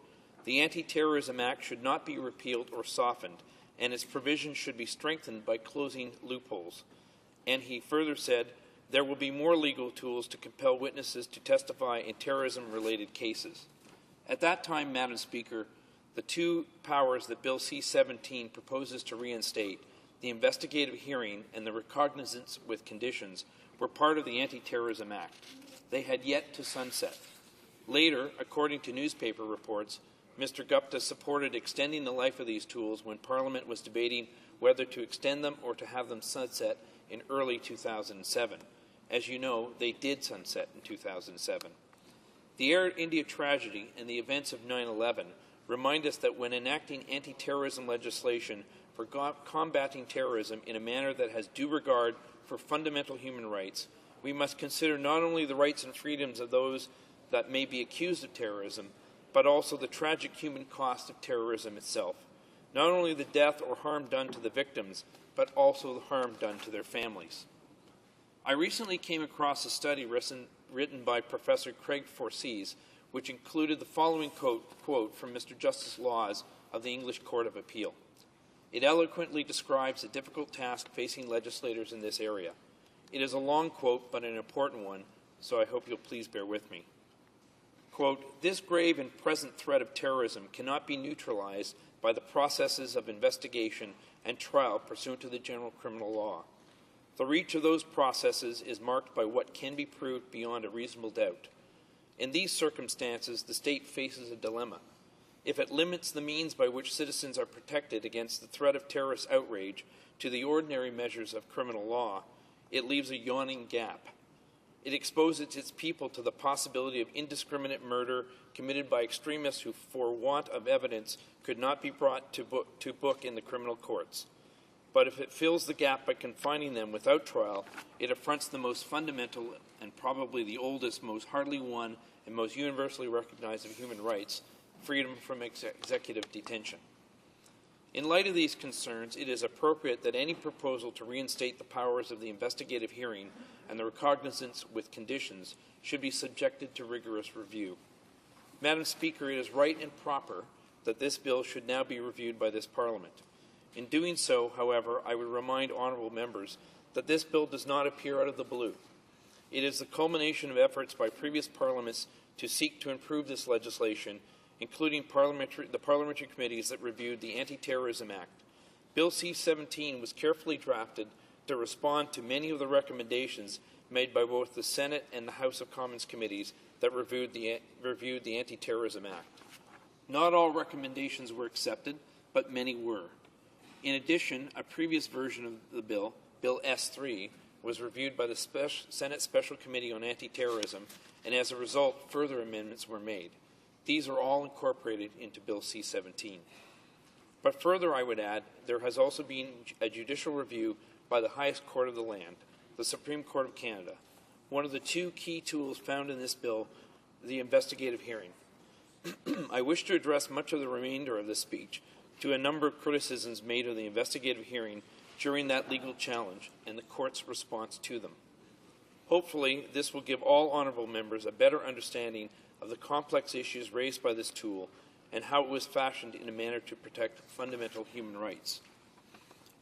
"The Anti-Terrorism Act should not be repealed or softened, and its provisions should be strengthened by closing loopholes." And he further said, "There will be more legal tools to compel witnesses to testify in terrorism-related cases." At that time, Madam Speaker, the two powers that Bill C-17 proposes to reinstate, the investigative hearing and the recognizance with conditions, were part of the Anti-Terrorism Act. They had yet to sunset. Later, according to newspaper reports, Mr. Gupta supported extending the life of these tools when Parliament was debating whether to extend them or to have them sunset in early 2007. As you know, they did sunset in 2007. The Air India tragedy and the events of 9/11 remind us that when enacting anti-terrorism legislation for combating terrorism in a manner that has due regard for fundamental human rights, we must consider not only the rights and freedoms of those that may be accused of terrorism, but also the tragic human cost of terrorism itself. Not only the death or harm done to the victims, but also the harm done to their families. I recently came across a study written by Professor Craig Forsees, which included the following quote from Mr. Justice Laws of the English Court of Appeal. It eloquently describes the difficult task facing legislators in this area. It is a long quote, but an important one, so I hope you'll please bear with me. Quote, "This grave and present threat of terrorism cannot be neutralized by the processes of investigation and trial pursuant to the general criminal law. The reach of those processes is marked by what can be proved beyond a reasonable doubt. In these circumstances, the state faces a dilemma. If it limits the means by which citizens are protected against the threat of terrorist outrage to the ordinary measures of criminal law, it leaves a yawning gap. It exposes its people to the possibility of indiscriminate murder committed by extremists who, for want of evidence, could not be brought to book in the criminal courts. But if it fills the gap by confining them without trial, it affronts the most fundamental and probably the oldest, most hardly won, and most universally recognized of human rights, freedom from executive detention. In light of these concerns, it is appropriate that any proposal to reinstate the powers of the investigative hearing and the recognizance with conditions should be subjected to rigorous review. Madam Speaker, it is right and proper that this bill should now be reviewed by this Parliament. In doing so, however, I would remind honourable members that this bill does not appear out of the blue. It is the culmination of efforts by previous parliaments to seek to improve this legislation, including the parliamentary committees that reviewed the Anti-Terrorism Act. Bill C-17 was carefully drafted to respond to many of the recommendations made by both the Senate and the House of Commons committees that reviewed the Anti-Terrorism Act. Not all recommendations were accepted, but many were. In addition, a previous version of the bill, Bill S-3, was reviewed by the Senate Special Committee on Anti-Terrorism, and as a result, further amendments were made. These are all incorporated into Bill C-17. But further, I would add, there has also been a judicial review by the highest court of the land, the Supreme Court of Canada. One of the two key tools found in this bill, the investigative hearing. I wish to address much of the remainder of this speech to a number of criticisms made of the investigative hearing during that legal challenge and the court's response to them. Hopefully, this will give all honourable members a better understanding of the complex issues raised by this tool and how it was fashioned in a manner to protect fundamental human rights.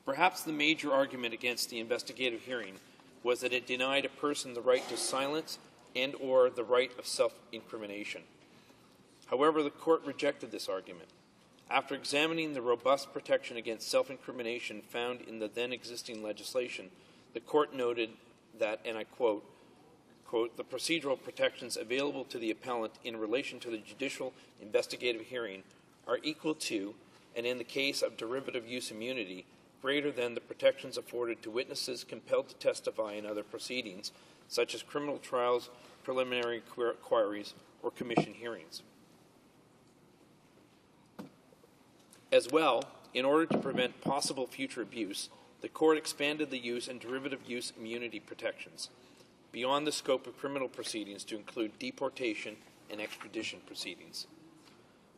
Perhaps the major argument against the investigative hearing was that it denied a person the right to silence and/or the right of self-incrimination. However, the court rejected this argument. After examining the robust protection against self-incrimination found in the then-existing legislation, the court noted that, and I quote, the procedural protections available to the appellant in relation to the judicial investigative hearing are equal to, and in the case of derivative use immunity, greater than the protections afforded to witnesses compelled to testify in other proceedings, such as criminal trials, preliminary inquiries, or commission hearings. As well, in order to prevent possible future abuse, the court expanded the use and derivative use immunity protections beyond the scope of criminal proceedings to include deportation and extradition proceedings.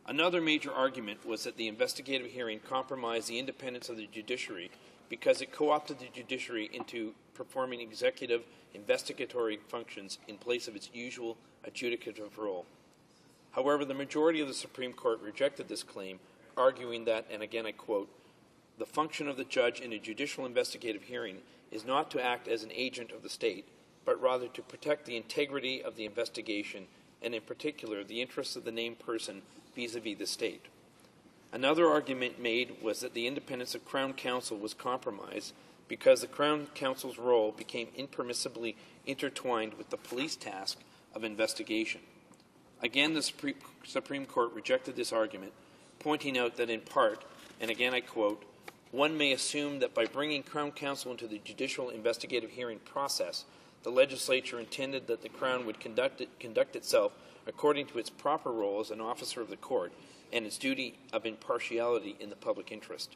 Another major argument was that the investigative hearing compromised the independence of the judiciary because it co-opted the judiciary into performing executive investigatory functions in place of its usual adjudicative role. However, the majority of the Supreme Court rejected this claim, arguing that, and again I quote, the function of the judge in a judicial investigative hearing is not to act as an agent of the state, but rather to protect the integrity of the investigation and in particular the interests of the named person vis-a-vis the state. Another argument made was that the independence of Crown Counsel was compromised because the Crown Counsel's role became impermissibly intertwined with the police task of investigation. Again, the Supreme Court rejected this argument, pointing out that in part, and again I quote, one may assume that by bringing Crown Counsel into the judicial investigative hearing process, the legislature intended that the Crown would conduct itself according to its proper role as an officer of the court and its duty of impartiality in the public interest.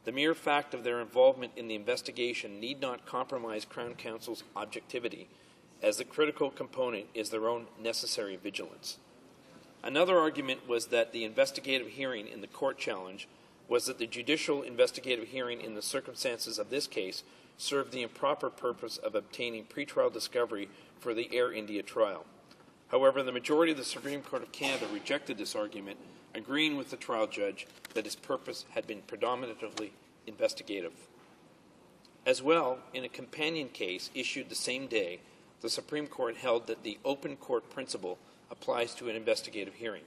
The mere fact of their involvement in the investigation need not compromise Crown Counsel's objectivity, as the critical component is their own necessary vigilance. Another argument was that the investigative hearing in the court challenge was that the judicial investigative hearing in the circumstances of this case served the improper purpose of obtaining pretrial discovery for the Air India trial. However, the majority of the Supreme Court of Canada rejected this argument, agreeing with the trial judge that its purpose had been predominantly investigative. As well, in a companion case issued the same day, the Supreme Court held that the open court principle applies to an investigative hearing.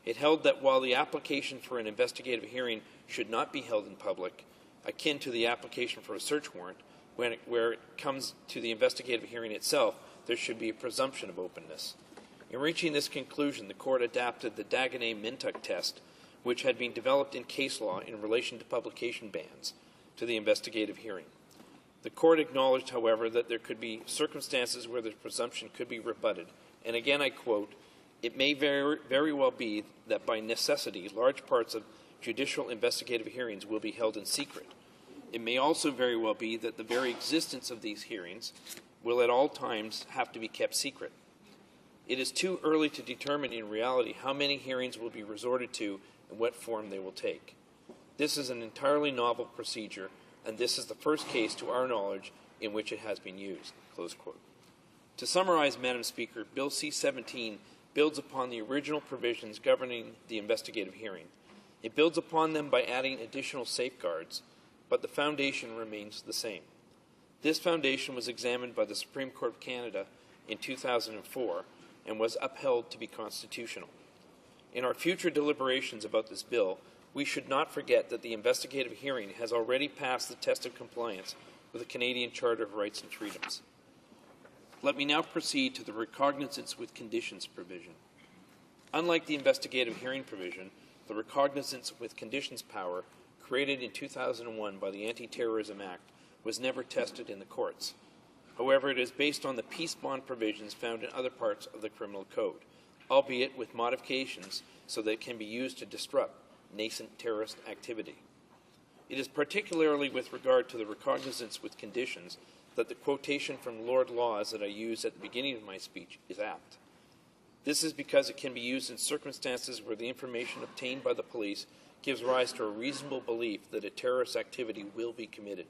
It held that while the application for an investigative hearing should not be held in public, akin to the application for a search warrant, where it comes to the investigative hearing itself, there should be a presumption of openness. In reaching this conclusion, the court adapted the Dagenais-Mintuck test, which had been developed in case law in relation to publication bans, to the investigative hearing. The court acknowledged, however, that there could be circumstances where the presumption could be rebutted, and again I quote, it may very well be that by necessity large parts of judicial investigative hearings will be held in secret. It may also very well be that the very existence of these hearings will at all times have to be kept secret. It is too early to determine in reality how many hearings will be resorted to and what form they will take. This is an entirely novel procedure, and this is the first case to our knowledge in which it has been used." Close quote. To summarize, Madam Speaker, Bill C-17 builds upon the original provisions governing the investigative hearing. It builds upon them by adding additional safeguards, but the foundation remains the same. This foundation was examined by the Supreme Court of Canada in 2004 and was upheld to be constitutional. In our future deliberations about this bill, we should not forget that the investigative hearing has already passed the test of compliance with the Canadian Charter of Rights and Freedoms. Let me now proceed to the recognizance with conditions provision. Unlike the investigative hearing provision, the recognizance with conditions power, created in 2001 by the Anti-Terrorism Act, was never tested in the courts. However, it is based on the peace bond provisions found in other parts of the criminal code, albeit with modifications so that it can be used to disrupt nascent terrorist activity. It is particularly with regard to the recognizance with conditions that the quotation from Lord Laws that I used at the beginning of my speech is apt. This is because it can be used in circumstances where the information obtained by the police gives rise to a reasonable belief that a terrorist activity will be committed.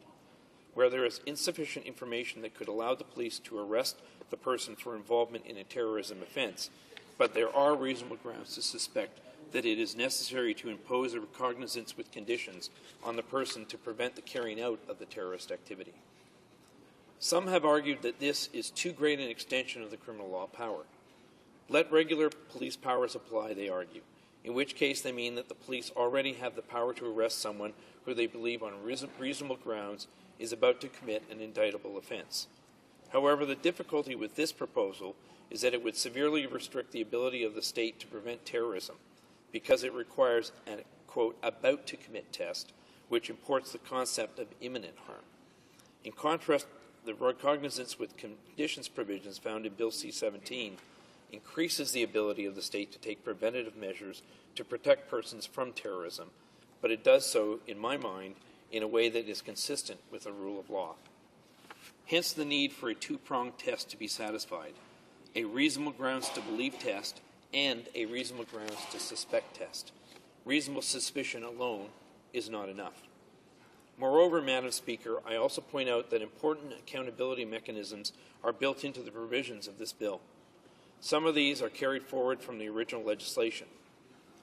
Where there is insufficient information that could allow the police to arrest the person for involvement in a terrorism offense, but there are reasonable grounds to suspect that it is necessary to impose a recognizance with conditions on the person to prevent the carrying out of the terrorist activity. Some have argued that this is too great an extension of the criminal law power. Let regular police powers apply, they argue, in which case they mean that the police already have the power to arrest someone who they believe on reasonable grounds is about to commit an indictable offense. However, the difficulty with this proposal is that it would severely restrict the ability of the state to prevent terrorism because it requires an, quote, about to commit test, which imports the concept of imminent harm. In contrast, the recognizance with conditions provisions found in Bill C-17 increases the ability of the state to take preventative measures to protect persons from terrorism, but it does so, in my mind, in a way that is consistent with the rule of law. Hence the need for a two-pronged test to be satisfied, a reasonable grounds to believe test and a reasonable grounds to suspect test. Reasonable suspicion alone is not enough. Moreover, Madam Speaker, I also point out that important accountability mechanisms are built into the provisions of this bill. Some of these are carried forward from the original legislation.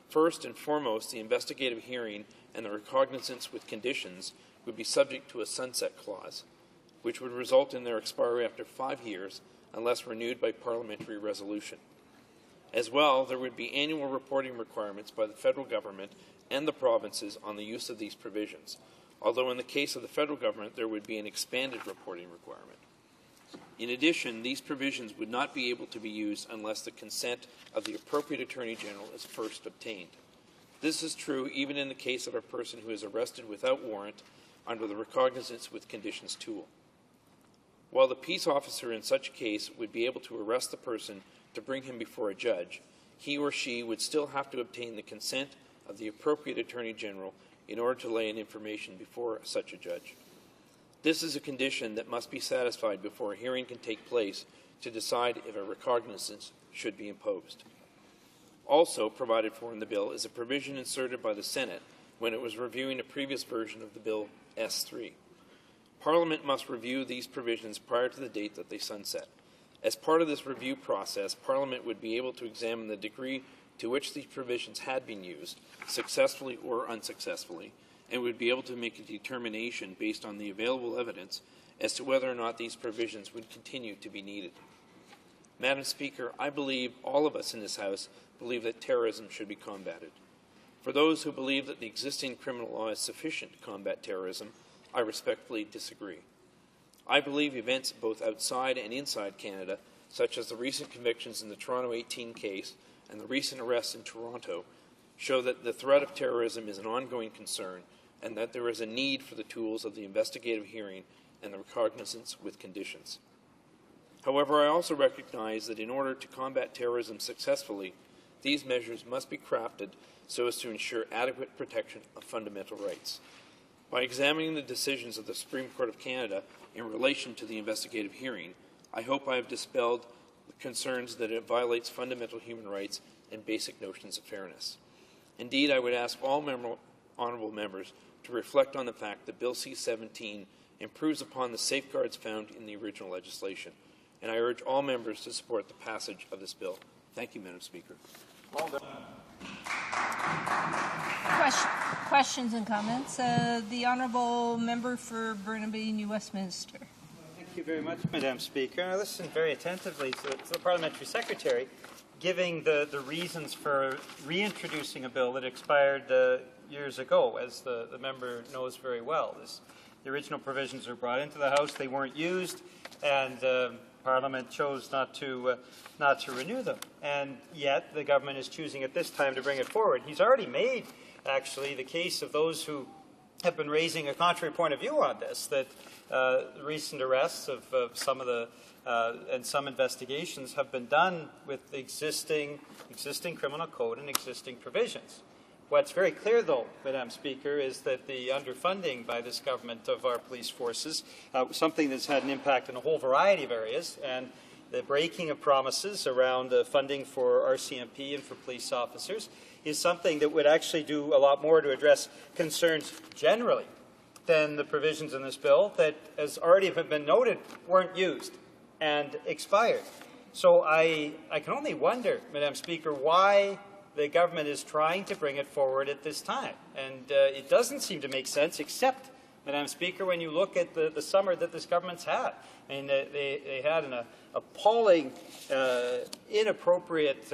First and foremost, the investigative hearing and the recognizance with conditions would be subject to a sunset clause, which would result in their expiry after 5 years unless renewed by parliamentary resolution. As well, there would be annual reporting requirements by the federal government and the provinces on the use of these provisions, although in the case of the federal government there would be an expanded reporting requirement. In addition, these provisions would not be able to be used unless the consent of the appropriate Attorney General is first obtained. This is true even in the case of a person who is arrested without warrant under the recognizance with conditions tool. While the peace officer in such a case would be able to arrest the person to bring him before a judge, he or she would still have to obtain the consent of the appropriate Attorney General in order to lay an information before such a judge. This is a condition that must be satisfied before a hearing can take place to decide if a recognizance should be imposed. Also provided for in the bill is a provision inserted by the Senate when it was reviewing a previous version of the Bill S3. Parliament must review these provisions prior to the date that they sunset. As part of this review process, Parliament would be able to examine the degree to which these provisions had been used, successfully or unsuccessfully, and would be able to make a determination based on the available evidence as to whether or not these provisions would continue to be needed. Madam Speaker, I believe all of us in this House believe that terrorism should be combated. For those who believe that the existing criminal law is sufficient to combat terrorism, I respectfully disagree. I believe events both outside and inside Canada, such as the recent convictions in the Toronto 18 case and the recent arrests in Toronto, show that the threat of terrorism is an ongoing concern and that there is a need for the tools of the investigative hearing and the recognizance with conditions. However, I also recognize that in order to combat terrorism successfully, these measures must be crafted so as to ensure adequate protection of fundamental rights. By examining the decisions of the Supreme Court of Canada in relation to the investigative hearing, I hope I have dispelled the concerns that it violates fundamental human rights and basic notions of fairness. Indeed, I would ask all honourable members to reflect on the fact that Bill C-17 improves upon the safeguards found in the original legislation, and I urge all members to support the passage of this bill. Thank you, Madam Speaker. Well done. Questions and comments? The Honourable Member for Burnaby, New Westminster. Thank you very much, Madam Speaker. I listened very attentively to the Parliamentary Secretary giving the reasons for reintroducing a bill that expired years ago, as the member knows very well. The original provisions were brought into the House, they weren't used, and Parliament chose not to renew them. And yet the government is choosing at this time to bring it forward. He's already made, actually, the case of those who have been raising a contrary point of view on this, that the recent arrests of some of the and some investigations have been done with existing criminal code and existing provisions. What's very clear, though, Madam Speaker, is that the underfunding by this government of our police forces, something that's had an impact in a whole variety of areas, and the breaking of promises around funding for RCMP and for police officers is something that would actually do a lot more to address concerns generally than the provisions in this bill that, as already have been noted, weren't used and expired. So I can only wonder, Madam Speaker, why the government is trying to bring it forward at this time. And it doesn't seem to make sense, except, Madam Speaker, when you look at the summer that this government's had. I mean, they had an appalling, inappropriate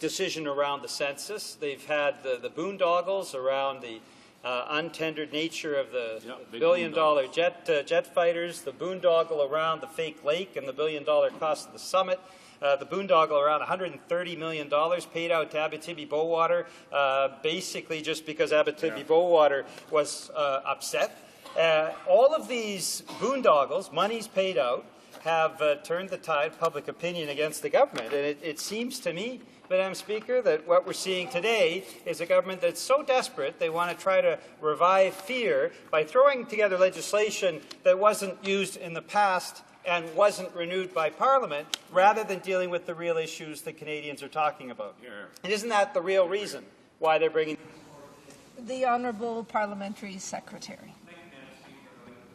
decision around the census. They've had the boondoggles around the untendered nature of the billion-dollar jet fighters, the boondoggle around the fake lake and the billion-dollar cost of the summit, the boondoggle around $130 million paid out to Abitibi-Bowater, basically just because Abitibi-Bowater was upset. All of these boondoggles, monies paid out, have turned the tide of public opinion against the government. And it seems to me, Madam Speaker, that what we're seeing today is a government that's so desperate they want to try to revive fear by throwing together legislation that wasn't used in the past and wasn't renewed by Parliament, rather than dealing with the real issues that Canadians are talking about. And isn't that the real reason why they're bringing... The Honourable Parliamentary Secretary.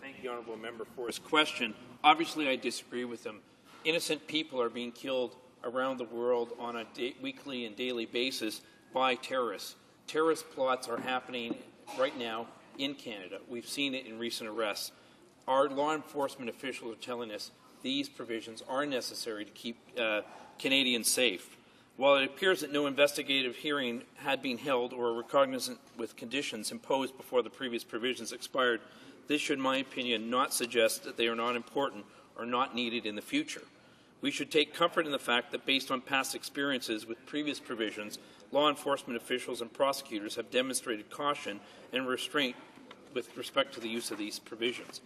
Thank the Honourable Member for his question. Obviously, I disagree with him. Innocent people are being killed around the world on a weekly and daily basis by terrorists. Terrorist plots are happening right now in Canada. We've seen it in recent arrests. Our law enforcement officials are telling us these provisions are necessary to keep Canadians safe. While it appears that no investigative hearing had been held or were cognizant with conditions imposed before the previous provisions expired, this should, in my opinion, not suggest that they are not important or not needed in the future. We should take comfort in the fact that, based on past experiences with previous provisions, law enforcement officials and prosecutors have demonstrated caution and restraint with respect to the use of these provisions.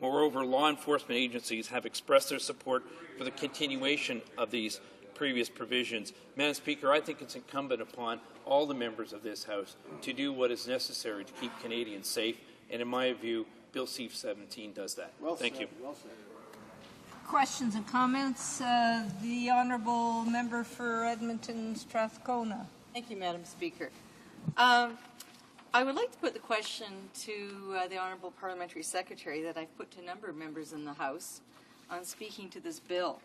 Moreover, law enforcement agencies have expressed their support for the continuation of these previous provisions. Madam Speaker, I think it's incumbent upon all the members of this House to do what is necessary to keep Canadians safe, and in my view, Bill C-17 does that. Thank you. Questions and comments? The Honourable Member for Edmonton Strathcona. Thank you, Madam Speaker. I would like to put the question to the Honourable Parliamentary Secretary that I've put to a number of members in the House on speaking to this bill.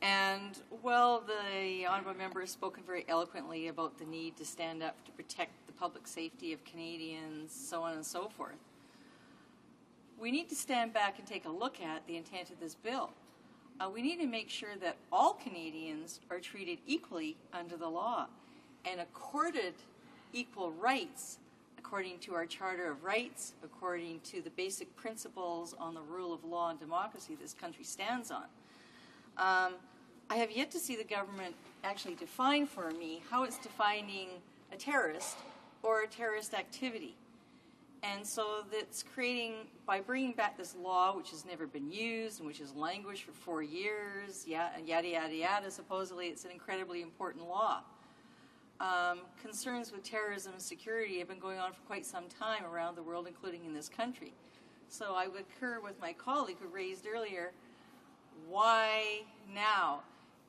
And while the Honourable Member has spoken very eloquently about the need to stand up to protect the public safety of Canadians, so on and so forth, we need to stand back and take a look at the intent of this bill. We need to make sure that all Canadians are treated equally under the law and accorded equal rights according to our Charter of Rights, according to the basic principles on the rule of law and democracy this country stands on. I have yet to see the government actually define for me how it's defining a terrorist or a terrorist activity. And so that's creating, by bringing back this law, which has never been used and which has languished for 4 years, yada, yada, yada, supposedly it's an incredibly important law. Concerns with terrorism and security have been going on for quite some time around the world, including in this country. So I would concur with my colleague who raised earlier, why now?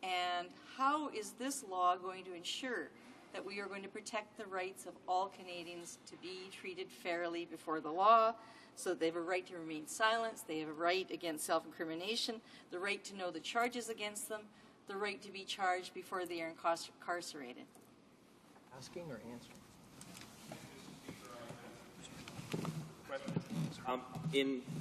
And how is this law going to ensure that we are going to protect the rights of all Canadians to be treated fairly before the law, so that they have a right to remain silent, they have a right against self-incrimination, the right to know the charges against them, the right to be charged before they are incarcerated. Asking or answering?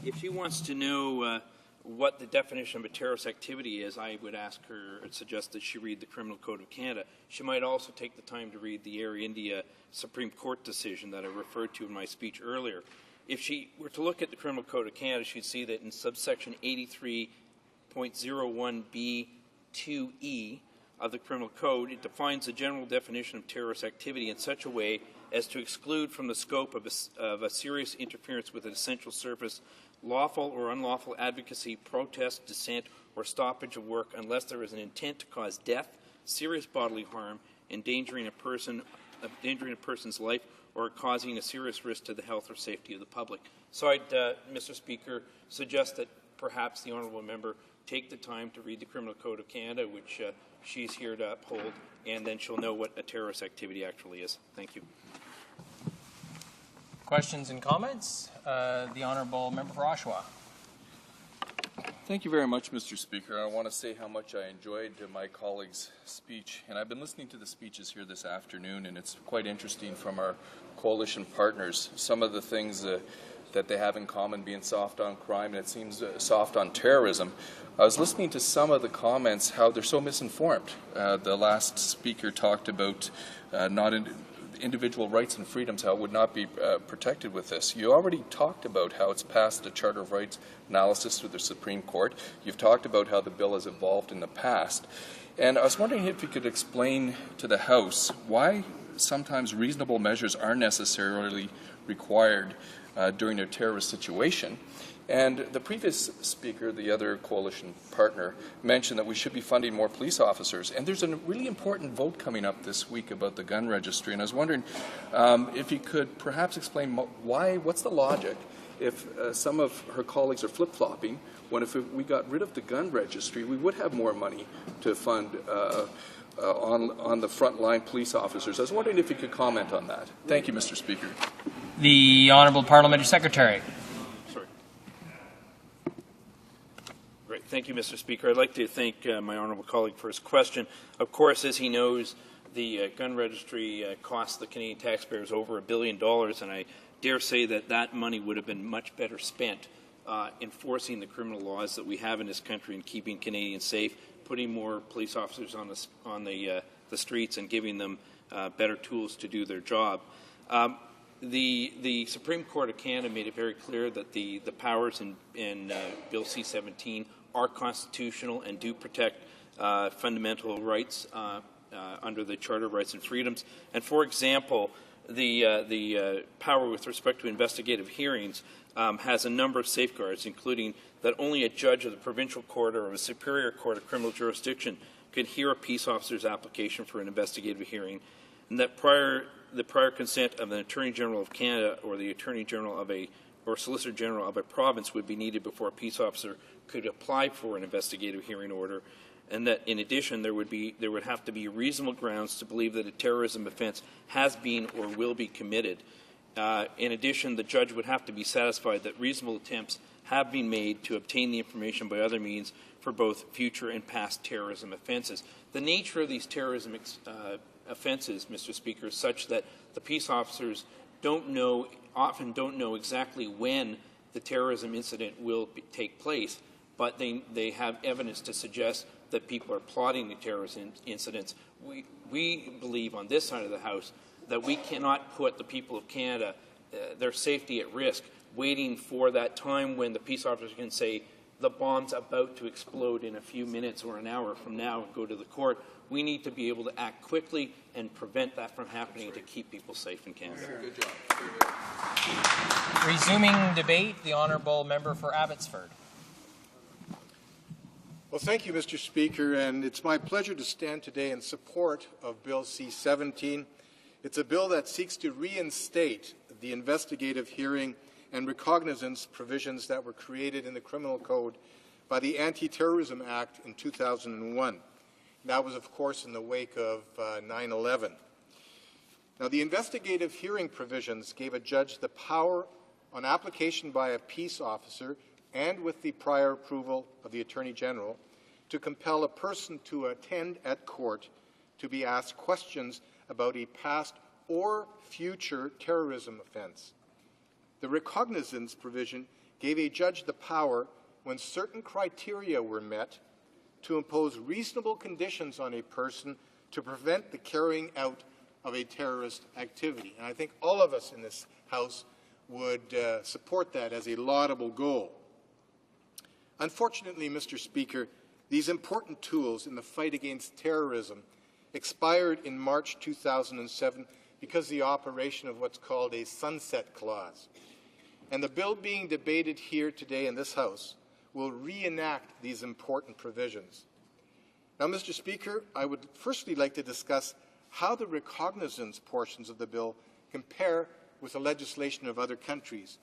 If she wants to know what the definition of a terrorist activity is, I would ask her, suggest that she read the Criminal Code of Canada. She might also take the time to read the Air India Supreme Court decision that I referred to in my speech earlier. If she were to look at the Criminal Code of Canada, she'd see that in subsection 83.01b2e of the Criminal Code, it defines the general definition of terrorist activity in such a way as to exclude from the scope of a serious interference with an essential service lawful or unlawful advocacy, protest, dissent, or stoppage of work unless there is an intent to cause death, serious bodily harm, endangering a person endangering a person's life or causing a serious risk to the health or safety of the public. So I'd, Mr. Speaker, suggest that perhaps the honourable member take the time to read the Criminal Code of Canada, which she's here to uphold, and then she'll know what a terrorist activity actually is. Thank you. Questions and comments? The Honourable Member for Oshawa. Thank you very much, Mr. Speaker. I want to say how much I enjoyed my colleague's speech, and I've been listening to the speeches here this afternoon, and it's quite interesting from our coalition partners. Some of the things that they have in common being soft on crime, and it seems soft on terrorism. I was listening to some of the comments, how they're so misinformed. The last speaker talked about individual rights and freedoms, how it would not be protected with this. You already talked about how it's passed the Charter of Rights analysis through the Supreme Court. You've talked about how the bill has evolved in the past. And I was wondering if you could explain to the House why sometimes reasonable measures are necessarily required during a terrorist situation. And the previous speaker, the other coalition partner, mentioned that we should be funding more police officers. And there's a really important vote coming up this week about the gun registry. And I was wondering if you could perhaps explain what's the logic if some of her colleagues are flip-flopping, when if we got rid of the gun registry, we would have more money to fund on the frontline police officers. I was wondering if you could comment on that. Thank you, Mr. Speaker. The Honourable Parliamentary Secretary. Great. Thank you, Mr. Speaker. I'd like to thank my honourable colleague for his question. Of course, as he knows, the gun registry cost the Canadian taxpayers over $1 billion, and I dare say that that money would have been much better spent enforcing the criminal laws that we have in this country and keeping Canadians safe, putting more police officers on the streets and giving them better tools to do their job. The Supreme Court of Canada made it very clear that the powers in Bill C-17 are constitutional and do protect fundamental rights under the Charter of Rights and Freedoms. And for example, the power with respect to investigative hearings has a number of safeguards, including that only a judge of the provincial court or of a superior court of criminal jurisdiction can hear a peace officer's application for an investigative hearing, and that the prior consent of an Attorney General of Canada or the Attorney General of or Solicitor General of a province would be needed before a peace officer could apply for an investigative hearing order, and that in addition there would have to be reasonable grounds to believe that a terrorism offence has been or will be committed. In addition, the judge would have to be satisfied that reasonable attempts have been made to obtain the information by other means for both future and past terrorism offences. The nature of these terrorism offences, Mr. Speaker, is such that the peace officers often don't know exactly when the terrorism incident will take place, but they have evidence to suggest that people are plotting the terrorist incidents. We believe on this side of the House that we cannot put the people of Canada, their safety at risk, waiting for that time when the peace officers can say the bomb's about to explode in a few minutes or an hour from now and go to the court. We need to be able to act quickly and prevent that from happening to keep people safe in Canada. Good job. Resuming debate, the Honourable Member for Abbotsford. Well, thank you, Mr. Speaker, and it's my pleasure to stand today in support of Bill C-17. It's a bill that seeks to reinstate the investigative hearing and recognizance provisions that were created in the Criminal Code by the Anti-Terrorism Act in 2001. That was, of course, in the wake of 9/11. Now, the investigative hearing provisions gave a judge the power, on application by a peace officer and with the prior approval of the Attorney General, to compel a person to attend at court to be asked questions about a past or future terrorism offense. The recognizance provision gave a judge the power, when certain criteria were met, to impose reasonable conditions on a person to prevent the carrying out of a terrorist activity. And I think all of us in this House would support that as a laudable goal. Unfortunately, Mr. Speaker, these important tools in the fight against terrorism expired in March 2007 because of the operation of what's called a sunset clause. And the bill being debated here today in this House will reenact these important provisions. Now, Mr. Speaker, I would firstly like to discuss how the recognizance portions of the bill compare with the legislation of other countries.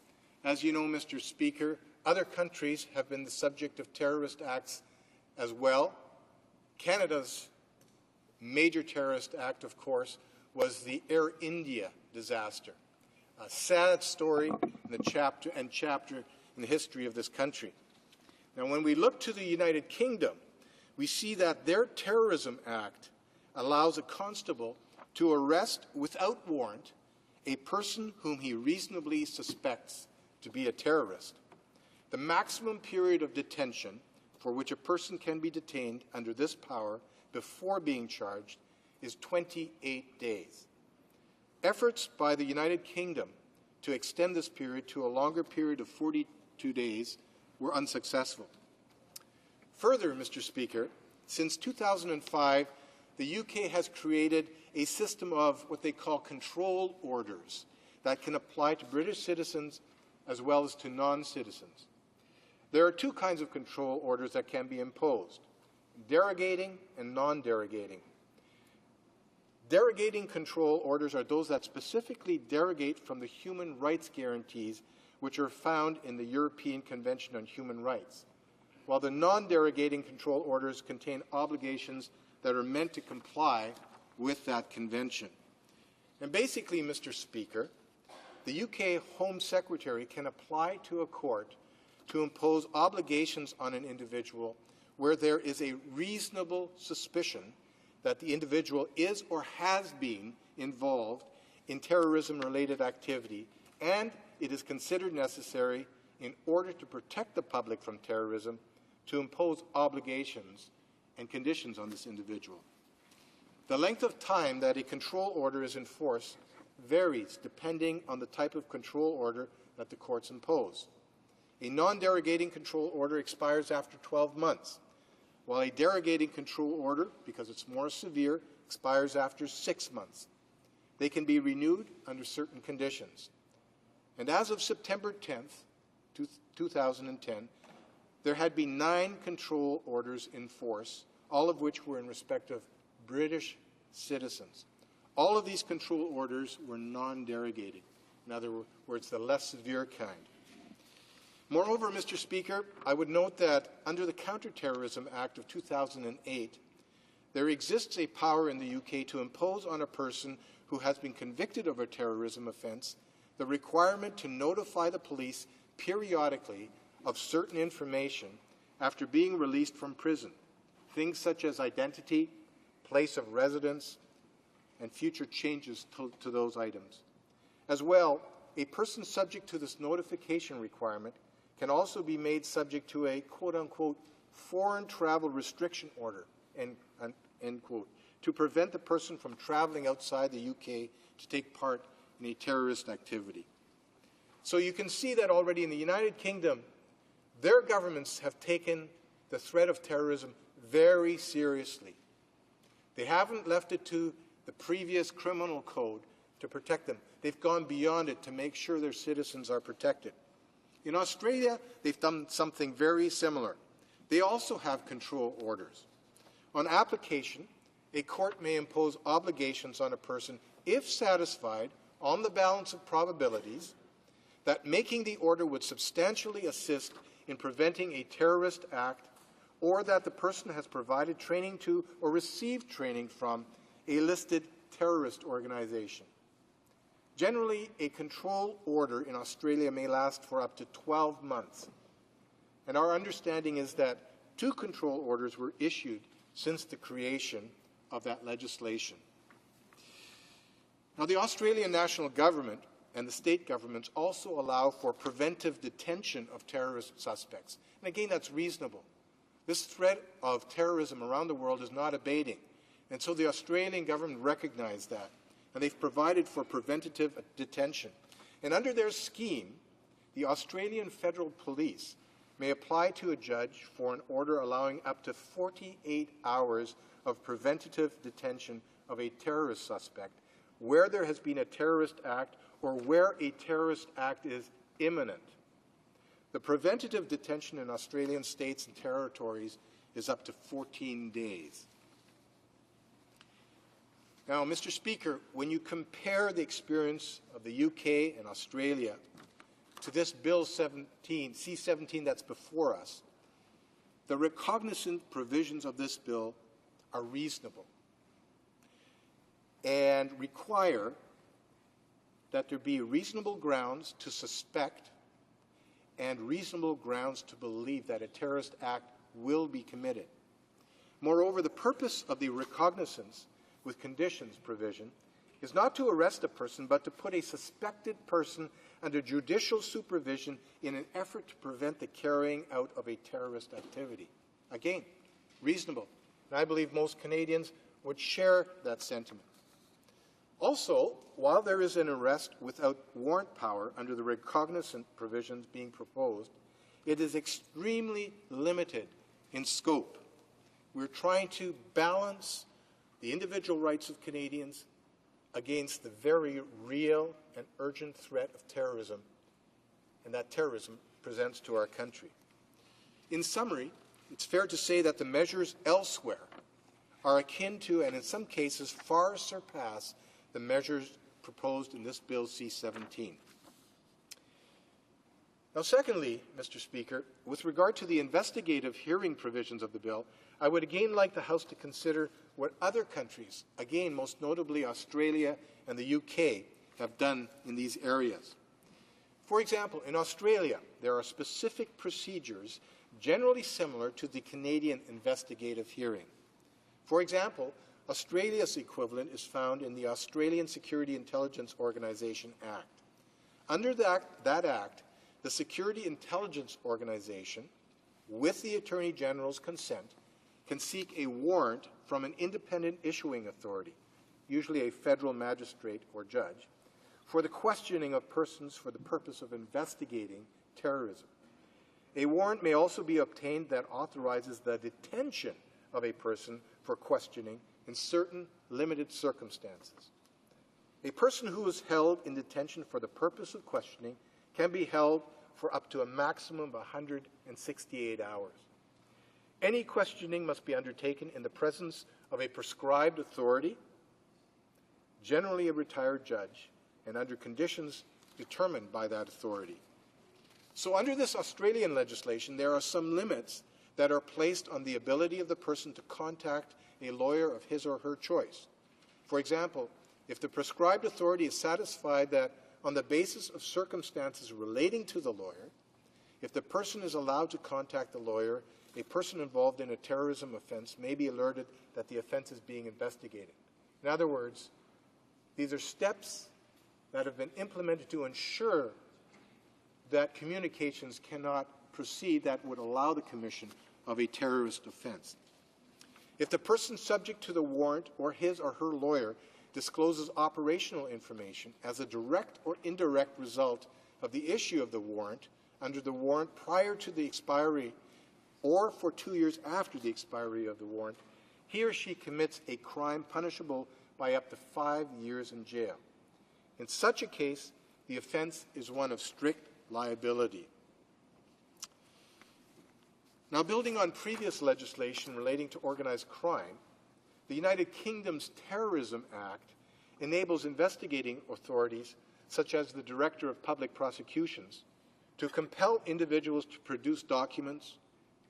As you know, Mr. Speaker, other countries have been the subject of terrorist acts as well. Canada's major terrorist act, of course, was the Air India disaster, a sad story in the chapter in the history of this country. Now, when we look to the United Kingdom, we see that their terrorism act allows a constable to arrest without warrant a person whom he reasonably suspects to be a terrorist. The maximum period of detention for which a person can be detained under this power before being charged is 28 days. Efforts by the United Kingdom to extend this period to a longer period of 42 days were unsuccessful. Further, Mr. Speaker, since 2005, the UK has created a system of what they call control orders that can apply to British citizens as well as to non-citizens. There are two kinds of control orders that can be imposed: derogating and non-derogating. Derogating control orders are those that specifically derogate from the human rights guarantees which are found in the European Convention on Human Rights, while the non-derogating control orders contain obligations that are meant to comply with that convention. And basically, Mr. Speaker, the UK Home Secretary can apply to a court to impose obligations on an individual where there is a reasonable suspicion that the individual is or has been involved in terrorism-related activity, and it is considered necessary in order to protect the public from terrorism to impose obligations and conditions on this individual. The length of time that a control order is enforced varies depending on the type of control order that the courts impose. A non-derogating control order expires after 12 months, while a derogating control order, because it's more severe, expires after 6 months. They can be renewed under certain conditions. And as of September 10th, 2010, there had been 9 control orders in force, all of which were in respect of British citizens. All of these control orders were non-derogating, in other words, the less severe kind. Moreover, Mr. Speaker, I would note that under the Counterterrorism Act of 2008, there exists a power in the UK to impose on a person who has been convicted of a terrorism offence the requirement to notify the police periodically of certain information after being released from prison, things such as identity, place of residence, and future changes to those items. As well, a person subject to this notification requirement can also be made subject to a quote-unquote foreign travel restriction order, end quote, to prevent the person from traveling outside the UK to take part in a terrorist activity. So you can see that already in the United Kingdom, their governments have taken the threat of terrorism very seriously. They haven't left it to the previous criminal code to protect them. They've gone beyond it to make sure their citizens are protected. In Australia, they've done something very similar. They also have control orders. On application, a court may impose obligations on a person if satisfied on the balance of probabilities that making the order would substantially assist in preventing a terrorist act, or that the person has provided training to or received training from a listed terrorist organization. Generally, a control order in Australia may last for up to 12 months. And our understanding is that 2 control orders were issued since the creation of that legislation. Now, the Australian national government and the state governments also allow for preventive detention of terrorist suspects. And again, that's reasonable. This threat of terrorism around the world is not abating. And so the Australian government recognized that. And they've provided for preventative detention. And under their scheme, the Australian Federal Police may apply to a judge for an order allowing up to 48 hours of preventative detention of a terrorist suspect where there has been a terrorist act or where a terrorist act is imminent. The preventative detention in Australian states and territories is up to 14 days. Now, Mr. Speaker, when you compare the experience of the UK and Australia to this Bill 17, C-17 that's before us, the recognizant provisions of this bill are reasonable and require that there be reasonable grounds to suspect and reasonable grounds to believe that a terrorist act will be committed. Moreover, the purpose of the recognizance with conditions provision is not to arrest a person, but to put a suspected person under judicial supervision in an effort to prevent the carrying out of a terrorist activity. Again, reasonable. And I believe most Canadians would share that sentiment. Also, while there is an arrest without warrant power under the recognizant provisions being proposed, it is extremely limited in scope. We're trying to balance the individual rights of Canadians against the very real and urgent threat of terrorism, and that terrorism presents to our country. In summary, it's fair to say that the measures elsewhere are akin to, and in some cases far surpass, the measures proposed in this Bill C-17. Now, secondly, Mr. Speaker, with regard to the investigative hearing provisions of the bill, I would again like the House to consider what other countries, again most notably Australia and the UK, have done in these areas. For example, in Australia, there are specific procedures generally similar to the Canadian investigative hearing. For example, Australia's equivalent is found in the Australian Security Intelligence Organization Act. Under that Act, the Security Intelligence Organization, with the Attorney General's consent, can seek a warrant from an independent issuing authority, usually a federal magistrate or judge, for the questioning of persons for the purpose of investigating terrorism. A warrant may also be obtained that authorizes the detention of a person for questioning in certain limited circumstances. A person who is held in detention for the purpose of questioning can be held for up to a maximum of 168 hours. Any questioning must be undertaken in the presence of a prescribed authority, generally a retired judge, and under conditions determined by that authority. So under this Australian legislation, there are some limits that are placed on the ability of the person to contact a lawyer of his or her choice. For example, if the prescribed authority is satisfied that on the basis of circumstances relating to the lawyer, if the person is allowed to contact the lawyer, a person involved in a terrorism offense may be alerted that the offense is being investigated. In other words, these are steps that have been implemented to ensure that communications cannot proceed that would allow the commission of a terrorist offense. If the person subject to the warrant or his or her lawyer discloses operational information as a direct or indirect result of the issue of the warrant under the warrant prior to the expiry or for 2 years after the expiry of the warrant, he or she commits a crime punishable by up to 5 years in jail. In such a case, the offense is one of strict liability. Now, building on previous legislation relating to organized crime, the United Kingdom's Terrorism Act enables investigating authorities, such as the Director of Public Prosecutions, to compel individuals to produce documents,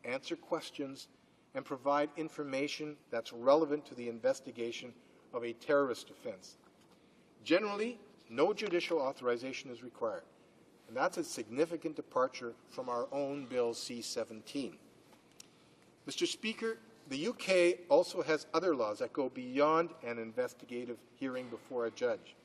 answer questions, and provide information that's relevant to the investigation of a terrorist offense. Generally, no judicial authorization is required, and that's a significant departure from our own Bill C-17. Mr. Speaker, the UK also has other laws that go beyond an investigative hearing before a judge.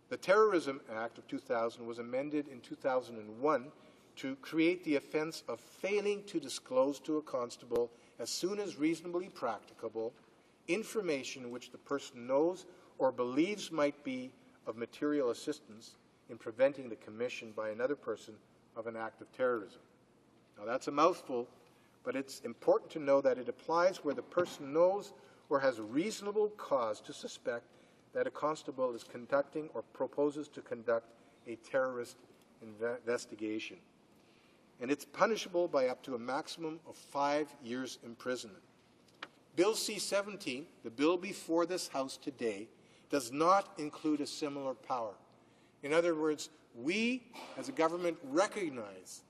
The Terrorism Act of 2000 was amended in 2001 to create the offense of failing to disclose to a constable as soon as reasonably practicable information which the person knows or believes might be of material assistance in preventing the commission by another person of an act of terrorism. Now, that's a mouthful, but it's important to know that it applies where the person knows or has reasonable cause to suspect that a constable is conducting or proposes to conduct a terrorist investigation. And it's punishable by up to a maximum of 5 years imprisonment. Bill C-17, the bill before this House today, does not include a similar power. In other words, we as a government recognize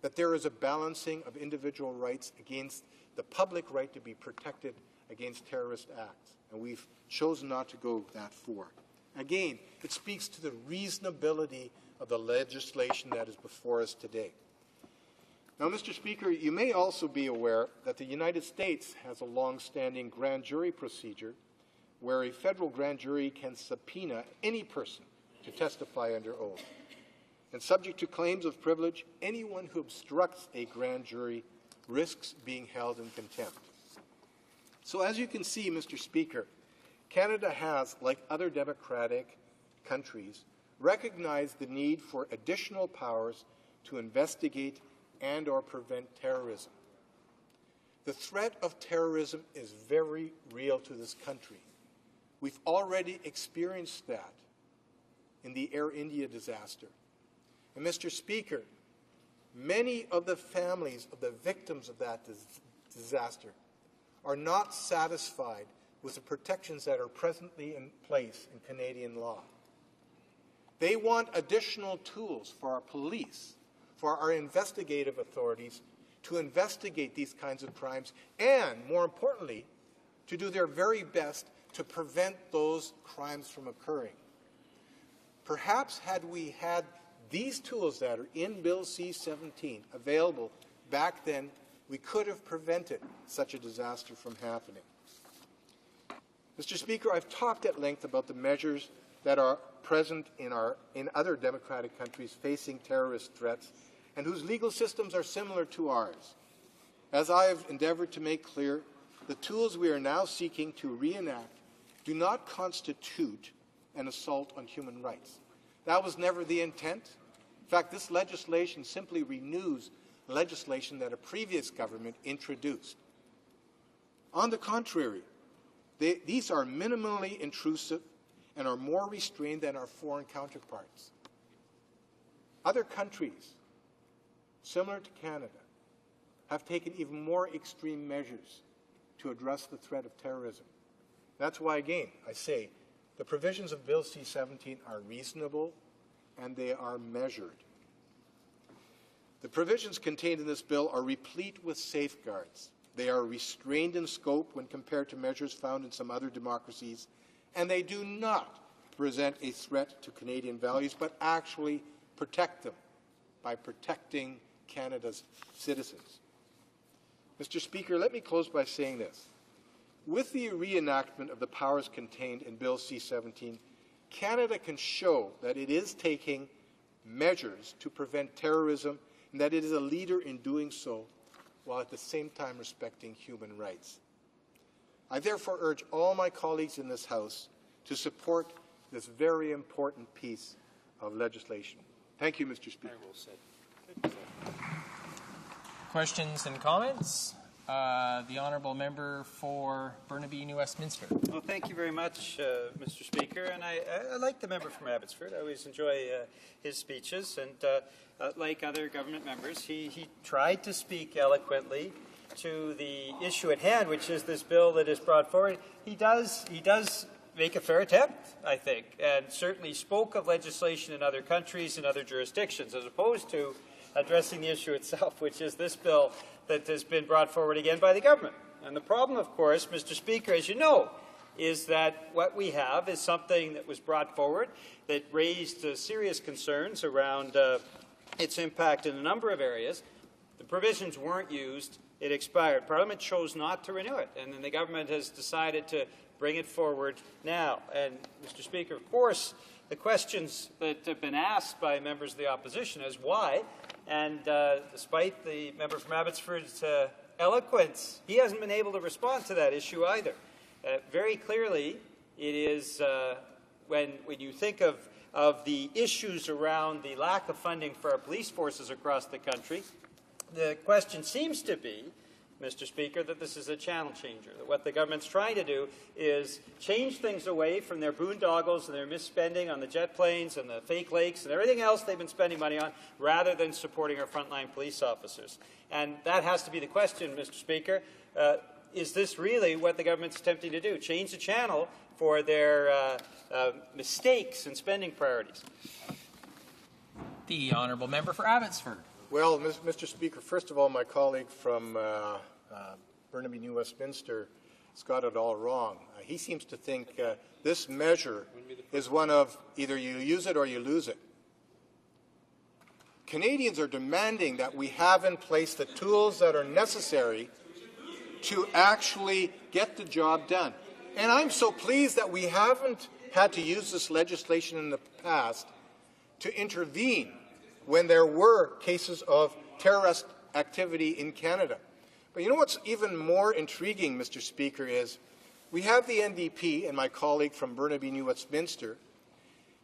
that there is a balancing of individual rights against the public right to be protected against terrorist acts, and we've chosen not to go that far. Again, it speaks to the reasonability of the legislation that is before us today. Now, Mr. Speaker, you may also be aware that the United States has a long-standing grand jury procedure where a federal grand jury can subpoena any person to testify under oath. And subject to claims of privilege, anyone who obstructs a grand jury risks being held in contempt. So as you can see, Mr. Speaker, Canada has, like other democratic countries, recognized the need for additional powers to investigate and or prevent terrorism. The threat of terrorism is very real to this country. We've already experienced that in the Air India disaster. And Mr. Speaker, many of the families of the victims of that disaster are not satisfied with the protections that are presently in place in Canadian law. They want additional tools for our police, for our investigative authorities to investigate these kinds of crimes and, more importantly, to do their very best to prevent those crimes from occurring. Perhaps had we had these tools that are in Bill C-17 available back then, we could have prevented such a disaster from happening. Mr. Speaker, I've talked at length about the measures that are present in other democratic countries facing terrorist threats and whose legal systems are similar to ours. As I have endeavored to make clear, the tools we are now seeking to reenact do not constitute an assault on human rights. That was never the intent. In fact, this legislation simply renews legislation that a previous government introduced. On the contrary, these are minimally intrusive and are more restrained than our foreign counterparts. Other countries, similar to Canada, have taken even more extreme measures to address the threat of terrorism. That's why, again, I say the provisions of Bill C-17 are reasonable and they are measured. The provisions contained in this bill are replete with safeguards. They are restrained in scope when compared to measures found in some other democracies, and they do not present a threat to Canadian values, but actually protect them by protecting Canada's citizens. Mr. Speaker, let me close by saying this. With the reenactment of the powers contained in Bill C-17, Canada can show that it is taking measures to prevent terrorism and that it is a leader in doing so while at the same time respecting human rights. I therefore urge all my colleagues in this House to support this very important piece of legislation. Thank you, Mr. Speaker. Questions and comments? The Honourable Member for Burnaby, New Westminster. Well, thank you very much, Mr. Speaker. And I like the member from Abbotsford. I always enjoy his speeches. And like other government members, he tried to speak eloquently to the issue at hand, which is this bill that is brought forward. He does make a fair attempt, I think, and certainly spoke of legislation in other countries and other jurisdictions, as opposed to addressing the issue itself, which is this bill that has been brought forward again by the government. And the problem, of course, Mr. Speaker, as you know, is that what we have is something that was brought forward that raised serious concerns around its impact in a number of areas. The provisions weren't used. It expired. Parliament chose not to renew it, and then the government has decided to bring it forward now. And, Mr. Speaker, of course, the questions that have been asked by members of the opposition is why, and despite the member from Abbotsford's eloquence, he hasn't been able to respond to that issue either. Very clearly, it is when you think of the issues around the lack of funding for our police forces across the country, the question seems to be, Mr. Speaker, that this is a channel changer, that what the government's trying to do is change things away from their boondoggles and their misspending on the jet planes and the fake lakes and everything else they've been spending money on, rather than supporting our frontline police officers. And that has to be the question, Mr. Speaker. is this really what the government's attempting to do? Change the channel for their mistakes in spending priorities? The honourable member for Abbotsford. Well, Mr. Speaker, first of all, my colleague from Burnaby New Westminster has got it all wrong. He seems to think this measure is one of either you use it or you lose it. Canadians are demanding that we have in place the tools that are necessary to actually get the job done. And I'm so pleased that we haven't had to use this legislation in the past to intervene when there were cases of terrorist activity in Canada. But you know what's even more intriguing, Mr. Speaker, is we have the NDP and my colleague from Burnaby New Westminster.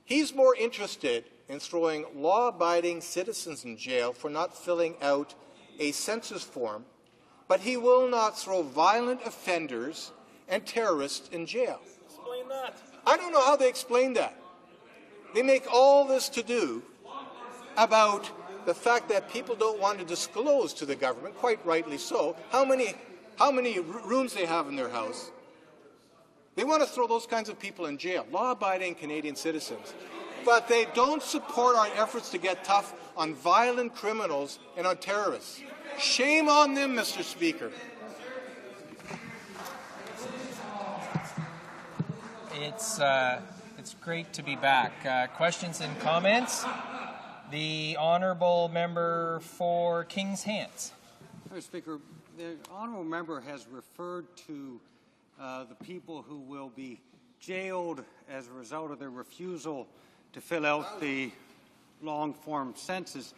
He's more interested in throwing law-abiding citizens in jail for not filling out a census form, but he will not throw violent offenders and terrorists in jail. Explain that. I don't know how they explain that. They make all this to do about the fact that people don't want to disclose to the government, quite rightly so, how many rooms they have in their house. They want to throw those kinds of people in jail, law-abiding Canadian citizens. But they don't support our efforts to get tough on violent criminals and on terrorists. Shame on them, Mr. Speaker. It's great to be back. Questions and comments? The honourable member for Kings Hants. Mr. Speaker, the honourable member has referred to the people who will be jailed as a result of their refusal to fill out the long-form census.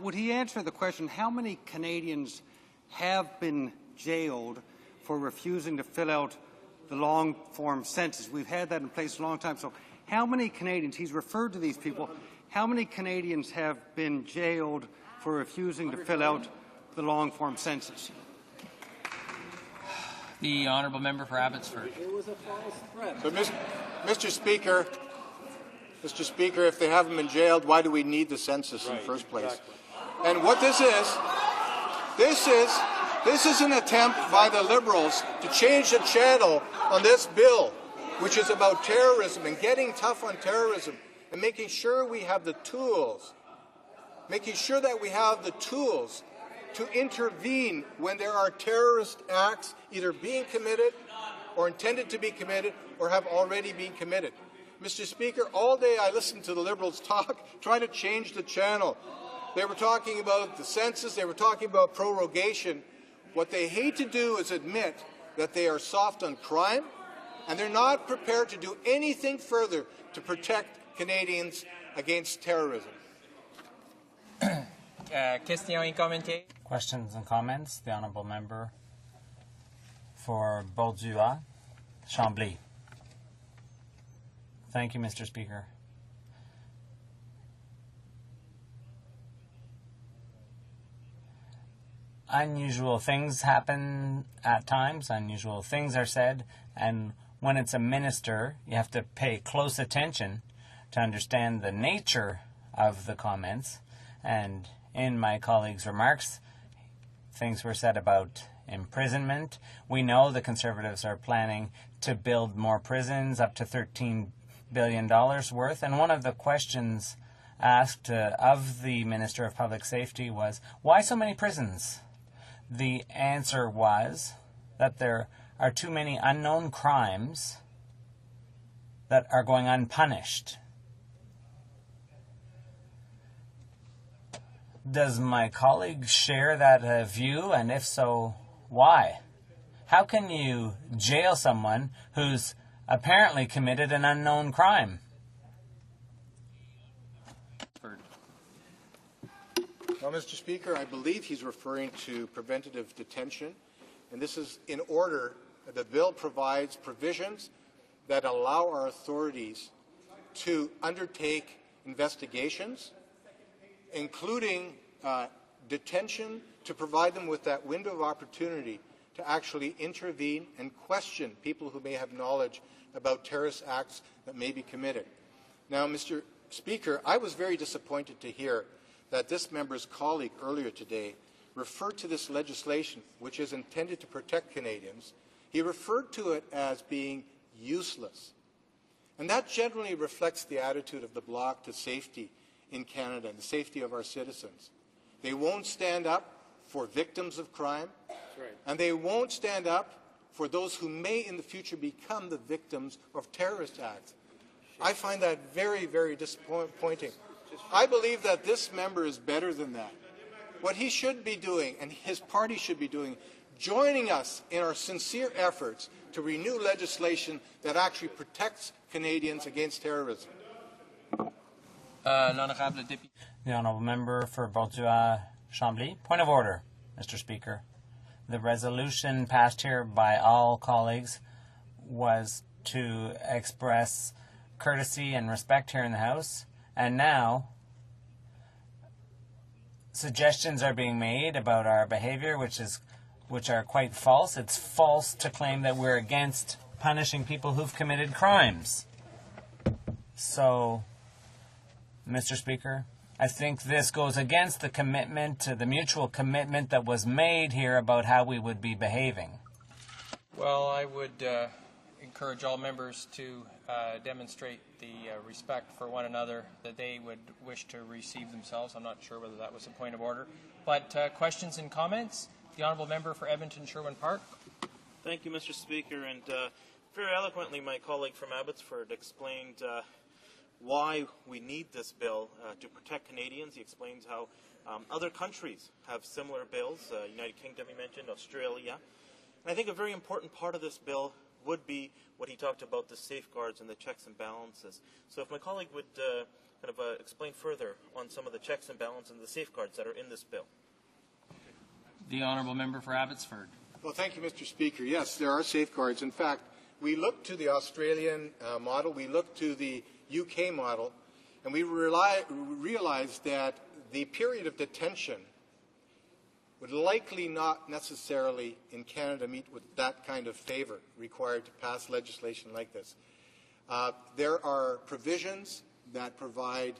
Would he answer the question, how many Canadians have been jailed for refusing to fill out the long-form census? We've had that in place a long time. So how many Canadians, he's referred to these people, how many Canadians have been jailed for refusing to fill out the long-form census? The honourable member for Abbotsford. It was a false threat. But Mr. Speaker, if they haven't been jailed, why do we need the census in the first place? Exactly. And what this is an attempt by the Liberals to change the channel on this bill, which is about terrorism and getting tough on terrorism and making sure we have the tools, to intervene when there are terrorist acts either being committed or intended to be committed or have already been committed. Mr. Speaker, all day I listened to the Liberals talk, trying to change the channel. They were talking about the census, they were talking about prorogation. What they hate to do is admit that they are soft on crime, and they're not prepared to do anything further to protect Canadians against terrorism. Questions and comments? The honourable member for Bordua, Chambly. Thank you, Mr. Speaker. Unusual things happen at times, unusual things are said, and when it's a minister, you have to pay close attention to understand the nature of the comments. And in my colleague's remarks, things were said about imprisonment. We know the Conservatives are planning to build more prisons, up to $13 billion worth. And one of the questions asked of the Minister of Public Safety was, why so many prisons? The answer was that there are too many unknown crimes that are going unpunished. Does my colleague share that view, and if so, why? How can you jail someone who's apparently committed an unknown crime? Well, Mr. Speaker, I believe he's referring to preventative detention, and this is in order. The bill provides provisions that allow our authorities to undertake investigations, including detention, to provide them with that window of opportunity to actually intervene and question people who may have knowledge about terrorist acts that may be committed. Now, Mr. Speaker, I was very disappointed to hear that this member's colleague earlier today referred to this legislation, which is intended to protect Canadians, he referred to it as being useless. And that generally reflects the attitude of the Bloc to safety in Canada and the safety of our citizens. They won't stand up for victims of crime, and they won't stand up for those who may in the future become the victims of terrorist acts. I find that very, very disappointing. I believe that this member is better than that. What he should be doing, and his party should be doing, joining us in our sincere efforts to renew legislation that actually protects Canadians against terrorism. The honourable member for Bordua-Chambly. Point of order, Mr. Speaker. The resolution passed here by all colleagues was to express courtesy and respect here in the House, and now suggestions are being made about our behavior, which are quite false. It's false to claim that we're against punishing people who've committed crimes. So, Mr. Speaker, I think this goes against the commitment, the mutual commitment that was made here about how we would be behaving. Well, I would encourage all members to demonstrate the respect for one another that they would wish to receive themselves. I'm not sure whether that was a point of order. But questions and comments? The honourable member for Edmonton-Sherwin Park. Thank you, Mr. Speaker. And very eloquently, my colleague from Abbotsford explained why we need this bill to protect Canadians. He explains how other countries have similar bills. United Kingdom, he mentioned, Australia. And I think a very important part of this bill would be what he talked about, the safeguards and the checks and balances. So if my colleague would explain further on some of the checks and balances and the safeguards that are in this bill. The honourable member for Abbotsford. Well, thank you, Mr. Speaker. Yes, there are safeguards. In fact, we look to the Australian model, we look to the UK model, and we realize that the period of detention would likely not necessarily in Canada meet with that kind of favor required to pass legislation like this. There are provisions that provide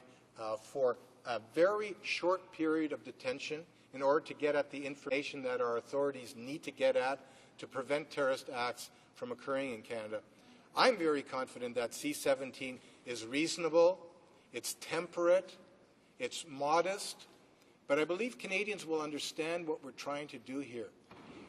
for a very short period of detention in order to get at the information that our authorities need to get at to prevent terrorist acts from occurring in Canada. I'm very confident that C-17 is reasonable, it's temperate, it's modest, but I believe Canadians will understand what we're trying to do here.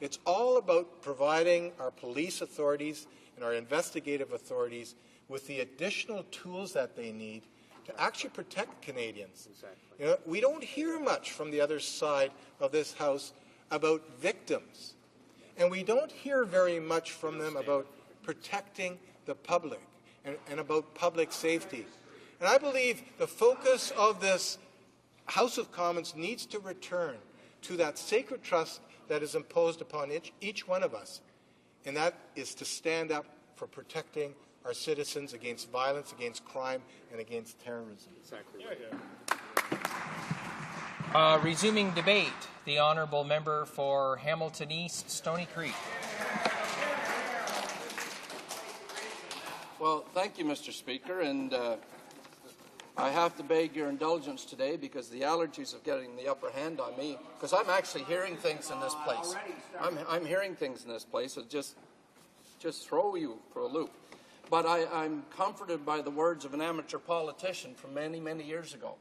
It's all about providing our police authorities and our investigative authorities with the additional tools that they need to actually protect Canadians. Exactly. You know, we don't hear much from the other side of this House about victims, and we don't hear very much from them about protecting the public and about public safety. And I believe the focus of this House of Commons needs to return to that sacred trust that is imposed upon each one of us, and that is to stand up for protecting our citizens against violence, against crime, and against terrorism. Exactly. Resuming debate, the honourable member for Hamilton East, Stony Creek. Well, thank you, Mr. Speaker, and I have to beg your indulgence today because the allergies are getting the upper hand on me, because I'm actually hearing things in this place. I'm hearing things in this place that just throw you for a loop. But I'm comforted by the words of an amateur politician from many, many years ago.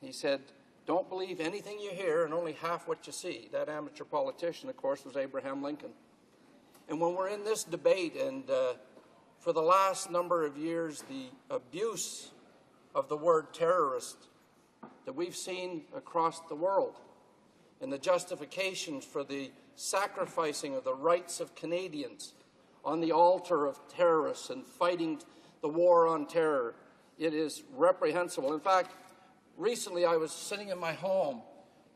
He said, "Don't believe anything you hear and only half what you see." That amateur politician, of course, was Abraham Lincoln. And when we're in this debate, and for the last number of years, the abuse of the word terrorist that we've seen across the world, and the justifications for the sacrificing of the rights of Canadians on the altar of terrorists and fighting the war on terror, it is reprehensible. In fact, recently I was sitting in my home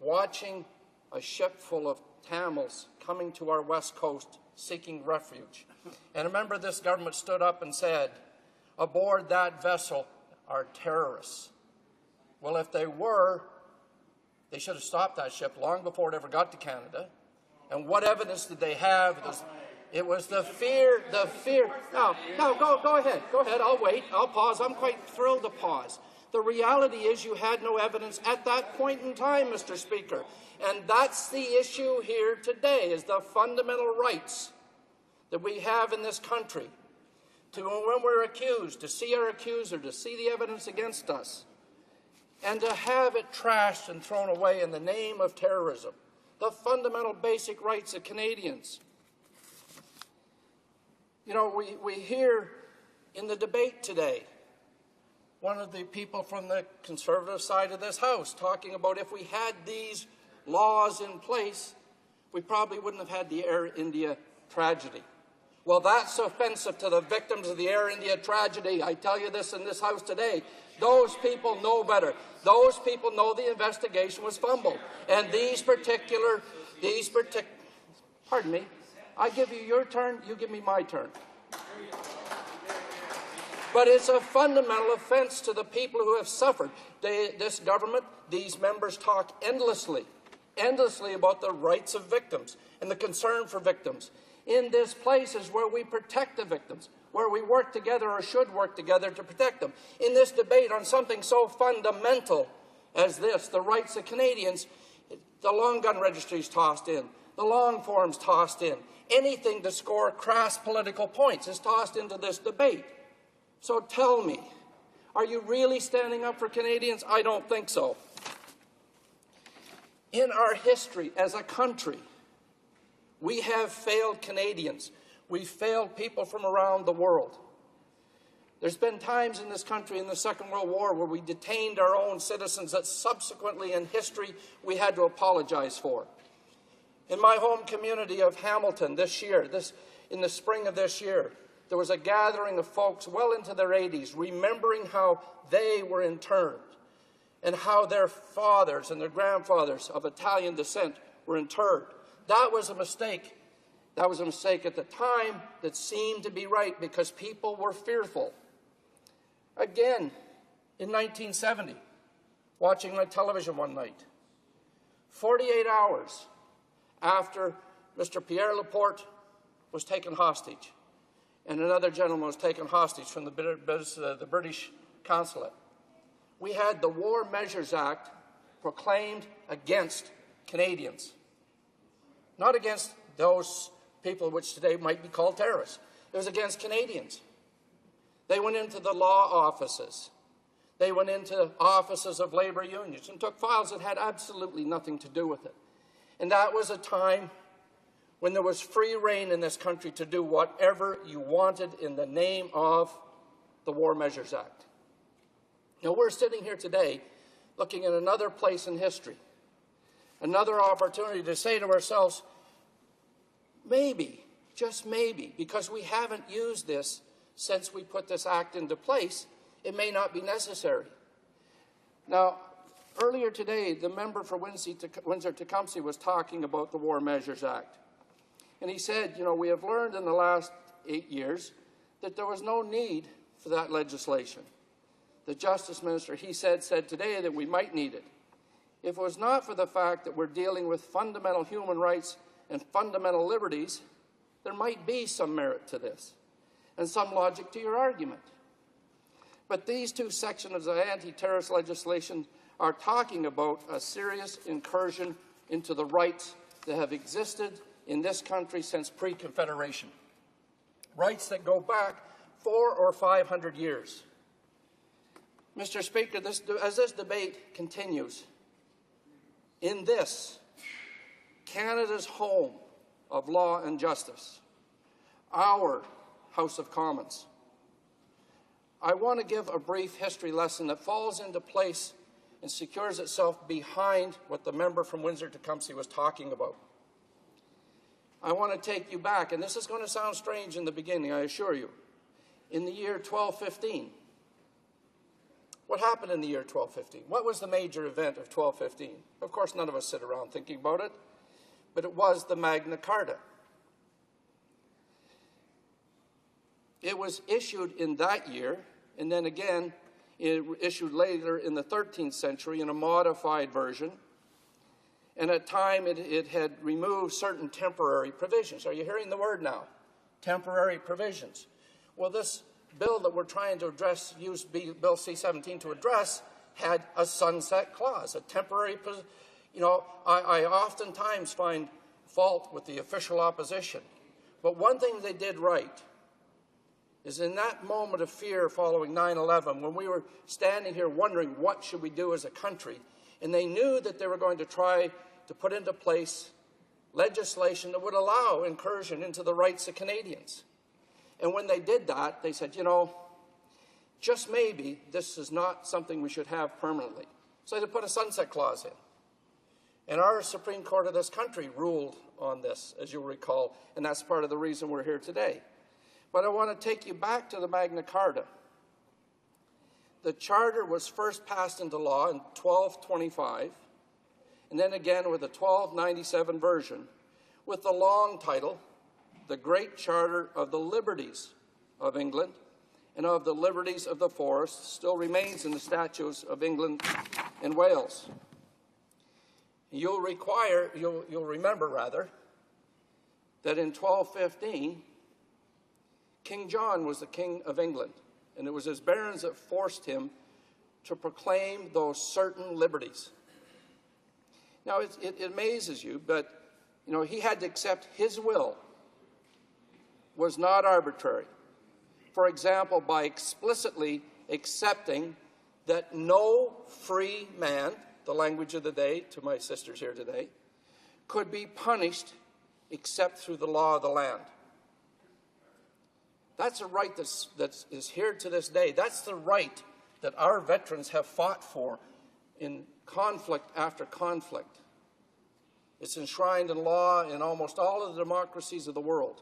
watching a ship full of Tamils coming to our west coast seeking refuge. And a member of this government stood up and said, "Aboard that vessel are terrorists." Well, if they were, they should have stopped that ship long before it ever got to Canada. And what evidence did they have? It was the fear. No, go ahead, I'll wait, I'll pause. I'm quite thrilled to pause. The reality is you had no evidence at that point in time, Mr. Speaker. And that's the issue here today, is the fundamental rights that we have in this country to, when we're accused, to see our accuser, to see the evidence against us, and to have it trashed and thrown away in the name of terrorism. The fundamental basic rights of Canadians. You know, we hear in the debate today one of the people from the Conservative side of this House talking about if we had these laws in place, we probably wouldn't have had the Air India tragedy. Well, that's offensive to the victims of the Air India tragedy. I tell you this in this House today. Those people know better. Those people know the investigation was fumbled. And pardon me, I give you your turn, you give me my turn. But it's a fundamental offense to the people who have suffered. This government, these members talk endlessly about the rights of victims and the concern for victims. In this place is where we protect the victims, where we work together or should work together to protect them. In this debate on something so fundamental as this, the rights of Canadians, the long gun registry is tossed in, the long forms tossed in. Anything to score crass political points is tossed into this debate. So tell me, are you really standing up for Canadians? I don't think so. In our history as a country, we have failed Canadians. We've failed people from around the world. There's been times in this country in the Second World War where we detained our own citizens that subsequently in history we had to apologize for. In my home community of Hamilton this year, in the spring of this year, there was a gathering of folks well into their 80s remembering how they were interned and how their fathers and their grandfathers of Italian descent were interred. That was a mistake. That was a mistake at the time that seemed to be right because people were fearful. Again, in 1970, watching my television one night, 48 hours after Mr. Pierre Laporte was taken hostage, and another gentleman was taken hostage from the British consulate, we had the War Measures Act proclaimed against Canadians. Not against those people which today might be called terrorists. It was against Canadians. They went into the law offices. They went into offices of labor unions and took files that had absolutely nothing to do with it. And that was a time when there was free rein in this country to do whatever you wanted in the name of the War Measures Act. Now, we're sitting here today looking at another place in history, another opportunity to say to ourselves, maybe, just maybe, because we haven't used this since we put this act into place, it may not be necessary. Now, earlier today, the member for Windsor-Tecumseh was talking about the War Measures Act. And he said, you know, we have learned in the last 8 years that there was no need for that legislation. The Justice Minister, he said today that we might need it. If it was not for the fact that we're dealing with fundamental human rights and fundamental liberties, there might be some merit to this and some logic to your argument. But these two sections of anti-terrorist legislation are talking about a serious incursion into the rights that have existed in this country since pre-Confederation. Rights that go back 400 or 500 years. Mr. Speaker, as this debate continues, in this, Canada's home of law and justice, our House of Commons, I want to give a brief history lesson that falls into place and secures itself behind what the member from Windsor-Tecumseh was talking about. I want to take you back, and this is going to sound strange in the beginning, I assure you, in the year 1215. What happened in the year 1215? What was the major event of 1215? Of course, none of us sit around thinking about it, but it was the Magna Carta. It was issued in that year, and then again, issued later in the 13th century in a modified version. And at time, it had removed certain temporary provisions. Are you hearing the word now? Temporary provisions. Well, this bill that we're trying to address, use Bill C-17 to address, had a sunset clause, a temporary, you know, I oftentimes find fault with the official opposition. But one thing they did right is in that moment of fear following 9/11, when we were standing here wondering what should we do as a country, and they knew that they were going to try to put into place legislation that would allow incursion into the rights of Canadians. And when they did that, they said, you know, just maybe this is not something we should have permanently. So they put a sunset clause in. And our Supreme Court of this country ruled on this, as you'll recall, and that's part of the reason we're here today. But I want to take you back to the Magna Carta. The Charter was first passed into law in 1225, and then again with the 1297 version, with the long title, The Great Charter of the Liberties of England and of the Liberties of the Forest, still remains in the statutes of England and Wales. You'll remember that in 1215, King John was the King of England, and it was his barons that forced him to proclaim those certain liberties. Now, it amazes you, but you know, he had to accept his will was not arbitrary. For example, by explicitly accepting that no free man, the language of the day to my sisters here today, could be punished except through the law of the land. That's a right that is here to this day. That's the right that our veterans have fought for in conflict after conflict. It's enshrined in law in almost all of the democracies of the world.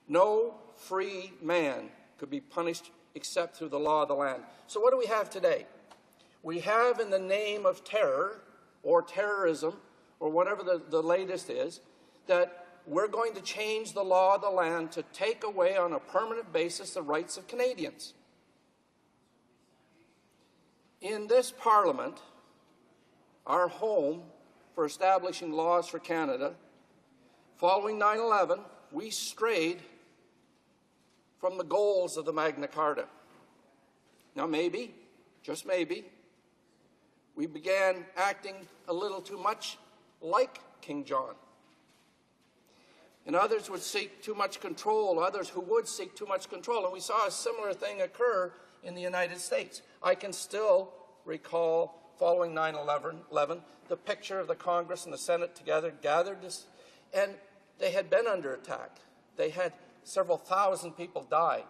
No free man could be punished except through the law of the land. So what do we have today? We have, in the name of terror or terrorism or whatever the latest is, that we're going to change the law of the land to take away on a permanent basis the rights of Canadians. In this Parliament, our home for establishing laws for Canada, following 9/11, we strayed from the goals of the Magna Carta. Now maybe, just maybe, we began acting a little too much like King John. And others would seek too much control, others who would seek too much control. And we saw a similar thing occur in the United States. I can still recall, following 9/11, the picture of the Congress and the Senate together, gathered, and they had been under attack. They had several thousand people die,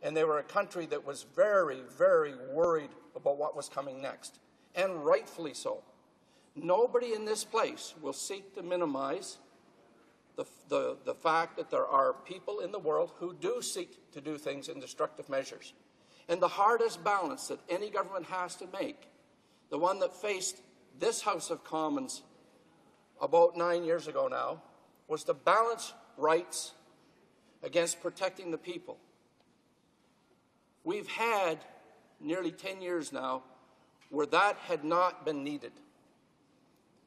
and they were a country that was very, very worried about what was coming next, and rightfully so. Nobody in this place will seek to minimize the fact that there are people in the world who do seek to do things in destructive measures. And the hardest balance that any government has to make, the one that faced this House of Commons about 9 years ago now, was to balance rights against protecting the people. We've had nearly 10 years now where that had not been needed.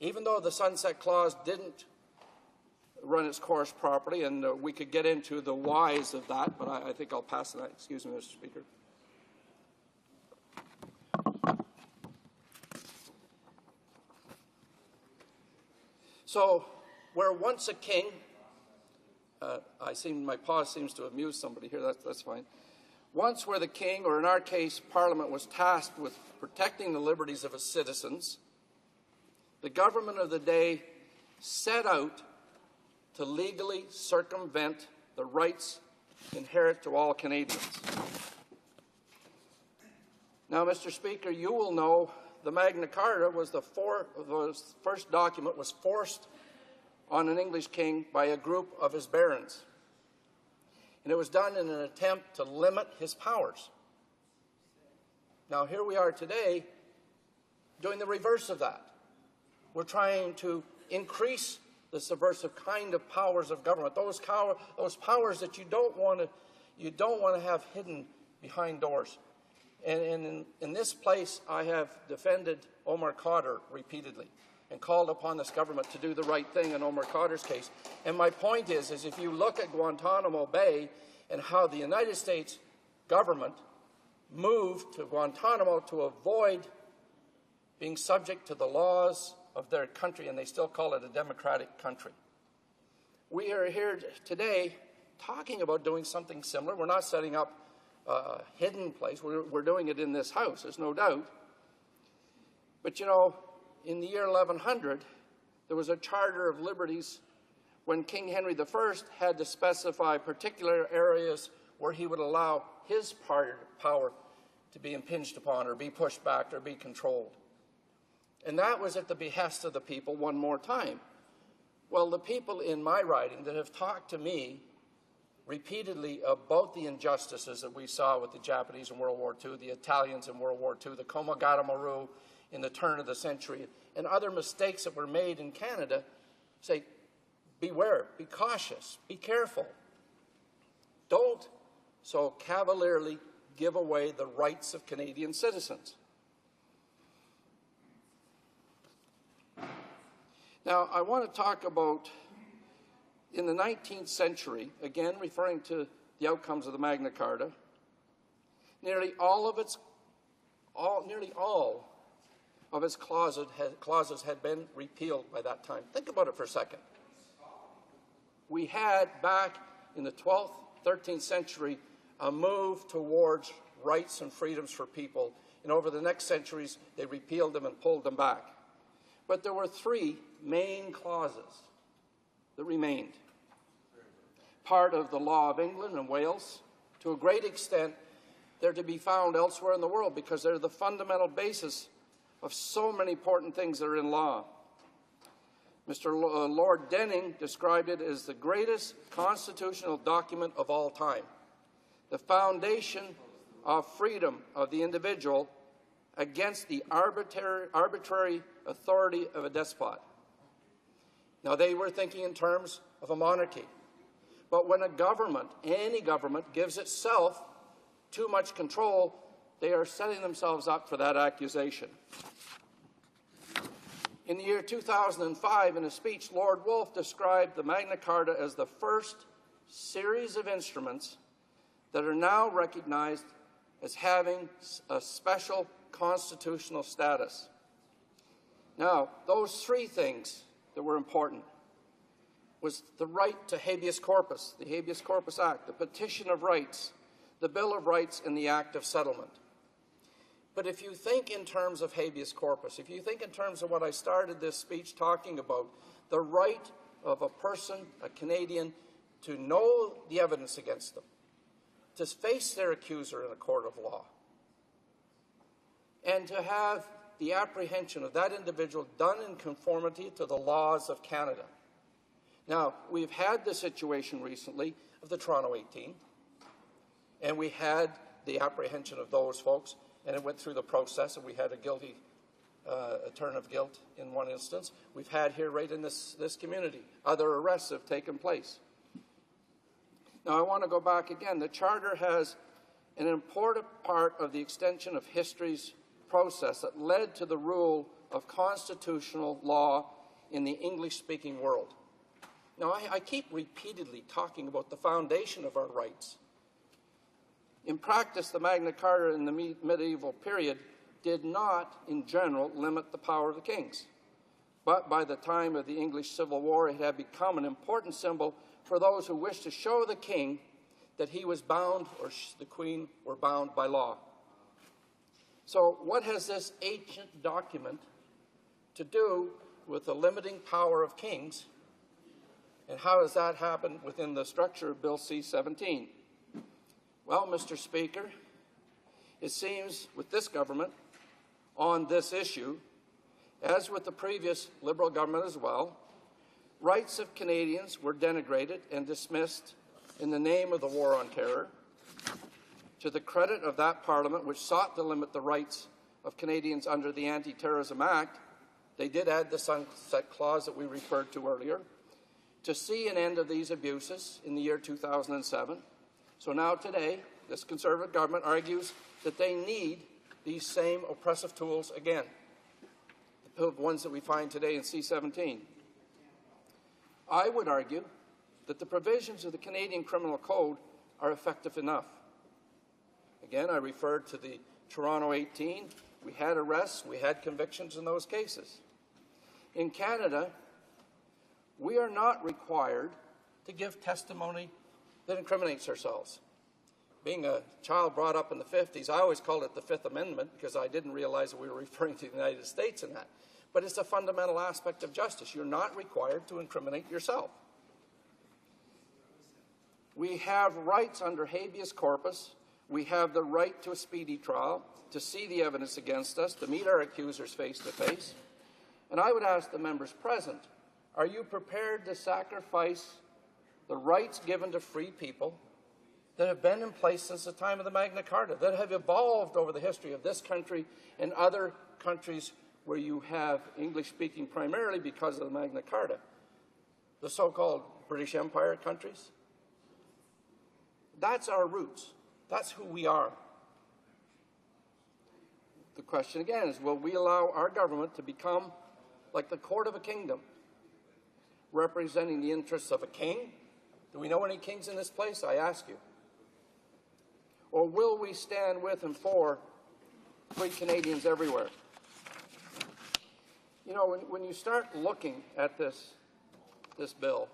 Even though the Sunset Clause didn't run its course properly, and we could get into the whys of that, but I think I'll pass on that. Excuse me, Mr. Speaker. So, where once a king, my pause seems to amuse somebody here, that's fine. Once where the king, or in our case, Parliament, was tasked with protecting the liberties of its citizens, the government of the day set out to legally circumvent the rights inherent to all Canadians. Now, Mr. Speaker, you will know the Magna Carta was the first document was forced on an English king by a group of his barons. And it was done in an attempt to limit his powers. Now, here we are today doing the reverse of that. We're trying to increase the subversive kind of powers of government, those powers that you don't want to have hidden behind doors. And in this place, I have defended Omar Khadr repeatedly and called upon this government to do the right thing in Omar Khadr's case. And my point is if you look at Guantanamo Bay, and how the United States government moved to Guantanamo to avoid being subject to the laws of their country, and they still call it a democratic country. We are here today talking about doing something similar. We're not setting up a hidden place. We're doing it in this house, there's no doubt. But you know, in the year 1100, there was a Charter of Liberties when King Henry I had to specify particular areas where he would allow his power to be impinged upon or be pushed back or be controlled. And that was at the behest of the people one more time. Well, the people in my riding that have talked to me repeatedly about the injustices that we saw with the Japanese in World War II, the Italians in World War II, the Komagata-Maru in the turn of the century, and other mistakes that were made in Canada, say, beware, be cautious, be careful. Don't so cavalierly give away the rights of Canadian citizens. Now, I want to talk about, in the 19th century, again referring to the outcomes of the Magna Carta, nearly all of its clauses had been repealed by that time. Think about it for a second. We had, back in the 12th, 13th century, a move towards rights and freedoms for people, and over the next centuries, they repealed them and pulled them back. But there were three main clauses that remained. Part of the law of England and Wales. To a great extent, they're to be found elsewhere in the world because they're the fundamental basis of so many important things that are in law. Mr. Lord Denning described it as the greatest constitutional document of all time, the foundation of freedom of the individual against the arbitrary authority of a despot. Now, they were thinking in terms of a monarchy. But when a government, any government, gives itself too much control, they are setting themselves up for that accusation. In the year 2005, in a speech, Lord Wolfe described the Magna Carta as the first series of instruments that are now recognized as having a special constitutional status. Now, those three things that were important was the right to habeas corpus, the Habeas Corpus Act, the Petition of Rights, the Bill of Rights, and the Act of Settlement. But if you think in terms of habeas corpus, if you think in terms of what I started this speech talking about, the right of a person, a Canadian, to know the evidence against them, to face their accuser in a court of law, and to have the apprehension of that individual done in conformity to the laws of Canada. Now, we've had the situation recently of the Toronto 18, and we had the apprehension of those folks, and it went through the process, and we had a turn of guilt in one instance. We've had here right in this community, other arrests have taken place. Now, I want to go back again. The Charter has an important part of the extension of history's process that led to the rule of constitutional law in the English-speaking world. Now, I keep repeatedly talking about the foundation of our rights. In practice, the Magna Carta in the medieval period did not, in general, limit the power of the kings. But by the time of the English Civil War, it had become an important symbol for those who wished to show the king that he was bound, or the queen were bound by law. So what has this ancient document to do with the limiting power of kings, and how does that happen within the structure of Bill C-17? Well, Mr. Speaker, it seems with this government on this issue, as with the previous Liberal government as well, rights of Canadians were denigrated and dismissed in the name of the war on terror. To the credit of that Parliament, which sought to limit the rights of Canadians under the Anti-Terrorism Act, they did add the sunset clause that we referred to earlier, to see an end of these abuses in the year 2007. So now today, this Conservative government argues that they need these same oppressive tools again, the ones that we find today in C-17. I would argue that the provisions of the Canadian Criminal Code are effective enough. Again, I referred to the Toronto 18. We had arrests, we had convictions in those cases. In Canada, we are not required to give testimony that incriminates ourselves. Being a child brought up in the 50s, I always called it the Fifth Amendment because I didn't realize that we were referring to the United States in that. But it's a fundamental aspect of justice. You're not required to incriminate yourself. We have rights under habeas corpus. We have the right to a speedy trial, to see the evidence against us, to meet our accusers face to face. And I would ask the members present, are you prepared to sacrifice the rights given to free people that have been in place since the time of the Magna Carta, that have evolved over the history of this country and other countries where you have English speaking primarily because of the Magna Carta, the so-called British Empire countries? That's our roots. That's who we are. The question again is, will we allow our government to become like the court of a kingdom, representing the interests of a king? Do we know any kings in this place? I ask you. Or will we stand with and for free Canadians everywhere? You know, when you start looking at this bill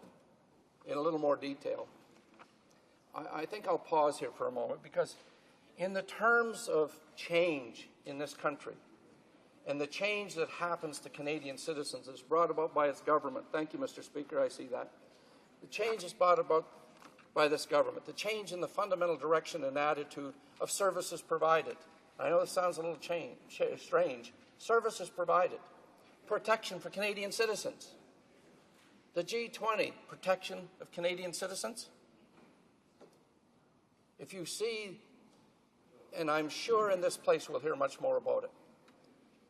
in a little more detail, I think I'll pause here for a moment, because in the terms of change in this country and the change that happens to Canadian citizens is brought about by its government. Thank you, Mr. Speaker, I see that. The change is brought about by this government, the change in the fundamental direction and attitude of services provided. I know this sounds a little strange. Services provided. Protection for Canadian citizens. The G20, protection of Canadian citizens. If you see, and I'm sure in this place we'll hear much more about it,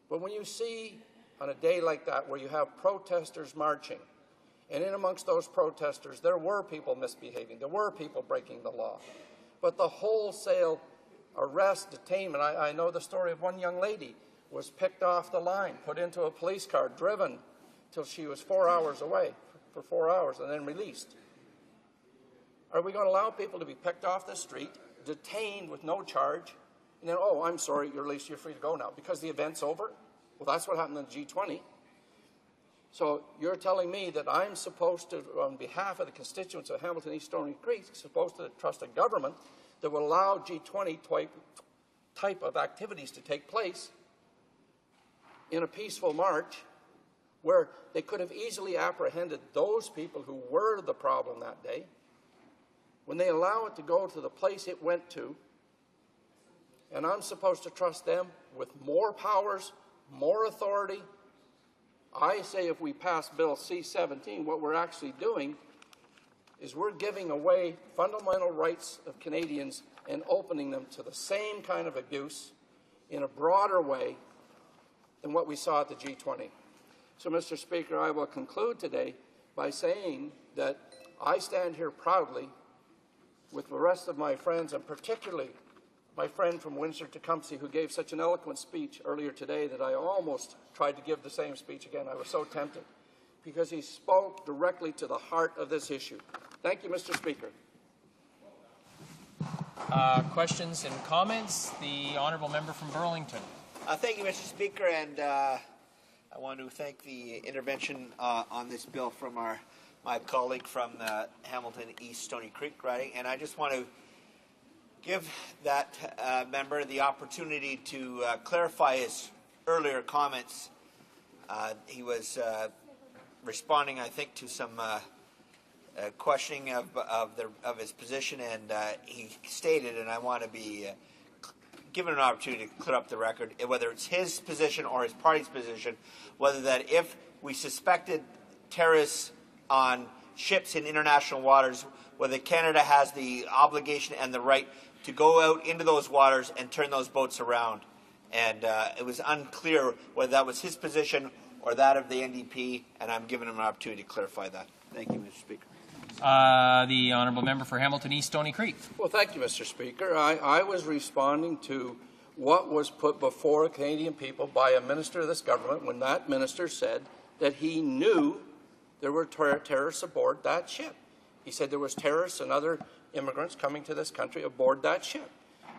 but when you see on a day like that where you have protesters marching, and in amongst those protesters, there were people misbehaving. There were people breaking the law. But the wholesale arrest, detainment, I know the story of one young lady was picked off the line, put into a police car, driven till she was 4 hours away, for 4 hours, and then released. Are we going to allow people to be picked off the street, detained with no charge, and then, oh, I'm sorry, you're released, you're free to go now, because the event's over? Well, that's what happened in the G20. So you're telling me that I'm supposed to, on behalf of the constituents of Hamilton East Stony Creek, supposed to trust a government that will allow G20 type of activities to take place in a peaceful march where they could have easily apprehended those people who were the problem that day, when they allow it to go to the place it went to, and I'm supposed to trust them with more powers, more authority? I say if we pass Bill C-17, what we're actually doing is we're giving away fundamental rights of Canadians and opening them to the same kind of abuse in a broader way than what we saw at the G20. So, Mr. Speaker, I will conclude today by saying that I stand here proudly with the rest of my friends, and particularly my friend from Windsor-Tecumseh, who gave such an eloquent speech earlier today that I almost tried to give the same speech again. I was so tempted, because he spoke directly to the heart of this issue. Thank you, Mr. Speaker. Questions and comments? The honourable member from Burlington. Thank you, Mr. Speaker, and I want to thank the intervention on this bill from my colleague from the Hamilton East Stony Creek riding, and I just want to give that member the opportunity to clarify his earlier comments. He was responding, I think, to some questioning of his position, and he stated, and I want to be given an opportunity to clear up the record, whether it's his position or his party's position, whether that if we suspected terrorists on ships in international waters, whether Canada has the obligation and the right to go out into those waters and turn those boats around. And it was unclear whether that was his position or that of the NDP, and I'm giving him an opportunity to clarify that. Thank you, Mr. Speaker. The honourable member for Hamilton East Stony Creek. Well, thank you, Mr. Speaker. I was responding to what was put before Canadian people by a minister of this government when that minister said that he knew there were terrorists aboard that ship. He said there was terrorists and other immigrants coming to this country aboard that ship.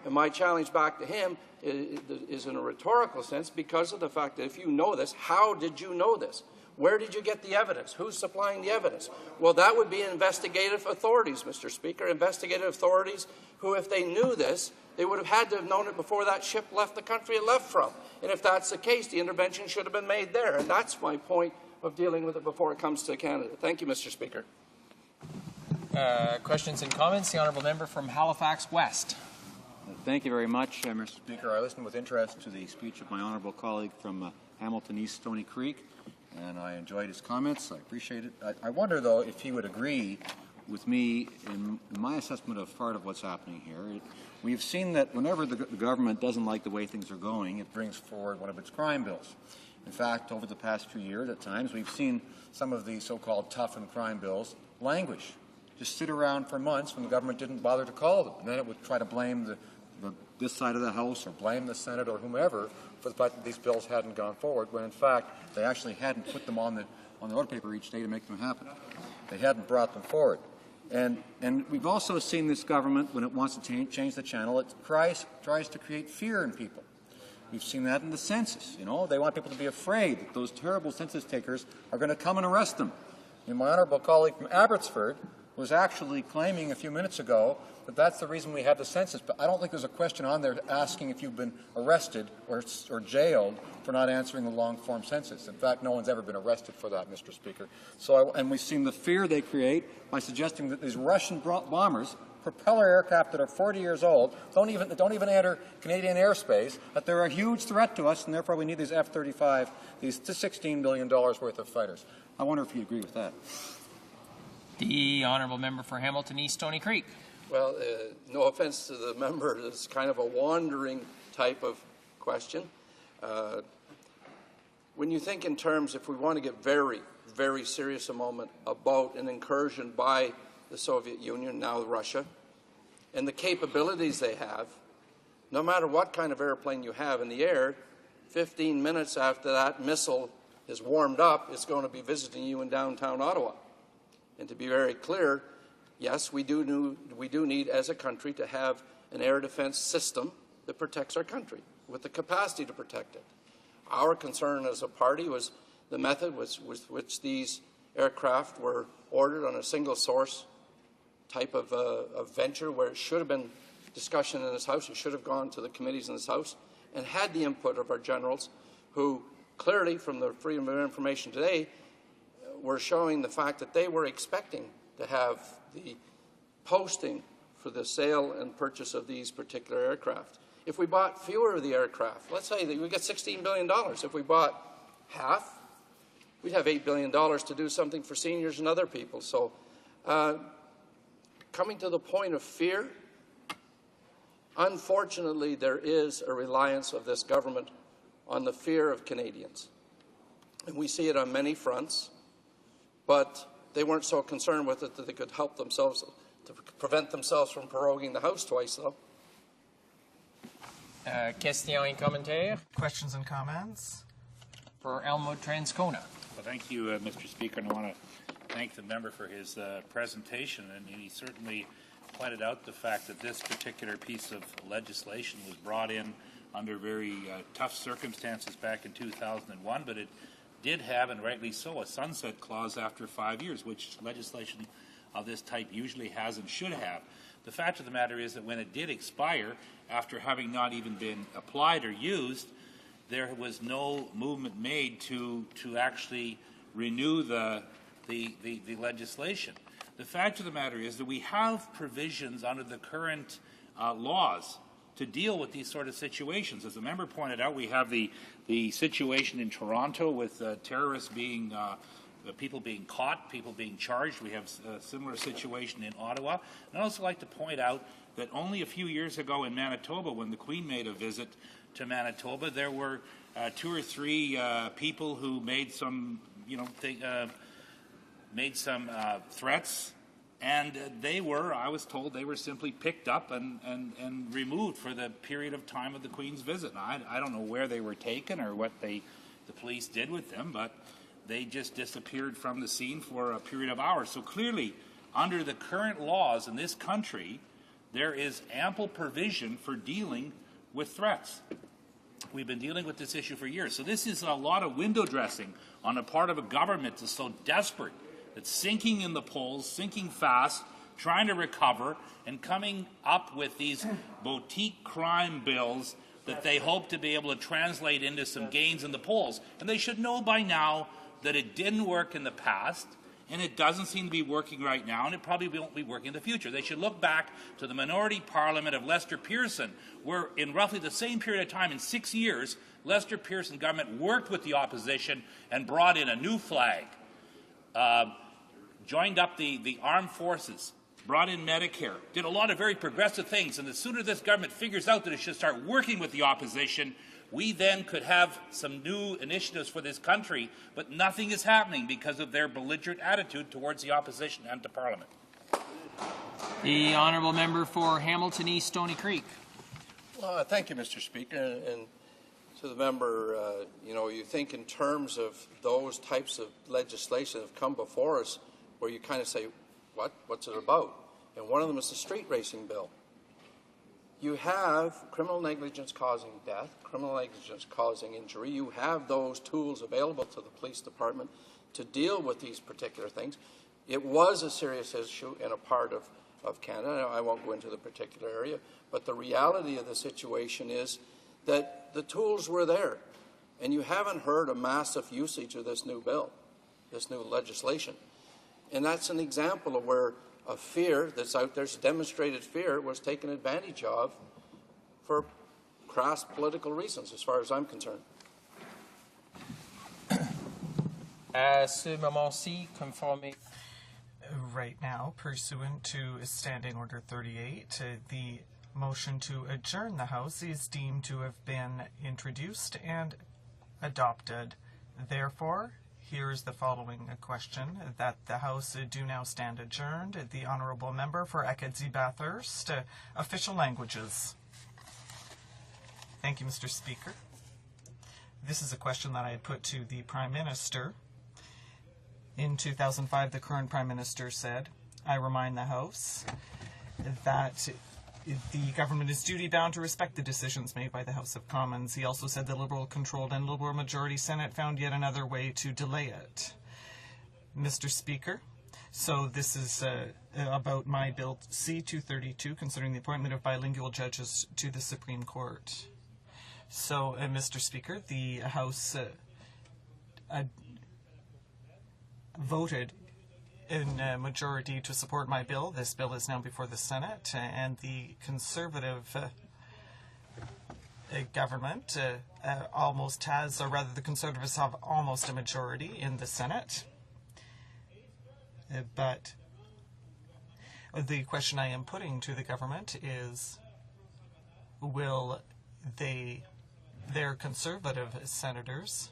And my challenge back to him is in a rhetorical sense, because of the fact that if you know this, how did you know this? Where did you get the evidence? Who's supplying the evidence? Well, that would be investigative authorities, Mr. Speaker, investigative authorities who, if they knew this, they would have had to have known it before that ship left the country it left from. And if that's the case, the intervention should have been made there. And that's my point of dealing with it before it comes to Canada. Thank you, Mr. Speaker. Questions and comments? The honourable member from Halifax West. Thank you very much, Mr. Speaker. I listened with interest to the speech of my honourable colleague from Hamilton East Stony Creek, and I enjoyed his comments. I appreciate it. I wonder, though, if he would agree with me in my assessment of part of what's happening here. We've seen that whenever the government doesn't like the way things are going, it brings forward one of its crime bills. In fact, over the past few years, at times, we've seen some of the so-called tough and crime bills languish, just sit around for months when the government didn't bother to call them. And then it would try to blame this side of the House or blame the Senate or whomever for the fact that these bills hadn't gone forward, when in fact they actually hadn't put them on the order paper each day to make them happen. They hadn't brought them forward. And we've also seen this government, when it wants to change the channel, it tries to create fear in people. We've seen that in the census. You know, they want people to be afraid that those terrible census takers are going to come and arrest them. And my honourable colleague from Abbotsford was actually claiming a few minutes ago that that's the reason we have the census. But I don't think there's a question on there asking if you've been arrested or jailed for not answering the long-form census. In fact, no one's ever been arrested for that, Mr. Speaker. And we've seen the fear they create by suggesting that these Russian bombers, propeller aircraft that are 40 years old, don't even enter Canadian airspace, that they're a huge threat to us, and therefore we need these F-35, these $16 billion worth of fighters. I wonder if you agree with that. The honourable member for Hamilton East Stony Creek. Well, no offense to the member, it's kind of a wandering type of question. When you think in terms, if we want to get very, very serious a moment about an incursion by the Soviet Union, now Russia, and the capabilities they have, no matter what kind of airplane you have in the air, 15 minutes after that missile is warmed up, it's going to be visiting you in downtown Ottawa. And to be very clear, yes, we do need as a country to have an air defense system that protects our country with the capacity to protect it. Our concern as a party was the method with which these aircraft were ordered on a single source type of venture, where it should have been discussion in this House. It should have gone to the committees in this House and had the input of our generals, who clearly, from the Freedom of Information today, were showing the fact that they were expecting to have the posting for the sale and purchase of these particular aircraft. If we bought fewer of the aircraft, let's say that we get $16 billion. If we bought half, we'd have $8 billion to do something for seniors and other people. So coming to the point of fear, unfortunately, there is a reliance of this government on the fear of Canadians. And we see it on many fronts, but they weren't so concerned with it that they could help themselves, to prevent themselves from proroguing the House twice, though. Questions et commentaires? Questions and comments? For Elmo Transcona. Well, thank you, Mr. Speaker, and I want to thank the member for his presentation. And he certainly pointed out the fact that this particular piece of legislation was brought in under very tough circumstances back in 2001, but it did have, and rightly so, a sunset clause after 5 years, which legislation of this type usually has and should have. The fact of the matter is that when it did expire, after having not even been applied or used, there was no movement made to actually renew the legislation. The fact of the matter is that we have provisions under the current laws to deal with these sort of situations. As the member pointed out, we have the situation in Toronto with terrorists being people being caught, people being charged. We have a similar situation in Ottawa. And I'd also like to point out that only a few years ago in Manitoba, when the Queen made a visit to Manitoba, there were 2 or 3 people who made some, threats, and they were, I was told, they were simply picked up and removed for the period of time of the Queen's visit. Now, I don't know where they were taken or what the police did with them, but they just disappeared from the scene for a period of hours. So clearly, under the current laws in this country, there is ample provision for dealing with threats. We've been dealing with this issue for years. So this is a lot of window dressing on the part of a government that's so desperate, that's sinking in the polls, sinking fast, trying to recover, and coming up with these boutique crime bills that they hope to be able to translate into some gains in the polls. And they should know by now that it didn't work in the past, and it doesn't seem to be working right now, and it probably won't be working in the future. They should look back to the minority parliament of Lester Pearson, where in roughly the same period of time, in 6 years, Lester Pearson government worked with the opposition and brought in a new flag, joined up the armed forces, brought in Medicare, did a lot of very progressive things, and the sooner this government figures out that it should start working with the opposition, we then could have some new initiatives for this country, but nothing is happening because of their belligerent attitude towards the opposition and to Parliament. The honourable member for Hamilton East Stony Creek. Well, thank you, Mr. Speaker. And to the member, you think in terms of those types of legislation that have come before us where you kind of say, what's it about? And one of them is the street racing bill. You have criminal negligence causing death, criminal negligence causing injury. You have those tools available to the police department to deal with these particular things. It was a serious issue in a part of Canada. I won't go into the particular area, but the reality of the situation is that the tools were there, and you haven't heard a massive usage of this new bill, this new legislation. And that's an example of where a fear that's out there, demonstrated fear, was taken advantage of for crass political reasons, as far as I'm concerned. À ce moment-ci, conformé. Right now, pursuant to Standing Order 38, the motion to adjourn the House is deemed to have been introduced and adopted. Therefore, here is the following question, that the House do now stand adjourned. The Honourable Member for Acadie-Bathurst, official languages. Thank you, Mr. Speaker. This is a question that I had put to the Prime Minister. In 2005, the current Prime Minister said, I remind the House that the government is duty-bound to respect the decisions made by the House of Commons. He also said the Liberal-controlled and Liberal-majority Senate found yet another way to delay it. Mr. Speaker, so this is about my Bill C-232 concerning the appointment of bilingual judges to the Supreme Court. So, Mr. Speaker, the House voted in a majority to support my bill. This bill is now before the Senate, and the Conservative government almost has, or rather the Conservatives have almost a majority in the Senate. But the question I am putting to the government is, will their Conservative senators,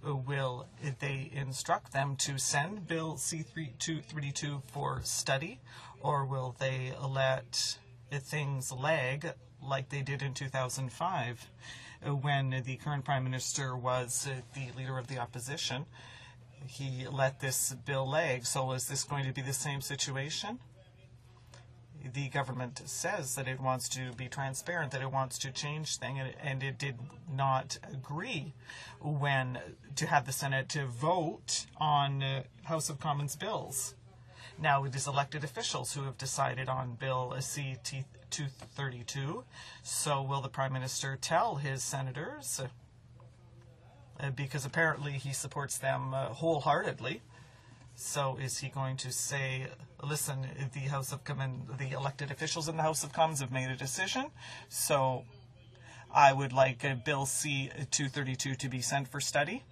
will they instruct them to send Bill C-232 for study, or will they let things lag like they did in 2005 when the current Prime Minister was the Leader of the Opposition? He let this bill lag. So is this going to be the same situation? The government says that it wants to be transparent, that it wants to change things, and it did not agree when to have the Senate to vote on House of Commons bills. Now it is elected officials who have decided on Bill C-232. So will the Prime Minister tell his senators, because apparently he supports them wholeheartedly, so is he going to say, listen, the House of Commons, the elected officials in the House of Commons have made a decision, so I would like Bill C-232 to be sent for study,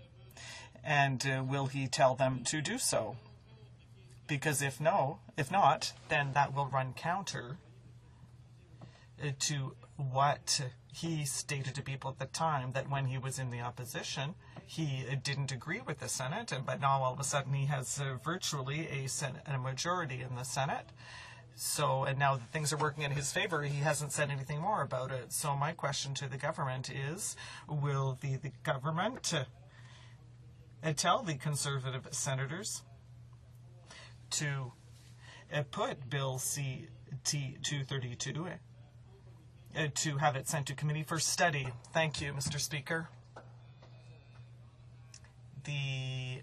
and will he tell them to do so? Because if not, then that will run counter to what he stated to people at the time, that when he was in the opposition, he didn't agree with the Senate, but now all of a sudden he has virtually a majority in the Senate. So, and now that things are working in his favor, he hasn't said anything more about it. So my question to the government is, will the government tell the Conservative senators to put Bill C-232 to have it sent to committee for study. Thank you, Mr. Speaker. The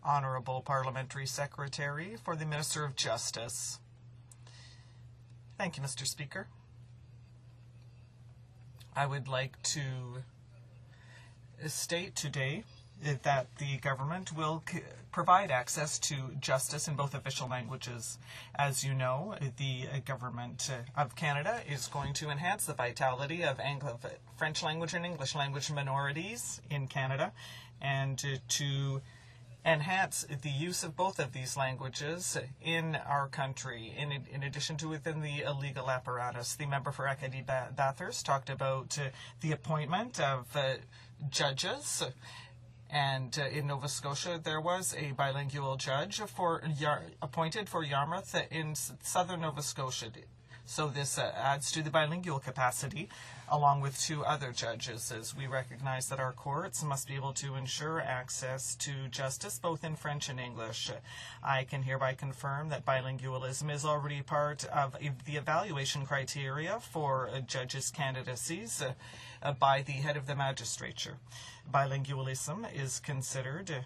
Honourable Parliamentary Secretary for the Minister of Justice. Thank you, Mr. Speaker. I would like to state today that the government will provide access to justice in both official languages. As you know, the government of Canada is going to enhance the vitality of French language and English language minorities in Canada, and to enhance the use of both of these languages in our country, in addition to within the legal apparatus. The member for Acadie-Bathurst talked about the appointment of judges, and in Nova Scotia there was a bilingual judge appointed for Yarmouth in southern Nova Scotia. So this adds to the bilingual capacity, along with 2 other judges, as we recognize that our courts must be able to ensure access to justice both in French and English. I can hereby confirm that bilingualism is already part of the evaluation criteria for judges' candidacies by the head of the magistrature. Bilingualism is considered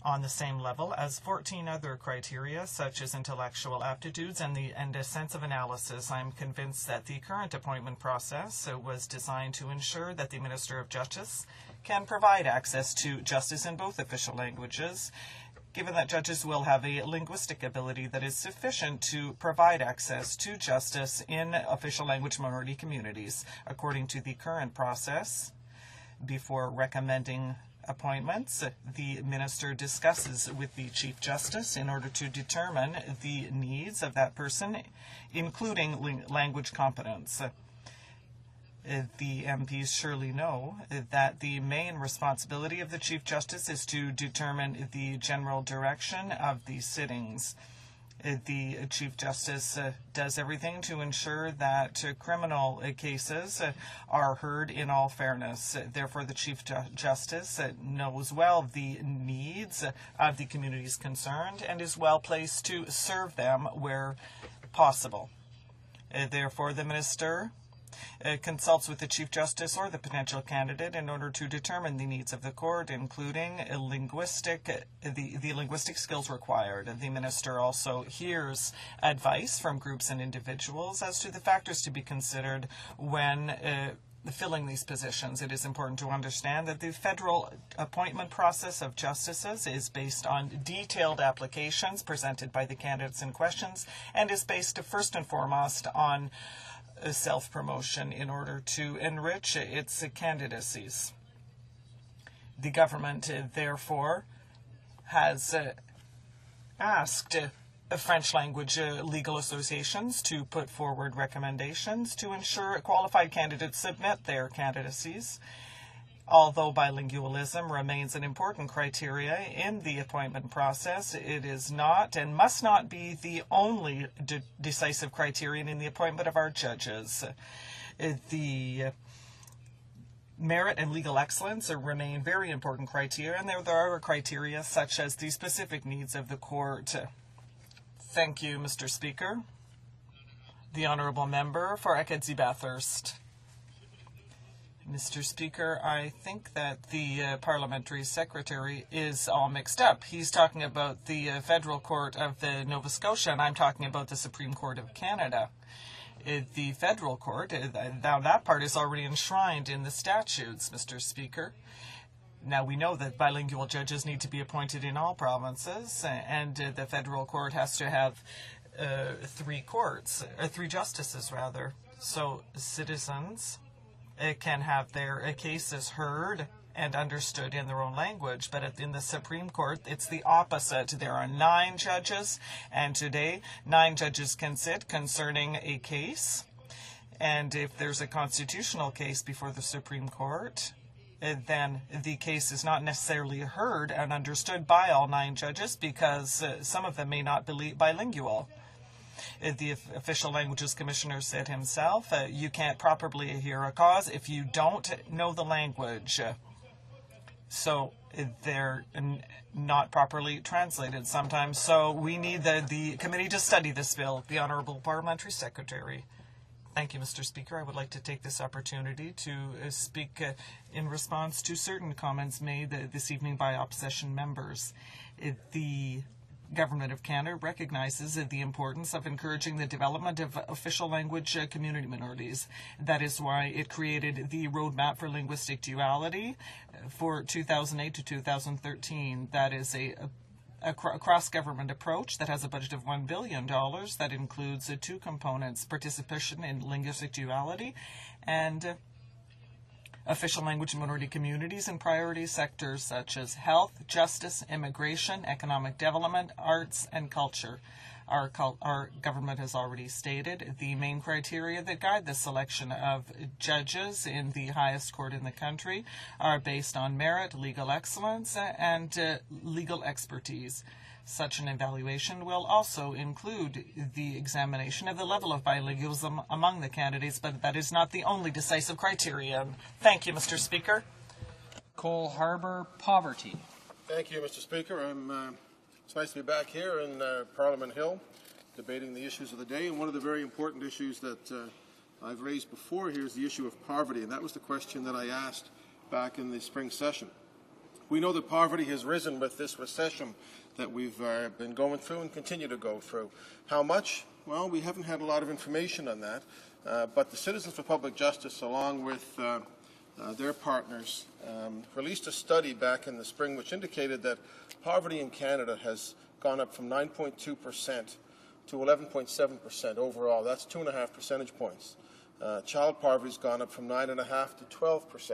on the same level as 14 other criteria, such as intellectual aptitudes and a sense of analysis. I'm convinced that the current appointment process was designed to ensure that the Minister of Justice can provide access to justice in both official languages, given that judges will have a linguistic ability that is sufficient to provide access to justice in official language minority communities. According to the current process, before recommending appointments, the minister discusses with the Chief Justice in order to determine the needs of that person, including language competence. The MPs surely know that the main responsibility of the Chief Justice is to determine the general direction of the sittings. The Chief Justice does everything to ensure that criminal cases are heard in all fairness. Therefore, the Chief Justice knows well the needs of the communities concerned and is well placed to serve them where possible. Therefore, the Minister consults with the Chief Justice or the potential candidate in order to determine the needs of the court, including the linguistic skills required. The Minister also hears advice from groups and individuals as to the factors to be considered when filling these positions. It is important to understand that the federal appointment process of justices is based on detailed applications presented by the candidates in questions, and is based first and foremost on self-promotion in order to enrich its candidacies. The government, therefore, has asked French language legal associations to put forward recommendations to ensure qualified candidates submit their candidacies. Although bilingualism remains an important criteria in the appointment process, it is not and must not be the only decisive criterion in the appointment of our judges. The merit and legal excellence remain very important criteria, and there are criteria such as the specific needs of the court. Thank you, Mr. Speaker. The Honourable Member for Acadie-Bathurst. Mr. Speaker, I think that the Parliamentary Secretary is all mixed up. He's talking about the Federal Court of Nova Scotia, and I'm talking about the Supreme Court of Canada. The Federal Court, now that part is already enshrined in the statutes, Mr. Speaker. Now, we know that bilingual judges need to be appointed in all provinces, and the Federal Court has to have 3 justices, rather. So citizens can have their cases heard and understood in their own language. But in the Supreme Court, it's the opposite. There are 9 judges, and today 9 judges can sit concerning a case. And if there's a constitutional case before the Supreme Court, then the case is not necessarily heard and understood by all 9 judges, because some of them may not be bilingual. The Official Languages Commissioner said himself, you can't properly hear a cause if you don't know the language. So they're not properly translated sometimes. So we need the committee to study this bill. The Honourable Parliamentary Secretary. Thank you, Mr. Speaker. I would like to take this opportunity to speak in response to certain comments made this evening by opposition members. The Government of Canada recognizes the importance of encouraging the development of official language community minorities. That is why it created the Roadmap for Linguistic Duality for 2008 to 2013. That is a cross-government approach that has a budget of $1 billion that includes two components: participation in linguistic duality and official language minority communities in priority sectors such as health, justice, immigration, economic development, arts, and culture. Our government has already stated the main criteria that guide the selection of judges in the highest court in the country are based on merit, legal excellence, and legal expertise. Such an evaluation will also include the examination of the level of bilingualism among the candidates, but that is not the only decisive criterion. Thank you, Mr. Speaker. Cole Harbour, Poverty. Thank you, Mr. Speaker. It's nice to be back here in Parliament Hill debating the issues of the day. And one of the very important issues that I've raised before here is the issue of poverty. And that was the question that I asked back in the spring session. We know that poverty has risen with this recession that we've been going through and continue to go through. How much? Well, we haven't had a lot of information on that. But the Citizens for Public Justice, along with their partners, released a study back in the spring which indicated that poverty in Canada has gone up from 9.2% to 11.7% overall. That's 2.5 percentage points. Child poverty has gone up from 9.5% to 12%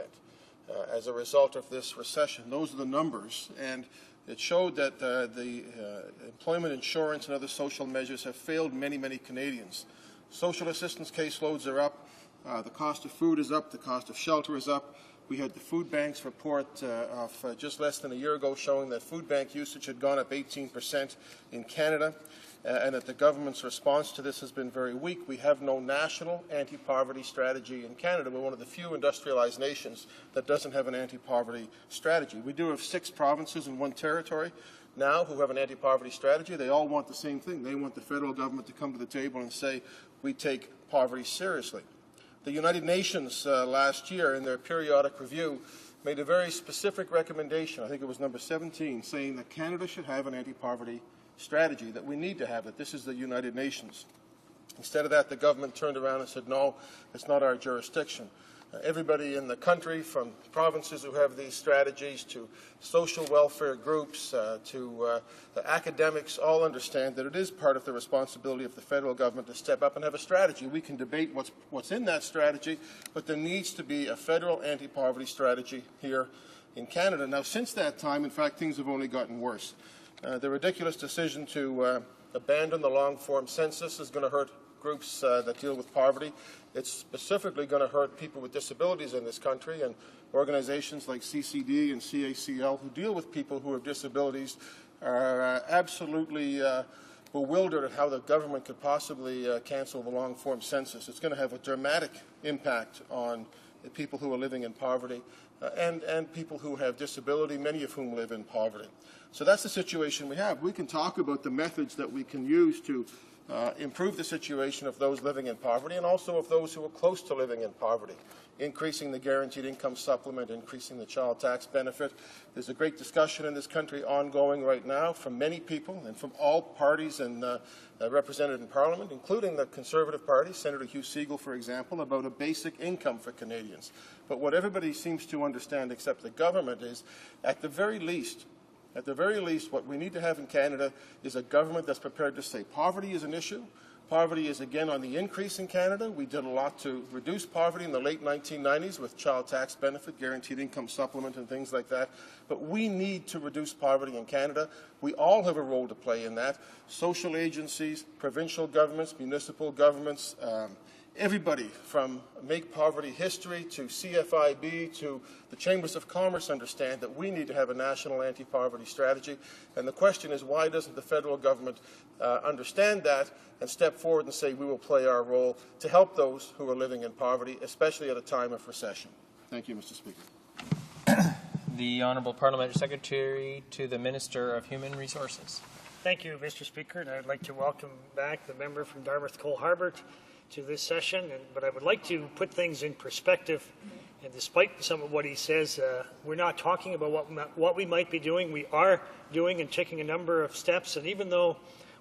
as a result of this recession. Those are the numbers, and it showed that the employment insurance and other social measures have failed many, many Canadians. Social assistance caseloads are up. The cost of food is up. The cost of shelter is up. We had the food bank's report of just less than a year ago showing that food bank usage had gone up 18% in Canada, and that the government's response to this has been very weak. We have no national anti-poverty strategy in Canada. We're one of the few industrialized nations that doesn't have an anti-poverty strategy. We do have 6 provinces and 1 territory now who have an anti-poverty strategy. They all want the same thing. They want the federal government to come to the table and say, we take poverty seriously. The United Nations last year in their periodic review made a very specific recommendation, I think it was number 17, saying that Canada should have an anti-poverty strategy, that we need to have it. This is the United Nations. Instead of that, the government turned around and said, no, it's not our jurisdiction. Everybody in the country, from provinces who have these strategies to social welfare groups to academics, all understand that it is part of the responsibility of the federal government to step up and have a strategy. We can debate what's in that strategy, but there needs to be a federal anti-poverty strategy here in Canada. Now, since that time, in fact, things have only gotten worse. The ridiculous decision to abandon the long-form census is going to hurt groups that deal with poverty. It's specifically going to hurt people with disabilities in this country, and organizations like CCD and CACL who deal with people who have disabilities are absolutely bewildered at how the government could possibly cancel the long-form census. It's going to have a dramatic impact on the people who are living in poverty and people who have disability, many of whom live in poverty. So that's the situation we have. We can talk about the methods that we can use to improve the situation of those living in poverty and also of those who are close to living in poverty, increasing the guaranteed income supplement, increasing the child tax benefit. There's a great discussion in this country ongoing right now from many people and from all parties and represented in Parliament, including the Conservative Party, Senator HoC, for example, about a basic income for Canadians. But what everybody seems to understand except the government is, at the very least, what we need to have in Canada is a government that's prepared to say poverty is an issue. Poverty is again on the increase in Canada. We did a lot to reduce poverty in the late 1990s with child tax benefit, guaranteed income supplement and things like that. But we need to reduce poverty in Canada. We all have a role to play in that. Social agencies, provincial governments, municipal governments, everybody from Make Poverty History to CFIB to the Chambers of Commerce understand that we need to have a national anti-poverty strategy. And the question is, why doesn't the federal government understand that and step forward and say we will play our role to help those who are living in poverty, especially at a time of recession? Thank you, Mr. Speaker. The Honourable Parliamentary Secretary to the Minister of Human Resources. Thank you, Mr. Speaker, and I'd like to welcome back the member from Dartmouth-Cole Harbour to this session. But I would like to put things in perspective. And despite some of what he says, we're not talking about what we might be doing. We are doing and taking a number of steps. And even though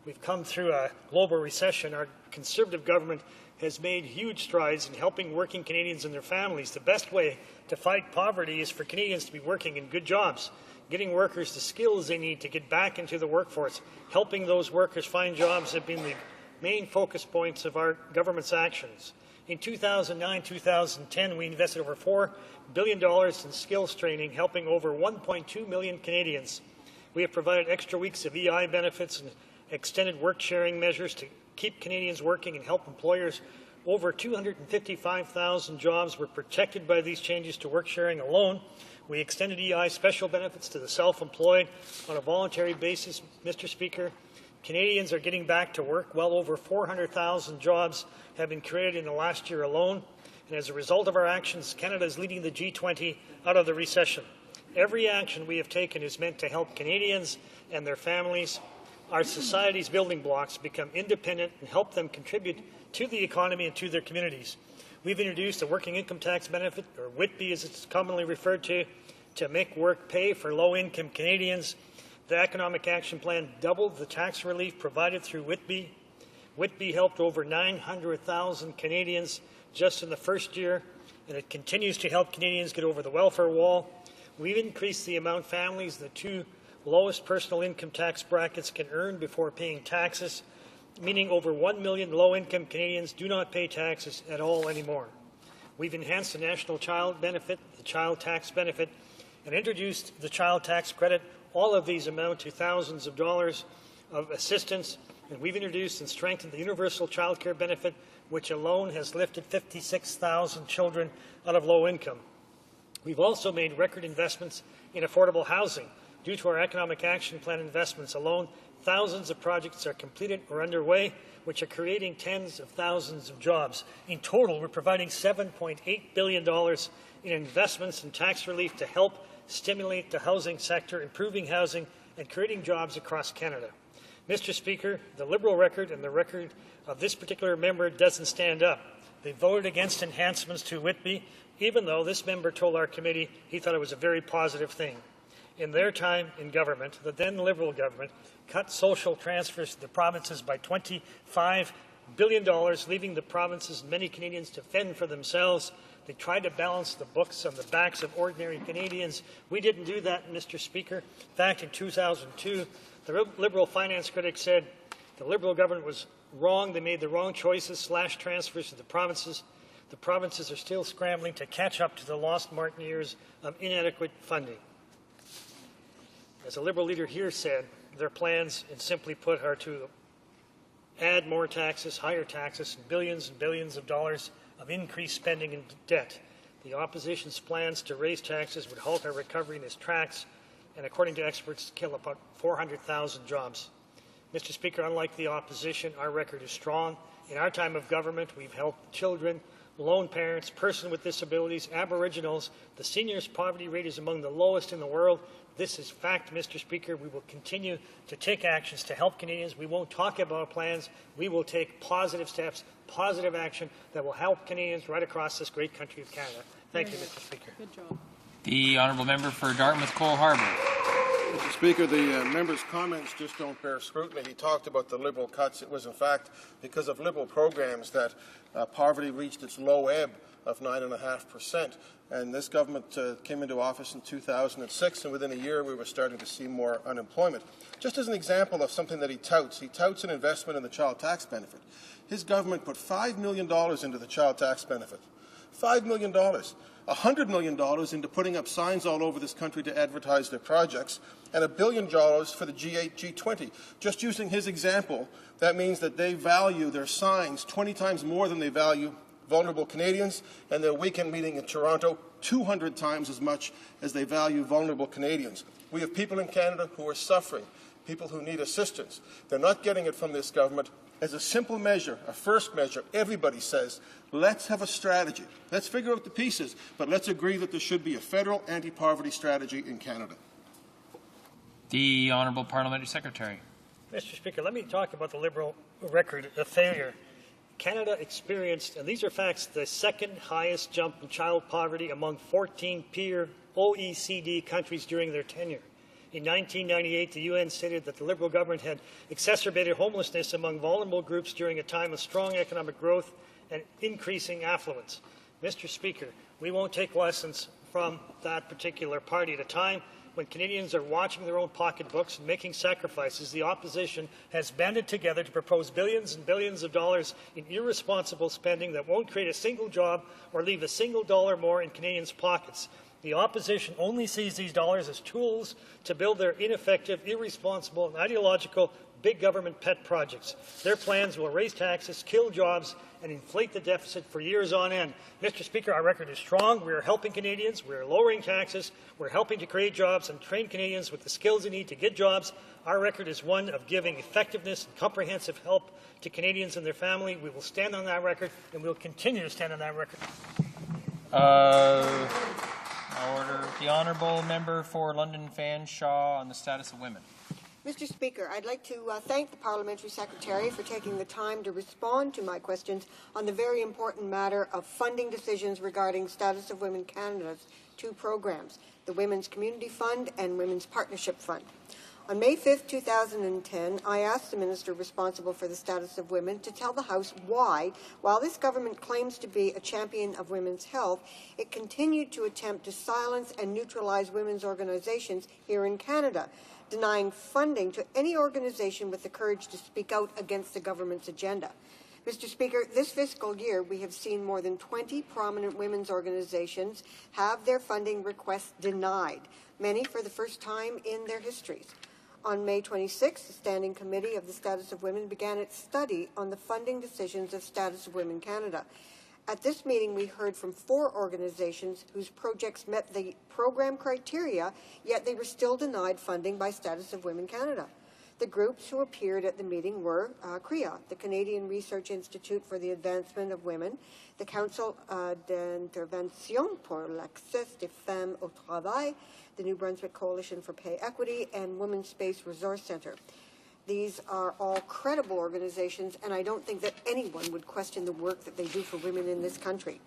we've come through a global recession, our Conservative government has made huge strides in helping working Canadians and their families. The best way to fight poverty is for Canadians to be working in good jobs, getting workers the skills they need to get back into the workforce. Helping those workers find jobs have been the main focus points of our government's actions. In 2009-2010, we invested over $4 billion in skills training, helping over 1.2 million Canadians. We have provided extra weeks of EI benefits and extended work-sharing measures to keep Canadians working and help employers. Over 255,000 jobs were protected by these changes to work-sharing alone. We extended EI special benefits to the self-employed on a voluntary basis, Mr. Speaker. Canadians are getting back to work. Well over 400,000 jobs have been created in the last year alone. And as a result of our actions, Canada is leading the G20 out of the recession. Every action we have taken is meant to help Canadians and their families, our society's building blocks, become independent and help them contribute to the economy and to their communities. We've introduced a working income tax benefit, or WITB as it's commonly referred to make work pay for low-income Canadians. The Economic Action Plan doubled the tax relief provided through WITB. WITB helped over 900,000 Canadians just in the first year, and it continues to help Canadians get over the welfare wall. We've increased the amount families, the two lowest personal income tax brackets, can earn before paying taxes, meaning over 1 million low-income Canadians do not pay taxes at all anymore. We've enhanced the national child benefit, the child tax benefit, and introduced the child tax credit. All of these amount to thousands of dollars of assistance, and we've introduced and strengthened the universal child care benefit, which alone has lifted 56,000 children out of low income. We've also made record investments in affordable housing. Due to our Economic Action Plan investments alone, thousands of projects are completed or underway, which are creating tens of thousands of jobs. In total, we're providing $7.8 billion in investments and tax relief to help stimulate the housing sector, improving housing, and creating jobs across Canada. Mr. Speaker, the Liberal record and the record of this particular member doesn't stand up. They voted against enhancements to WITB, even though this member told our committee he thought it was a very positive thing. In their time in government, the then Liberal government cut social transfers to the provinces by $25 billion, leaving the provinces and many Canadians to fend for themselves. They tried to balance the books on the backs of ordinary Canadians. We didn't do that, Mr. Speaker. In fact, in 2002, the Liberal finance critic said the Liberal government was wrong. They made the wrong choices, slashed transfers to the provinces. The provinces are still scrambling to catch up to the lost Martin years of inadequate funding. As a Liberal leader here said, their plans, and simply put, are to add more taxes, higher taxes, and billions of dollars of increased spending and debt. The opposition's plans to raise taxes would halt our recovery in its tracks and, according to experts, kill about 400,000 jobs. Mr. Speaker, unlike the opposition, our record is strong. In our time of government, we've helped children, lone parents, persons with disabilities, Aboriginals. The seniors' poverty rate is among the lowest in the world. This is fact, Mr. Speaker. We will continue to take actions to help Canadians. We won't talk about plans. We will take positive steps, positive action that will help Canadians right across this great country of Canada. Thank you, Mr. Speaker. Good job. The Honourable Member for Dartmouth-Cole Harbour. Mr. Speaker, the member's comments just don't bear scrutiny. He talked about the Liberal cuts. It was, in fact, because of Liberal programs that poverty reached its low ebb of 9.5%. And this government came into office in 2006, and within a year we were starting to see more unemployment. Just as an example of something that he touts an investment in the child tax benefit. His government put $5 million into the child tax benefit. $5 million. $100 million into putting up signs all over this country to advertise their projects, and $1 billion for the G8, G20. Just using his example, that means that they value their signs 20 times more than they value vulnerable Canadians, and their weekend meeting in Toronto 200 times as much as they value vulnerable Canadians. We have people in Canada who are suffering, people who need assistance. They're not getting it from this government. As a simple measure, a first measure, everybody says, Let's have a strategy. Let's figure out the pieces, but let's agree that there should be a federal anti-poverty strategy in Canada. The Honourable Parliamentary Secretary. Mr. Speaker, let me talk about the Liberal record of failure. Canada experienced, and these are facts, the second highest jump in child poverty among 14 peer OECD countries during their tenure. In 1998, the UN stated that the Liberal government had exacerbated homelessness among vulnerable groups during a time of strong economic growth and increasing affluence. Mr. Speaker, we won't take lessons from that particular party at a time when Canadians are watching their own pocketbooks and making sacrifices. The opposition has banded together to propose billions and billions of dollars in irresponsible spending that won't create a single job or leave a single dollar more in Canadians' pockets. The opposition only sees these dollars as tools to build their ineffective, irresponsible, and ideological big government pet projects. Their plans will raise taxes, kill jobs, and inflate the deficit for years on end. Mr. Speaker, our record is strong. We are helping Canadians. We are lowering taxes. We're helping to create jobs and train Canadians with the skills they need to get jobs. Our record is one of giving effectiveness and comprehensive help to Canadians and their family. We will stand on that record, and we will continue to stand on that record. Order. The Honourable Member for London Fanshawe on the status of women. Mr. Speaker, I'd like to thank the Parliamentary Secretary for taking the time to respond to my questions on the very important matter of funding decisions regarding Status of Women Canada's two programs, the Women's Community Fund and Women's Partnership Fund. On May 5, 2010, I asked the Minister responsible for the status of women to tell the House why, while this government claims to be a champion of women's health, it continued to attempt to silence and neutralize women's organizations here in Canada, denying funding to any organization with the courage to speak out against the government's agenda. Mr. Speaker, this fiscal year we have seen more than 20 prominent women's organizations have their funding requests denied, many for the first time in their histories. On May 26, the Standing Committee of the Status of Women began its study on the funding decisions of Status of Women Canada. At this meeting, we heard from 4 organizations whose projects met the program criteria, yet they were still denied funding by Status of Women Canada. The groups who appeared at the meeting were CREA, the Canadian Research Institute for the Advancement of Women, the Council d'Intervention pour l'Accès des Femmes au Travail, the New Brunswick Coalition for Pay Equity, and Women's Space Resource Centre. These are all credible organizations, and I don't think that anyone would question the work that they do for women in this country.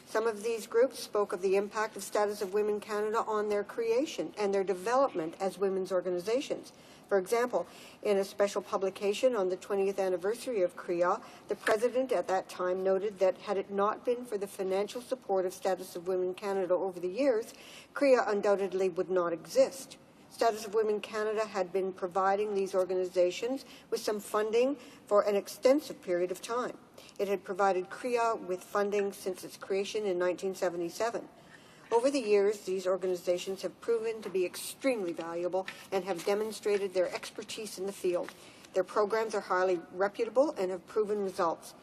Some of these groups spoke of the impact of Status of Women Canada on their creation and their development as women's organizations. For example, in a special publication on the 20th anniversary of CREA, the president at that time noted that had it not been for the financial support of Status of Women Canada over the years, CREA undoubtedly would not exist. Status of Women Canada had been providing these organizations with some funding for an extensive period of time. It had provided CREA with funding since its creation in 1977. Over the years, these organizations have proven to be extremely valuable and have demonstrated their expertise in the field. Their programs are highly reputable and have proven results.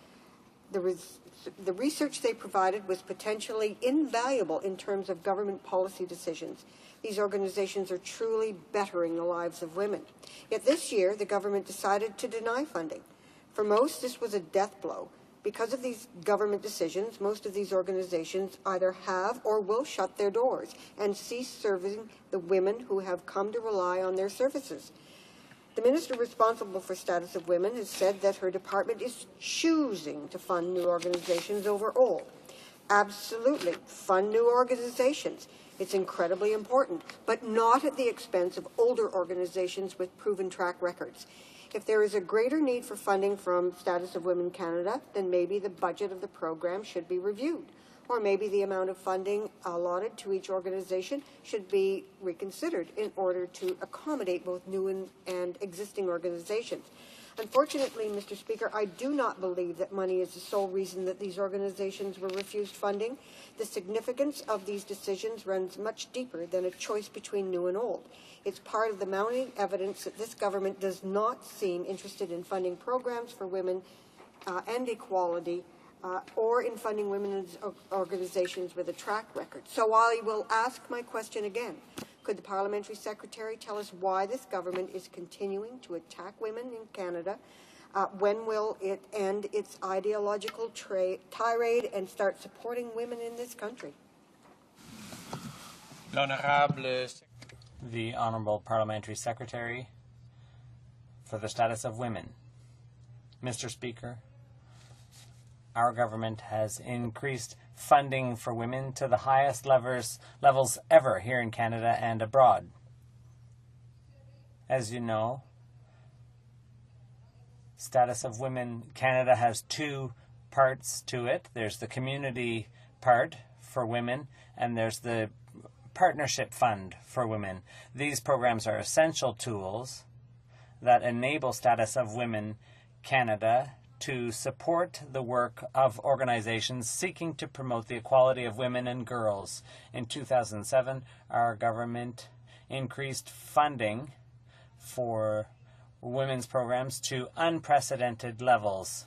The research they provided was potentially invaluable in terms of government policy decisions. These organizations are truly bettering the lives of women. Yet this year, the government decided to deny funding. For most, this was a death blow. Because of these government decisions, most of these organizations either have or will shut their doors and cease serving the women who have come to rely on their services. The minister responsible for Status of Women has said that her department is choosing to fund new organizations over old. Absolutely, fund new organizations. It's incredibly important, but not at the expense of older organizations with proven track records. If there is a greater need for funding from Status of Women Canada, then maybe the budget of the program should be reviewed. Or maybe the amount of funding allotted to each organization should be reconsidered in order to accommodate both new and existing organizations. Unfortunately, Mr. Speaker, I do not believe that money is the sole reason that these organizations were refused funding. The significance of these decisions runs much deeper than a choice between new and old. It's part of the mounting evidence that this government does not seem interested in funding programs for women and equality or in funding women's organizations with a track record. So I will ask my question again. Could the Parliamentary Secretary tell us why this government is continuing to attack women in Canada When will it end its ideological tirade and start supporting women in this country? The Honourable Parliamentary Secretary for the Status of Women. Mr. Speaker, our government has increased funding for women to the highest levels ever here in Canada and abroad. As you know, Status of Women Canada has two parts to it. There's the community part for women, and there's the partnership fund for women. These programs are essential tools that enable Status of Women Canada to support the work of organizations seeking to promote the equality of women and girls. In 2007, our government increased funding for women's programs to unprecedented levels.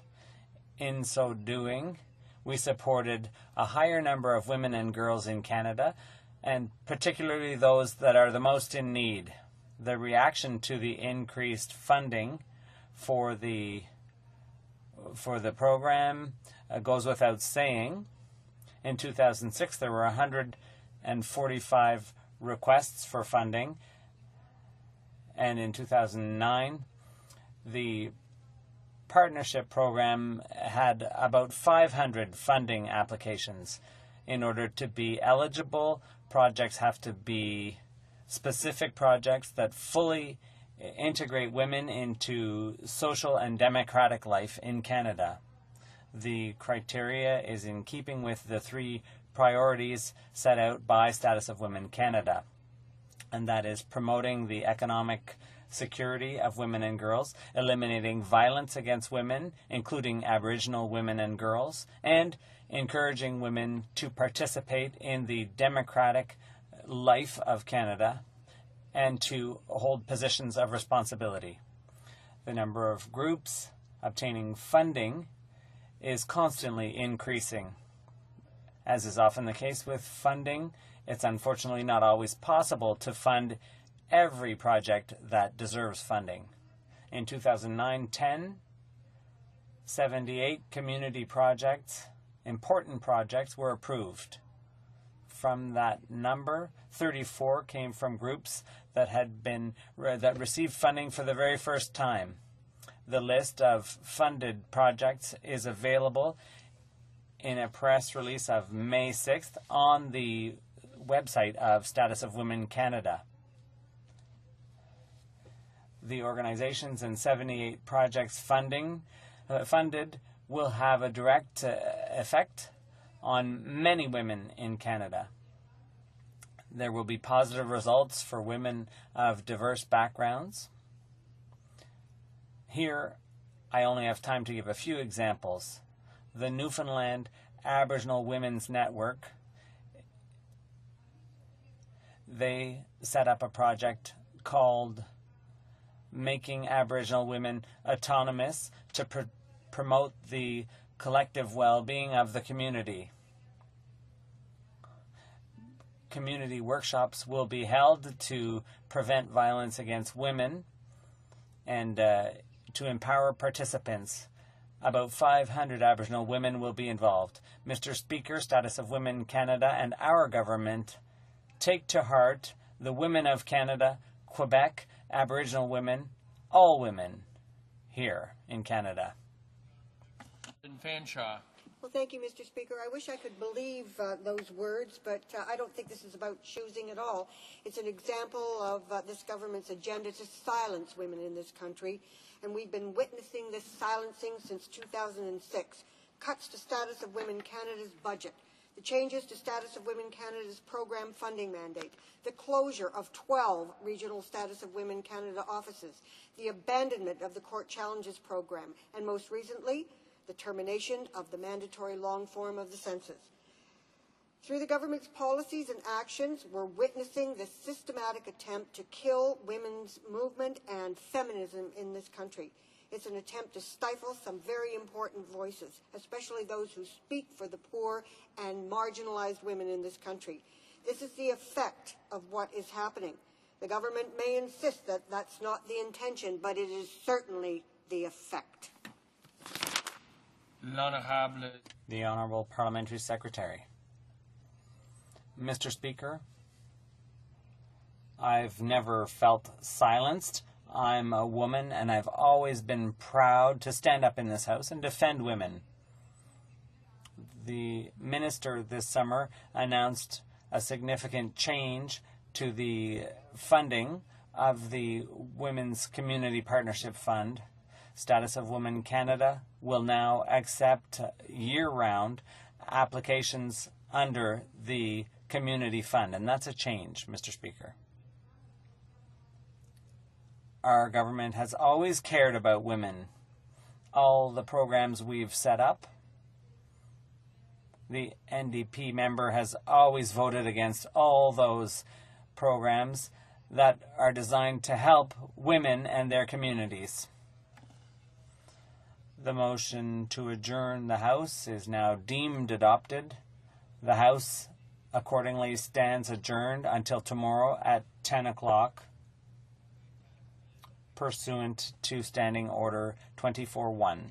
In so doing, we supported a higher number of women and girls in Canada, and particularly those that are the most in need. The reaction to the increased funding for the program goes without saying. In 2006, there were 145 requests for funding, and in 2009, the partnership program had about 500 funding applications. In order to be eligible, projects have to be specific projects that fully integrate women into social and democratic life in Canada. The criteria is in keeping with the three priorities set out by Status of Women Canada, and that is promoting the economic security of women and girls, eliminating violence against women, including Aboriginal women and girls, and encouraging women to participate in the democratic life of Canada and to hold positions of responsibility. The number of groups obtaining funding is constantly increasing. As is often the case with funding, it's unfortunately not always possible to fund every project that deserves funding. In 2009-10, 78 community projects, important projects, were approved. From that number, 34 came from groups that received funding for the very first time. The list of funded projects is available in a press release of May 6th on the website of Status of Women Canada. The organizations and 78 projects funded will have a direct effect on many women in Canada. There will be positive results for women of diverse backgrounds. Here, I only have time to give a few examples. The Newfoundland Aboriginal Women's Network, they set up a project called Making Aboriginal Women Autonomous to promote the collective well-being of the community. Community workshops will be held to prevent violence against women and to empower participants. About 500 Aboriginal women will be involved. Mr. Speaker, Status of Women Canada and our government take to heart the women of Canada, Quebec, Aboriginal women, all women here in Canada. Fanshawe. Well, thank you, Mr. Speaker. I wish I could believe those words, but I don't think this is about choosing at all. It's an example of this government's agenda to silence women in this country, and we've been witnessing this silencing since 2006. Cuts to Status of Women Canada's budget, the changes to Status of Women Canada's program funding mandate, the closure of 12 regional Status of Women Canada offices, the abandonment of the Court Challenges program, and most recently, the termination of the mandatory long form of the census. Through the government's policies and actions, we're witnessing the systematic attempt to kill women's movement and feminism in this country. It's an attempt to stifle some very important voices, especially those who speak for the poor and marginalized women in this country. This is the effect of what is happening. The government may insist that that's not the intention, but it is certainly the effect? The Honourable Parliamentary Secretary. Mr. Speaker, I've never felt silenced. I'm a woman, and I've always been proud to stand up in this House and defend women. The Minister this summer announced a significant change to the funding of the Women's Community Partnership Fund. Status of Women Canada will now accept year-round applications under the Community Fund, and that's a change, Mr. Speaker. Our government has always cared about women. All the programs we've set up, the NDP member has always voted against all those programs that are designed to help women and their communities. The motion to adjourn the House is now deemed adopted. The House accordingly stands adjourned until tomorrow at 10 o'clock, pursuant to Standing Order 24-1.